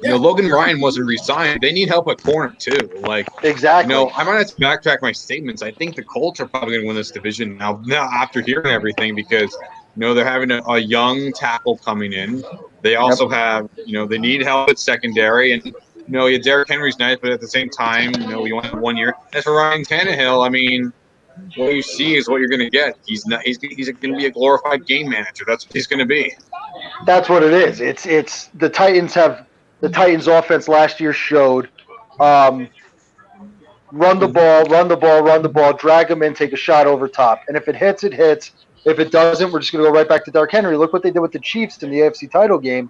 You know, Logan Ryan wasn't re-signed. They need help at corner too. Like, exactly. You know, I might have to backtrack my statements. I think the Colts are probably going to win this division now after hearing everything because they're having a young tackle coming in. They also have, they need help at secondary, and Derrick Henry's nice, but at the same time, you only have 1 year. As for Ryan Tannehill, I mean, what you see is what you're going to get. He's going to be a glorified game manager. That's what he's going to be. That's what it is. It's the Titans have. The Titans' offense last year showed run the ball, drag them in, take a shot over top. And if it hits, it hits. If it doesn't, we're just going to go right back to Derrick Henry. Look what they did with the Chiefs in the AFC title game.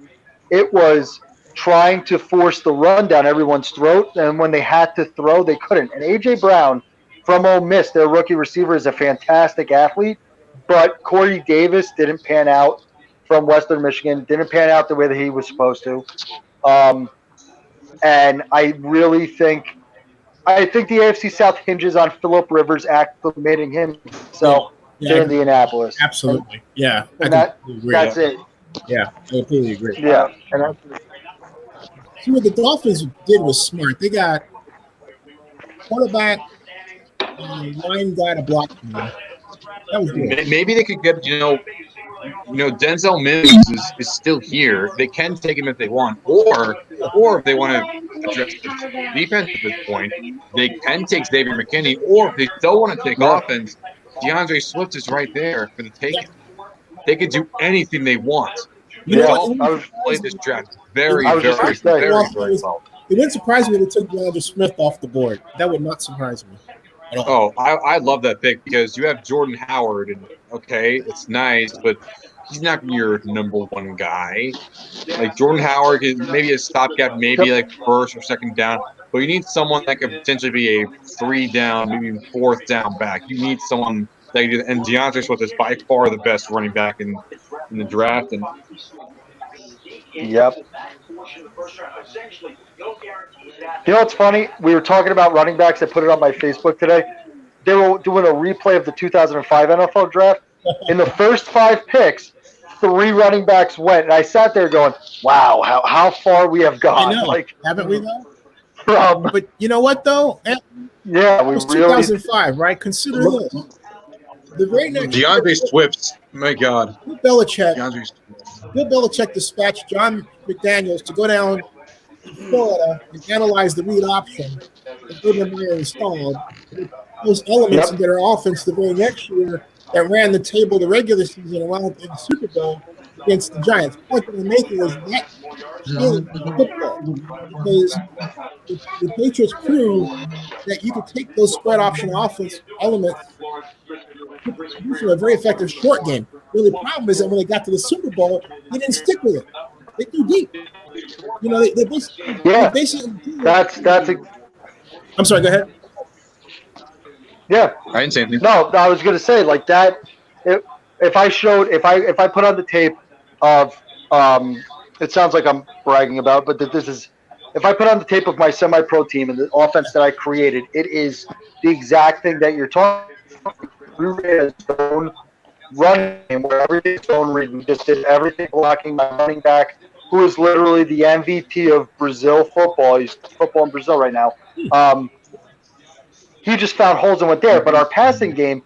It was trying to force the run down everyone's throat, and when they had to throw, they couldn't. And A.J. Brown from Ole Miss, their rookie receiver, is a fantastic athlete, but Corey Davis didn't pan out from Western Michigan, didn't pan out the way that he was supposed to. And I really think the AFC South hinges on Phillip Rivers acclimating himself to Indianapolis. Absolutely. Yeah. That's it. Yeah, I completely agree. Yeah. And see, what the Dolphins did was smart. They got quarterback and line guy to block them. That was good. Maybe they could get, Denzel Mims is still here. They can take him if they want. Or Or if they want to address the defense at this point, they can take Xavier McKinney. Or if they don't want to take offense, DeAndre Swift is right there for the taking. They could do anything they want. You know Dolphins what? play this draft very, I was very, just very, gonna say, very well. It wouldn't surprise me if they took DeAndre Smith off the board. That would not surprise me at all. Oh, I love that pick because you have Jordan Howard, and okay, it's nice, but he's not your number one guy. Like Jordan Howard is maybe a stopgap, maybe like first or second down, but you need someone that could potentially be a 3 down, maybe even 4th down back. You need someone that can do that. And DeAndre Swift is by far the best running back in the draft. And yep. You know what's funny? We were talking about running backs. I put it on my Facebook today. They were doing a replay of the 2005 NFL draft. In the first 5 picks, 3 running backs went, and I sat there going, "Wow, how far we have gone!" I know. Like, haven't we though? But you know what though? Yeah, we it was really 2005, right? Consider this: the very next DeAndre Swift, my God, Bill Belichick dispatched John McDaniels to go down to Florida and analyze the read option that Urban Meyer installed. Those elements in their offense the very next year that ran the table the regular season around in the Super Bowl against the Giants. The point that I'm making is that changed football because the Patriots proved that you could take those spread option offense elements to a very effective short game. Really, the problem is that when they got to the Super Bowl, they didn't stick with it. They threw deep. You know, they basically, that's I'm sorry. Go ahead. Yeah, I didn't say anything. No, I was gonna say like that. If I put on the tape of it sounds like I'm bragging about, but that this is if I put on the tape of my semi-pro team and the offense that I created, it is the exact thing that you're talking about. We ran a zone running where everything's zone read. We just did everything blocking my running back, who is literally the MVP of Brazil football. He's football in Brazil right now. He just found holes and went there. But our passing game,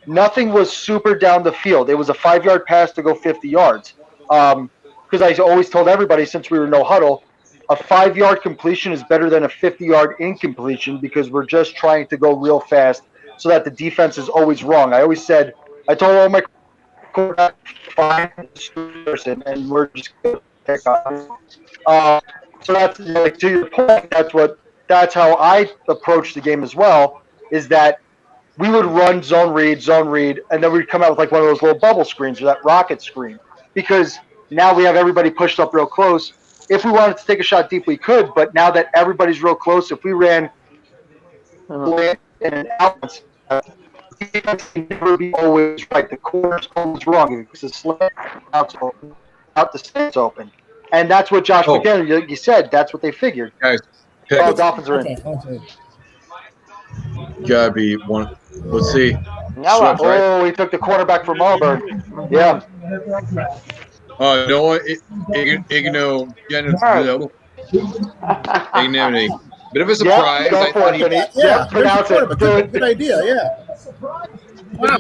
nothing was super down the field. It was a 5-yard pass to go 50 yards. Because I always told everybody since we were no huddle, a 5-yard completion is better than a 50-yard incompletion because we're just trying to go real fast so that the defense is always wrong. I always said, I told all my quarterbacks, find the person, and we're just going to pick up. So that's like, to your point. That's how I approach the game as well. Is that we would run zone read, and then we'd come out with like one of those little bubble screens or that rocket screen because now we have everybody pushed up real close. If we wanted to take a shot deep, we could, but now that everybody's real close, if we ran in an out, defense can never be always right. The corner's always wrong. It's a slant out the stance open. And that's what Josh McDaniels, you said, that's what they figured. Guys, all Dolphins are in. Gotta be one. Let's see. Swift, right? He took the quarterback from Auburn. Yeah. No, Ignominy. Bit of a surprise. Yeah, I thought he pronounce it. Good idea. Yeah. Wow.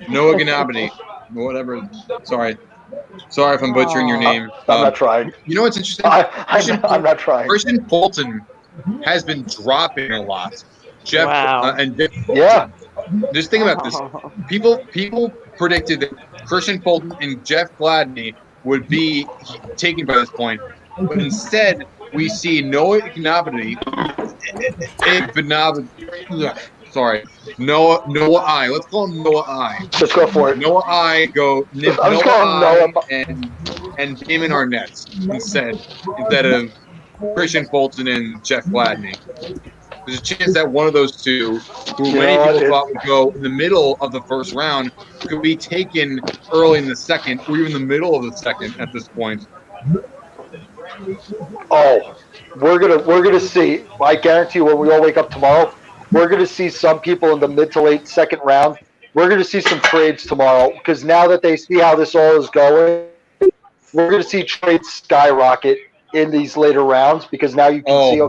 Noah Ganabini. Whatever. Sorry if I'm butchering your name. I'm not trying. You know what's interesting? I'm not trying. Christian Fulton has been dropping a lot. Jeff and yeah. Just think about this. People predicted that Christian Fulton and Jeff Gladney would be taken by this point, but instead we see Noah Ganabini. Noah I. Let's call him Noah I. Let's go for it. Noah I go Noah I and Damon Arnett instead of Christian Fulton and Jeff Gladney. There's a chance that one of those two, who many people thought would go in the middle of the first round, could be taken early in the second or even the middle of the second at this point. Oh, we're gonna see. I guarantee you, when we all wake up tomorrow, we're gonna see some people in the mid to late second round. We're gonna see some trades tomorrow because now that they see how this all is going, we're gonna see trades skyrocket in these later rounds because now you can see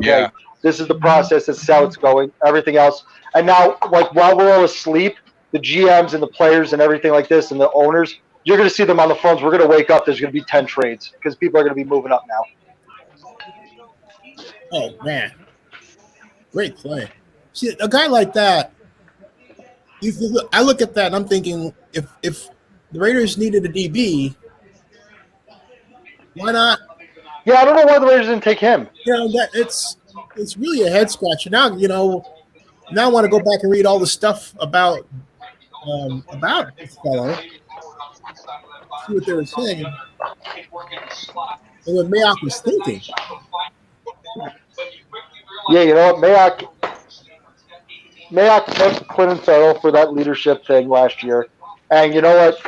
this is the process. This is how it's going. Everything else, and now like while we're all asleep, the GMs and the players and everything like this and the owners you're going to see them on the phones. We're going to wake up. There's going to be 10 trades because people are going to be moving up now. Oh man, great play. See, a guy like that. I look at that and I'm thinking, if the Raiders needed a DB, why not? Yeah, I don't know why the Raiders didn't take him. You know, that it's really a head scratcher. Now, now I want to go back and read all the stuff about this fellow, see what they were saying, and what Mayock was thinking. Yeah, you know what, Mayock took Clinton Farrell for that leadership thing last year, and you know what?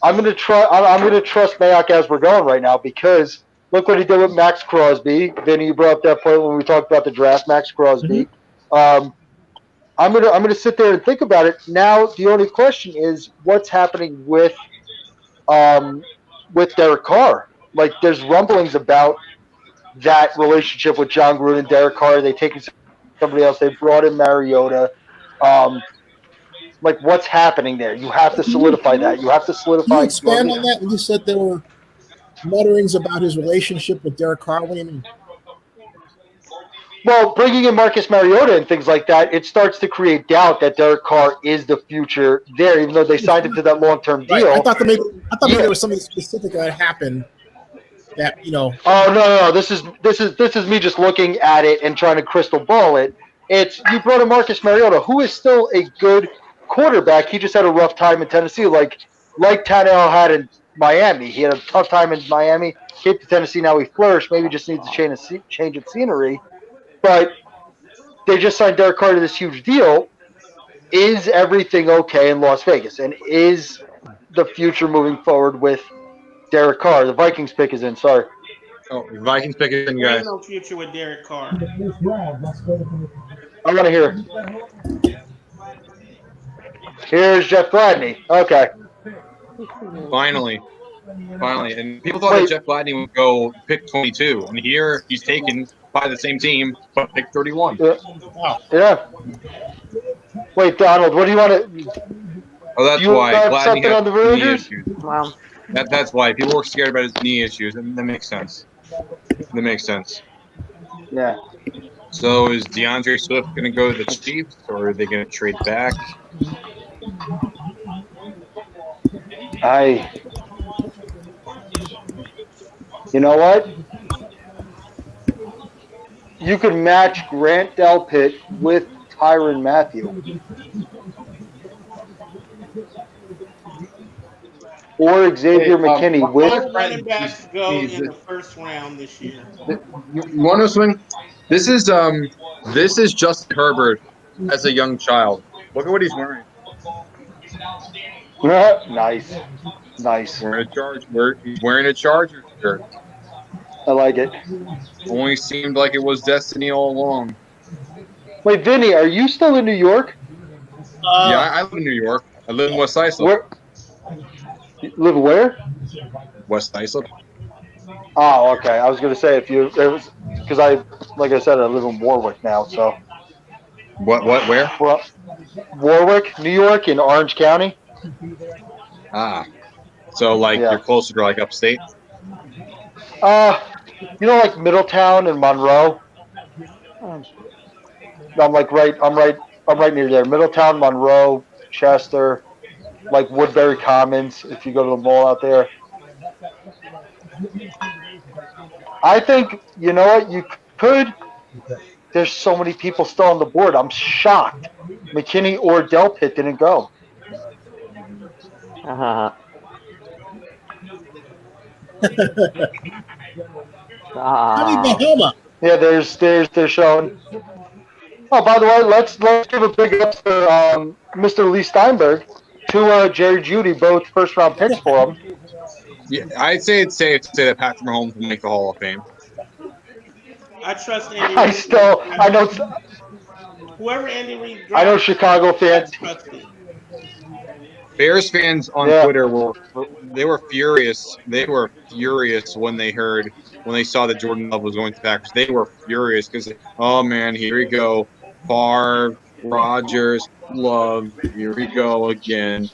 I'm gonna trust Mayock as we're going right now because look what he did with Max Crosby. Vinny, you brought up that point when we talked about the draft, Max Crosby. I'm gonna sit there and think about it. Now the only question is what's happening with Derek Carr. Like there's rumblings about that relationship with John Gruden and Derek Carr. They taken somebody else. They brought in Mariota. Like what's happening there? You have to solidify that. You have to solidify. Can you expand on that? When you said there were mutterings about his relationship with Derek Carr, what do you mean? Well, bringing in Marcus Mariota and things like that, it starts to create doubt that Derek Carr is the future there, even though they signed him to that long-term deal. Right. I thought maybe there was something specific that happened that, Oh no! This is me just looking at it and trying to crystal ball it. It's you brought in Marcus Mariota, who is still a good quarterback. He just had a rough time in Tennessee, like Tannehill had in Miami. He had a tough time in Miami. Came to Tennessee, now he flourished. Maybe just needs to change of scenery. But they just signed Derek Carr to this huge deal. Is everything okay in Las Vegas? And is the future moving forward with Derek Carr? The Vikings pick is in. Sorry. Oh, Vikings pick is in, guys. There's no future with Derek Carr. I want to hear. Here's Jeff Gladney. Okay. Finally. And people thought that Jeff Gladney would go pick 22. And here he's taken by the same team, but pick 31. Yeah. Wait, Donald, what do you want to... Oh, that's why. Gladney on the has knee Raiders? issues. Wow. That's why. People were scared about his knee issues. And that makes sense. Yeah. So is DeAndre Swift going to go to the Chiefs, or are they going to trade back? You know what? You could match Grant Delpit with Tyrann Mathieu. Or Xavier McKinney with... running backs go in the first round this year. You want to swing? This is Justin Herbert as a young child. Look at what he's wearing. Nice. He's wearing a Chargers shirt. I like it. Only seemed like it was destiny all along. Wait, Vinny, are you still in New York? Yeah, I live in New York. I live in West Islip. You live where? West Islip. Oh, okay. I was going to say because like I said, I live in Warwick now. So. Where? Well, Warwick, New York, in Orange County. Ah, so you're closer to upstate. Like Middletown and Monroe. I'm right near there. Middletown, Monroe, Chester, like Woodbury Commons. If you go to the mall out there, I think you know what you could. There's so many people still on the board. I'm shocked McKinney or Delpit didn't go. Yeah, they're showing. Oh, by the way, let's give a big up to Mr. Lee Steinberg, to Jerry Jeudy, both first round picks for him. Yeah, I'd say it's safe to say that Patrick Mahomes will make the Hall of Fame. I trust Andy Reid. I know. Whoever Andy Reid drafts, I know Chicago fans. Bears fans on Twitter were furious. They were furious when they saw that Jordan Love was going to the Packers. They were furious because, oh man, here we go. Favre, Rodgers, Love, here we go again.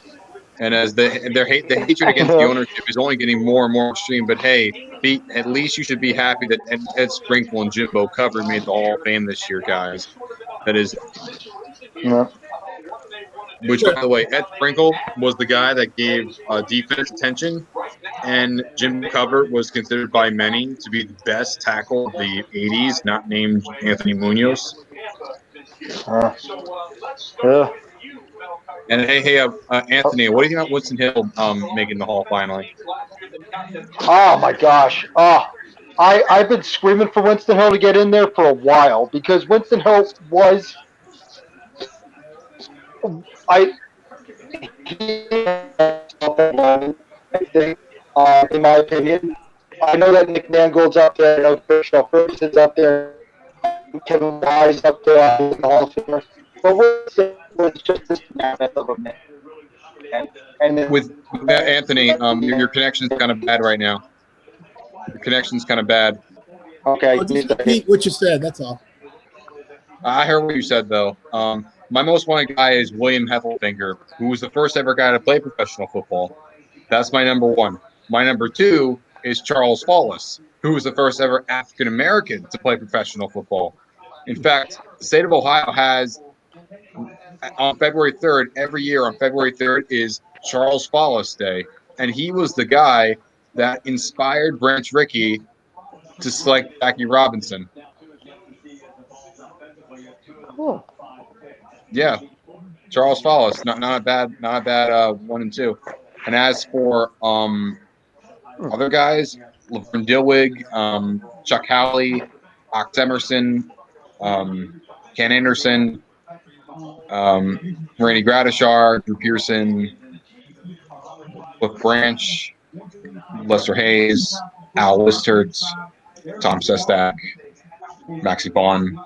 And as the hatred against the ownership is only getting more and more extreme. But hey, at least you should be happy that Ed Sprinkle and Jimbo Covered made the Hall of Fame this year, guys. That is. Yeah. Which, by the way, Ed Sprinkle was the guy that gave defense attention, and Jim Covert was considered by many to be the best tackle of the 80s, not named Anthony Munoz. Yeah. And hey, Anthony, what do you think about Winston Hill making the Hall finally? Oh my gosh. I've been screaming for Winston Hill to get in there for a while because Winston Hill was in my opinion. I know that Nick Mangold's up there, I know Christian Ferguson's up there, Kevin Wise up there in the Hall of Famer. But Winston was just this mammoth of a man. And then, with Anthony, your connection's kind of bad right now. Your connection's kind of bad. Okay. Just repeat what you said. That's all. I heard what you said, though. My most wanted guy is William Heffelfinger, who was the first ever guy to play professional football. That's my number one. My number two is Charles Follis, who was the first ever African American to play professional football. In fact, the state of Ohio has, on February 3rd, every year on February 3rd is Charles Follis Day. And he was the guy that inspired Branch Rickey to select Jackie Robinson. Cool. Yeah, Charles Follis, not a bad 1 and 2. And as for other guys, Laverne Dilwig, Chuck Howley, Ox Emerson, Ken Anderson, Randy Gradishar, Drew Pearson, Cliff Branch, Lester Hayes, Al Listertz, Tom Sestak, Maxie Bond,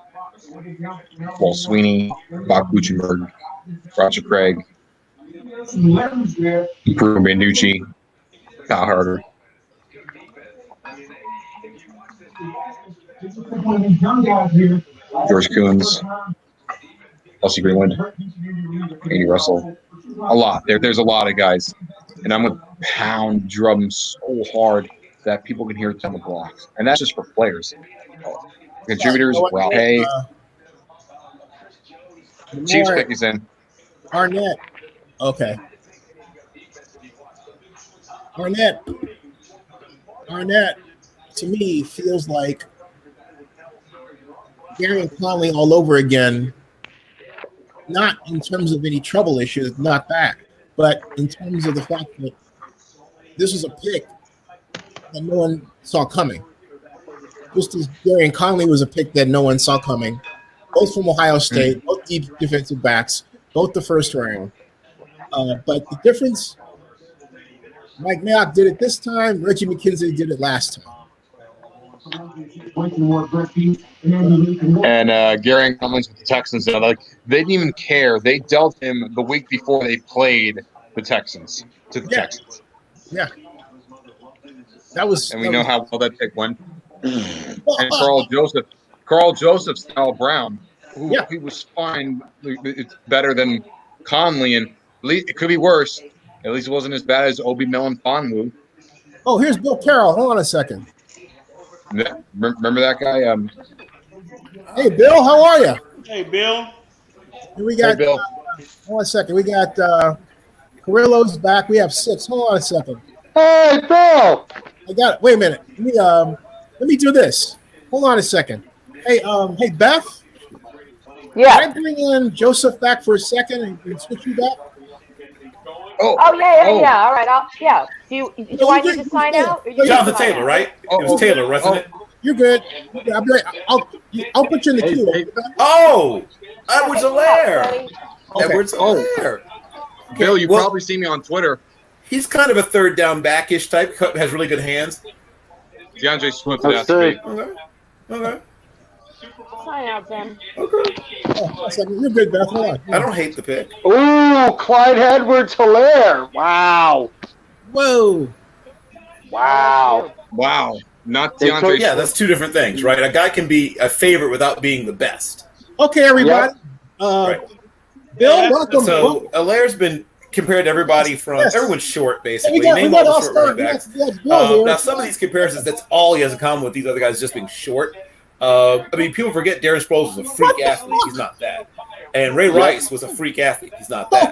Walt Sweeney, Bob Kuchenberg, Roger Craig, Bruno Banducci, Kyle Harder. George Coons, Elsie Greenwood, Andy Russell. A lot. There's a lot of guys. And I'm going to pound drums so hard that people can hear it on the blocks. And that's just for players. Contributors, Ralph Hay. Chiefs pick is in. Arnett. Okay. Arnett, to me, feels like Gary and Conley all over again. Not in terms of any trouble issues, not that, but in terms of the fact that this was a pick that no one saw coming. Just as Gary and Conley was a pick that no one saw coming. Both from Ohio State, both deep defensive backs, both the first round. But the difference, Mike Mayock did it this time, Reggie McKenzie did it last time. And Gary and Conley's with the Texans. They didn't even care. They dealt him the week before they played the Texans to the Texans. Yeah. That was. And we know how well that pick went. And Carl Joseph, Sal Brown, who he was fine. It's better than Conley, and it could be worse. At least it wasn't as bad as Obi Melifonwu. Oh, here's Bill Carroll. Hold on a second. Remember that guy? Hey, Bill, how are you? Hey, Bill. Here we got. Hey, Bill. Hold on a second. We got Carrillo's back. We have 6. Hold on a second. Hey, Bill. I got it. Wait a minute. Let me do this. Hold on a second. Hey, Beth. Yeah. Can I bring in Joseph back for a second and switch you back? Oh yeah. All right. Do I need to sign out? Jonathan Taylor, right? It was Taylor, wasn't it? You're good. I'll put you in the queue. Oh, Edwards Alaire. Edwards Alaire. Bill, you probably see me on Twitter. He's kind of a third down backish type. Has really good hands. DeAndre Swift would have to be. Okay. Sign out, Tim. You're good, Beth. Hold on. I don't hate the pick. Ooh, Clyde Edwards Hilaire. Wow. Whoa. Wow. Not DeAndre. Yeah, that's two different things, right? A guy can be a favorite without being the best. Okay, everybody. Right. Bill, welcome. So Alaire's been compared to everybody from everyone's short basically. We got Name all the short All-Star. running backs. Bill Now some of these comparisons, that's all he has in common with these other guys just being short. I mean, people forget Darren Sproles was a freak athlete. He's not that. And Ray Rice was a freak athlete. He's not that.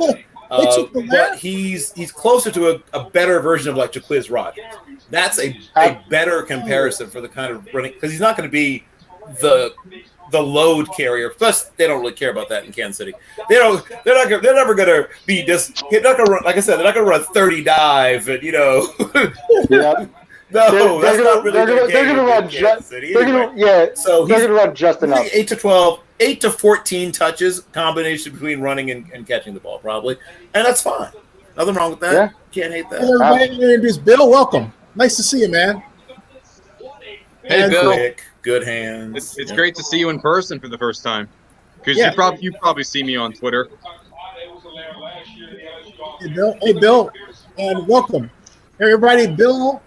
But he's closer to a better version of like Jaquiz Rogers. That's a better comparison for the kind of running, because he's not going to be the load carrier. Plus, they don't really care about that in Kansas City. They're never going to be just. They're not going to run. Like I said, they're not going to run 30 dive and No, that's not really they're going to run just. So they're going to run just enough. 8 to 12, 8 to 14 touches, combination between running and catching the ball, probably, and that's fine. Nothing wrong with that. Yeah. Can't hate that. Hey, everybody, introduce Bill. Welcome. Nice to see you, man. Hey, Bill. Quick, good hands. It's great to see you in person for the first time, because you probably see me on Twitter. Hey, Bill, and welcome. Hey, everybody, Bill,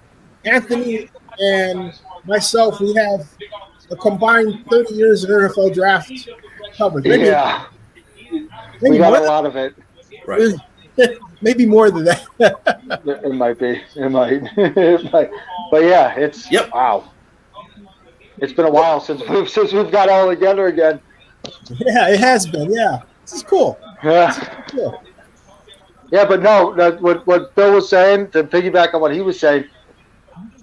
Anthony, and myself, we have a combined 30 years of NFL draft coverage. We got a lot of it. Right. Maybe more than that. It might be. It might. But yeah, it's wow. It's been a while since we've got all together again. Yeah, it has been. Yeah, this is cool. Yeah. Cool. Yeah, but no, what Bill was saying, to piggyback on what he was saying,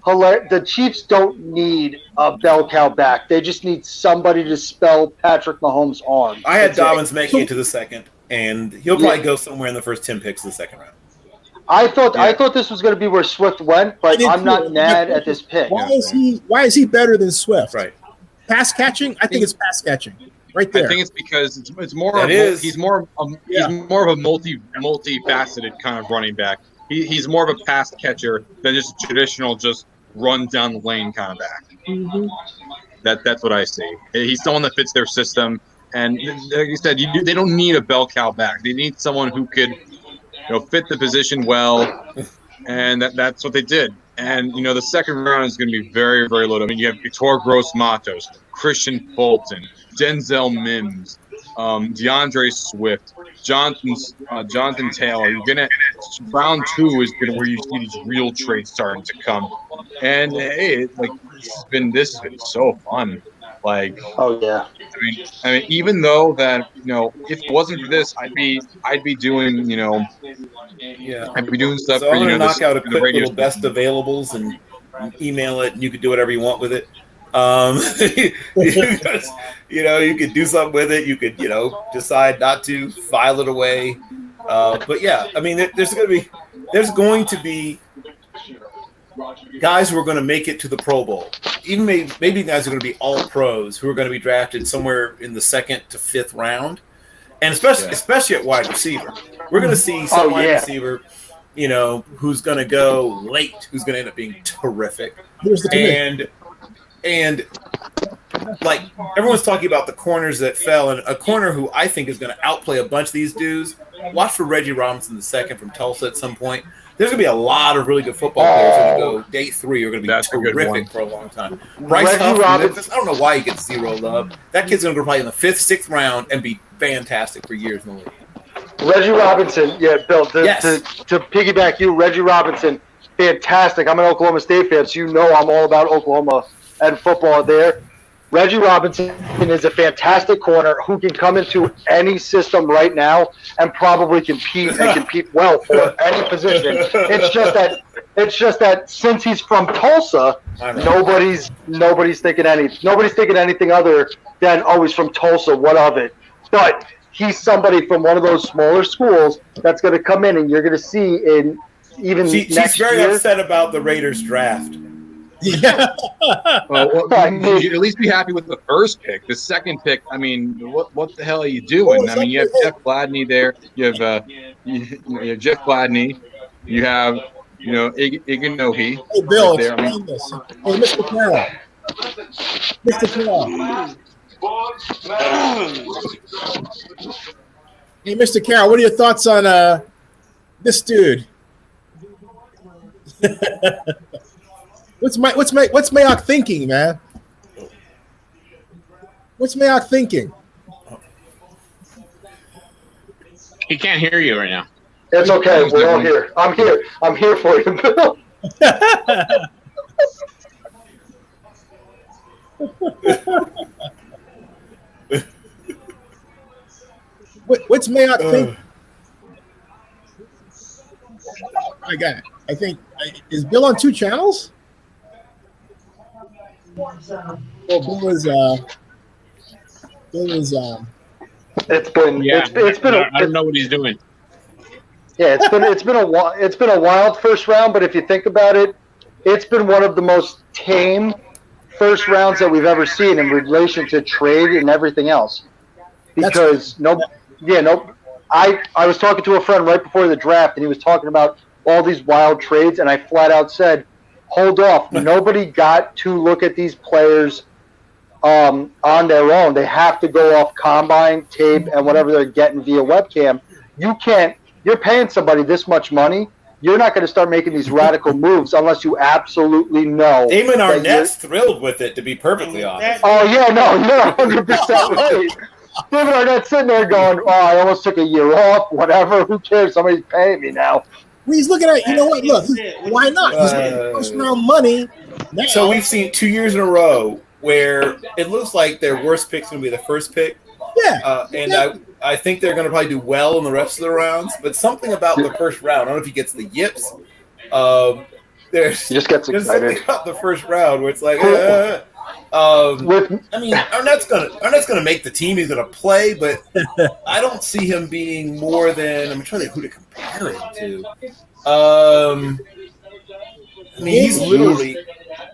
the Chiefs don't need a bell cow back. They just need somebody to spell Patrick Mahomes' arm. I had Dobbins making it to the second, and he'll probably go somewhere in the first 10 picks of the second round. I thought this was going to be where Swift went, but I'm not mad at this pick. Why is he better than Swift? Right. Pass catching? I think it's pass catching. Right there. I think it's because it's more. He's more of a multi-faceted kind of running back. He's more of a pass catcher than just traditional, just run down the lane kind of back. Mm-hmm. That's what I see. He's someone that fits their system, and like you said, they don't need a bell cow back. They need someone who could, fit the position well, and that's what they did. And the second round is going to be very, very loaded. I mean, you have Vitor Gross-Matos, Christian Fulton, Denzel Mims, DeAndre Swift, Jonathan Taylor. You're gonna round 2 is gonna where you see these real trades starting to come. And hey, this has been so fun. Like, oh yeah. I mean, even though that if it wasn't for this, I'd be doing I'd be doing stuff. So I'm gonna knock out a the quick radio little best availables and email it, and you can do whatever you want with it. You could do something with it. You could, decide not to file it away. But yeah, I mean, there's going to be guys who are going to make it to the Pro Bowl. Even maybe guys who are going to be all pros who are going to be drafted somewhere in the 2nd to 5th round, and especially at wide receiver. We're going to see some wide receiver, who's going to go late, who's going to end up being terrific. And like everyone's talking about the corners that fell, and a corner who I think is going to outplay a bunch of these dudes. Watch for Reggie Robinson II from Tulsa at some point. There's going to be a lot of really good football players going to go day 3 are going to be terrific for a long time. Bryce Huff, Memphis, I don't know why he gets 0 love. That kid's going to go play in the 5th, 6th round and be fantastic for years in the league. Reggie Robinson, Bill, to piggyback you, Reggie Robinson, fantastic. I'm an Oklahoma State fan, so I'm all about Oklahoma and football there. Reggie Robinson is a fantastic corner who can come into any system right now and probably compete well for any position. It's just that since he's from Tulsa, nobody's thinking anything other than he's from Tulsa. What of it? But he's somebody from one of those smaller schools that's going to come in, and you're going to see in even she's very upset about the Raiders draft. Yeah. You should at least be happy with the first pick. The second pick, I mean, what the hell are you doing? I mean, you have Jeff Gladney there. You have Jeff Gladney. You have Iganohi. Hey, Bill, right there. this. Hey, Mr. Carroll. Mr. Carroll. Hey, Mr. Carroll, what are your thoughts on this dude? What's Mayock thinking, man? What's Mayock thinking? He can't hear you right now. It's okay. We're all here. I'm here. I'm here for you, Bill. What's Mayock think? I got it. I think is Bill on 2 channels? Well, Bill is It's been I don't know what he's doing. Yeah, it's been a wild first round, but if you think about it, it's been one of the most tame first rounds that we've ever seen in relation to trade and everything else. Because I was talking to a friend right before the draft, and he was talking about all these wild trades, and I flat out said, hold off. Nobody got to look at these players on their own. They have to go off combine, tape, and whatever they're getting via webcam. You're paying somebody this much money. You're not going to start making these radical moves unless you absolutely know. Damon Arnett's thrilled with it, to be perfectly honest. Oh, yeah, no, you're 100% right. Damon Arnett's sitting there going, oh, I almost took a year off, whatever. Who cares? Somebody's paying me now. He's looking at, you know what? Look, why not? He's looking at first round money. Now. So we've seen 2 years in a row where it looks like their worst pick's going to be the first pick. Yeah. I think they're going to probably do well in the rest of the rounds. But something about the first round, I don't know if he gets the yips. He just gets excited. Something about the first round where it's like, I mean, Arnett's gonna make the team. He's gonna play, but I don't see him being more than. I'm trying to think who to compare it to. I mean, he's literally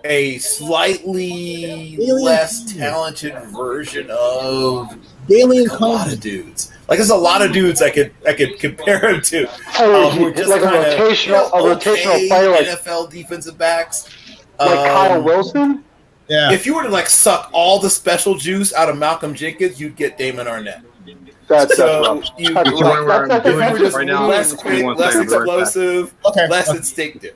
a slightly less talented version of a lot of dudes. Like, there's a lot of dudes I could compare him to. Who are just like a rotational player, like NFL defensive backs, like Kyle Wilson. Yeah. If you were to like suck all the special juice out of Malcolm Jenkins, you'd get Damon Arnett. That's rough. You were just less quick, less explosive, less instinctive.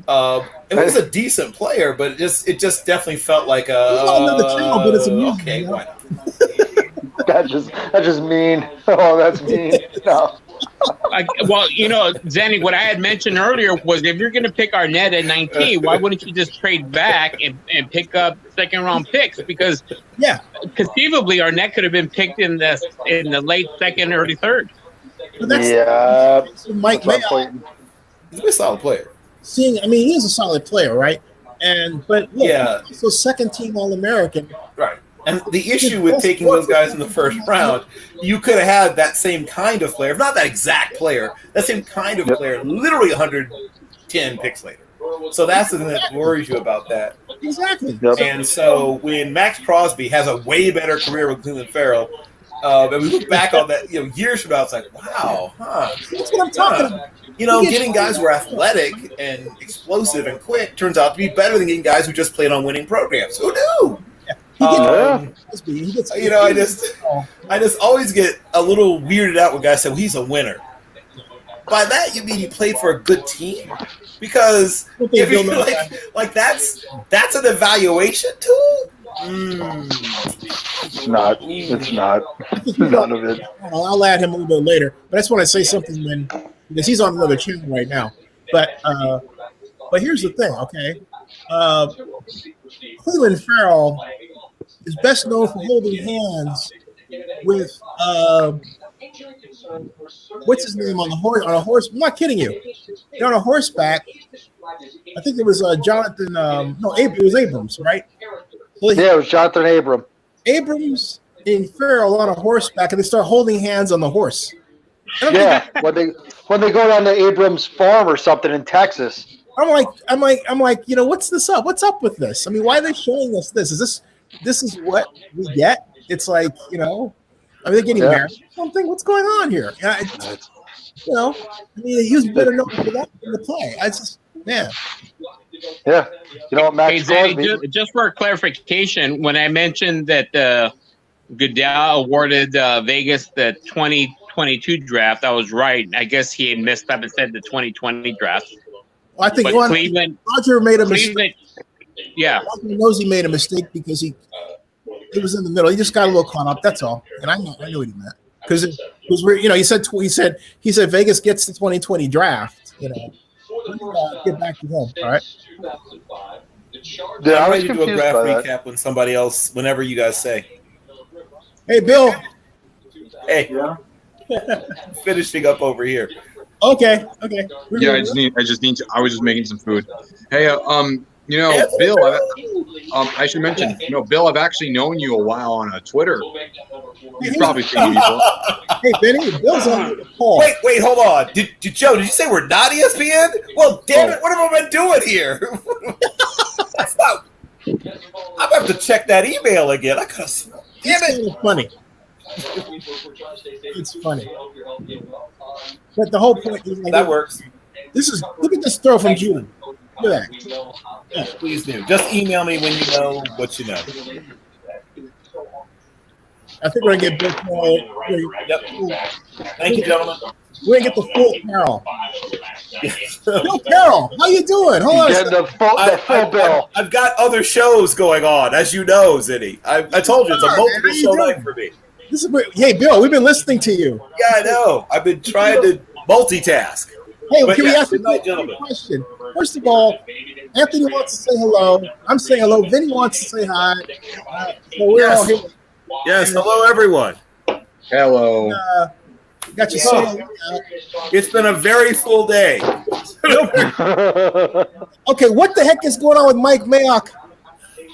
It was a decent player, but it just definitely felt like okay, why not? That's just mean. Oh, that's mean. No. Well, Zennie, what I had mentioned earlier was if you're going to pick Arnett at 19, why wouldn't you just trade back and pick up second-round picks? Because conceivably Arnett could have been picked in the late second, early third. Yeah, Mike Mayock, he's a solid player. He is a solid player, right? But look, he's also second-team All-American, right? And the issue with taking those guys in the first round, you could have had that same kind of player, not that exact player, that same kind of player, literally 110 picks later. So that's the thing that worries you about that. Exactly. And so when Max Crosby has a way better career with Cleveland Farrell, and we look back on that, years from now, it's like, wow, that's what I'm talking about. Getting guys who are athletic and explosive and quick turns out to be better than getting guys who just played on winning programs. Who knew? I just always get a little weirded out when guys say, well, he's a winner. By that, you mean he played for a good team? Because if you're like that's an evaluation tool? It's not. None of it. I'll add him a little bit later. But I just want to say something because he's on another channel right now. But here's the thing, okay? Cleveland Farrell is best known for holding hands with what's his name on a horse. I'm not kidding you. They're on a horseback. I think it was Jonathan. It was Abrams, right? It was Jonathan Abrams. Abrams and Farrell on a horseback, and they start holding hands on the horse. Yeah, when they go down to Abrams' farm or something in Texas. I'm like, what's this up? What's up with this? I mean, why are they showing us this? This is what we get? It's like, are they getting married or something? What's going on here? He was better known for that than the play. Yeah. Max Crosby. Just for clarification, when I mentioned that Goodell awarded Vegas the 2022 draft, I was right. I guess he had messed up and said the 2020 draft. Well, I think Roger made a mistake. Yeah. Roger knows he made a mistake because he was in the middle. He just got a little caught up. That's all. And I knew what he meant. Because Because he said Vegas gets the 2020 draft. We'll get back to him. All right. Yeah, I'm ready to do a draft recap when somebody else, whenever you guys say. Hey, Bill. Hey. Finishing up over here. Okay. Yeah, I was just making some food. Hey, Bill, I should mention, Bill, I've actually known you a while on Twitter. You've probably seen me before. Hey, Benny, Bill's on the call. Wait, hold on. Did you say we're not ESPN? Well, damn it, what have I been doing here? That's not. I'm going to have to check that email again. I could have. Damn it. It's funny. It's funny. But the whole point is that works. Look at this throw from June. Look at that. Yeah, please do. Just email me when you know what you know. I think we're gonna get Bill. Yep. Thank you, gentlemen. We're gonna get the full Carol. Bill Carroll, how you doing? Hold on. The full bill. I've got other shows going on, as you know, Zenny. I told you it's a multiple show night for me. Hey, Bill, we've been listening to you. Yeah, I know. I've been trying to multitask. Hey, can we ask you a question? First of all, Anthony wants to say hello. I'm saying hello. Vinny wants to say hi. So we're all here. Yes, hello, everyone. Hello. Got you saying. It's been a very full day. Okay, what the heck is going on with Mike Mayock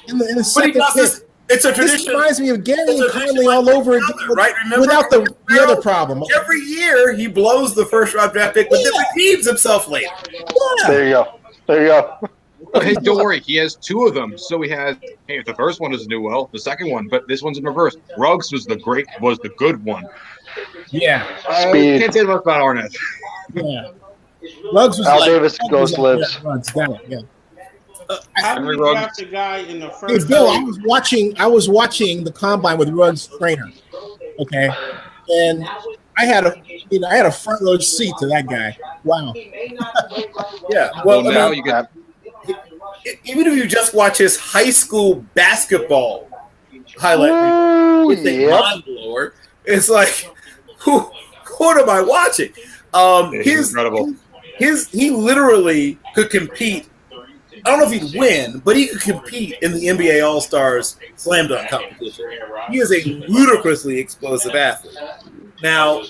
in the second pick? It's a tradition. This reminds me of Gary and Conley all over again, right? Remember, without the other problem. Every year he blows the first round draft pick, but then redeems himself later. Yeah. There you go. Hey, don't worry. He has two of them. So he has. Hey, if the first one doesn't do well, the second one, but this one's in reverse. Ruggs was the good one. Yeah. Can't say much about Arnett. Yeah. Ruggs was Al Davis ghost lives. Yeah. How do we draft a guy in the first? Hey, Bill, I was watching the combine with Ruggs' trainer. Okay, and I had a front row seat to that guy. Wow. Yeah. Well, now you got. Even if you just watch his high school basketball highlight with a non-blower, it's like, what am I watching? Incredible. He literally could compete. I don't know if he'd win, but he could compete in the NBA All-Stars slam dunk competition. He is a ludicrously explosive athlete. Now,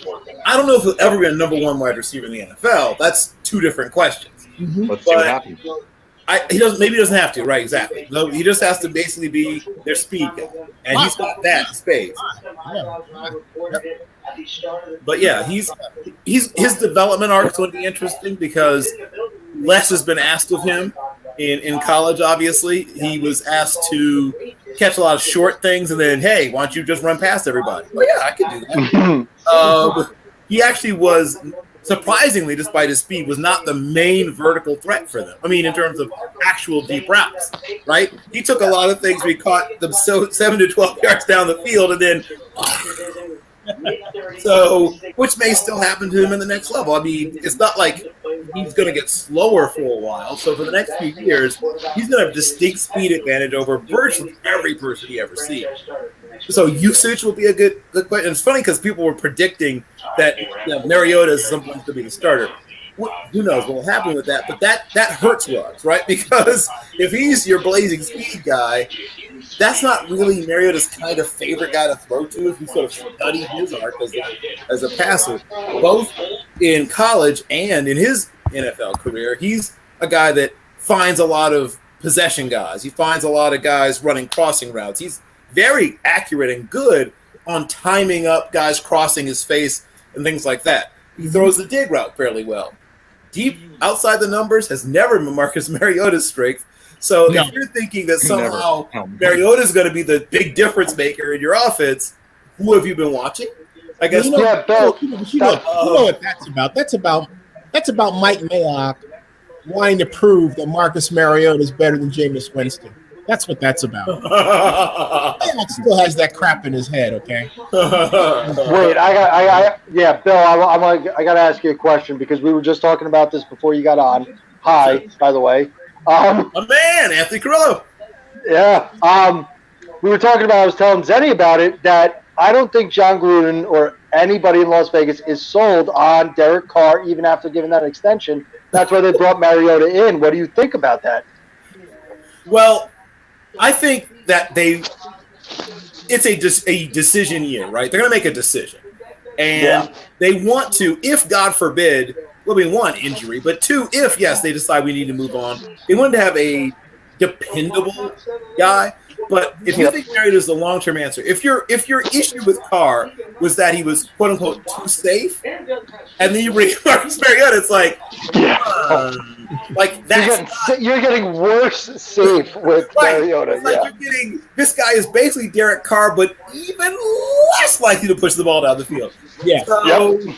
I don't know if he'll ever be a number one wide receiver in the NFL. That's two different questions. Let's see what happens. He doesn't have to, right? Exactly. No, he just has to basically be their speed guy, and he's got that in spades. But yeah, his development arc is going to be interesting because less has been asked of him. In college, obviously, he was asked to catch a lot of short things, and then, hey, why don't you just run past everybody? Well, yeah, I can do that. He actually was, surprisingly, despite his speed, was not the main vertical threat for them. I mean, in terms of actual deep routes, right? He took a lot of things. We caught them 7 to 12 yards down the field, and then so, which may still happen to him in the next level. I mean, it's not like he's going to get slower for a while. So for the next few years, he's going to have distinct speed advantage over virtually every person he ever sees. So usage will be a good question. And it's funny because people were predicting that Mariota is someone to be the starter. Who knows what will happen with that? But that hurts Ruggs, right? Because if he's your blazing speed guy, that's not really Mariota's kind of favorite guy to throw to if you sort of study his arc as a passer. Both in college and in his NFL career, he's a guy that finds a lot of possession guys. He finds a lot of guys running crossing routes. He's very accurate and good on timing up guys crossing his face and things like that. He throws the dig route fairly well. Deep outside the numbers has never been Marcus Mariota's strength. So if you're thinking that somehow Mariota is going to be the big difference maker in your offense, who have you been watching? I guess. You know what that's about. That's about Mike Mayock wanting to prove that Marcus Mariota is better than Jameis Winston. That's what that's about. Mayock still has that crap in his head. Okay. Wait, Bill, I got to ask you a question because we were just talking about this before you got on. Hi, by the way. A man, Anthony Carrillo. Yeah. We were talking about, I was telling Zenny about it, that I don't think John Gruden or anybody in Las Vegas is sold on Derek Carr even after giving that extension. That's why they brought Mariota in. What do you think about that? Well, I think that it's a decision year, right? They're going to make a decision. And they want to, if God forbid, well, we want injury, but two, if, yes, they decide we need to move on, they want to have a dependable guy. But if you think Mariota is the long-term answer, if your issue with Carr was that he was quote unquote too safe, and then you bring Marcus Mariota, it's like that's you're getting worse safe with Mariota. It's like you're getting this guy is basically Derek Carr, but even less likely to push the ball down the field. Yeah. So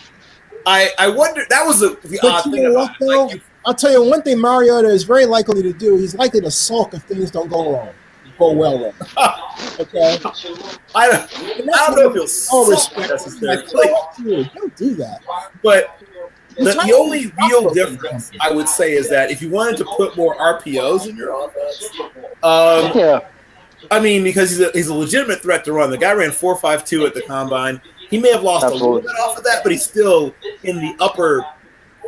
I wonder. That was the odd thing about it. Like, I'll tell you one thing Mariota is very likely to do. He's likely to sulk if things don't go wrong. Go well wrong. Okay. I don't know if he'll sulk necessarily. Don't do that. But the only real difference I would say is that if you wanted to put more RPOs in your offense, I mean, because he's a legitimate threat to run. The guy ran 4.52 at the combine. He may have lost a little bit off of that, but he's still in the upper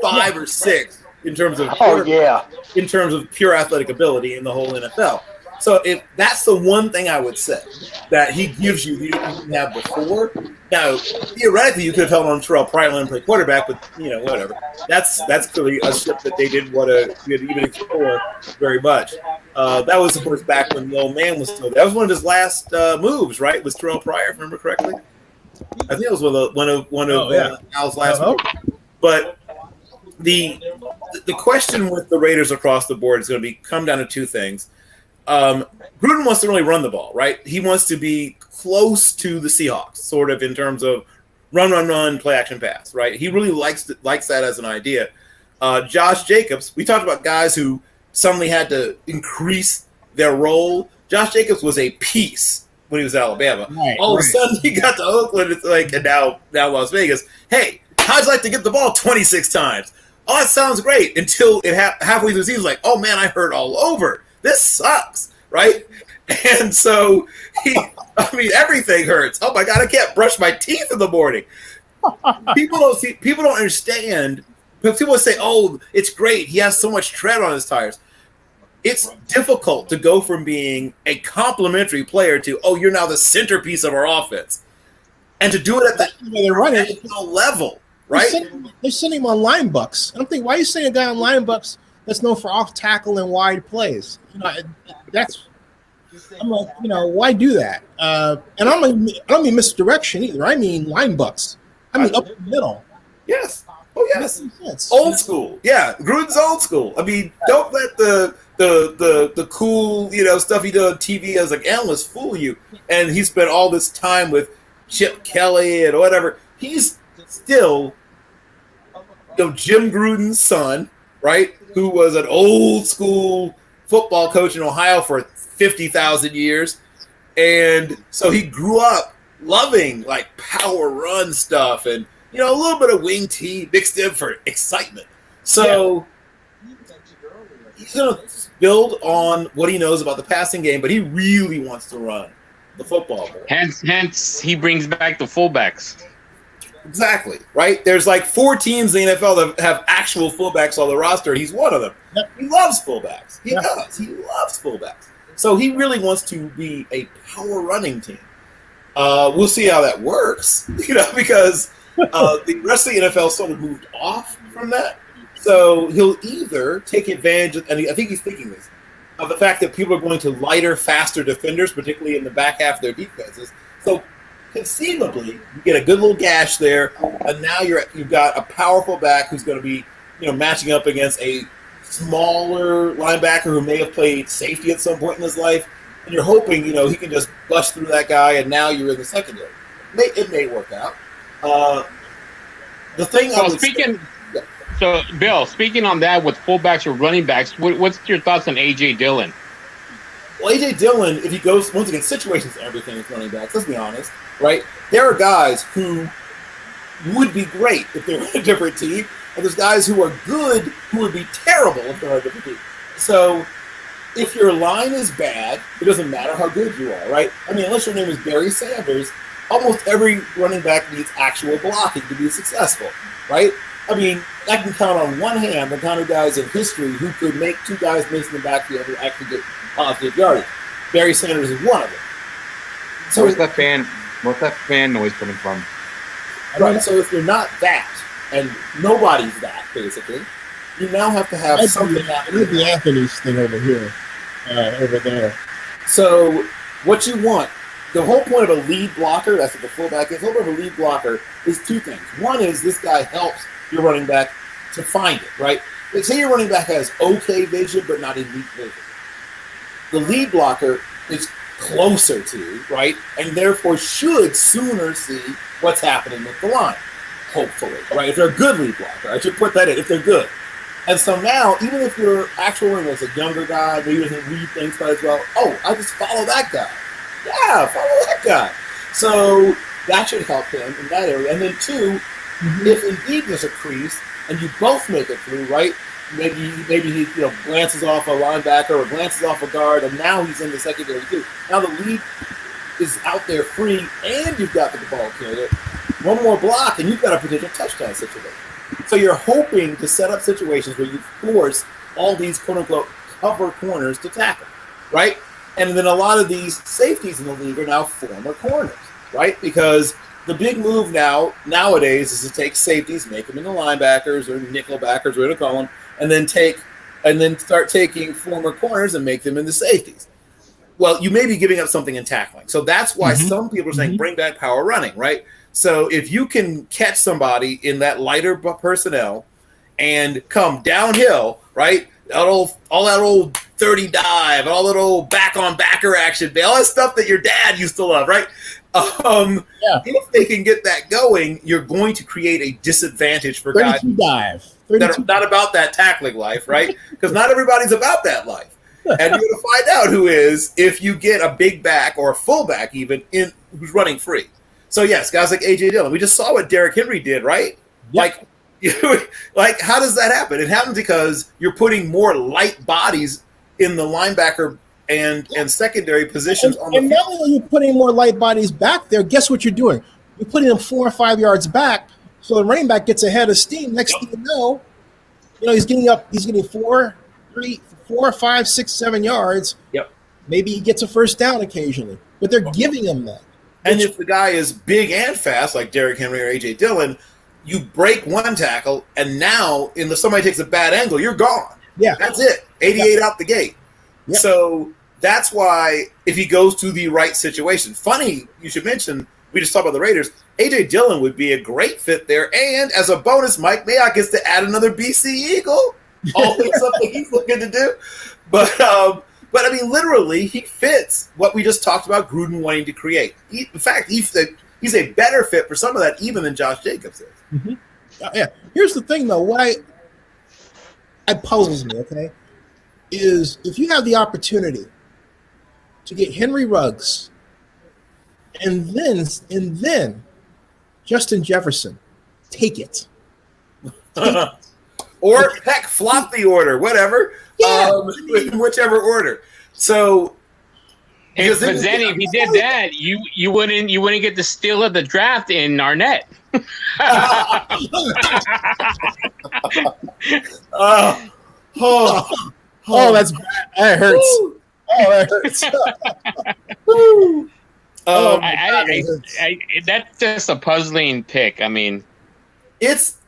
5 or 6 in terms of in terms of pure athletic ability in the whole NFL. So if that's the one thing I would say that he gives you that you didn't have before. Now, theoretically, you could have held on Terrell Pryor and play quarterback, but whatever. That's clearly a ship that they didn't want to even explore very much. That was, of course, back when the old man was still there. That was one of his last moves, right? Was Terrell Pryor, if I remember correctly? I think it was one of Al's last moves. But the question with the Raiders across the board is going to come down to two things. Gruden wants to really run the ball, right? He wants to be close to the Seahawks, sort of in terms of run, play action pass, right? He really likes that as an idea. Josh Jacobs, we talked about guys who suddenly had to increase their role. Josh Jacobs was a piece when he was at Alabama. All of a sudden, he got to Oakland, it's like, and now Las Vegas. Hey, how'd you like to get the ball 26 times? Oh, that sounds great. Until it halfway through the season, like, oh man, I hurt all over. This sucks, right? And so everything hurts. Oh my God, I can't brush my teeth in the morning. People don't understand. But people say, oh, it's great. He has so much tread on his tires. It's difficult to go from being a complimentary player to, oh, you're now the centerpiece of our offense. And to do it at the professional level, right? They're sending him on line bucks. I don't think, why are you sending a guy on line bucks that's known for off tackle and wide plays? I'm like, why do that? And I don't mean misdirection either. I mean line bucks. I mean up the middle. Yes. Oh yes. Old school. Yeah. Gruden's old school. I mean, don't let the cool, stuff he did on TV as an analyst fool you. And he spent all this time with Chip Kelly and whatever. He's still Jim Gruden's son, right? Who was an old school football coach in Ohio for 50,000 years. And so he grew up loving like power run stuff and, a little bit of wing T mixed in for excitement. So he's going to build on what he knows about the passing game, but he really wants to run the football ball. Hence he brings back the fullbacks. Exactly, right? There's like 4 teams in the NFL that have actual fullbacks on the roster, and he's one of them. He loves fullbacks. He does. He loves fullbacks. So he really wants to be a power running team. We'll see how that works, because the rest of the NFL sort of moved off from that. So he'll either take advantage of, and I think he's thinking this, of the fact that people are going to lighter, faster defenders, particularly in the back half of their defenses. So conceivably, you get a good little gash there, and now you've got a powerful back who's going to be, matching up against a smaller linebacker who may have played safety at some point in his life, and you're hoping, he can just bust through that guy, and now you're in the secondary. It may work out. The thing. So, Bill, speaking on that with fullbacks or running backs, what's your thoughts on A.J. Dillon? Well, A.J. Dillon, if he goes, once again, situations everything with running backs, let's be honest, right? There are guys who would be great if they were a different team, and there's guys who are good who would be terrible if they're a different team. So if your line is bad, it doesn't matter how good you are, right? I mean, unless your name is Barry Sanders, almost every running back needs actual blocking to be successful, right? I mean, I can count on one hand the kind of guys in history who could make two guys miss in the backfield who actually get positive yardage. Barry Sanders is one of them. So where's that fan noise coming from? Right. So if you're not that, and nobody's that, basically, you now have to have something happen. Look at the Anthony's thing over here, over there. So what you want, the whole point of a lead blocker, that's what the fullback is, the whole point of a lead blocker is two things. One is this guy helps your running back to find it, right? Say your running back has okay vision, but not elite vision. The lead blocker is closer to, right? And therefore should sooner see what's happening with the line, hopefully, right? If they're a good lead blocker, I should put that in, if they're good. And so now, even if your actual running was a younger guy, maybe doesn't read things quite as well, I just follow that guy. Yeah, follow that guy. So that should help him in that area. And then two, if indeed there's a crease and you both make it through, right? Maybe he glances off a linebacker or glances off a guard, and now he's in the secondary too. Now the lead is out there free, and you've got the ball carrier. One more block, and you've got a potential touchdown situation. So you're hoping to set up situations where you force all these quote-unquote cover corners to tackle, right? And then a lot of these safeties in the league are now former corners, right? Because the big move nowadays is to take safeties, make them into linebackers or nickel backers, whatever you call them, and then start taking former corners and make them into safeties. Well, you may be giving up something in tackling. So that's why some people are saying bring back power running, right? So if you can catch somebody in that lighter personnel and come downhill, right? All that old 30 dive, all that old back on backer action, all that stuff that your dad used to love, right? If they can get that going, you're going to create a disadvantage for guys that are not about that tackling life, right? Because not everybody's about that life. And you're going to find out who is if you get a big back or a fullback even in who's running free. So yes, guys like A.J. Dillon. We just saw what Derrick Henry did, right? Yep. Like how does that happen? It happens because you're putting more light bodies in the linebacker and secondary positions on the field. And not only are you putting more light bodies back there, guess what you're doing? You're putting them 4 or 5 yards back, so the running back gets ahead of steam. Next thing you know, he's getting 4, 5, 6, 7 yards. Yep. Maybe he gets a first down occasionally, but they're giving him that. And if the guy is big and fast, like Derrick Henry or A.J. Dillon, you break one tackle, and now somebody takes a bad angle, you're gone. Yeah. That's it. 88 out the gate. Yep. So that's why if he goes to the right situation. Funny, you should mention, we just talked about the Raiders, A.J. Dillon would be a great fit there. And as a bonus, Mike Mayock gets to add another BC Eagle. Always something he's looking to do. But I mean, literally, he fits what we just talked about Gruden wanting to create. In fact, he's a better fit for some of that even than Josh Jacobs is. Yeah. Here's the thing, though. What puzzles me, okay, is if you have the opportunity to get Henry Ruggs and then Justin Jefferson, take it. Or heck, flop the order, whatever. Whichever order. So, but Zennie, if you did that, you wouldn't get the steal of the draft in Arnett. That's bad. That hurts. Woo. That hurts. That's just a puzzling pick. I mean, it's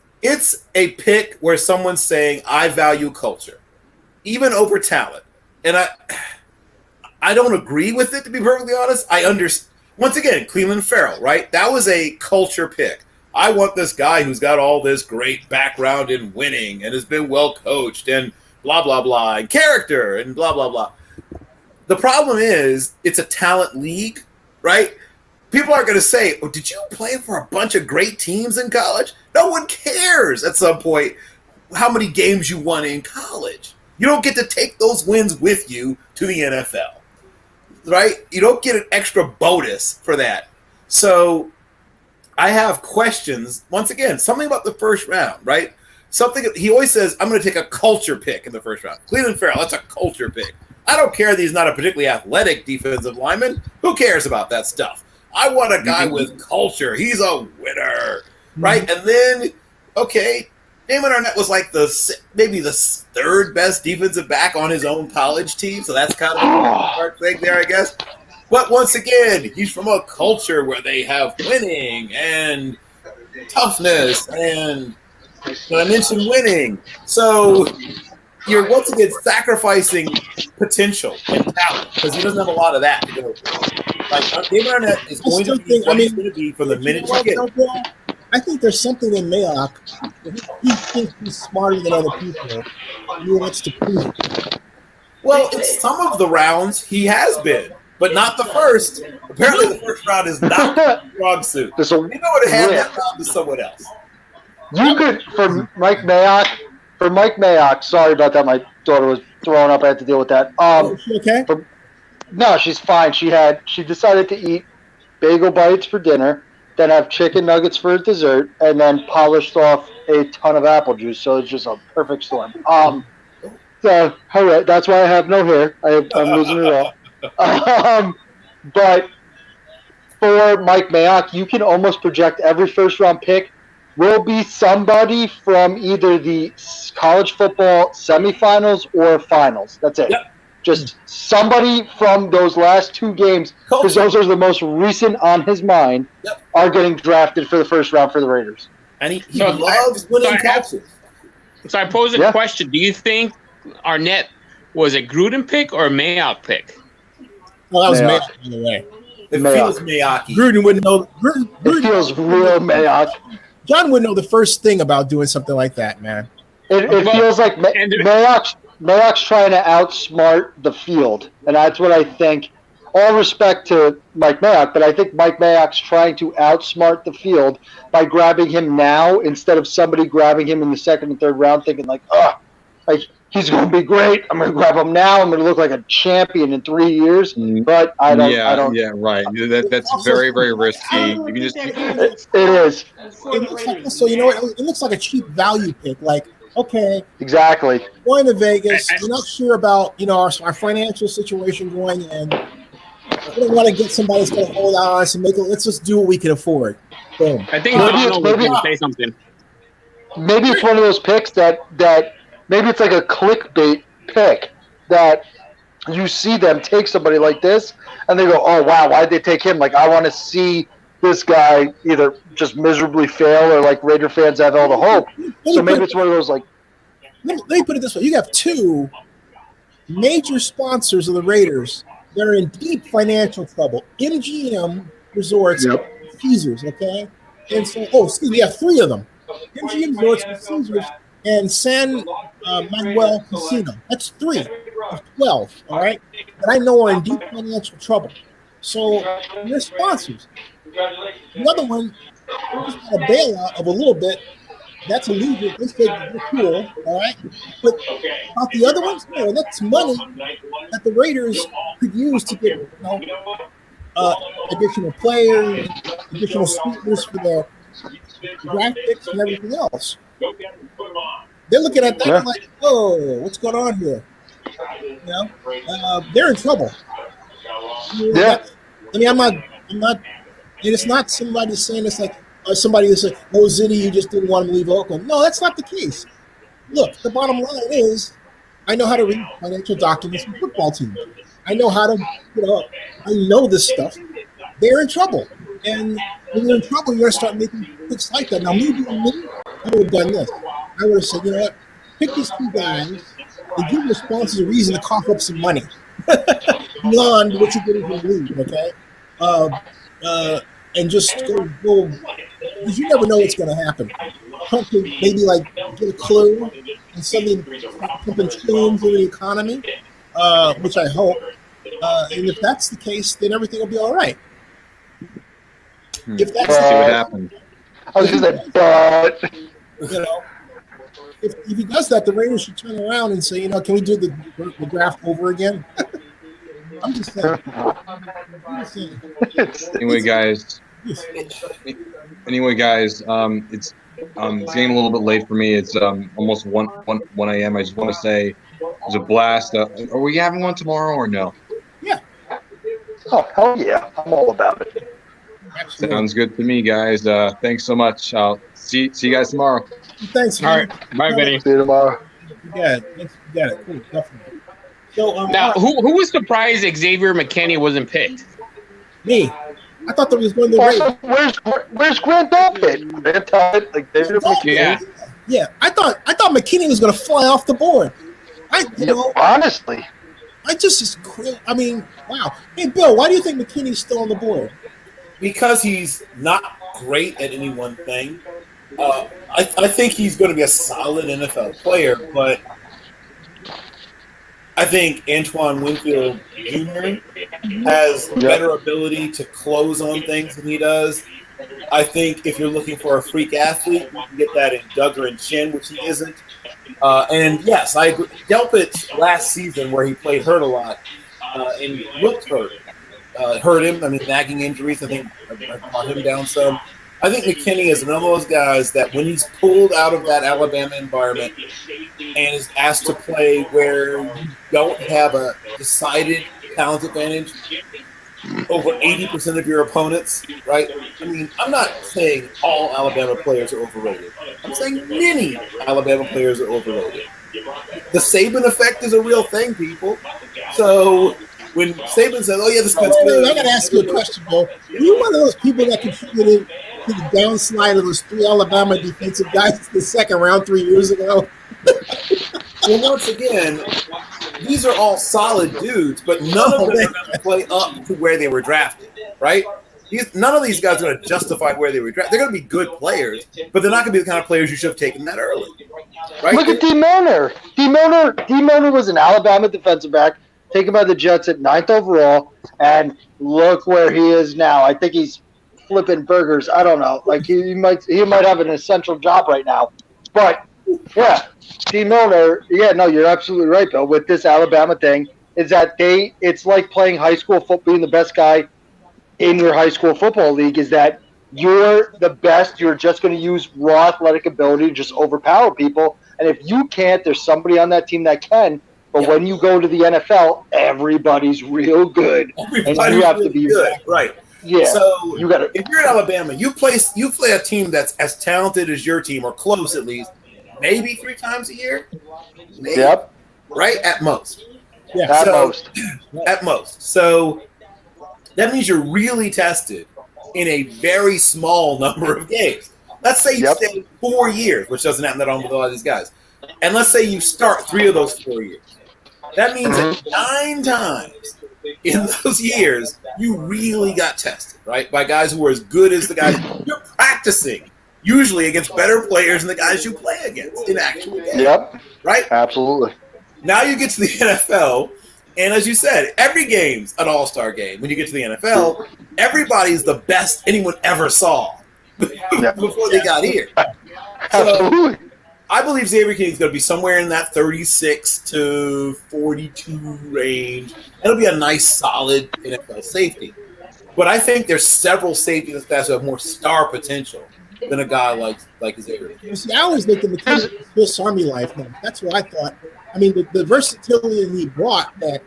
a pick where someone's saying, I value culture, even over talent. And I don't agree with it, to be perfectly honest. I understand. Once again, Cleveland Farrell, right? That was a culture pick. I want this guy who's got all this great background in winning and has been well coached and blah, blah, blah, and character and blah, blah, blah. The problem is it's a talent league, right? People aren't going to say, oh, did you play for a bunch of great teams in college? No one cares at some point how many games you won in college. You don't get to take those wins with you to the NFL, right? You don't get an extra bonus for that. So I have questions. Once again, something about the first round, right? Something he always says, I'm going to take a culture pick in the first round. Cleveland Farrell, that's a culture pick. I don't care that he's not a particularly athletic defensive lineman. Who cares about that stuff? I want a guy with culture. He's a winner, right? And then, okay, Damon Arnett was like maybe the third best defensive back on his own college team, so that's kind of a hard thing there, I guess. But once again, he's from a culture where they have winning and toughness and I mentioned winning. So you're once again sacrificing potential and talent because he doesn't have a lot of that to go. Like Damon Arnett is going to be what he's going to be from the minute you get it. I think there's something in Mayock. He thinks he's smarter than other people. He wants to prove it. Well, in some of the rounds he has been, but not the first. Apparently, the first round is not the strong suit. You know what to hand that round to someone else. You could, for Mike Mayock, sorry about that. My daughter was throwing up. I had to deal with that. Okay. No, she's fine. She decided to eat bagel bites for dinner, then have chicken nuggets for dessert, and then polished off a ton of apple juice. So it's just a perfect storm. All right, that's why I have no hair. I'm losing it all. But for Mike Mayock, you can almost project every first-round pick will be somebody from either the college football semifinals or finals. That's it. Yep. Just somebody from those last two games, because those are the most recent on his mind, are getting drafted for the first round for the Raiders. And he loves winning catches. So I pose a question. Do you think Arnett was a Gruden pick or a Mayock pick? Well, that was Mayock, by the way. It feels Mayocky. Gruden wouldn't know. It feels real Mayock. John wouldn't know the first thing about doing something like that, man. It feels like Mayock's trying to outsmart the field, and that's what I think. All respect to Mike Mayock, but I think Mike Mayock's trying to outsmart the field by grabbing him now instead of somebody grabbing him in the second and third round, thinking like he's going to be great. I'm going to grab him now. I'm going to look like a champion in 3 years. But I don't. Yeah, right. That's very, very risky. You can just. It is. It looks like, so you know what? It looks like a cheap value pick. Like, okay, exactly. Going to Vegas, you're not sure about our financial situation going in. We don't want to get somebody that's going to hold out on us and make it. Let's just do what we can afford. Boom. I think Donald was going to say something. Maybe it's one of those picks that maybe it's like a clickbait pick that you see them take somebody like this and they go, oh wow, why'd they take him? Like, I want to see this guy either just miserably fail or like Raider fans have all the hope. So maybe it's one of those like. Let me put it this way: you have two major sponsors of the Raiders that are in deep financial trouble. MGM Resorts, Caesars, okay, and so we have three of them: MGM Resorts, Caesars, and San Manuel Casino. That's 3 of 12. All right, that I know are in deep financial trouble. So they're sponsors. The other one just got a bailout of a little bit. That's illegal. Let's take the cool, all right? But about the other ones, no, that's money that the Raiders could use to get additional players, additional sweeteners for the draft picks and everything else. They're looking at that like, oh, what's going on here? They're in trouble. I'm not. And it's not somebody saying it's like somebody that's like, oh, Zennie, you just didn't want him to leave Oakland. No, that's not the case. Look, the bottom line is I know how to read financial documents from football teams. I know how to, I know this stuff. They're in trouble. And when you're in trouble, you're going to start making picks like that. Now, me, I would have done this. I would have said, you know what, pick these two guys and give your sponsors a reason to cough up some money beyond what you're getting from the league, okay? And just go, because you never know what's going to happen. Maybe like get a clue and something change in the economy, which I hope. And if that's the case, then everything will be all right. If that's see what happens. I was just like, but if he does that, the Raiders should turn around and say, can we do the draft over again? I'm just saying. Anyway, guys, it's getting a little bit late for me. It's almost 1 a.m. I just want to say it was a blast. Are we having one tomorrow or no? Yeah. Oh, hell yeah. I'm all about it. Sounds good to me, guys. Thanks so much. I'll see you guys tomorrow. Thanks. All right. Bye, Benny. See you tomorrow. You got it. Thanks. You got it. Cool. Definitely. So Now, who was surprised Xavier McKinney wasn't picked? Me. I thought that was going to Also, where's Grant Delpit? Grant Delpit, like David McKinney. Yeah. I thought McKinney was going to fly off the board. Honestly, I mean, wow. Hey, Bill, why do you think McKinney's still on the board? Because he's not great at any one thing. I think he's going to be a solid NFL player, but I think Antoine Winfield Jr. has better ability to close on things than he does. I think if you're looking for a freak athlete, you can get that in Duggar and Chin, which he isn't. And yes, I agree. Delpit last season, where he played hurt a lot and looked hurt, hurt him. I mean, nagging injuries, I think, brought him down some. I think McKinney is one of those guys that when he's pulled out of that Alabama environment and is asked to play where you don't have a decided talent advantage over 80% of your opponents, right? I mean, I'm not saying all Alabama players are overrated. I'm saying many Alabama players are overrated. The Saban effect is a real thing, people. So when Saban says, "Oh yeah, this guy's good," I got to ask you a question, Bill. Were you one of those people that contributed to the downslide of those 3 Alabama defensive guys in the second round 3 years ago? Well, once again, these are all solid dudes, but none of them are going to play up to where they were drafted, right? None of these guys are going to justify where they were drafted. They're going to be good players, but they're not going to be the kind of players you should have taken that early, right? Look at D. Milner. D. Milner was an Alabama defensive back taken by the Jets at 9th overall, and look where he is now. I think he's flipping burgers. I don't know. Like he might have an essential job right now, but yeah. D. Milner, no, you're absolutely right, Bill. With this Alabama thing, is that it's like playing high school football, being the best guy in your high school football league, is that you're the best. You're just going to use raw athletic ability to just overpower people. And if you can't, there's somebody on that team that can. But when you go to the NFL, everybody's real good. And you have to be good, right? Yeah. So you got if you're in Alabama, you play a team that's as talented as your team, or close at least. Maybe 3 times a year. Maybe. Yep. Right? At most. Yeah. At most. At most. So that means you're really tested in a very small number of games. Let's say you stay 4 years, which doesn't happen that often with a lot of these guys. And let's say you start 3 of those 4 years. That means that 9 times in those years, you really got tested, right? By guys who were as good as the guys you're practicing. Usually against better players than the guys you play against in actual games. Yep. Right? Absolutely. Now you get to the NFL, and as you said, every game's an all-star game. When you get to the NFL, everybody's the best anyone ever saw before they got here. So I believe Xavier King is going to be somewhere in that 36 to 42 range. It'll be a nice, solid NFL safety. But I think there's several safety in this class who have more star potential than a guy like Xavier. See, I always looked at the Swiss Army life. Man. That's what I thought. I mean, the versatility that he brought that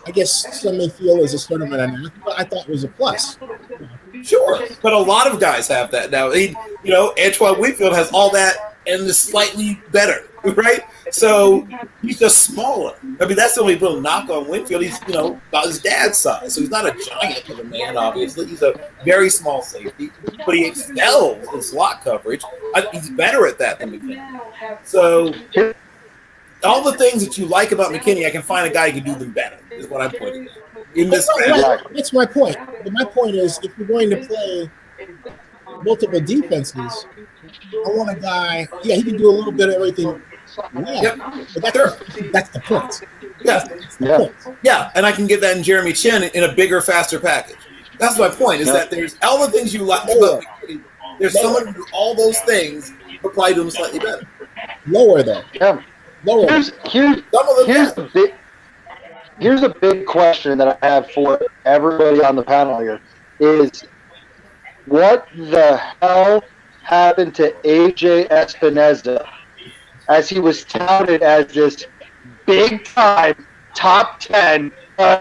I guess some may feel is a sort of an anathema, but I thought was a plus. Sure, but a lot of guys have that now. Antoine Winfield has all that and is slightly better, right? So he's just smaller. I mean, that's the only real knock on Winfield. He's, about his dad's size. So he's not a giant of a man, obviously. He's a very small safety, but he excels in slot coverage. He's better at that than McKinney. So all the things that you like about McKinney, I can find a guy who can do them better, is what I'm pointing at. In this That's my point. But my point is, if you're going to play multiple defenses, I want a guy, he can do a little bit of everything. But that's the point. Yeah, and I can get that in Jeremy Chin in a bigger, faster package. That's my point, is that there's all the things you like about McKinney. There's someone who do all those things, but probably do them slightly better. Lower, though. Yeah. Lower. Here's a big question that I have for everybody on the panel here is, what the hell happened to AJ Espinoza, as he was touted as this big-time top 10,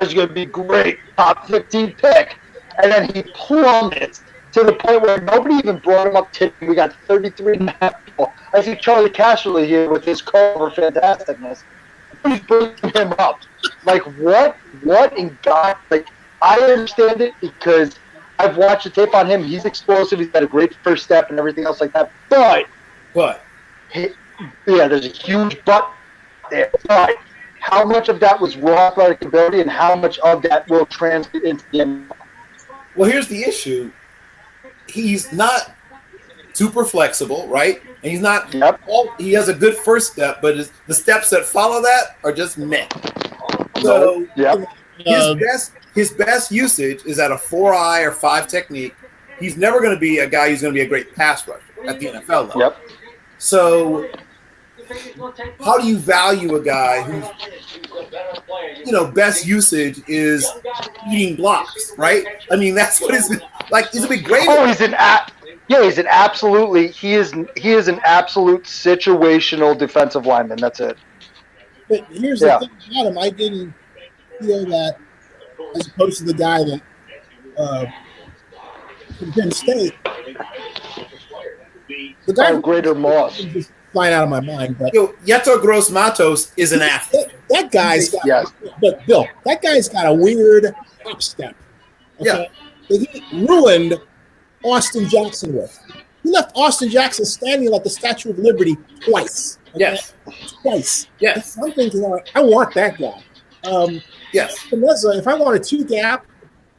is going to be great, top 15 pick, and then he plummets to the point where nobody even brought him up today. We got 33.5 people. I see Charlie Casserly here with his cover fantasticness. Nobody's bringing him up. Like, what in God? Like, I understand it because I've watched the tape on him. He's explosive. He's got a great first step and everything else like that. But yeah, there's a huge but there. But how much of that was raw athletic ability and how much of that will translate into the NFL? Well, here's the issue. He's not super flexible, right? And he's not. He has a good first step, but the steps that follow that are just meh. So his best usage is at a 4-eye or 5 technique. He's never going to be a guy who's going to be a great pass rusher at the NFL level. So how do you value a guy who's, best usage is eating blocks, right? I mean, that's what he's like. He's a big great. Oh, he's an absolute situational defensive lineman. That's it. But here's the thing about him. I didn't feel that, as opposed to the guy that from Penn State, the guy Greater Moss. Just flying out of my mind. But Yetur Gross-Matos is an athlete. That guy's got, but Bill, that guy's got a weird hop step. Okay? That he ruined Austin Jackson with. He left Austin Jackson standing like the Statue of Liberty twice. Okay? Twice. Yes. I'm thinking, I want that guy. Vanessa, if I want a 2-gap,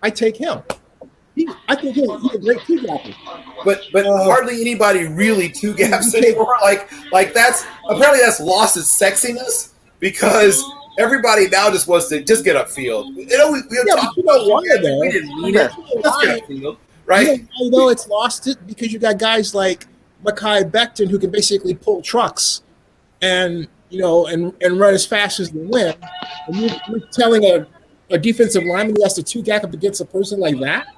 I take him. I think he's a great 2-gapper. But hardly anybody really 2-gaps anymore. Like that's apparently lost its sexiness because everybody now just wants to just get upfield. We but you know why though? We didn't mean it. Let's get upfield, right? You know it's lost it because you got guys like Mekhi Becton who can basically pull trucks and run as fast as they win. And you're telling a defensive lineman who has to 2-gap up against a person like that.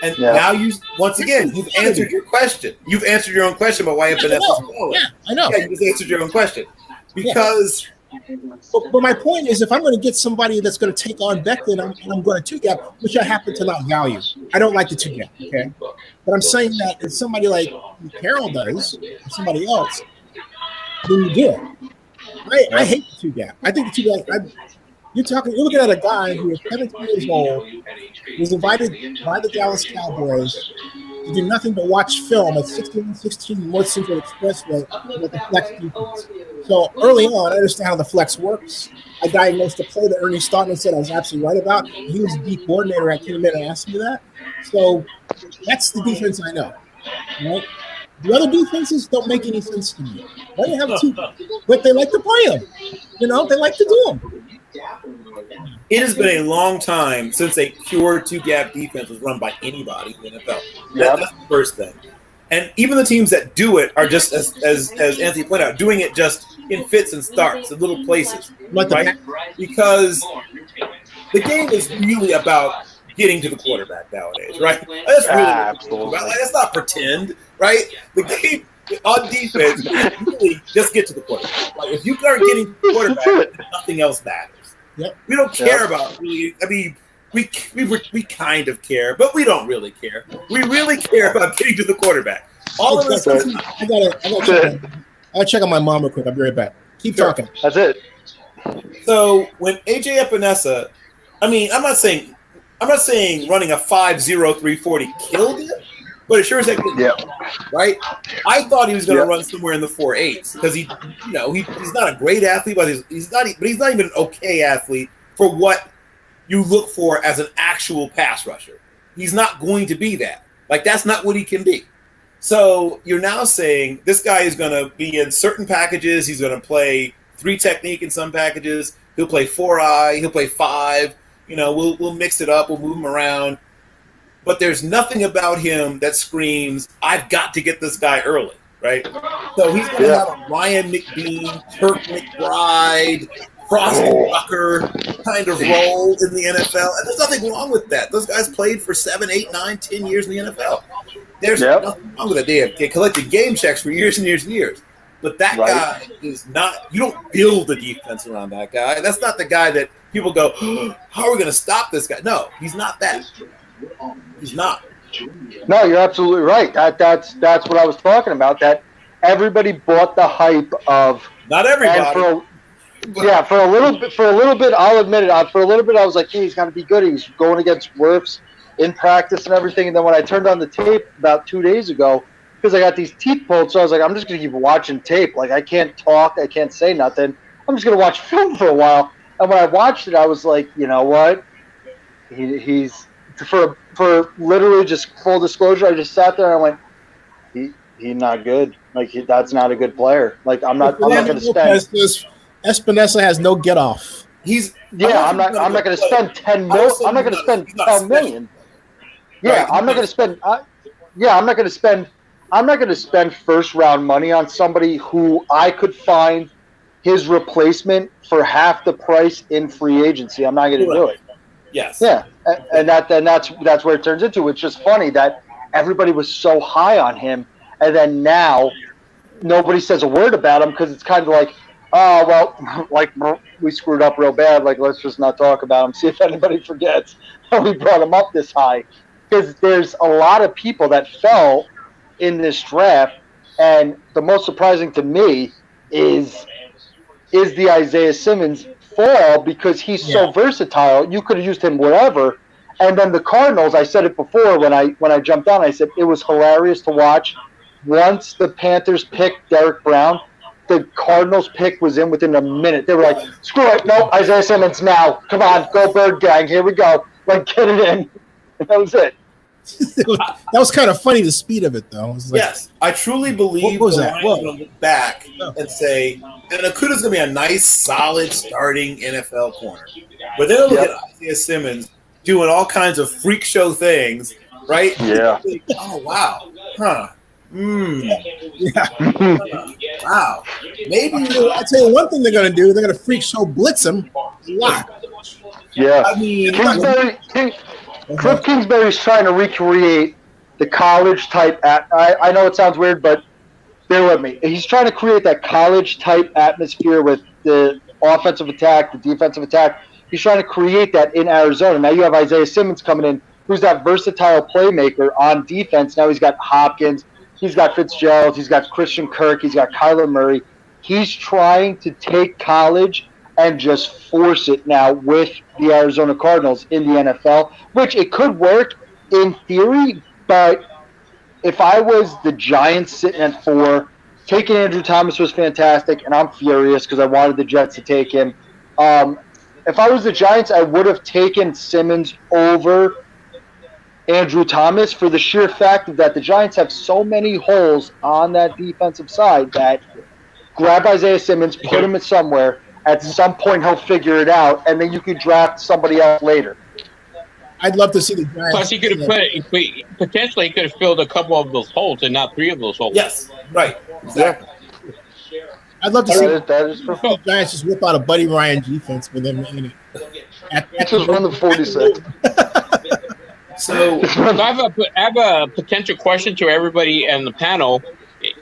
And now you've answered your question. You've answered your own question about why Vanessa is lower. Yeah, I know. Yeah, you just answered your own question. Because but my point is, if I'm going to get somebody that's going to take on Becton, I'm going to 2-gap, which I happen to not value. I don't like the 2-gap, okay? But I'm saying that if somebody like Carroll does, or somebody else, then you do it. I hate the 2-gap. I think the 2-gap. You're looking at a guy who is 17 years old, was invited by the Dallas Cowboys to do nothing but watch film at 1616 North Central Expressway with the flex defense. So early on, I understand how the flex works. I diagnosed a play that Ernie Stotman said I was absolutely right about. He was the D coordinator at Kingman and asked me that. So that's the defense I know. Right? The other defenses don't make any sense to me. Why do you have 2? But they like to play them. They like to do them. it has been a long time since a pure 2-gap defense was run by anybody in the NFL. That's the first thing. And even the teams that do it are just, as Anthony pointed out, doing it just in fits and starts in little places, right? Because the game is really about getting to the quarterback nowadays, right? That's really absolutely. Let's not pretend, right? The game on defense really just get to the quarterback. Like if you start getting to the quarterback, nothing else matters. Yep. We don't care about really. I mean, we kind of care, but we don't really care. We really care about getting to the quarterback. All of us. I gotta check on my mom real quick. I'll be right back. Keep talking. That's it. So when AJ Epinesa, I mean, I'm not saying running a 5.0 340 killed him, but it sure as heck did. Right? I thought he was going to run somewhere in the 4.8s because he's not a great athlete, but he's not even an okay athlete for what you look for as an actual pass rusher. He's not going to be that. Like that's not what he can be. So you're now saying this guy is going to be in certain packages. He's going to play 3 technique in some packages. He'll play 4-eye. He'll play 5. We'll mix it up. We'll move him around. But there's nothing about him that screams, I've got to get this guy early, right? So he's going to have a Ryan McBean, Turk McBride, Frosty Rucker kind of role in the NFL. And there's nothing wrong with that. Those guys played for 7, 8, 9, 10 years in the NFL. There's nothing wrong with that. They have collected game checks for years and years and years. But that guy is not – you don't build a defense around that guy. That's not the guy that people go, how are we going to stop this guy? No, he's not that. He's not. No, you're absolutely right. That's what I was talking about. That everybody bought the hype of. Not everybody. For a little bit, I'll admit it. For a little bit, I was like, hey, he's got to be good. He's going against Wirfs in practice and everything. And then when I turned on the tape about 2 days ago, because I got these teeth pulled, so I was like, I'm just going to keep watching tape. Like, I can't talk. I can't say nothing. I'm just going to watch film for a while. And when I watched it, I was like, you know what? He's for literally just full disclosure, I just sat there and I went, he's not good. Like, that's not a good player. Like, I'm not going to spend. Espinosa has no get off. I'm not going to spend 10 mil. I'm not going to spend 10 million. Yeah, I'm not going to spend. I'm not going to spend. I'm not going to spend first round money on somebody who I could find his replacement for half the price in free agency. I'm not going to do it. Yes. Yeah, and that's where it turns into. It's just funny that everybody was so high on him, and then now nobody says a word about him because it's kind of like, oh, well, like we screwed up real bad. Like, let's just not talk about him. See if anybody forgets how we brought him up this high. Because there's a lot of people that fell in this draft, and the most surprising to me is the Isaiah Simmons fall because he's so versatile. You could have used him wherever. And then the Cardinals, I said it before when I jumped on, I said it was hilarious to watch. Once the Panthers picked Derek Brown, the Cardinals pick was in within a minute. They were like, screw it, no, Isaiah Simmons now. Come on, go Bird Gang, here we go. Like, get it in. And that was it. That was kind of funny, the speed of it, though. It was like, yes, I truly believe what was the that? Lions will look back and say, and Okuda's going to be a nice, solid starting NFL corner. But they'll look at Isaiah Simmons doing all kinds of freak show things, right? Yeah. Think, oh, wow. Huh. Yeah. Wow. Maybe I'll tell you one thing they're going to do. They're going to freak show blitz him a lot. Yeah. I mean, Cliff Kingsbury's trying to recreate the college type. I know it sounds weird, but bear with me. He's trying to create that college type atmosphere with the offensive attack, the defensive attack. He's trying to create that in Arizona. Now you have Isaiah Simmons coming in, who's that versatile playmaker on defense. Now he's got Hopkins, he's got Fitzgerald, he's got Christian Kirk, he's got Kyler Murray. He's trying to take college and just force it now with the Arizona Cardinals in the NFL, which it could work in theory, but if I was the Giants sitting at 4, taking Andrew Thomas was fantastic, and I'm furious because I wanted the Jets to take him. If I was the Giants, I would have taken Simmons over Andrew Thomas for the sheer fact that the Giants have so many holes on that defensive side that grab Isaiah Simmons, put him in somewhere. At some point, he'll figure it out, and then you could draft somebody else later. I'd love to see the Giants. Plus, he could have potentially he could have filled a couple of those holes and not 3 of those holes. Yes, right. Exactly. I'd love to see the Giants just whip out a Buddy Ryan defense with them in it. Just run the 46. So I have a potential question to everybody on the panel.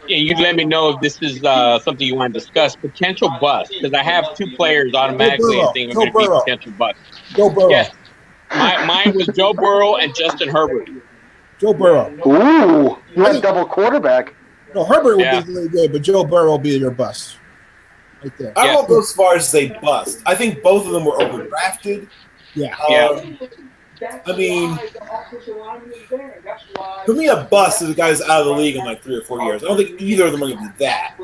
And you let me know if this is something you want to discuss. Potential bust, because I have 2 players automatically I think are going to be potential bust. Joe Burrow. Yes. Mine was Joe Burrow and Justin Herbert. Joe Burrow. Ooh, you had double quarterback. No, Herbert would be really good, but Joe Burrow will be your bust. Right there. I won't go as far as say bust. I think both of them were overdrafted. Yeah. I mean, for me, a bust is a guy's out of the league in like 3 or 4 years. I don't think either of them are going to be that.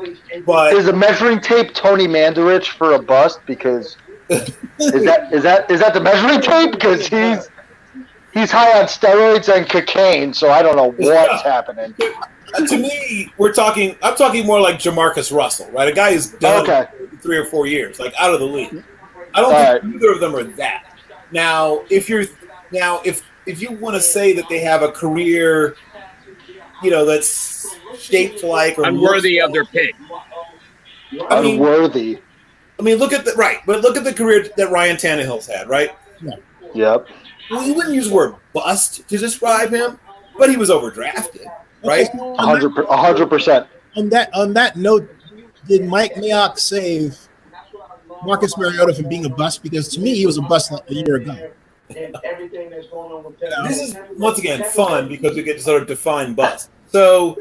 But is a measuring tape Tony Mandarich for a bust? Because is that the measuring tape? Because he's high on steroids and cocaine, so I don't know what's happening. To me, I'm talking more like Jamarcus Russell, right? A guy who's done 3 or 4 years, like out of the league. I don't think either of them are that. Now, if you want to say that they have a career, that's shaped like or unworthy of their pick. Unworthy. I mean, look at the career that Ryan Tannehill's had, right? Yeah. Yep. Well, you wouldn't use the word bust to describe him, but he was overdrafted, right? 100%. On that note, did Mike Mayock save Marcus Mariota from being a bust? Because to me, he was a bust a year ago. and everything that's going on with This is once again fun because we get to sort of define bust. So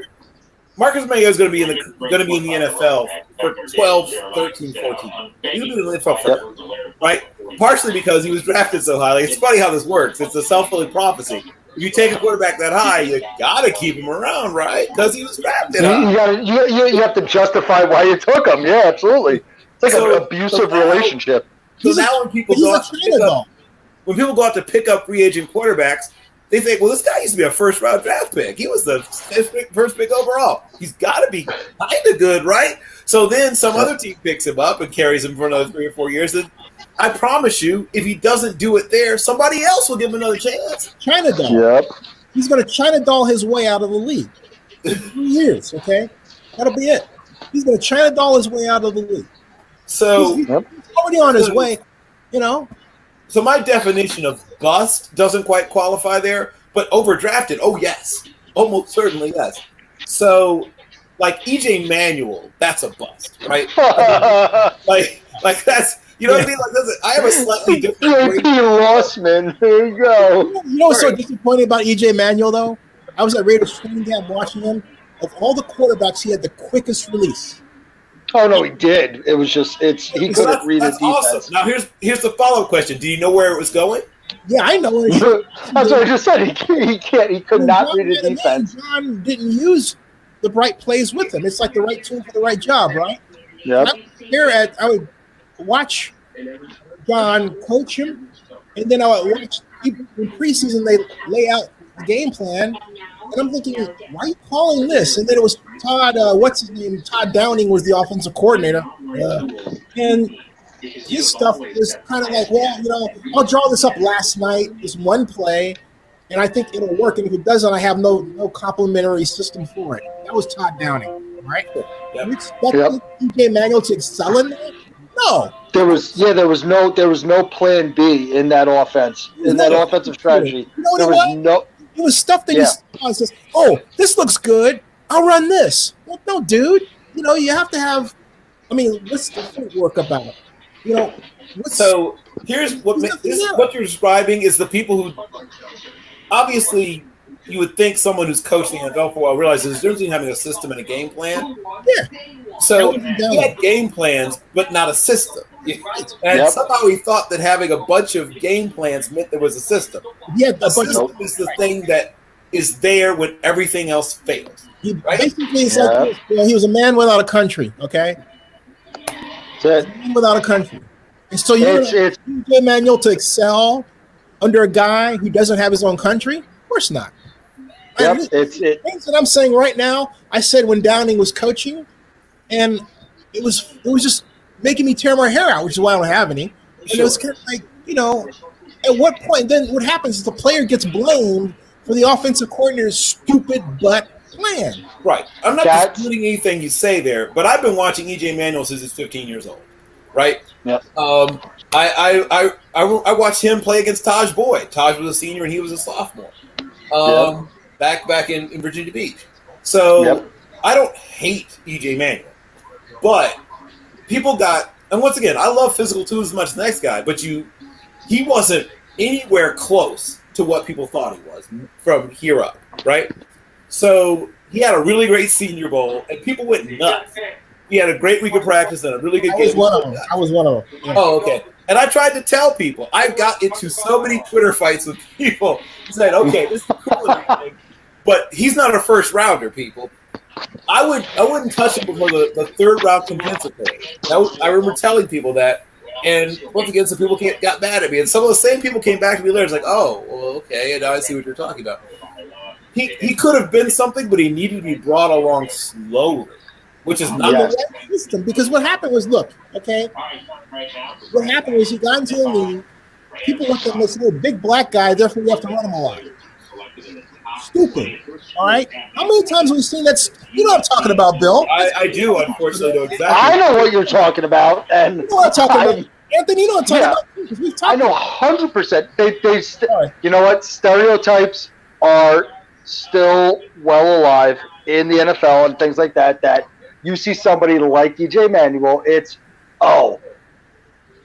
Marcus Mayo is going to be in the NFL for 12, 13, 14. He's going to be in the NFL for right? Partially because he was drafted so highly. It's funny how this works. It's a self-fulfilling prophecy. If you take a quarterback that high, you got to keep him around, right? Because he was drafted high. You have to justify why you took him. Yeah, absolutely. It's like an abusive relationship. So now when people go out to pick up free agent quarterbacks, they think, well, this guy used to be a first-round draft pick. He was the first pick overall. He's got to be kind of good, right? So then some other team picks him up and carries him for another 3 or 4 years. And I promise you, if he doesn't do it there, somebody else will give him another chance. China doll. Yep. He's going to China doll his way out of the league. 3 years, okay? That'll be it. He's going to China doll his way out of the league. So he's already on his way, you know. So my definition of bust doesn't quite qualify there, but overdrafted, oh yes, almost certainly yes. So like EJ Manuel, that's a bust, right? like that's, you know what I mean? Like I have a slightly different. Rossman, there you go. You know what's so disappointing about EJ Manuel though? I was at Raiders training camp watching him. Of all the quarterbacks, he had the quickest release. Oh no, he did. It was just he couldn't read his defense. Awesome. Now here's the follow-up question. Do you know where it was going? Yeah, I know. That's what I just said. He could not read his defense. John didn't use the right plays with him. It's like the right tool for the right job, right? Yeah. I would watch John coach him, and then I would watch in preseason they lay out the game plan. And I'm thinking, why are you calling this? And then it was Todd, what's his name? Todd Downing was the offensive coordinator. And his stuff was kind of like, well, you know, I'll draw this up last night, this one play, and I think it'll work. And if it doesn't, I have no complimentary system for it. That was Todd Downing, right? You expect EJ Manuel to excel in that? No. There was no plan B in that offense, in that offensive strategy. You know what it was stuff that he says, oh, this looks good. I'll run this. Well, no, dude. You know, you have to have. I mean, what's the footwork about it? You know. So here's what what you're describing is the people who obviously you would think someone who's coaching the NFL for a while realizes there's a difference between having a system and a game plan. Yeah. So he had game plans, but not a system. And somehow he thought that having a bunch of game plans meant there was a system. Yeah, the system is the thing that is there when everything else fails. Basically, like, he was a man without a country. Okay, a man without a country, and so you want Manuel to excel under a guy who doesn't have his own country? Of course not. Things that I'm saying right now, I said when Downing was coaching, and it was just making me tear my hair out, which is why I don't have any. And it was kind of like, you know, at what point then what happens is the player gets blamed for the offensive coordinator's stupid butt plan. Right. I'm not disputing anything you say there, but I've been watching EJ Manuel since he's 15 years old. Right? Yep. I watched him play against Taj Boyd. Taj was a senior and he was a sophomore. Back in Virginia Beach. So I don't hate EJ Manuel. But people and once again, I love physical tools as much as the next guy, but he wasn't anywhere close to what people thought he was from here up, right? So he had a really great Senior Bowl, and people went nuts. He had a great week of practice and a really good game. I was one of them. Yeah. Oh, okay. And I tried to tell people. I got into so many Twitter fights with people who said, okay, this is cool and everything, but he's not a first rounder, people. I wouldn't touch him before the third round compensatory. I remember telling people that, and once again, some people got mad at me, and some of the same people came back to me later. It's like, oh, well, okay, and now I see what you're talking about. He could have been something, but he needed to be brought along slowly, which is not the right system. Because what happened was, look, okay, what happened was he got into the league. People looked at him and said, "Oh, big black guy, therefore we have to run him a lot." Stupid. All right. How many times have we seen that? You know what I'm talking about, Bill. I do, unfortunately, know exactly. I know what you're talking about, and you know what I'm talking about. Anthony, you know what I'm talking about. I know 100%. You know what? Stereotypes are still well alive in the NFL and things like that. That you see somebody like EJ Manuel, it's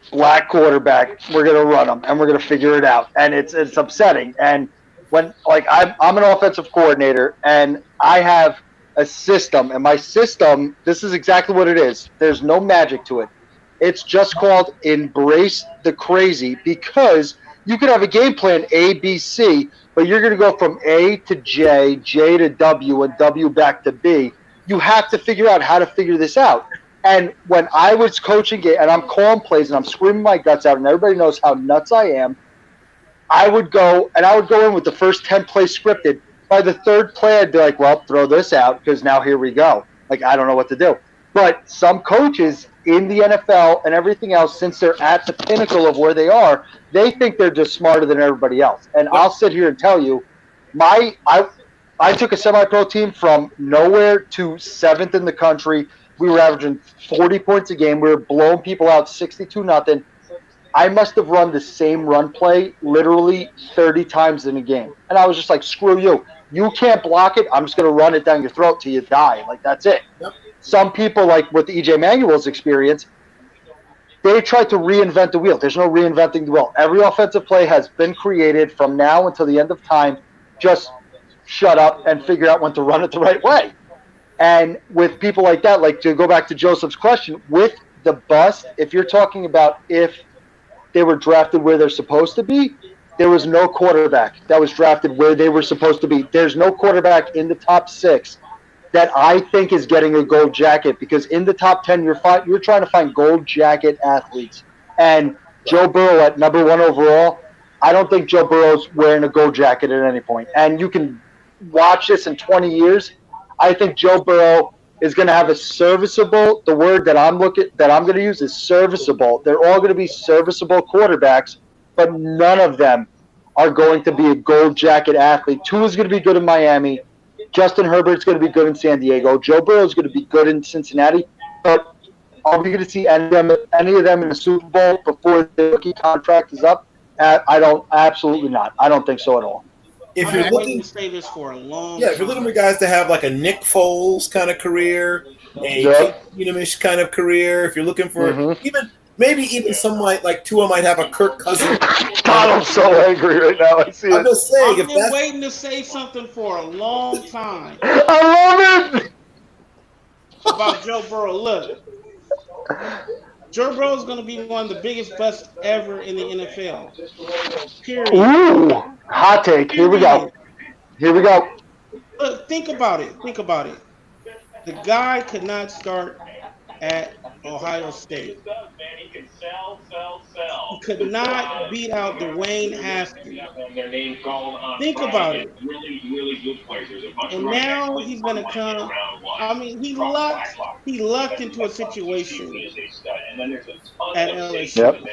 black quarterback. We're gonna run them, and we're gonna figure it out. And it's upsetting. And when like I'm an offensive coordinator, and I have a system, and my system, this is exactly what it is. There's no magic to it. It's just called embrace the crazy, because you could have a game plan A, B, C, but you're going to go from A to J, J to W, and W back to B. You have to figure out how to figure this out. And when I was coaching it, and I'm calling plays, and I'm screaming my guts out, and everybody knows how nuts I am, I would go in with the first 10 plays scripted. By the third play, I'd be like, well, throw this out, because now here we go. Like, I don't know what to do. But some coaches in the NFL and everything else, since they're at the pinnacle of where they are, they think they're just smarter than everybody else. And I'll sit here and tell you, I took a semi-pro team from nowhere to 7th in the country. We were averaging 40 points a game. We were blowing people out 62-0. I must have run the same run play literally 30 times in a game. And I was just like, screw you. You can't block it. I'm just going to run it down your throat till you die. Like, that's it. Yep. Some people, like with E.J. Manuel's experience, they tried to reinvent the wheel. There's no reinventing the wheel. Every offensive play has been created from now until the end of time. Just shut up and figure out when to run it the right way. And with people like that, like to go back to Joseph's question, with the bust, if you're talking about if they were drafted where they're supposed to be, there was no quarterback that was drafted where they were supposed to be. There's no quarterback in the top 6 that I think is getting a gold jacket, because in the top 10, you're trying to find gold jacket athletes. And Joe Burrow at number 1 overall, I don't think Joe Burrow's wearing a gold jacket at any point. And you can watch this in 20 years. I think Joe Burrow is going to have a serviceable, the word that I'm going to use is serviceable. They're all going to be serviceable quarterbacks, but none of them are going to be a gold jacket athlete. Tua is going to be good in Miami. Justin Herbert's going to be good in San Diego. Joe Burrow is going to be good in Cincinnati. But are we going to see any of them in the Super Bowl before the rookie contract is up? Absolutely not. I don't think so at all. If you're looking to say this for a long if you're looking for guys to have like a Nick Foles kind of career, a Keenum-ish kind of career, if you're looking for even some like Tua might have a Kirk Cousins. God, I'm so angry right now. I see I'm just saying, I've been waiting to say something for a long time. I love it. About Joe Burrow. Look, Joe Burrow is going to be one of the biggest busts ever in the NFL. Period. Ooh, hot take. Here we go. Look, think about it. The guy could not start at Ohio State. He could not beat out Dwayne Haskins. Think about it. And now he's going to come. I mean, he lucked into a situation at LSU.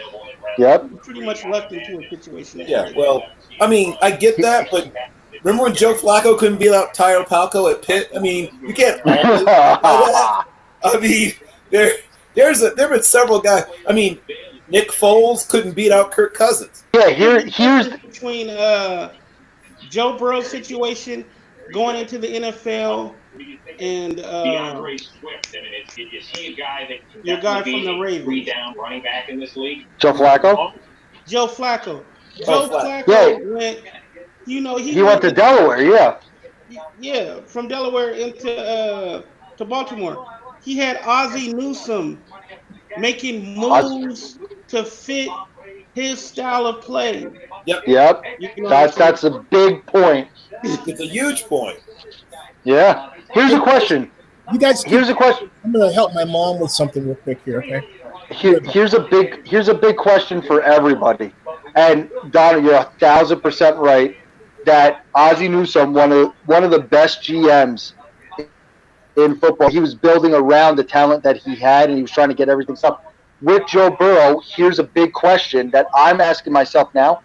Yep. He pretty much lucked into a situation. Yeah, well, I mean, I get that, but remember when Joe Flacco couldn't beat out Tyler Palco at Pitt? I mean, you can't always do that. I mean, there have been several guys. I mean, Nick Foles couldn't beat out Kirk Cousins. Yeah, here's between Joe Burrow's situation going into the NFL and your guy from the Ravens. Joe Flacco. Joe Flacco went. You know, he went to Delaware. Yeah, from Delaware into to Baltimore. He had Ozzie Newsome making moves to fit his style of play. Yep. You know, that's a big point. It's a huge point. Yeah. Here's a question. Here's a question. I'm gonna help my mom with something real quick here, okay? Here's a big question for everybody. And Donna, you're 1,000% right that Ozzie Newsome, one of the best GMs in football, he was building around the talent that he had, and he was trying to get everything up. With Joe Burrow, here's a big question that I'm asking myself now.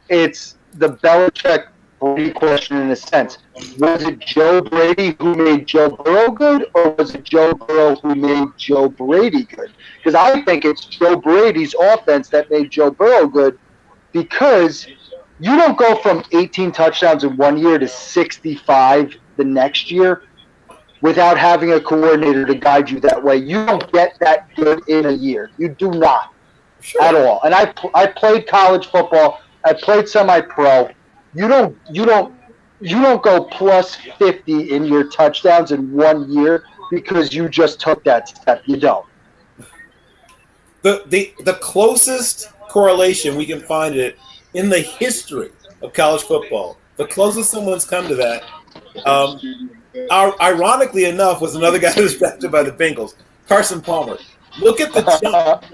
It's the Belichick Brady question in a sense. Was it Joe Brady who made Joe Burrow good, or was it Joe Burrow who made Joe Brady good? Because I think it's Joe Brady's offense that made Joe Burrow good, because you don't go from 18 touchdowns in 1 year to 65 the next year without having a coordinator to guide you that way. You don't get that good in a year. You do not. at all. And I played college football. I played semi-pro. You don't go plus 50 in your touchdowns in 1 year because you just took that step. You don't. The closest correlation we can find it in the history of college football, the closest someone's come to that, ironically enough, was another guy who was drafted by the Bengals, Carson Palmer. Look at the jump,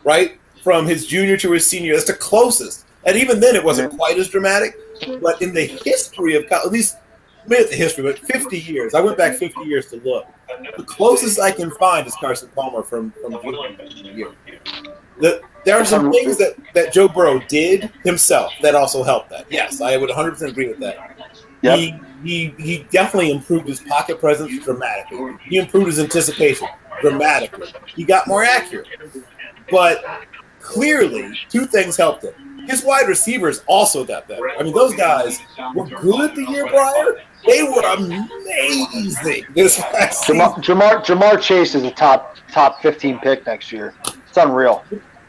right, from his junior to his senior. That's the closest. And even then, it wasn't quite as dramatic. But in the history of college, at least maybe the history, but 50 years. I went back 50 years to look. The closest I can find is Carson Palmer from junior. There are some things that Joe Burrow did himself that also helped that. Yes, I would 100% agree with that. Yep. He definitely improved his pocket presence dramatically. He improved his anticipation dramatically. He got more accurate. But clearly, two things helped him. His wide receivers also got better. I mean, those guys were good the year prior. They were amazing this last season. Jamar Chase is a top 15 pick next year. It's unreal.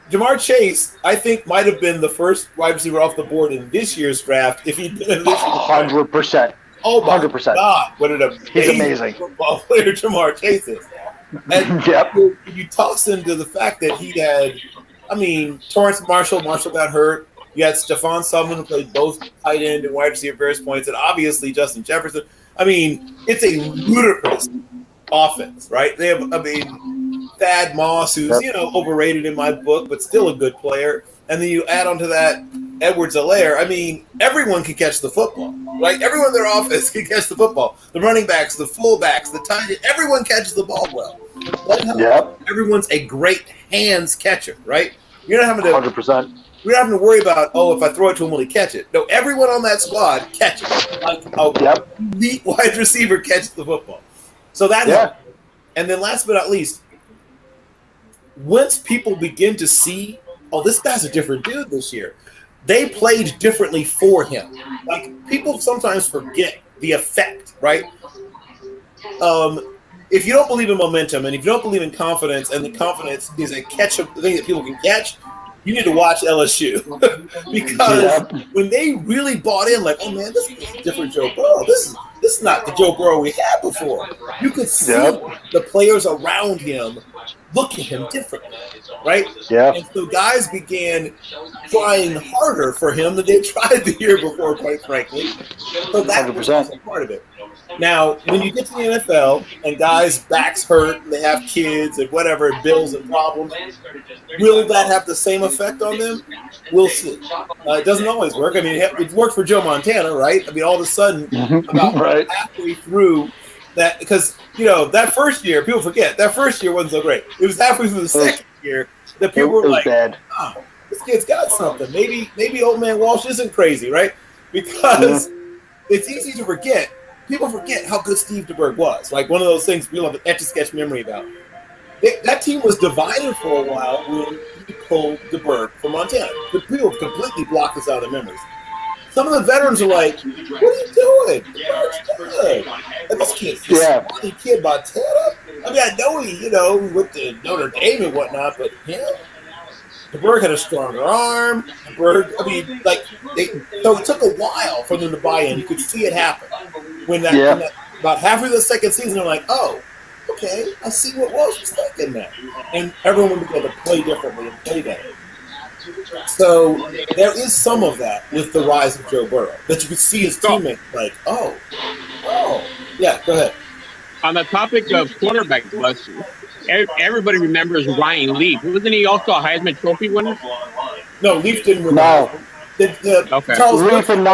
Jamar Chase, I think, might have been the first wide receiver off the board in this year's draft if he'd been in this year's draft. 100%. Oh, my 100%. God. What an amazing football player Jamar Chase is. And you toss into the fact that he had, I mean, Torrance Marshall got hurt. You had Stephon Sullivan, who played both tight end and wide receiver at various points, and obviously Justin Jefferson. I mean, it's a ludicrous offense, right? They have, I mean, Thad Moss, who's, overrated in my book, but still a good player. And then you add onto that Edwards-Helaire. I mean, everyone can catch the football, right? Everyone in their offense can catch the football. The running backs, the fullbacks, the tight end, everyone catches the ball well. Everyone's a great hands catcher, right? You're not having to 100%. We're not having to worry about, if I throw it to him, will he catch it? No, everyone on that squad catches it. Like elite wide receiver catches the football. So that helped. And then last but not least, once people begin to see, this guy's a different dude this year, they played differently for him. Like, people sometimes forget the effect, right? If you don't believe in momentum and if you don't believe in confidence, and the confidence is a catchable thing that people can catch, you need to watch LSU. Because when they really bought in, like, oh man, this is a different Joe Burrow. This is not the Joe Burrow we had before. You could see the players around him look at him differently, right? Yeah. And so guys began trying harder for him than they tried the year before, quite frankly. So that 100%. Was part of it. Now, when you get to the NFL and guys' backs hurt, and they have kids and whatever, bills and problems, will that have the same effect on them? We'll see. It doesn't always work. I mean, it worked for Joe Montana, right? I mean, all of a sudden, about halfway through that, because, that first year, people forget, that first year wasn't so great. It was halfway through the second year that people were like, this kid's got something. Maybe old man Walsh isn't crazy, right? Because it's easy to forget. People forget how good Steve DeBerg was. Like, one of those things people have an etch-a-sketch memory about. That team was divided for a while when he pulled DeBerg from Montana. The people completely blocked this out of their memories. Some of the veterans are like, what are you doing? DeBerg's good. And this kid's this kid Montana? I mean, I know he, went to Notre Dame and whatnot, but him? DeBerg had a stronger arm. DeBerg, so it took a while for them to buy in. You could see it happen. When that about halfway the second season, they're like, oh, okay, I see what Walsh was thinking now. And everyone began to play differently and play better. So there is some of that with the rise of Joe Burrow, that you could see his teammates like, oh. Yeah, go ahead. On the topic of quarterback bust, everybody remembers Ryan Leaf. Wasn't he also a Heisman Trophy winner? No, Leaf didn't win. No. Charles Woodson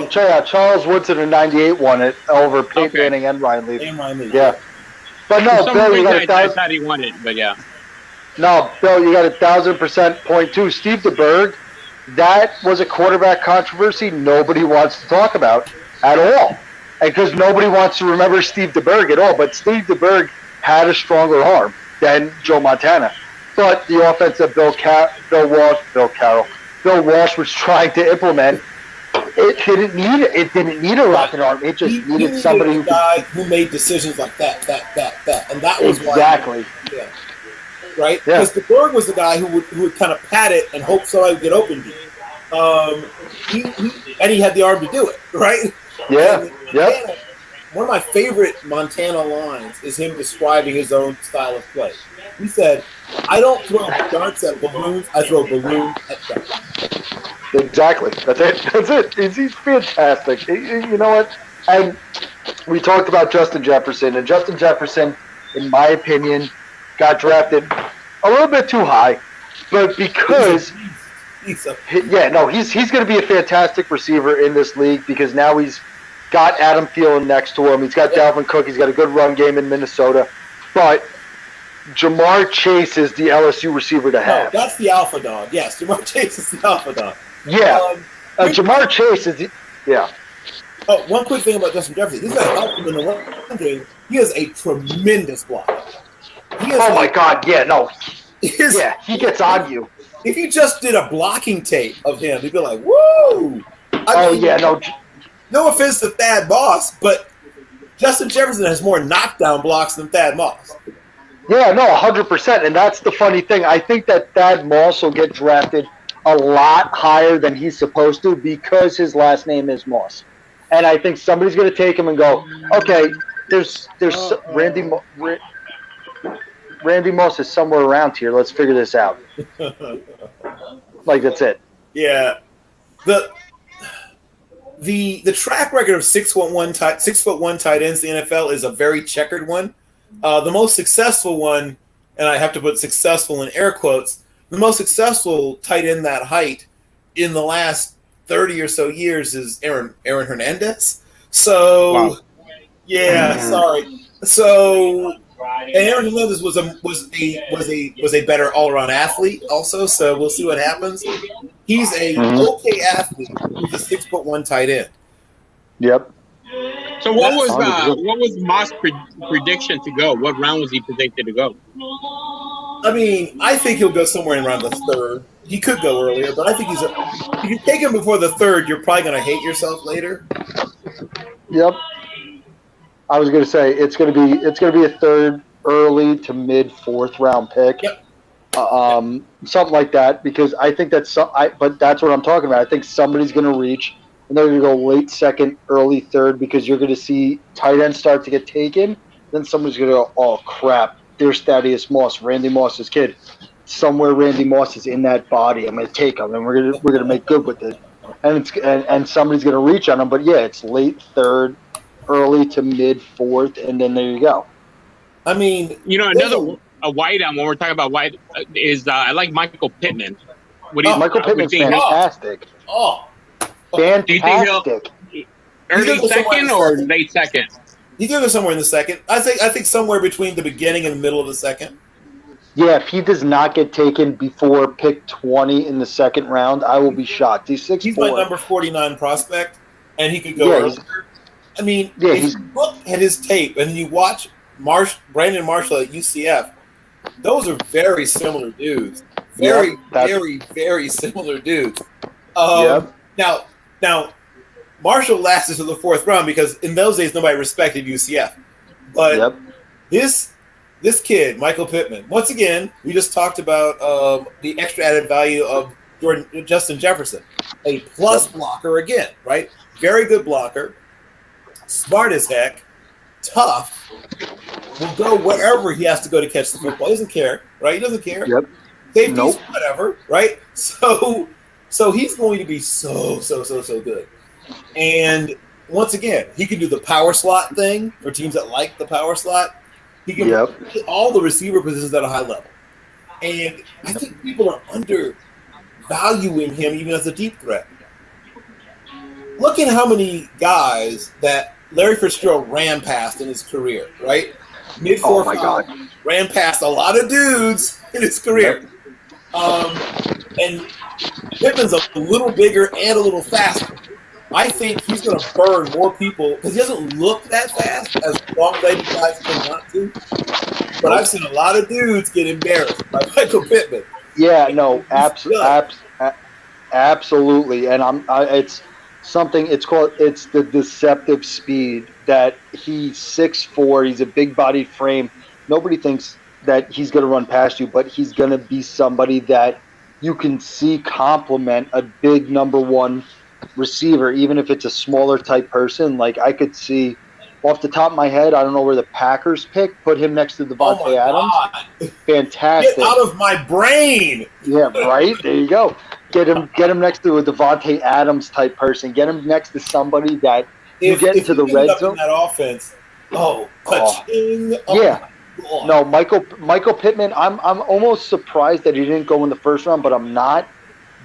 Charles Woodson in '98 won it over Peyton Manning and Ryan Leaf. Yeah. But no, Bill, you got I thought he won it, but yeah. No, Bill, you got 1,000% point too. Steve DeBerg, that was a quarterback controversy nobody wants to talk about at all. And because nobody wants to remember Steve DeBerg at all. But Steve DeBerg had a stronger arm than Joe Montana. But the offense that Bill Walsh was trying to implement, it didn't need a rocket arm. It just needed somebody who made decisions like that. And that was exactly. Why, right? Because DeBerg was the guy who would kind of pat it and hope somebody would get open to you. He had the arm to do it, right? Yeah. Montana, one of my favorite Montana lines is him describing his own style of play. He said, "I don't throw darts at balloons. I throw balloons at darts." Exactly. That's it. He's fantastic. You know what? And we talked about Justin Jefferson, and Justin Jefferson, in my opinion, got drafted a little bit too high, but because he's going to be a fantastic receiver in this league because now he's got Adam Thielen next to him. He's got Dalvin Cook. He's got a good run game in Minnesota, but Jamar Chase is the LSU receiver to have. No, that's the alpha dog. Yes, Jamar Chase is the alpha dog. Yeah, Jamar Chase is Oh, one quick thing about Justin Jefferson. He's going to help him in the run game. He is a tremendous blocker. My God, yeah, no. He gets on you. If you just did a blocking tape of him, you'd be like, woo! No offense to Thad Moss, but Justin Jefferson has more knockdown blocks than Thad Moss. Yeah, no, 100%. And that's the funny thing. I think that Thad Moss will get drafted a lot higher than he's supposed to because his last name is Moss. And I think somebody's going to take him and go, okay, there's Randy Moss is somewhere around here. Let's figure this out. Like, that's it. Yeah. The track record of 6'1" tight ends in the NFL is a very checkered one. The most successful one, and I have to put successful in air quotes, the most successful tight end that height in the last 30 or so years is Aaron Hernandez. So, wow. Sorry. So, and Aaron Hernandez was a better all-around athlete also. So we'll see what happens. He's a okay athlete. He's a 6'1" tight end. Yep. So what was Moss' prediction to go? What round was he predicted to go? I mean, I think he'll go somewhere around the third. He could go earlier, but I think if you take him before the third, you're probably going to hate yourself later. Yep. I was going to say it's going to be a third, early to mid fourth round pick. Yep. Something like that, because I think but that's what I'm talking about. I think somebody's going to reach, and they're going to go late second, early third, because you're going to see tight ends start to get taken. Then somebody's going to go, oh crap, there's Thaddeus Moss, Randy Moss's kid. Somewhere Randy Moss is in that body. I'm going to take him, and we're going to make good with it. And somebody's going to reach on him. But yeah, it's late third, early to mid fourth, and then there you go. I mean, a white when we're talking about white is I like Michael Pittman. Michael Pittman's fantastic. Fantastic. Do you think he'll early second or late second? He's going to go somewhere in the second. I think somewhere between the beginning and the middle of the second. Yeah, if he does not get taken before pick 20 in the second round, I will be shocked. He's 6'4". He's my number 49 prospect, and he could go earlier. I mean, if you look at his tape and you watch Brandon Marshall at UCF, those are very similar dudes. Very similar dudes. Now, Marshall lasted to the fourth round because in those days nobody respected UCF. But this kid, Michael Pittman, once again, we just talked about the extra added value of Justin Jefferson. A plus blocker again, right? Very good blocker. Smart as heck. Tough. Will go wherever he has to go to catch the football. He doesn't care, right? He doesn't care. Yep. Safeties, whatever, right? So he's going to be so good. And once again, he can do the power slot thing for teams that like the power slot. He can play all the receiver positions at a high level. And I think people are undervaluing him even as a deep threat. Look at how many guys that Larry Fitzgerald ran past in his career, right? Mid-4 5, ran past a lot of dudes in his career. And Pittman's a little bigger and a little faster. I think he's going to burn more people because he doesn't look that fast as long-legged guys can want to. But I've seen a lot of dudes get embarrassed by Michael Pittman. Yeah, no, absolutely. And it's something. It's the deceptive speed that he's 6'4". He's a big body frame. Nobody thinks that he's going to run past you, but he's going to be somebody that you can see complement a big number one receiver, even if it's a smaller type person. Like I could see off the top of my head, I don't know where the Packers pick, put him next to Devontae Adams. God. Fantastic. Get out of my brain. Yeah, right. There you go. Get him next to a Devontae Adams type person. Get him next to somebody that you get into the red zone. In that offense, ka-ching. Yeah. No, Michael Pittman. I'm almost surprised that he didn't go in the first round, but I'm not.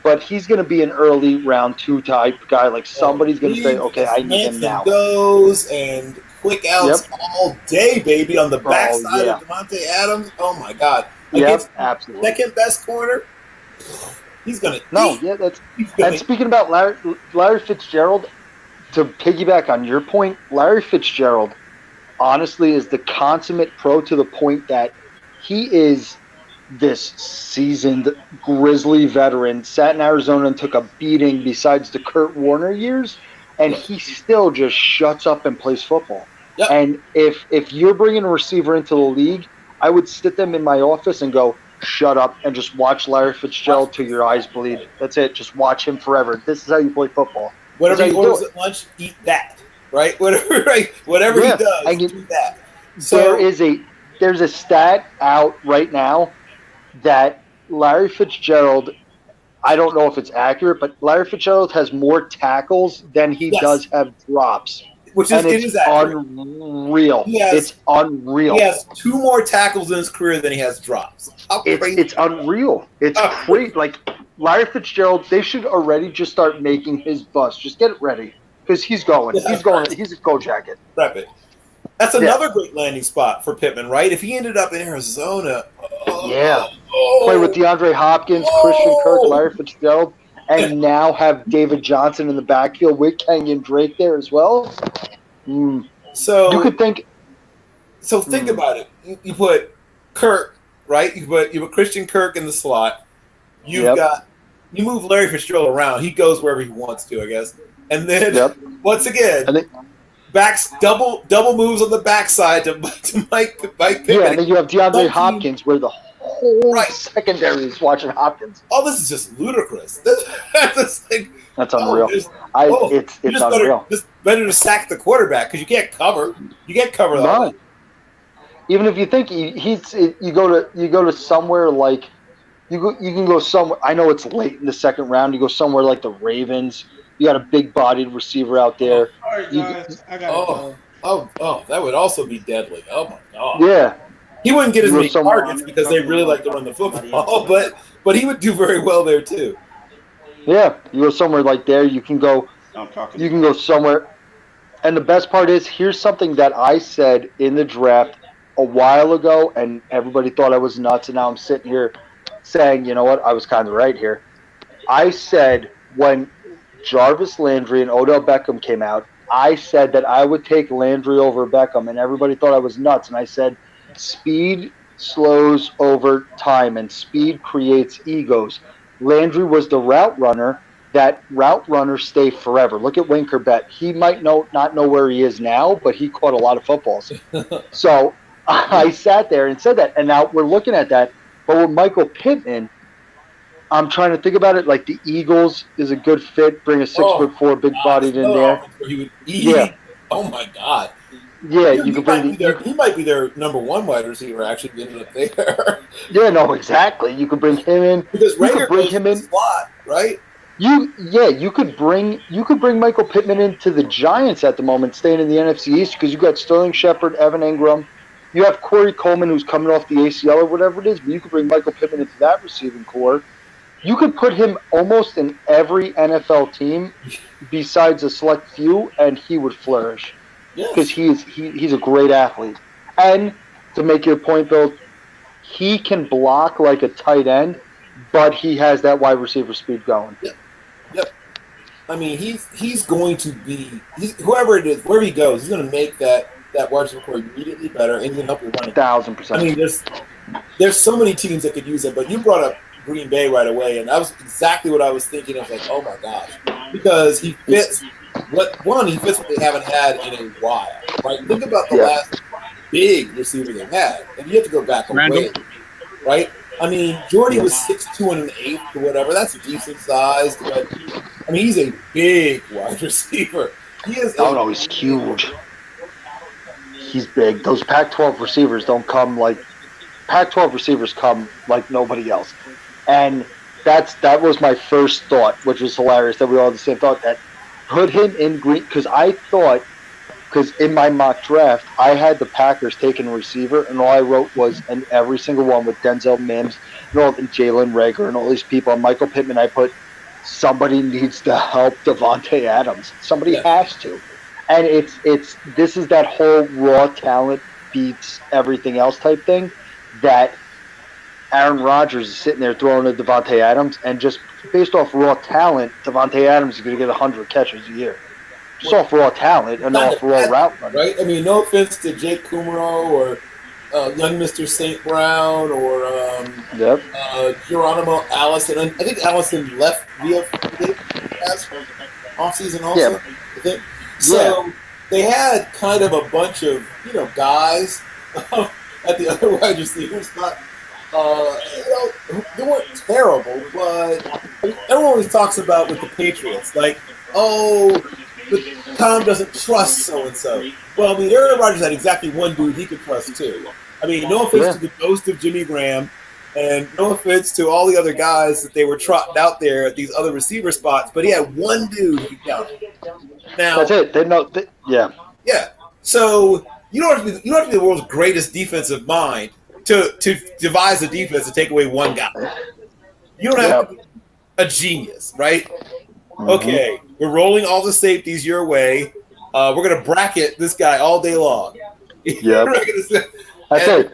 But he's going to be an early round 2 type guy. Like somebody's going to say, okay, I need him now. Goes and quick outs all day, baby, on the backside of Devontae Adams. Oh my God! Yep, absolutely. Second best corner. He's going to. No, yeah, that's. And speaking about Larry Fitzgerald, to piggyback on your point, Larry Fitzgerald, honestly, is the consummate pro to the point that he is this seasoned Grizzly veteran, sat in Arizona and took a beating besides the Kurt Warner years, and he still just shuts up and plays football. Yep. And if you're bringing a receiver into the league, I would sit them in my office and go, shut up and just watch Larry Fitzgerald till your eyes bleed. That's it. Just watch him forever. This is how you play football. Whatever he orders at lunch, eat that. Right? Whatever he does, do that. So there's a stat out right now that Larry Fitzgerald, I don't know if it's accurate, but Larry Fitzgerald has more tackles than he does have drops. Which is unreal. It's unreal. He has 2 more tackles in his career than he has drops. It's unreal. It's great. Like Larry Fitzgerald, they should already just start making his bus. Just get it ready because he's going. He's going. He's a Go Jacket. Prep it. That's another great landing spot for Pittman, right? If he ended up in Arizona, play with DeAndre Hopkins, Christian Kirk, Larry Fitzgerald, and now have David Johnson in the backfield with Kenyon Drake there as well. So you could think. So think about it. You put Kirk, right? You put Christian Kirk in the slot. You move Larry Fitzgerald around. He goes wherever he wants to, I guess. And then once again, backs double moves on the backside to Mike Pittman. Yeah, and then you have DeAndre Hopkins, where the whole secondary is watching Hopkins. Oh, this is just ludicrous. That's unreal. It's unreal. It's better to sack the quarterback because you can't cover. You can't cover that. Even if you think you go to somewhere like you can go somewhere. I know it's late in the second round. You go somewhere like the Ravens. You got a big-bodied receiver out there. All right, guys, I gotta go. That would also be deadly. Oh my God. Yeah. He wouldn't get as many targets because they really like to run the football, but he would do very well there too. Yeah, you go somewhere like there. You can go. You can go somewhere. And the best part is, here's something that I said in the draft a while ago, and everybody thought I was nuts, and now I'm sitting here saying, you know what, I was kind of right here. I said when Jarvis Landry and Odell Beckham came out, I said that I would take Landry over Beckham, and everybody thought I was nuts. And I said, speed slows over time, and speed creates egos. Landry was the route runner. That route runners stay forever. Look at Wayne Corbett. He might not know where he is now, but he caught a lot of footballs. So I sat there and said that, and now we're looking at that. But with Michael Pittman, I'm trying to think about it. Like the Eagles is a good fit. Bring a 6'4" big-bodied in there. Yeah. Oh my God. Yeah, you can bring. He might be their number 1 wide receiver. Actually, ended up there. Yeah, no, exactly. You could bring him in. Because Rager bring him in slot, right? You could bring Michael Pittman into the Giants at the moment, staying in the NFC East because you got Sterling Shepard, Evan Ingram. You have Corey Coleman, who's coming off the ACL or whatever it is, but you could bring Michael Pittman into that receiving core. You could put him almost in every NFL team besides a select few, and he would flourish because he's a great athlete. And to make your point, Bill, he can block like a tight end, but he has that wide receiver speed going. Yep. I mean, he's going to be whoever it is, wherever he goes, he's going to make that wide receiver core immediately better, and he can help you run it. 1,000%. I mean, there's so many teams that could use it, but you brought up Green Bay right away, and that was exactly what I was thinking of. Like, oh my gosh, because he fits what they haven't had in a while, right? Think about the last big receiver they've had. And you have to go back a way, right? I mean, Jordy was 6'2" and an 1/8 or whatever. That's a decent size. But, I mean, he's a big wide receiver. He is. No, he's huge. He's big. Those Pac-12 receivers don't come like Pac-12 receivers come like nobody else, and that was my first thought, which was hilarious that we all had the same thought, that put him in green, because I thought, because in my mock draft I had the Packers taking a receiver, and all I wrote was, and every single one with Denzel Mims and all, and Jalen Reagor and all these people, and Michael Pittman, I put somebody needs to help Devontae Adams. Somebody has to. And it's this is that whole raw talent beats everything else type thing that Aaron Rodgers is sitting there throwing to Devontae Adams, and just based off raw talent, Devontae Adams is going to get 100 catches a year. Just off raw talent and off raw route running. Right? I mean, no offense to Jake Kumaro or young Mr. St. Brown or Geronimo Allison. I think Allison left via offseason also. I think. So they had kind of a bunch of, guys at the other wide receiver spot. They weren't terrible, but everyone always talks about with the Patriots, like, but Tom doesn't trust so-and-so. Well, I mean, Aaron Rodgers had exactly one dude he could trust, too. I mean, no offense to the ghost of Jimmy Graham, and no offense to all the other guys that they were trotting out there at these other receiver spots, but he had one dude he counted. Now, that's it. Yeah. So you don't have to be the world's greatest defensive mind to devise a defense to take away one guy. You don't have to be a genius, right? Mm-hmm. Okay, we're rolling all the safeties your way. We're going to bracket this guy all day long. Yeah. That's it.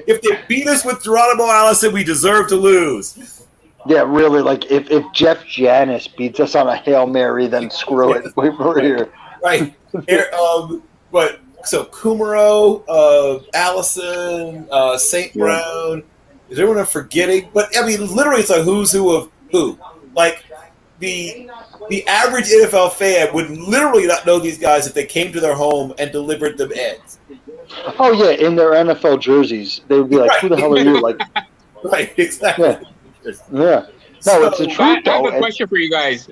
If they beat us with Geronimo Allison, we deserve to lose. Yeah, really. Like if Jeff Janis beats us on a Hail Mary, then screw it. We're here. Right. But so Kumaro, Allison, St. Brown. Is everyone forgetting? But I mean, literally, it's a who's who of who. Like the average NFL fan would literally not know these guys if they came to their home and delivered them eggs. Oh yeah, in their NFL jerseys, they would be like, "Who the hell are you?" Like, right, exactly. Yeah. No, it's a truth. I have a question for you guys.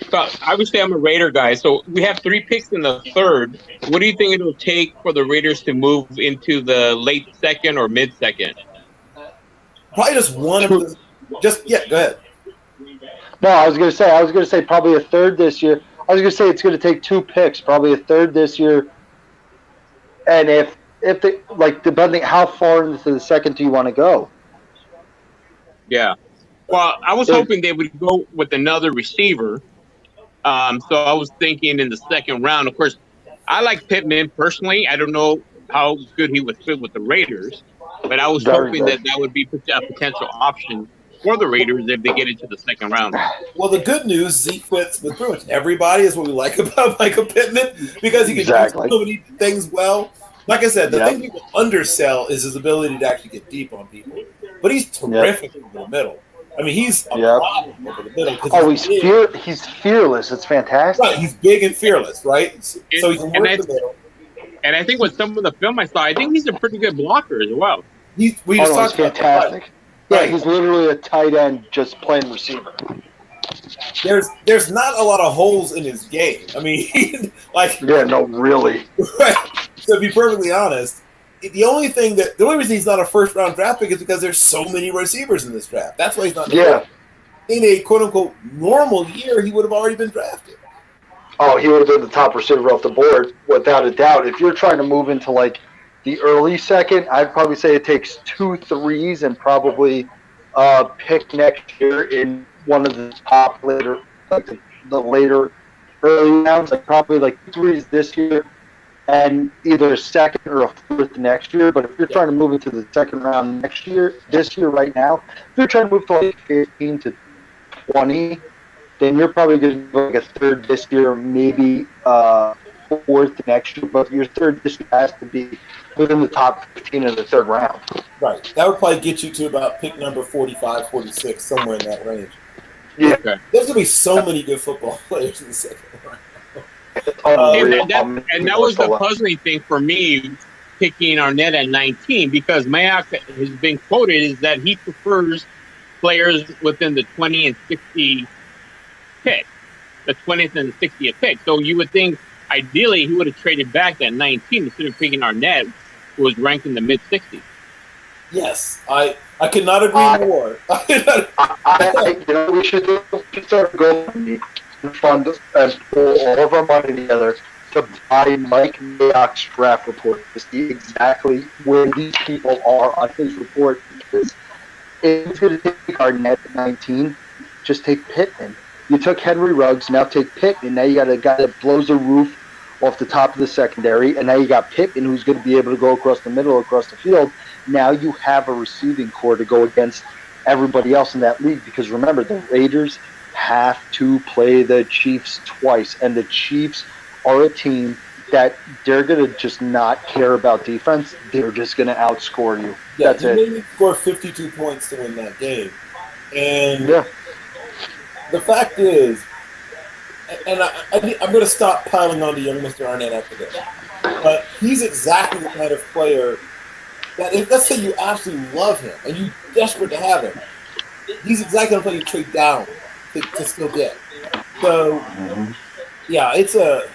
So obviously, I'm a Raider guy. So we have 3 picks in the 3rd. What do you think it will take for the Raiders to move into the late 2nd or mid 2nd? Probably just one of the. Go ahead. No, I was gonna say probably a 3rd this year. I was gonna say it's gonna take 2 picks, probably a 3rd this year. And if they depending how far into the 2nd do you want to go? Yeah. Well, I was hoping they would go with another receiver. So I was thinking in the 2nd round. Of course, I like Pittman personally. I don't know how good he would fit with the Raiders, but I was hoping that would be a potential option for the Raiders if they get into the 2nd round. Well, the good news, Zeke fits with pretty much everybody, is what we like about Michael Pittman, because he can do so many things well. Like I said, the thing people undersell is his ability to actually get deep on people. But he's terrific over the middle. I mean, he's a problem over the middle. Oh, he's fearless. It's fantastic. Right, he's big and fearless, right? So he can work the middle. And I think with some of the film I saw, I think he's a pretty good blocker as well. He's fantastic. Yeah, he's literally a tight end just playing receiver. There's not a lot of holes in his game. I mean, really. Right. To be perfectly honest, the only reason he's not a 1st round draft pick is because there's so many receivers in this draft. That's why he's not. In a quote unquote normal year, he would have already been drafted. Oh, he would have been the top receiver off the board without a doubt. If you're trying to move into like the early 2nd, I'd probably say it takes 2 3s and probably pick next year in one of the top later, like the later early rounds, like probably like 3s this year and either a 2nd or a 4th next year. But if you're trying to move into the 2nd round this year right now, if you're trying to move to like 15 to 20, then you're probably going to go like a 3rd this year, maybe 4th next year. But your 3rd this year has to be within the top 15 in the 3rd round. Right. That would probably get you to about pick number 45, 46, somewhere in that range. Yeah. There's going to be so many good football players in the 2nd round. And that was the puzzling thing for me picking Arnett at 19 because Mayock has been quoted is that he prefers players within the 20 and 60 pick, the 20th and the 60th pick. So you would think ideally he would have traded back at 19 instead of picking Arnett, who was ranked in the mid 60s. Yes, I could not agree more. We should start going and fund and pull all of our money together to buy Mike Mayock's draft report to see exactly where these people are on his report. Because if it's going to take Arnett at 19, just take Pittman. You took Henry Ruggs, now take Pittman. Now you got a guy that blows the roof off the top of the secondary, and now you got Pittman who's going to be able to go across the middle, across the field. Now you have a receiving core to go against everybody else in that league because remember, the Raiders have to play the Chiefs twice, and the Chiefs are a team that they're going to just not care about defense. They're just going to outscore you. Yeah, That's it. They made me score 52 points to win that game. And the fact is, and I'm going to stop piling on to young Mr. Arnett after this, but he's exactly the kind of player that if, let's say you absolutely love him and you're desperate to have him, he's exactly the player you trade down to still get. So, yeah, it's a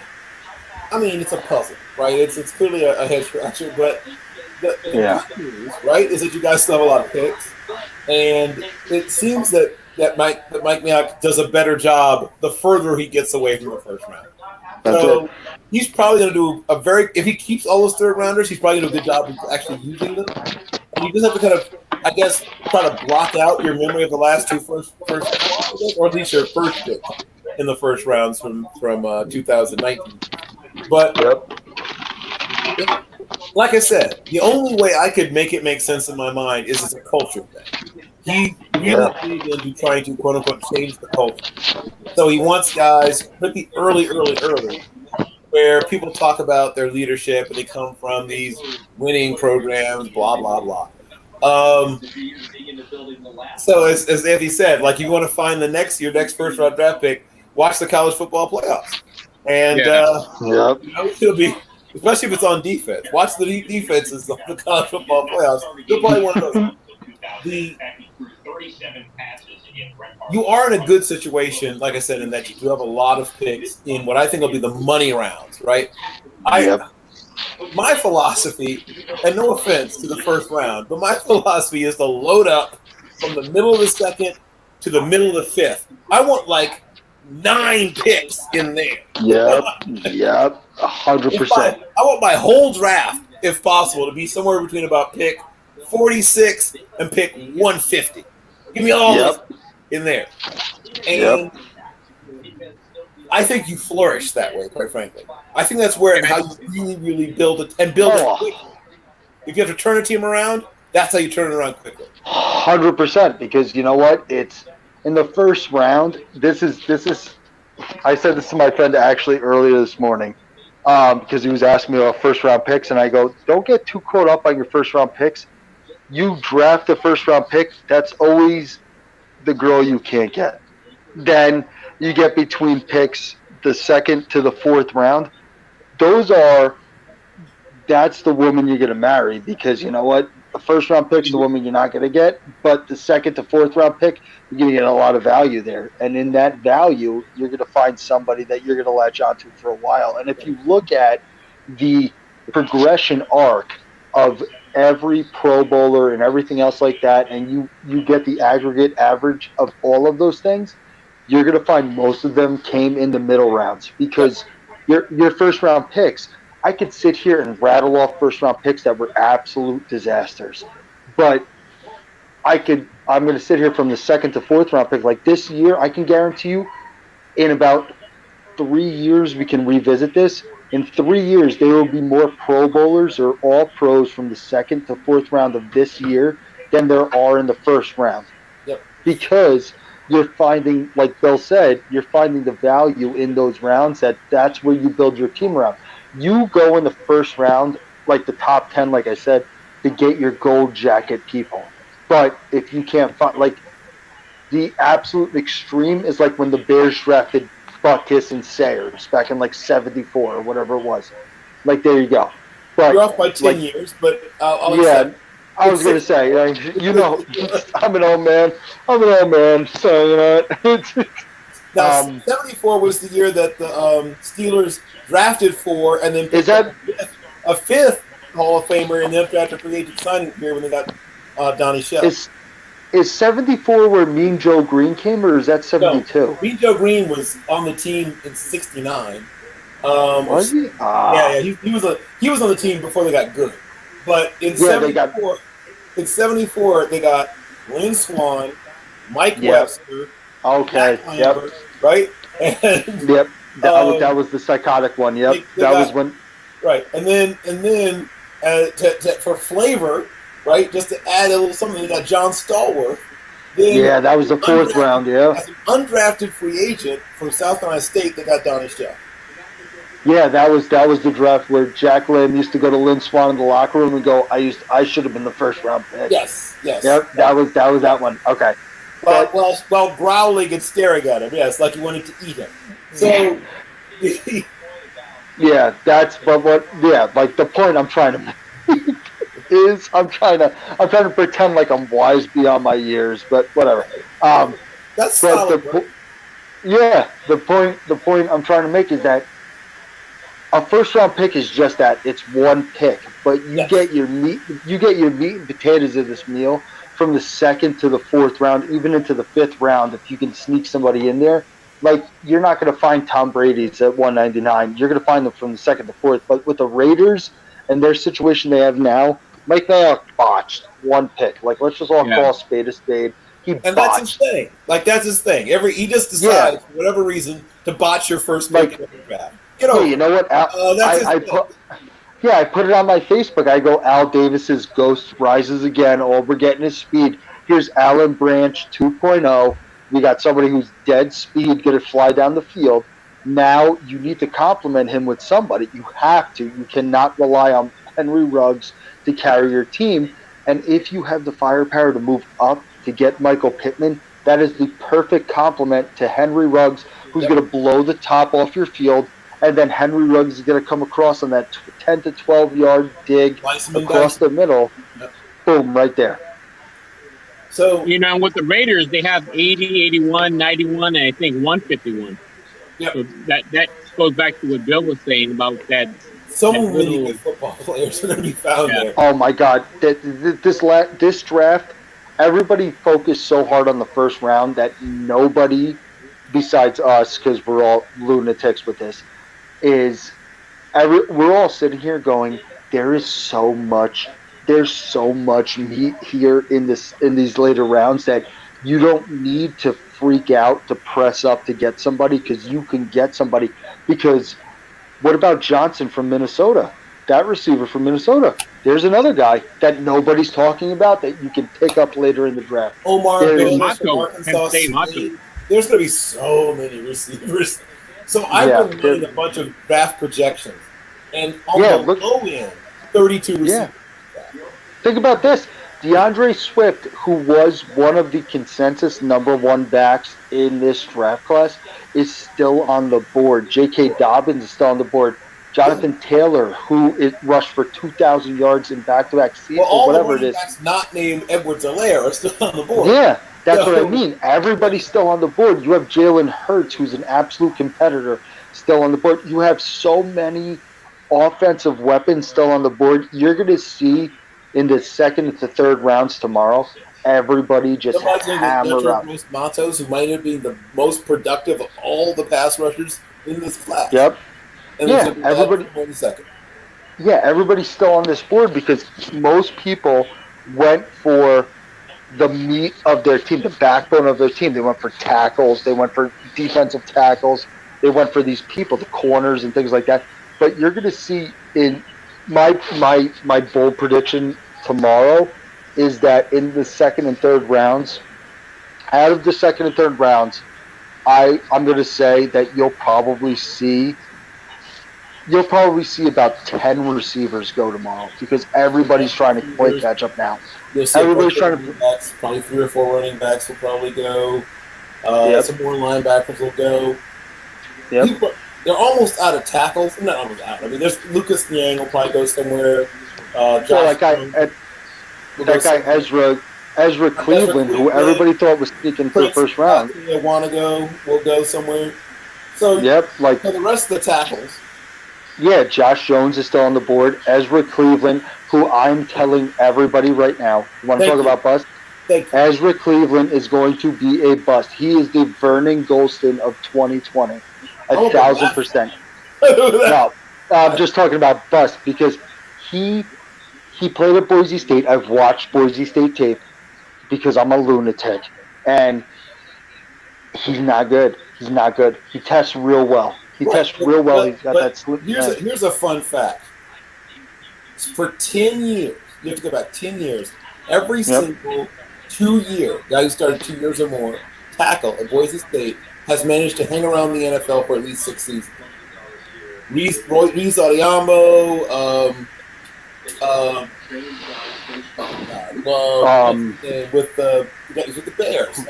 puzzle, right? It's clearly a head scratcher, but the good news, right, is that you guys still have a lot of picks, and it seems that Mike Mayock does a better job the further he gets away from the first round. So he's probably going to do if he keeps all those third rounders, he's probably going to do a good job of actually using them. And you just have to kind of, I guess, try to block out your memory of the last two first or at least your first pick in the first rounds from 2019. But like I said, the only way I could make it make sense in my mind is it's a culture thing. He really believed into trying to quote unquote change the culture. So he wants guys pretty early, where people talk about their leadership and they come from these winning programs, blah blah blah. So as Anthony said, like you want to find your next first round draft pick, watch the college football playoffs, and it'll be. Especially if it's on defense. Watch the defenses of the college football playoffs. You'll probably one of those. You are in a good situation, like I said, in that you do have a lot of picks in what I think will be the money rounds, right? My philosophy, and no offense to the first round, but my philosophy is to load up from the middle of the second to the middle of the fifth. I want like 9 picks in there. Yep, 100%. I want my whole draft, if possible, to be somewhere between about pick 46 and pick 150. Give me all those in there. And I think you flourish that way, quite frankly. I think that's how you really build it and build it quickly. If you have to turn a team around, that's how you turn it around quickly. 100%, because you know what? It's in the first round. This is. I said this to my friend actually earlier this morning because he was asking me about first round picks, and I go, don't get too caught up on your first round picks. You draft a first round pick, that's always the girl you can't get. Then you get between picks the second to the fourth round. That's the woman you're going to marry, because you know what? The first round pick's the woman you're not going to get, but the second to fourth round pick, you're going to get a lot of value there. And in that value, you're going to find somebody that you're going to latch onto for a while. And if you look at the progression arc of every Pro Bowler and everything else like that, and you get the aggregate average of all of those things, you're going to find most of them came in the middle rounds, because your first round picks, I could sit here and rattle off first round picks that were absolute disasters, but I'm going to sit here from the second to fourth round pick. Like this year, I can guarantee you in about 3 years, we can revisit this. In 3 years, there will be more Pro Bowlers or all pros from the second to fourth round of this year than there are in the first round. Because you're finding, like Bill said, you're finding the value in those rounds. That's where you build your team around. You go in the first round, like the top 10, like I said, to get your gold jacket people. But if you can't find, like, the absolute extreme is like when the Bears drafted Butkus and Sayers back in like 74 or whatever it was. Like, there you go. But you're off by 10 years, but I'll yeah, accept. I was gonna say, you know, I'm an old man. So you know what? Now, 74 was the year that the Steelers drafted 4 and then picked up a fifth Hall of Famer in the undrafted free agent signing year when they got Donnie Shell. Is 74 where Mean Joe Green came, or is that 72? No, Mean Joe Green was on the team in 69. Was he? Yeah, he was on the team before they got good. But in 74, they got Lynn Swann, Mike Webster. Okay. Lambert, right? And, that was the psychotic one. Yep. That was when. Right, and then for flavor, right? Just to add a little something, they got John Stallworth. Then that was the 4th round. Yeah. As an undrafted free agent from South Carolina State, they got Donnie Shell. Yeah, that was the draft where Jack Lamb used to go to Lynn Swann in the locker room and go, I should have been the 1st round pick. Yes. Yep, that was that one. Okay. While growling and staring at him, yes, like he wanted to eat him. So, like the point I'm trying to make is I'm trying to pretend like I'm wise beyond my years, but whatever. That's solid. The point I'm trying to make is that a 1st round pick is just that. It's one pick, but you get your meat and potatoes of this meal from the 2nd to the 4th round, even into the 5th round. If you can sneak somebody in there, like you're not going to find Tom Brady's at 199. You're going to find them from the 2nd to 4th. But with the Raiders and their situation they have now, Mike Mayock botched one pick. Like, let's just all call a spade a spade. And that's his thing. Like, that's his thing. He just decides for whatever reason to botch your first pick in the draft. You know what? I put it on my Facebook. I go, Al Davis's ghost rises again. All we're getting is speed. Here's Alan Branch 2.0. We got somebody who's dead speed, going to fly down the field. Now you need to complement him with somebody. You have to. You cannot rely on Henry Ruggs to carry your team. And if you have the firepower to move up to get Michael Pittman, that is the perfect complement to Henry Ruggs, who's going to blow the top off your field. And then Henry Ruggs is going to come across on that 10 to 12 yard dig across the middle. Boom, right there. So, with the Raiders, they have 80, 81, 91, and I think 151. Yep. So that goes back to what Bill was saying about that. So many good football players are going to be found there. Oh, my God. This draft, everybody focused so hard on the 1st round that nobody besides us, because we're all lunatics with this, we're all sitting here going, there's so much meat here in these later rounds that you don't need to freak out to press up to get somebody, because you can get somebody. Because what about Johnson from Minnesota? That receiver from Minnesota. There's another guy that nobody's talking about that you can pick up later in the draft. Omar Billis from Arkansas State. There's going to be so many receivers. So I've been running a bunch of draft projections, and on the low end, 32 receivers. Yeah. Think about this. DeAndre Swift, who was one of the consensus #1 backs in this draft class, is still on the board. J.K. Dobbins is still on the board. Jonathan Taylor, who rushed for 2,000 yards in back-to-back seasons, whatever it is. Not named Edwards-Helaire are still on the board. Yeah, that's what I mean. Everybody's still on the board. You have Jalen Hurts, who's an absolute competitor, still on the board. You have so many offensive weapons still on the board. You're going to see in the 2nd to 3rd rounds tomorrow, everybody just hammer up. Matos, who might have been the most productive of all the pass rushers in this class. Yep. And everybody. 1 second. Yeah, everybody's still on this board because most people went for the meat of their team, the backbone of their team. They went for tackles. They went for defensive tackles. They went for these people, the corners and things like that. But you're going to see in my bold prediction tomorrow is that in the 2nd and 3rd rounds, out of the 2nd and 3rd rounds, I'm going to say that you'll probably see about 10 receivers go tomorrow because everybody's trying to play catch up now. Everybody's trying to. Backs, probably 3 or 4 running backs will probably go. Some more linebackers will go. Yep. they're almost out of tackles. Not almost out. I mean, there's Lucas Niang will probably go somewhere. So Josh that guy Ezra Cleveland, who everybody thought was sneaking for the first round. will go somewhere. So like for the rest of the tackles. Yeah, Josh Jones is still on the board. Ezra Cleveland, who I'm telling everybody right now, you want to talk about bust? Ezra Cleveland is going to be a bust. He is the Vernon Golston of 2020. 1,000%. No, I'm just talking about bust because he played at Boise State. I've watched Boise State tape because I'm a lunatic. And he's not good. He's not good. He tests real well. He's got that slip. Here's a fun fact. For 10 years, you have to go back 10 years, every single 2 year, guy who started 2 years or more, tackle at Boise State has managed to hang around the NFL for at least 6 seasons. Reese Audiambo, with the Bears.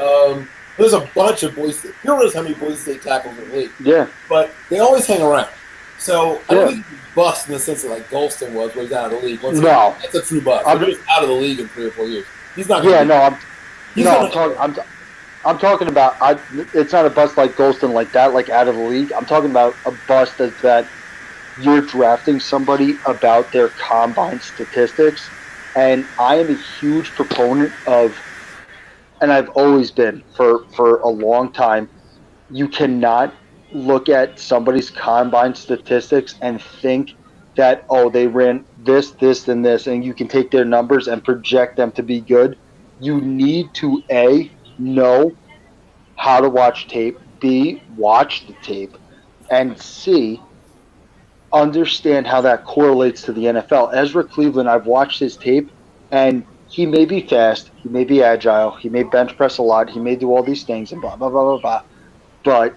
There's a bunch of Boise State. You don't realize how many Boise State tackles in the league. Yeah. But they always hang around. So I don't think he's bust in the sense that like Golston was, where he's out of the league. That's a true bust. He's out of the league in 3 or 4 years. He's not. I'm talking about. It's not a bust like Golston, like that, like out of the league. I'm talking about a bust that you're drafting somebody about their combine statistics, and I am a huge proponent of. And I've always been for a long time, you cannot look at somebody's combine statistics and think that, oh, they ran this, and this, and you can take their numbers and project them to be good. You need to, A, know how to watch tape, B, watch the tape, and C, understand how that correlates to the NFL. Ezra Cleveland, I've watched his tape, and he may be fast, he may be agile, he may bench press a lot, he may do all these things and blah, blah, blah, blah, blah. But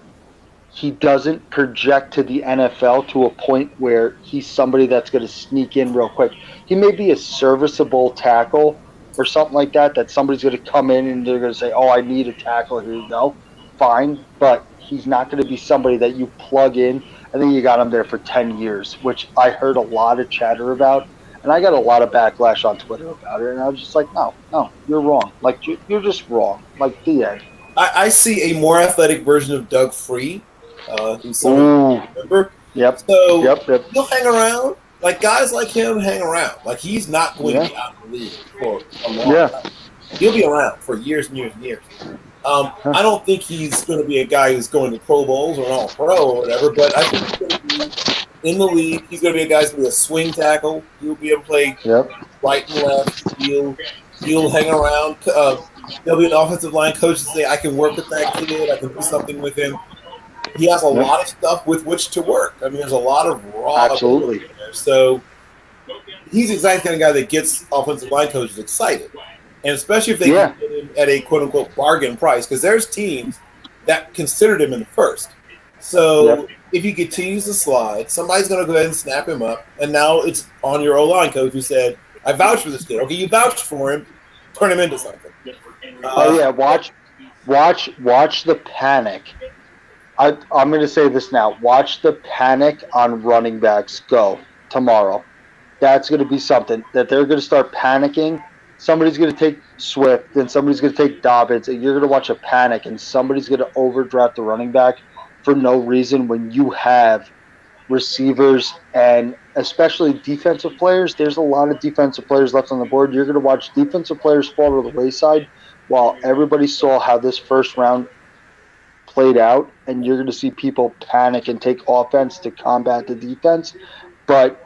he doesn't project to the NFL to a point where he's somebody that's going to sneak in real quick. He may be a serviceable tackle or something like that somebody's going to come in and they're going to say, oh, I need a tackle, here you go. Fine, but he's not going to be somebody that you plug in and then you got him there for 10 years, which I heard a lot of chatter about. And I got a lot of backlash on Twitter about it, and I was just like, no, you're wrong. Like, you're just wrong. Like, the end. I see a more athletic version of Doug Free, who's someone I remember. Yep. So he'll hang around. Like, guys like him hang around. Like, he's not going to be out of the league for a long time. He'll be around for years and years and years. I don't think he's going to be a guy who's going to Pro Bowls or an All-Pro or whatever, but I think he's going to be in the league. He's going to be a guy who's going to be a swing tackle. He'll be able to play right and left. He'll hang around. There'll be an offensive line coach to say, I can work with that kid. I can do something with him. He has a lot of stuff with which to work. I mean, there's a lot of raw ability in there. So he's exactly the kind of guy that gets offensive line coaches excited. And especially if they can get him at a quote-unquote bargain price, because there's teams that considered him in the first. So if he continues to slide, somebody's going to go ahead and snap him up. And now it's on your O-line coach who said, I vouched for this kid. Okay, you vouched for him. Turn him into something. Watch the panic. I'm going to say this now. Watch the panic on running backs go tomorrow. That's going to be something that they're going to start panicking. Somebody's going to take Swift, and somebody's going to take Dobbins, and you're going to watch a panic, and somebody's going to overdraft the running back for no reason when you have receivers and especially defensive players. There's a lot of defensive players left on the board. You're going to watch defensive players fall to the wayside while everybody saw how this first round played out, and you're going to see people panic and take offense to combat the defense. But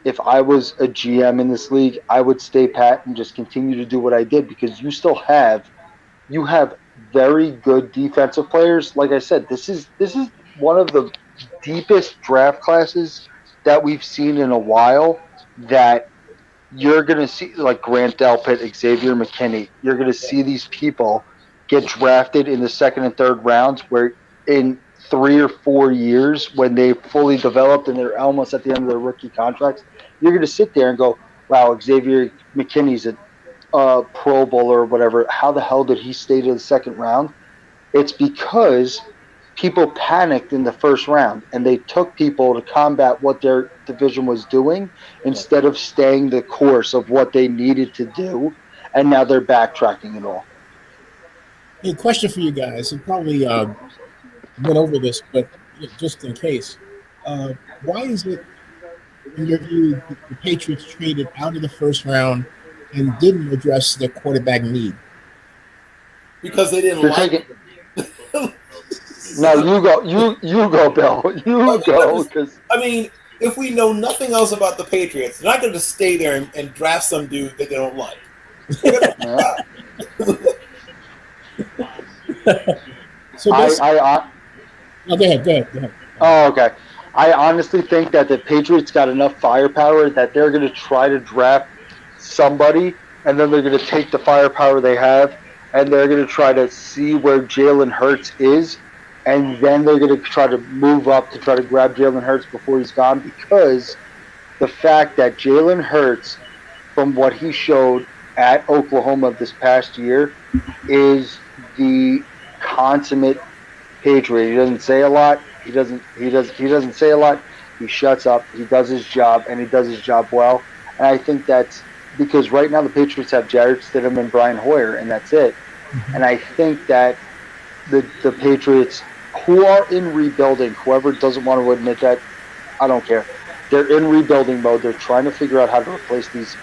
if I was a GM in this league, I would stay pat and just continue to do what I did, because you have very good defensive players. Like I said, this is one of the deepest draft classes that we've seen in a while, that you're going to see, like Grant Delpit, Xavier McKinney. You're going to see these people get drafted in the second and third rounds, where in 3 or 4 years, when they fully developed and they're almost at the end of their rookie contracts, you're going to sit there and go, wow, Xavier McKinney's a Pro Bowler or whatever. How the hell did he stay to the second round? It's because people panicked in the first round, and they took people to combat what their division was doing instead of staying the course of what they needed to do, and now they're backtracking and all. Hey, question for you guys. You probably went over this, but just in case, why is it, in your view, the Patriots traded out of the first round and didn't address their quarterback need? Because they didn't They're like taking- No, you go, Bill. You go, because I mean, if we know nothing else about the Patriots, they're not going to just stay there and draft some dude that they don't like. So no, go ahead. Oh, okay. I honestly think that the Patriots got enough firepower that they're going to try to draft somebody, and then they're going to take the firepower they have, and they're going to try to see where Jalen Hurts is, and then they're going to try to move up to try to grab Jalen Hurts before he's gone, because the fact that Jalen Hurts, from what he showed at Oklahoma this past year, is the consummate Patriot. He doesn't say a lot. He doesn't say a lot. He shuts up. He does his job, and he does his job well. And I think that's because right now the Patriots have Jarrett Stidham and Brian Hoyer, and that's it. And I think that the Patriots, who are in rebuilding, whoever doesn't want to admit that, I don't care. They're in rebuilding mode. They're trying to figure out how to replace these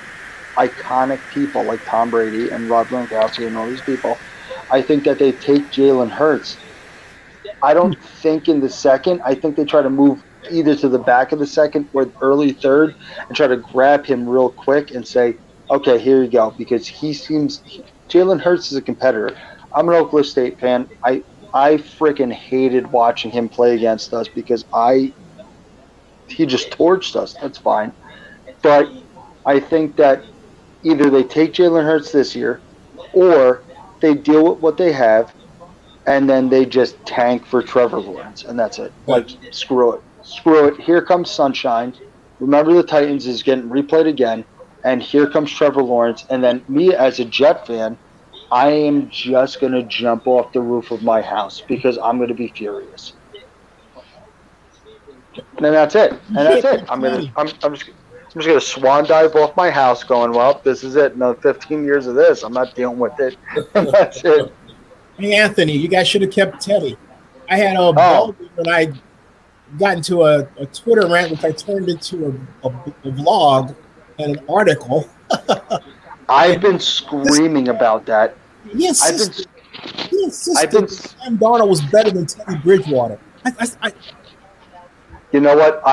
iconic people like Tom Brady and Rob Gronkowski and all these people. I think that they take Jalen Hurts. I don't think in the second. I think they try to move either to the back of the second or early third and try to grab him real quick and say, okay, here you go, because Jalen Hurts is a competitor. I'm an Oklahoma State fan. I freaking hated watching him play against us because he just torched us. That's fine. But I think that either they take Jalen Hurts this year or they deal with what they have and then they just tank for Trevor Lawrence, and that's it. Like, screw it. Screw it. Here comes sunshine. Remember the Titans is getting replayed again, and here comes Trevor Lawrence. And then me as a Jet fan, I am just going to jump off the roof of my house because I'm going to be furious. And that's it. I'm just going to swan dive off my house going, well, this is it. Another 15 years of this. I'm not dealing with it. And that's it. Hey, Anthony, you guys should have kept Teddy. I had a ball when I got into a Twitter rant, which I turned into a vlog and an article. I've been screaming about that. He insisted that Sam Darnold was better than Teddy Bridgewater. You know what?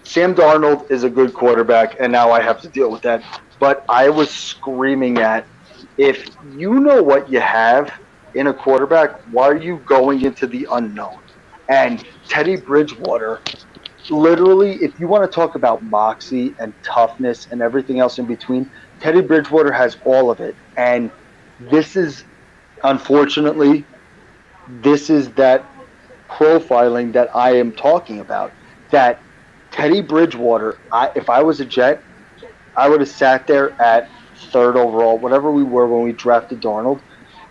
Sam Darnold is a good quarterback, and now I have to deal with that. But I was screaming at, if you know what you have in a quarterback, why are you going into the unknown? And Teddy Bridgewater, literally, if you want to talk about moxie and toughness and everything else in between, Teddy Bridgewater has all of it. And this is, unfortunately, that profiling that I am talking about. That Teddy Bridgewater, if I was a Jet, I would have sat there at third overall, whatever we were when we drafted Darnold,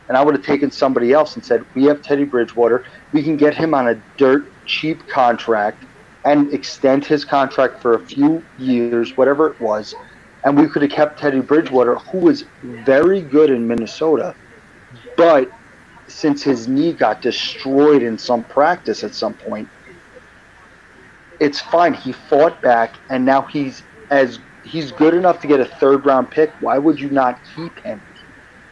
and I would have taken somebody else and said, we have Teddy Bridgewater, we can get him on a dirt cheap contract and extend his contract for a few years, whatever it was, and we could have kept Teddy Bridgewater, who was very good in Minnesota, but since his knee got destroyed in some practice at some point, it's fine. He fought back, and now he's good enough to get a third-round pick. Why would you not keep him?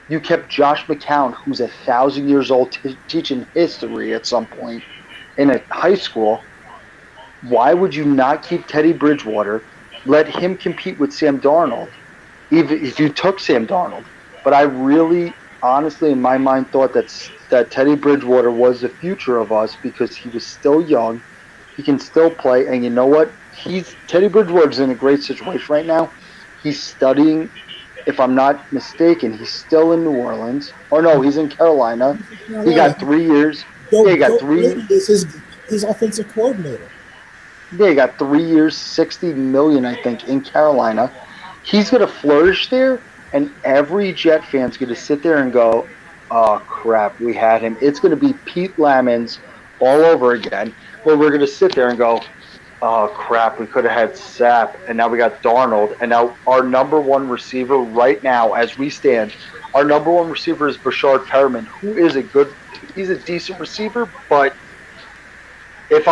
You kept Josh McCown, who's 1,000 years old, teaching history at some point in a high school. Why would you not keep Teddy Bridgewater, let him compete with Sam Darnold, even if you took Sam Darnold? But I really, honestly, in my mind, thought that Teddy Bridgewater was the future of us because he was still young. He can still play, and you know what? Teddy Bridgewater's in a great situation right now. He's studying, if I'm not mistaken, he's still in New Orleans. Or no, he's in Carolina. He got 3 years. Yeah, he got 3 years. His offensive coordinator. Yeah, he got 3 years, $60 million, I think, in Carolina. He's going to flourish there, and every Jet fan's going to sit there and go, oh crap, we had him. It's going to be Pete Lamons all over again, where we're going to sit there and go, oh crap, we could have had Sapp, and now we got Darnold, and now our number one receiver right now, as we stand, our number one receiver is Bashard Perriman, who is he's a decent receiver, but if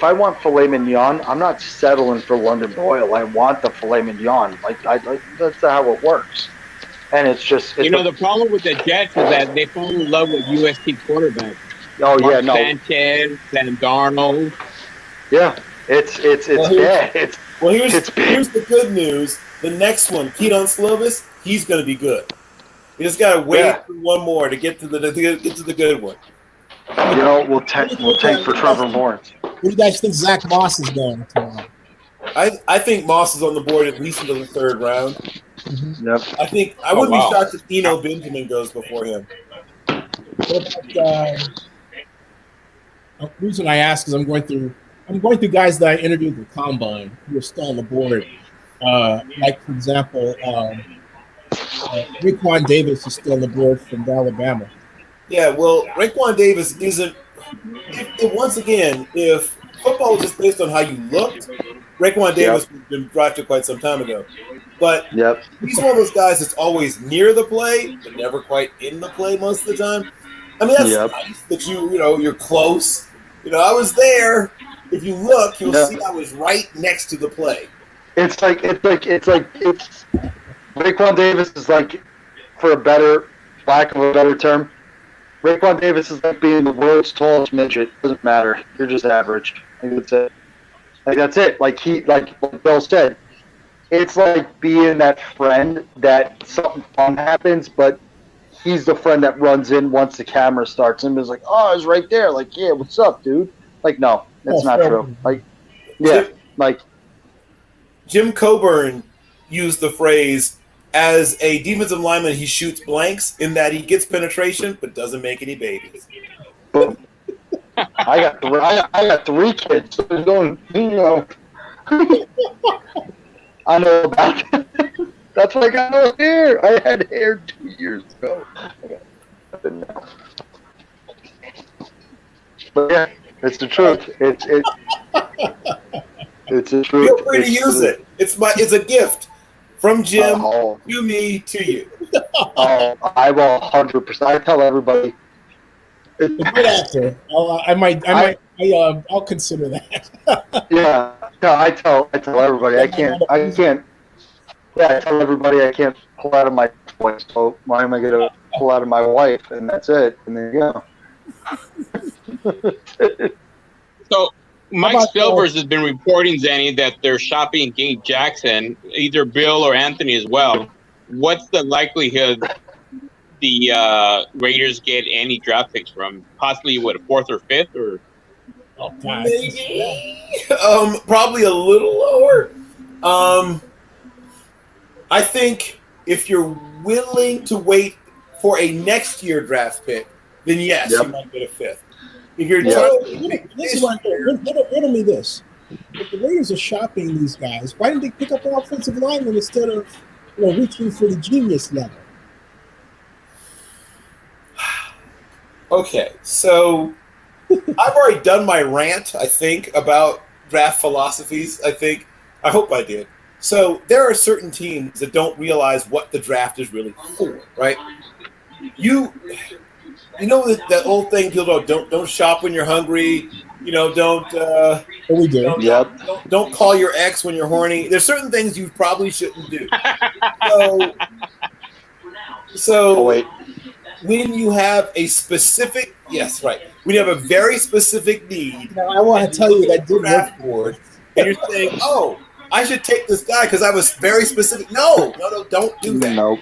I want filet mignon, I'm not settling for London broil. I want the filet mignon. That's how it works. And it's just the problem with the Jets is that they fall in love with USC quarterbacks. Oh yeah, Mark no. Sanchez, Sam Darnold. Yeah, it's bad. Here's the good news. The next one, Keaton Slovis, he's going to be good. You just got to wait for one more to get to the good one. We'll tank for Trevor Lawrence. Where do you guys think Zach Moss is going tomorrow? I think Moss is on the board at least into the third round. Mm-hmm. Yep. I wouldn't be shocked if Eno Benjamin goes before him. The reason I ask is I'm going through guys that I interviewed at the Combine who are still on the board. Like for example, Raekwon Davis is still on the board from Alabama. Yeah, well, Raekwon Davis isn't. Once again, if football was just based on how you looked, Raekwon Davis would have been drafted quite some time ago. But he's one of those guys that's always near the play, but never quite in the play most of the time. I mean, that's nice that you're close. I was there. If you look, you'll see I was right next to the play. It's Raekwon Davis is like, for lack of a better term, Raekwon Davis is like being the world's tallest midget. Doesn't matter. You're just average. That's it. That's it. Like Bill said, it's like being that friend that something fun happens, but he's the friend that runs in once the camera starts and is like, oh, I was right there. Like, yeah, what's up, dude? Like, no, that's not true. Like, yeah, Jim Coburn used the phrase, as a defensive lineman, he shoots blanks in that he gets penetration but doesn't make any babies. I got 3 kids. So going, I know about it. That's why I got no hair. I had hair 2 years ago. But yeah, it's the truth. It's the truth. Feel free to use it. It's a gift from Jim to me to you. I will 100%. I tell everybody. A good answer. I'll consider that. Yeah, no, I tell everybody I can't. Yeah, I tell everybody I can't pull out of my voice. So why am I gonna pull out of my wife? And that's it. And there you go. So Mike Silvers has been reporting, Zenny, that they're shopping Gabe Jackson, either Bill or Anthony as well. What's the likelihood the Raiders get any draft picks from? Possibly, what, a 4th or 5th? Or maybe. Probably a little lower. I think if you're willing to wait for a next year draft pick, then yes, you might get a 5th. If you're riddle me this: if the Raiders are shopping these guys, why didn't they pick up an offensive lineman instead of reaching for the genius level? Okay, so I've already done my rant, I think, about draft philosophies. I hope I did. So there are certain teams that don't realize what the draft is really for, right? You know that old thing people don't shop when you're hungry. Don't call your ex when you're horny. There's certain things you probably shouldn't do. So when you have a specific, when you have a very specific need, now I want to tell you that did draft board, and you're saying, "Oh, I should take this guy because I was very specific." No, don't do that. Nope.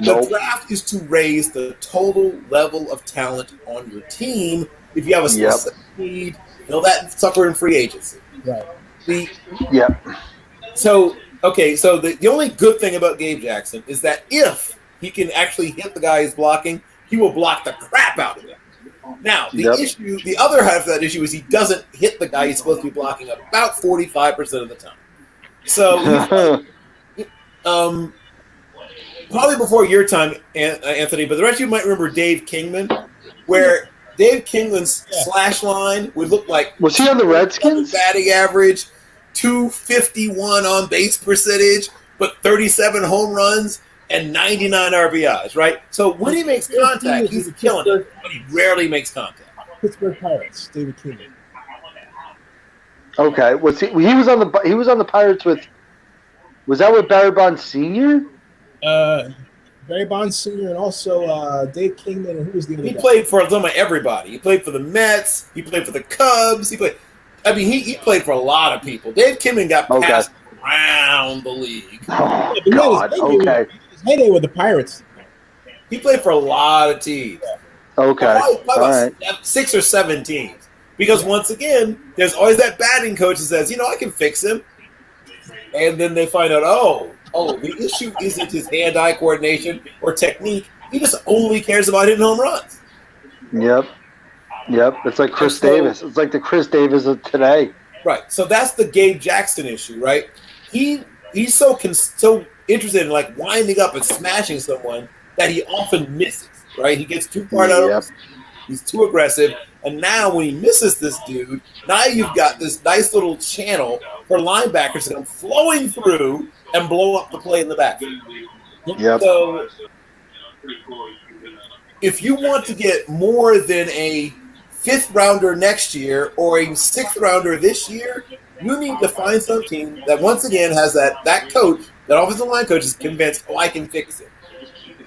The draft is to raise the total level of talent on your team. If you have a specific need, that sucker in free agency. Right. So the only good thing about Gabe Jackson is that if he can actually hit the guy he's blocking, he will block the crap out of him. Now, the other half of that issue is he doesn't hit the guy he's supposed to be blocking about 45% of the time. So, probably before your time, Anthony, but the rest of you might remember Dave Kingman, where Dave Kingman's slash line would look like. Was he on the Redskins? Batting average, 251 on base percentage, but 37 home runs and 99 RBIs, right? So when he makes contact, he's killing it, but he rarely makes contact. Pittsburgh Pirates, David Kingman. Okay, was he was on the Pirates with? Was that with Barry Bonds Sr.? Barry Bonds Sr. and also Dave Kingman, and who was the other guy? He played for everybody. He played for the Mets. He played for the Cubs. He played for a lot of people. Dave Kingman got passed around the league. Oh, God. Okay. His heyday with the Pirates. He played for a lot of teams. Okay. Probably all right. 6 or 7 teams. Because once again, there's always that batting coach that says, I can fix him. And then they find out, the issue isn't his hand-eye coordination or technique. He just only cares about hitting home runs. Yep. It's like Chris Davis. It's like the Chris Davis of today. Right. So that's the Gabe Jackson issue, right? He's so interested in like winding up and smashing someone that he often misses, right? He gets too far out. He's too aggressive. And now when he misses this dude, now you've got this nice little channel for linebackers to come flowing through and blow up the play in the backfield. Yep. So if you want to get more than a 5th rounder next year or a 6th rounder this year, you need to find some team that once again has that coach, that offensive line coach is convinced, I can fix it.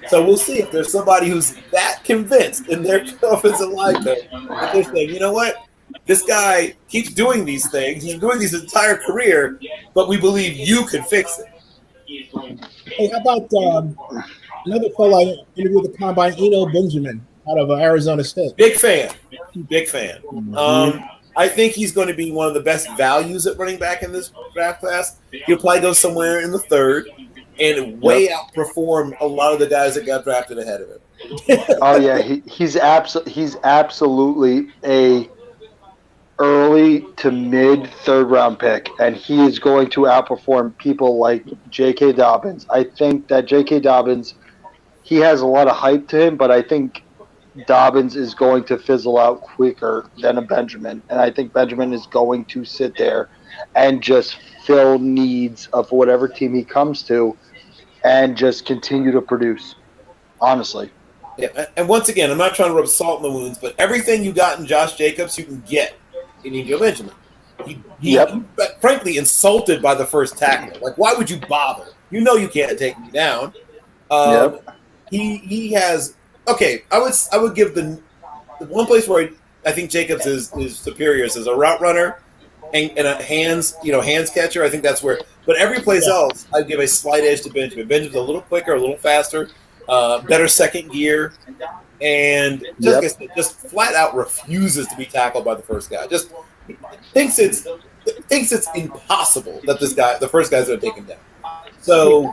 So we'll see if there's somebody who's that convinced in their offensive line coach that they're saying, you know what? This guy keeps doing these things. He's doing these his entire career, but we believe you can fix it. Hey, how about another fellow I interviewed at the Combine, Eno Benjamin, out of Arizona State? Big fan. I think he's going to be one of the best values at running back in this draft class. He'll probably go somewhere in the 3rd and outperform a lot of the guys that got drafted ahead of him. Oh yeah, he's absolutely a early to mid 3rd round pick, and he is going to outperform people like J.K. Dobbins. I think that J.K. Dobbins, he has a lot of hype to him, but I think Dobbins is going to fizzle out quicker than a Benjamin, and I think Benjamin is going to sit there and just fill needs of whatever team he comes to and just continue to produce, honestly. Yeah, and once again, I'm not trying to rub salt in the wounds, but everything you got in Josh Jacobs, you can get in Eno Benjamin. He frankly insulted by the first tackle. Like, why would you bother? You know you can't take me down. He has okay. I would give the one place where I think Jacobs is superior is as a route runner and a hands catcher. I think that's where. But every place else, I'd give a slight edge to Benjamin. Benjamin's a little quicker, a little faster, better second gear, and just flat out refuses to be tackled by the first guy. Just thinks it's impossible that the first guy's going to take him down. So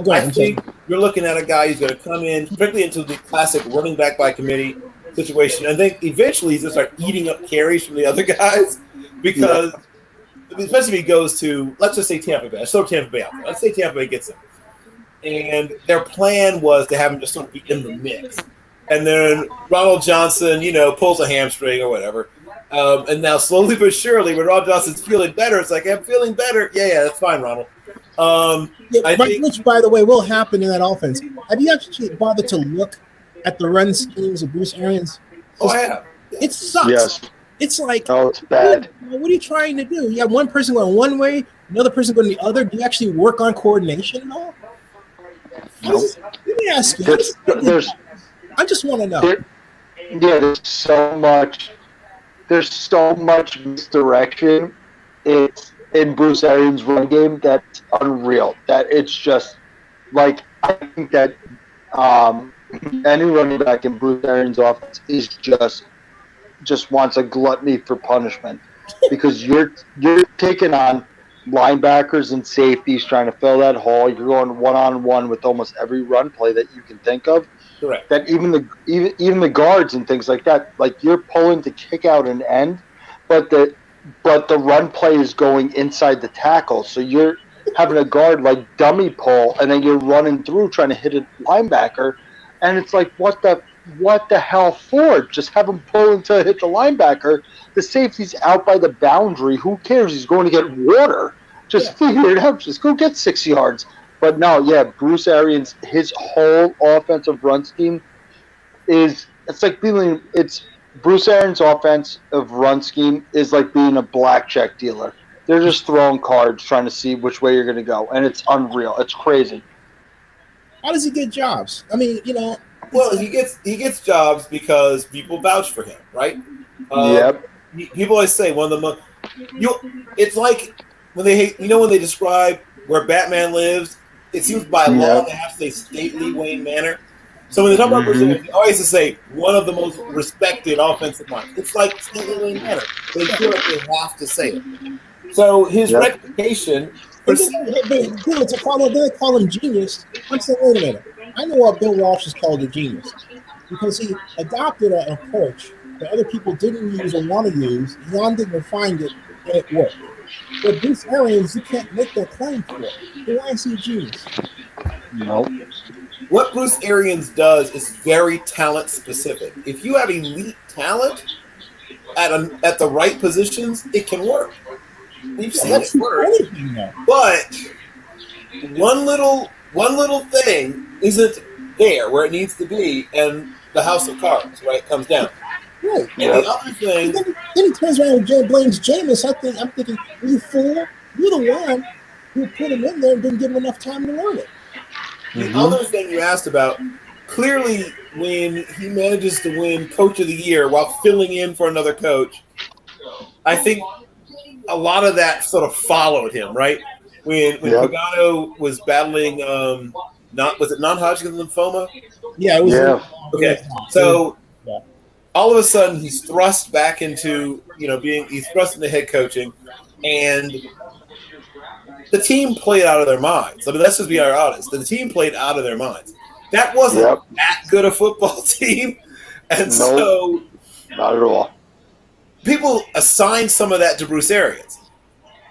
I think you're looking at a guy who's going to come in quickly into the classic running back by committee situation. I think eventually he's going to start eating up carries from the other guys because, especially if he goes to, let's just say Tampa Bay. Let's throw Tampa Bay out there. Let's say Tampa Bay gets him. And their plan was to have him just sort of be in the mix. And then Ronald Johnson, pulls a hamstring or whatever. And now slowly but surely, when Ronald Johnson's feeling better, it's like, I'm feeling better. Yeah, that's fine, Ronald. Which, by the way, will happen in that offense. Have you actually bothered to look at the run schemes of Bruce Arians? Oh, I have. It sucks. Yes. It's like, it's bad. What are you trying to do? You have one person going one way, another person going the other. Do you actually work on coordination at all? Nope. Let me ask you. I just want to know. There's so much misdirection. It's in Bruce Arians' run game that's unreal. That it's just like I think that any running back in Bruce Arians' offense is just wants a gluttony for punishment because you're taking on linebackers and safeties trying to fill that hole. You're going one-on-one with almost every run play that you can think of. Correct. That even the guards and things like that, like you're pulling to kick out an end, but the run play is going inside the tackle. So you're having a guard like dummy pull, and then you're running through trying to hit a linebacker, and it's like, what the hell for? Just have him pull until hit the linebacker. The safety's out by the boundary. Who cares? He's going to get water. Just figure it out. Just go get 6 yards. But no, yeah, Bruce Arians, his whole offensive run scheme it's Bruce Arians' offensive run scheme is like being a blackjack dealer. They're just throwing cards trying to see which way you're going to go, and it's unreal. It's crazy. How does he get jobs? I mean, Well, he gets jobs because people vouch for him, right? Yep. People always say one of the it's like when they describe where Batman lives, it seems by law they have to say stately Wayne Manor. So when they talk about Bruce Arians, they always say one of the most respected offensive minds. It's like stately Wayne Manor. They feel like they have to say it. So his reputation. They call him genius. I'm saying, wait a minute. I know what Bill Walsh is called a genius because he adopted an approach that other people didn't use or want to use. Jan didn't refine it, and it worked. But Bruce Arians, you can't make that claim for it. Why is he a genius? Nope. What Bruce Arians does is very talent specific. If you have elite talent at the right positions, it can work. We've seen it work. But one little thing isn't there where it needs to be, and the house of cards, right, comes down. Right. And the other thing, then he turns around and blames Jameis. I'm thinking, you fool! You're the one who put him in there and didn't give him enough time to learn it. the other thing you asked about, clearly when he manages to win Coach of the Year while filling in for another coach, I think a lot of that sort of followed him, right? When Pagano was battling, was it non-Hodgkin's lymphoma? Yeah, it was. Yeah. Okay, so all of a sudden he's thrust back into he's thrust into head coaching, and the team played out of their minds. I mean, let's just be honest. The team played out of their minds. That wasn't that good a football team, and so not at all. People assigned some of that to Bruce Arians.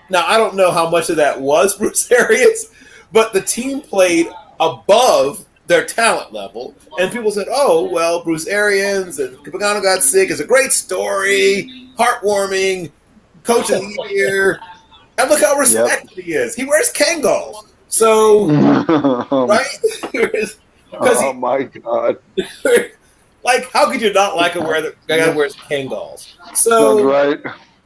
Now, I don't know how much of that was Bruce Arians, but the team played above their talent level, and people said, "Oh, well, Bruce Arians and Pagano got sick is a great story, heartwarming, Coach of the Year." And look how respected he is. He wears Kangol. So, right? Oh, my God. Like, how could you not like a guy that wears Kangols? So, right.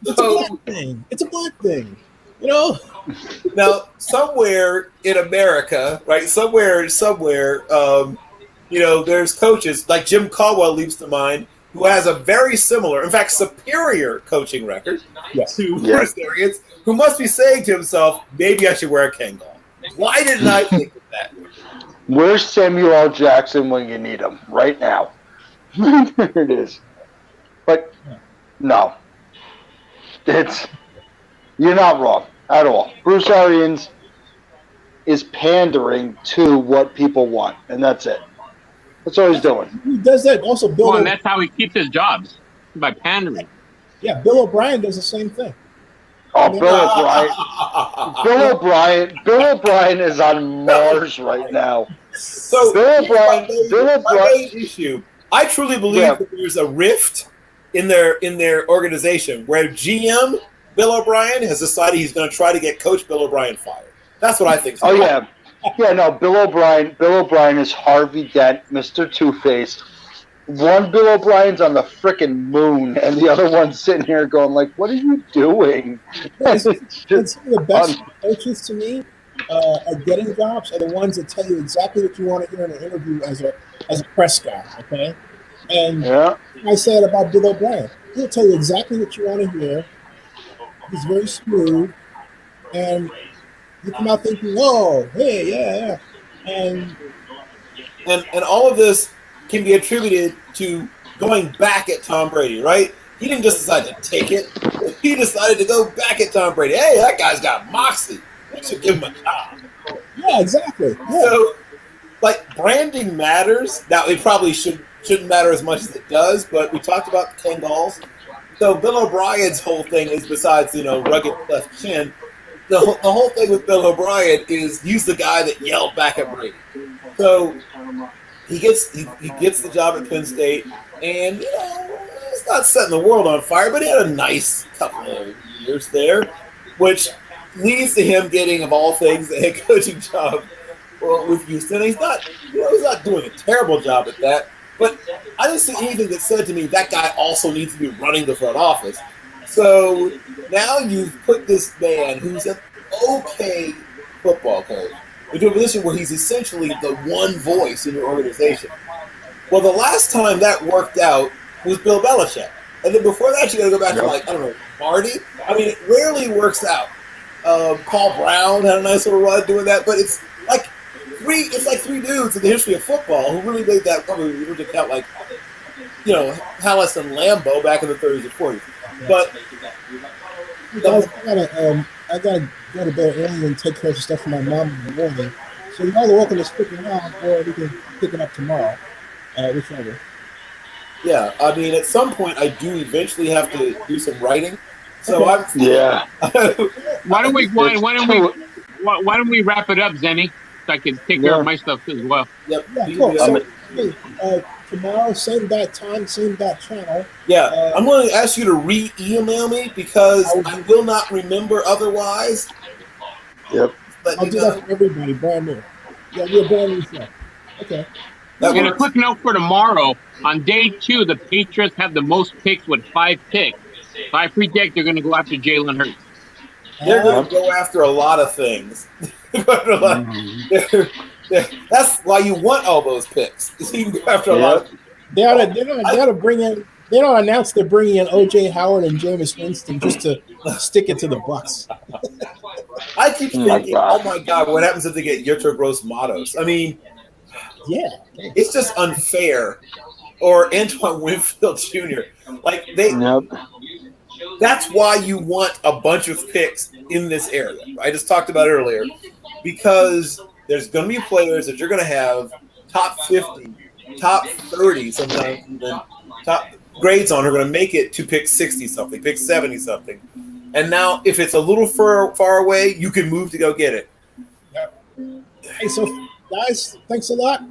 It's a black thing. It's a black thing. Now, somewhere in America, right? Somewhere, there's coaches like Jim Caldwell leaps to mind, who has a very similar, in fact, superior coaching record to Bruce Arians, who must be saying to himself, maybe I should wear a Kangol. Why didn't I think of that? Where's Samuel L. Jackson when you need him? Right now. There it is. But, no. You're not wrong at all. Bruce Arians is pandering to what people want, and that's it. That's all he's doing. He does that also. And that's how he keeps his jobs, by pandering. Yeah, Bill O'Brien does the same thing. Oh, Bill O'Brien is on Mars right now. So Bill O'Brien issue. I truly believe that there's a rift in their organization where GM Bill O'Brien has decided he's going to try to get Coach Bill O'Brien fired. That's what I think. Oh yeah, no. Bill O'Brien is Harvey Dent, Mr. Two-Face. One Bill O'Brien's on the frickin' moon, and the other one's sitting here going like, "What are you doing?" And some of the best coaches to me at getting jobs are the ones that tell you exactly what you want to hear in an interview as a press guy. Okay, and I said about Bill O'Brien, he'll tell you exactly what you want to hear. He's very smooth, and you come out thinking, "Oh, hey, yeah," and all of this can be attributed to going back at Tom Brady, right? He didn't just decide to take it. He decided to go back at Tom Brady. Hey, that guy's got moxie. We should give him a job. Yeah, exactly. Yeah. So, like, branding matters. Now, it probably shouldn't matter as much as it does, but we talked about Kangols. So Bill O'Brien's whole thing is, besides, rugged left chin, the whole thing with Bill O'Brien is he's the guy that yelled back at Brady. So he gets the job at Penn State, and he's not setting the world on fire, but he had a nice couple of years there, which leads to him getting, of all things, the head coaching job with Houston. He's not doing a terrible job at that, but I didn't see anything that said to me that guy also needs to be running the front office. So now you've put this man who's an okay football coach into a position where he's essentially the one voice in your organization. Well, the last time that worked out was Bill Belichick. And then before that, you got to go back to, like, I don't know, Marty? I mean, it rarely works out. Paul Brown had a nice little run doing that, but it's like three dudes in the history of football who really made that probably we would count, like, Hallis and Lambeau back in the 30s and 40s. But I gotta go to bed early and take care of stuff for my mom in the morning. So you're all welcome to stick around, or we can pick it up tomorrow. Whichever. Yeah, I mean, at some point, I do eventually have to do some writing. So Okay. Why don't we wrap it up, Zenny? So I can take care of my stuff as well. Yep. Yeah, cool. So, tomorrow, same bat time, same bat channel. Yeah, I'm going to ask you to re-email me because I will not remember otherwise. Yep. I'll do that for everybody, brand new. Yeah, we're a brand new show. Okay. And a quick note for tomorrow. On day 2, the Patriots have the most picks with 5 picks. So I predict they're going to go after Jalen Hurts. They're going to go after a lot of things. That's why you want all those picks. You can go after a lot. They ought to bring in. They don't announce they're bringing in O.J. Howard and Jameis Winston just to stick it to the Bucks. I keep thinking, oh my God, what happens if they get Yotra Gross Matos? I mean, yeah, it's just unfair. Or Antoine Winfield Jr. Like that's why you want a bunch of picks in this area. I just talked about it earlier because there's going to be players that you're going to have top 50, top 30, sometimes even top grades on are going to make it to pick 60 something, pick 70 something. And now, if it's a little far away, you can move to go get it. Hey, so guys, thanks a lot,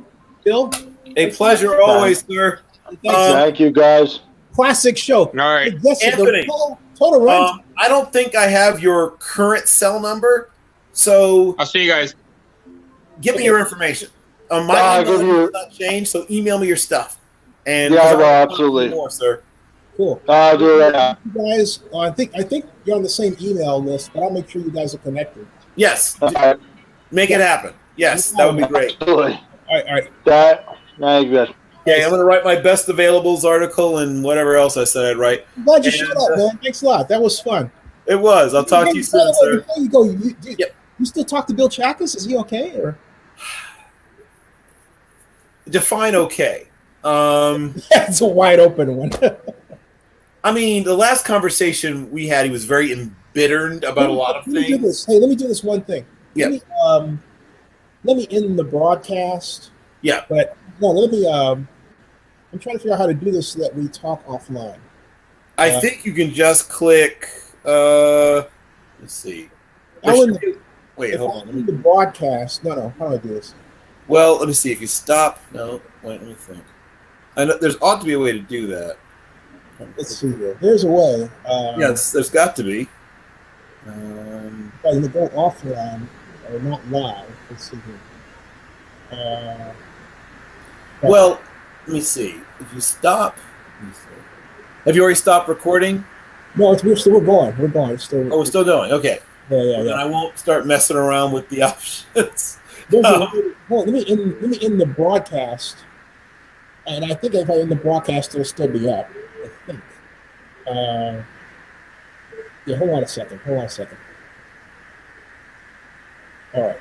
Bill. A pleasure always, sir. Thank you, guys. Classic show. All right, Anthony. Total run. I don't think I have your current cell number, so I'll see you guys. Give me your information. My email has not changed, so email me your stuff. And absolutely. More, sir. Cool. I'll do that. You guys, I think you're on the same email list, but I'll make sure you guys are connected. Yes. Make it happen. Yes, that would be great. Absolutely. All right. Thank you, guys. Okay, I'm going to write my best availables article and whatever else I said I'd write. I'm glad you showed up, man. Thanks a lot. That was fun. It was. I'll talk to you soon, sir. Before you go, you still talk to Bill Chakas? Is he okay? Or define okay. It's a wide open one. I mean, the last conversation we had, he was very embittered about a lot of things. Let me do this one thing. Yeah. Let me end the broadcast. Yeah. But no, let me. I'm trying to figure out how to do this so that we talk offline. I think you can just click. Let's see. Wait, hold on. Let me the broadcast. No. How do I do this? Well, let me see. If you stop. No, wait. Let me think. I know there's ought to be a way to do that. Let's see here. There's a way. Yes, there's got to be. I'm going to go offline or not live. Let's see here. Well, let me see. If you stop, have you already stopped recording? No, we're going. We're going. It's still. Oh, we're still going. Okay. Yeah. Then I won't start messing around with the options. Let me end the broadcast, and I think if I end the broadcast, it'll still be up. I think. Hold on a second. All right.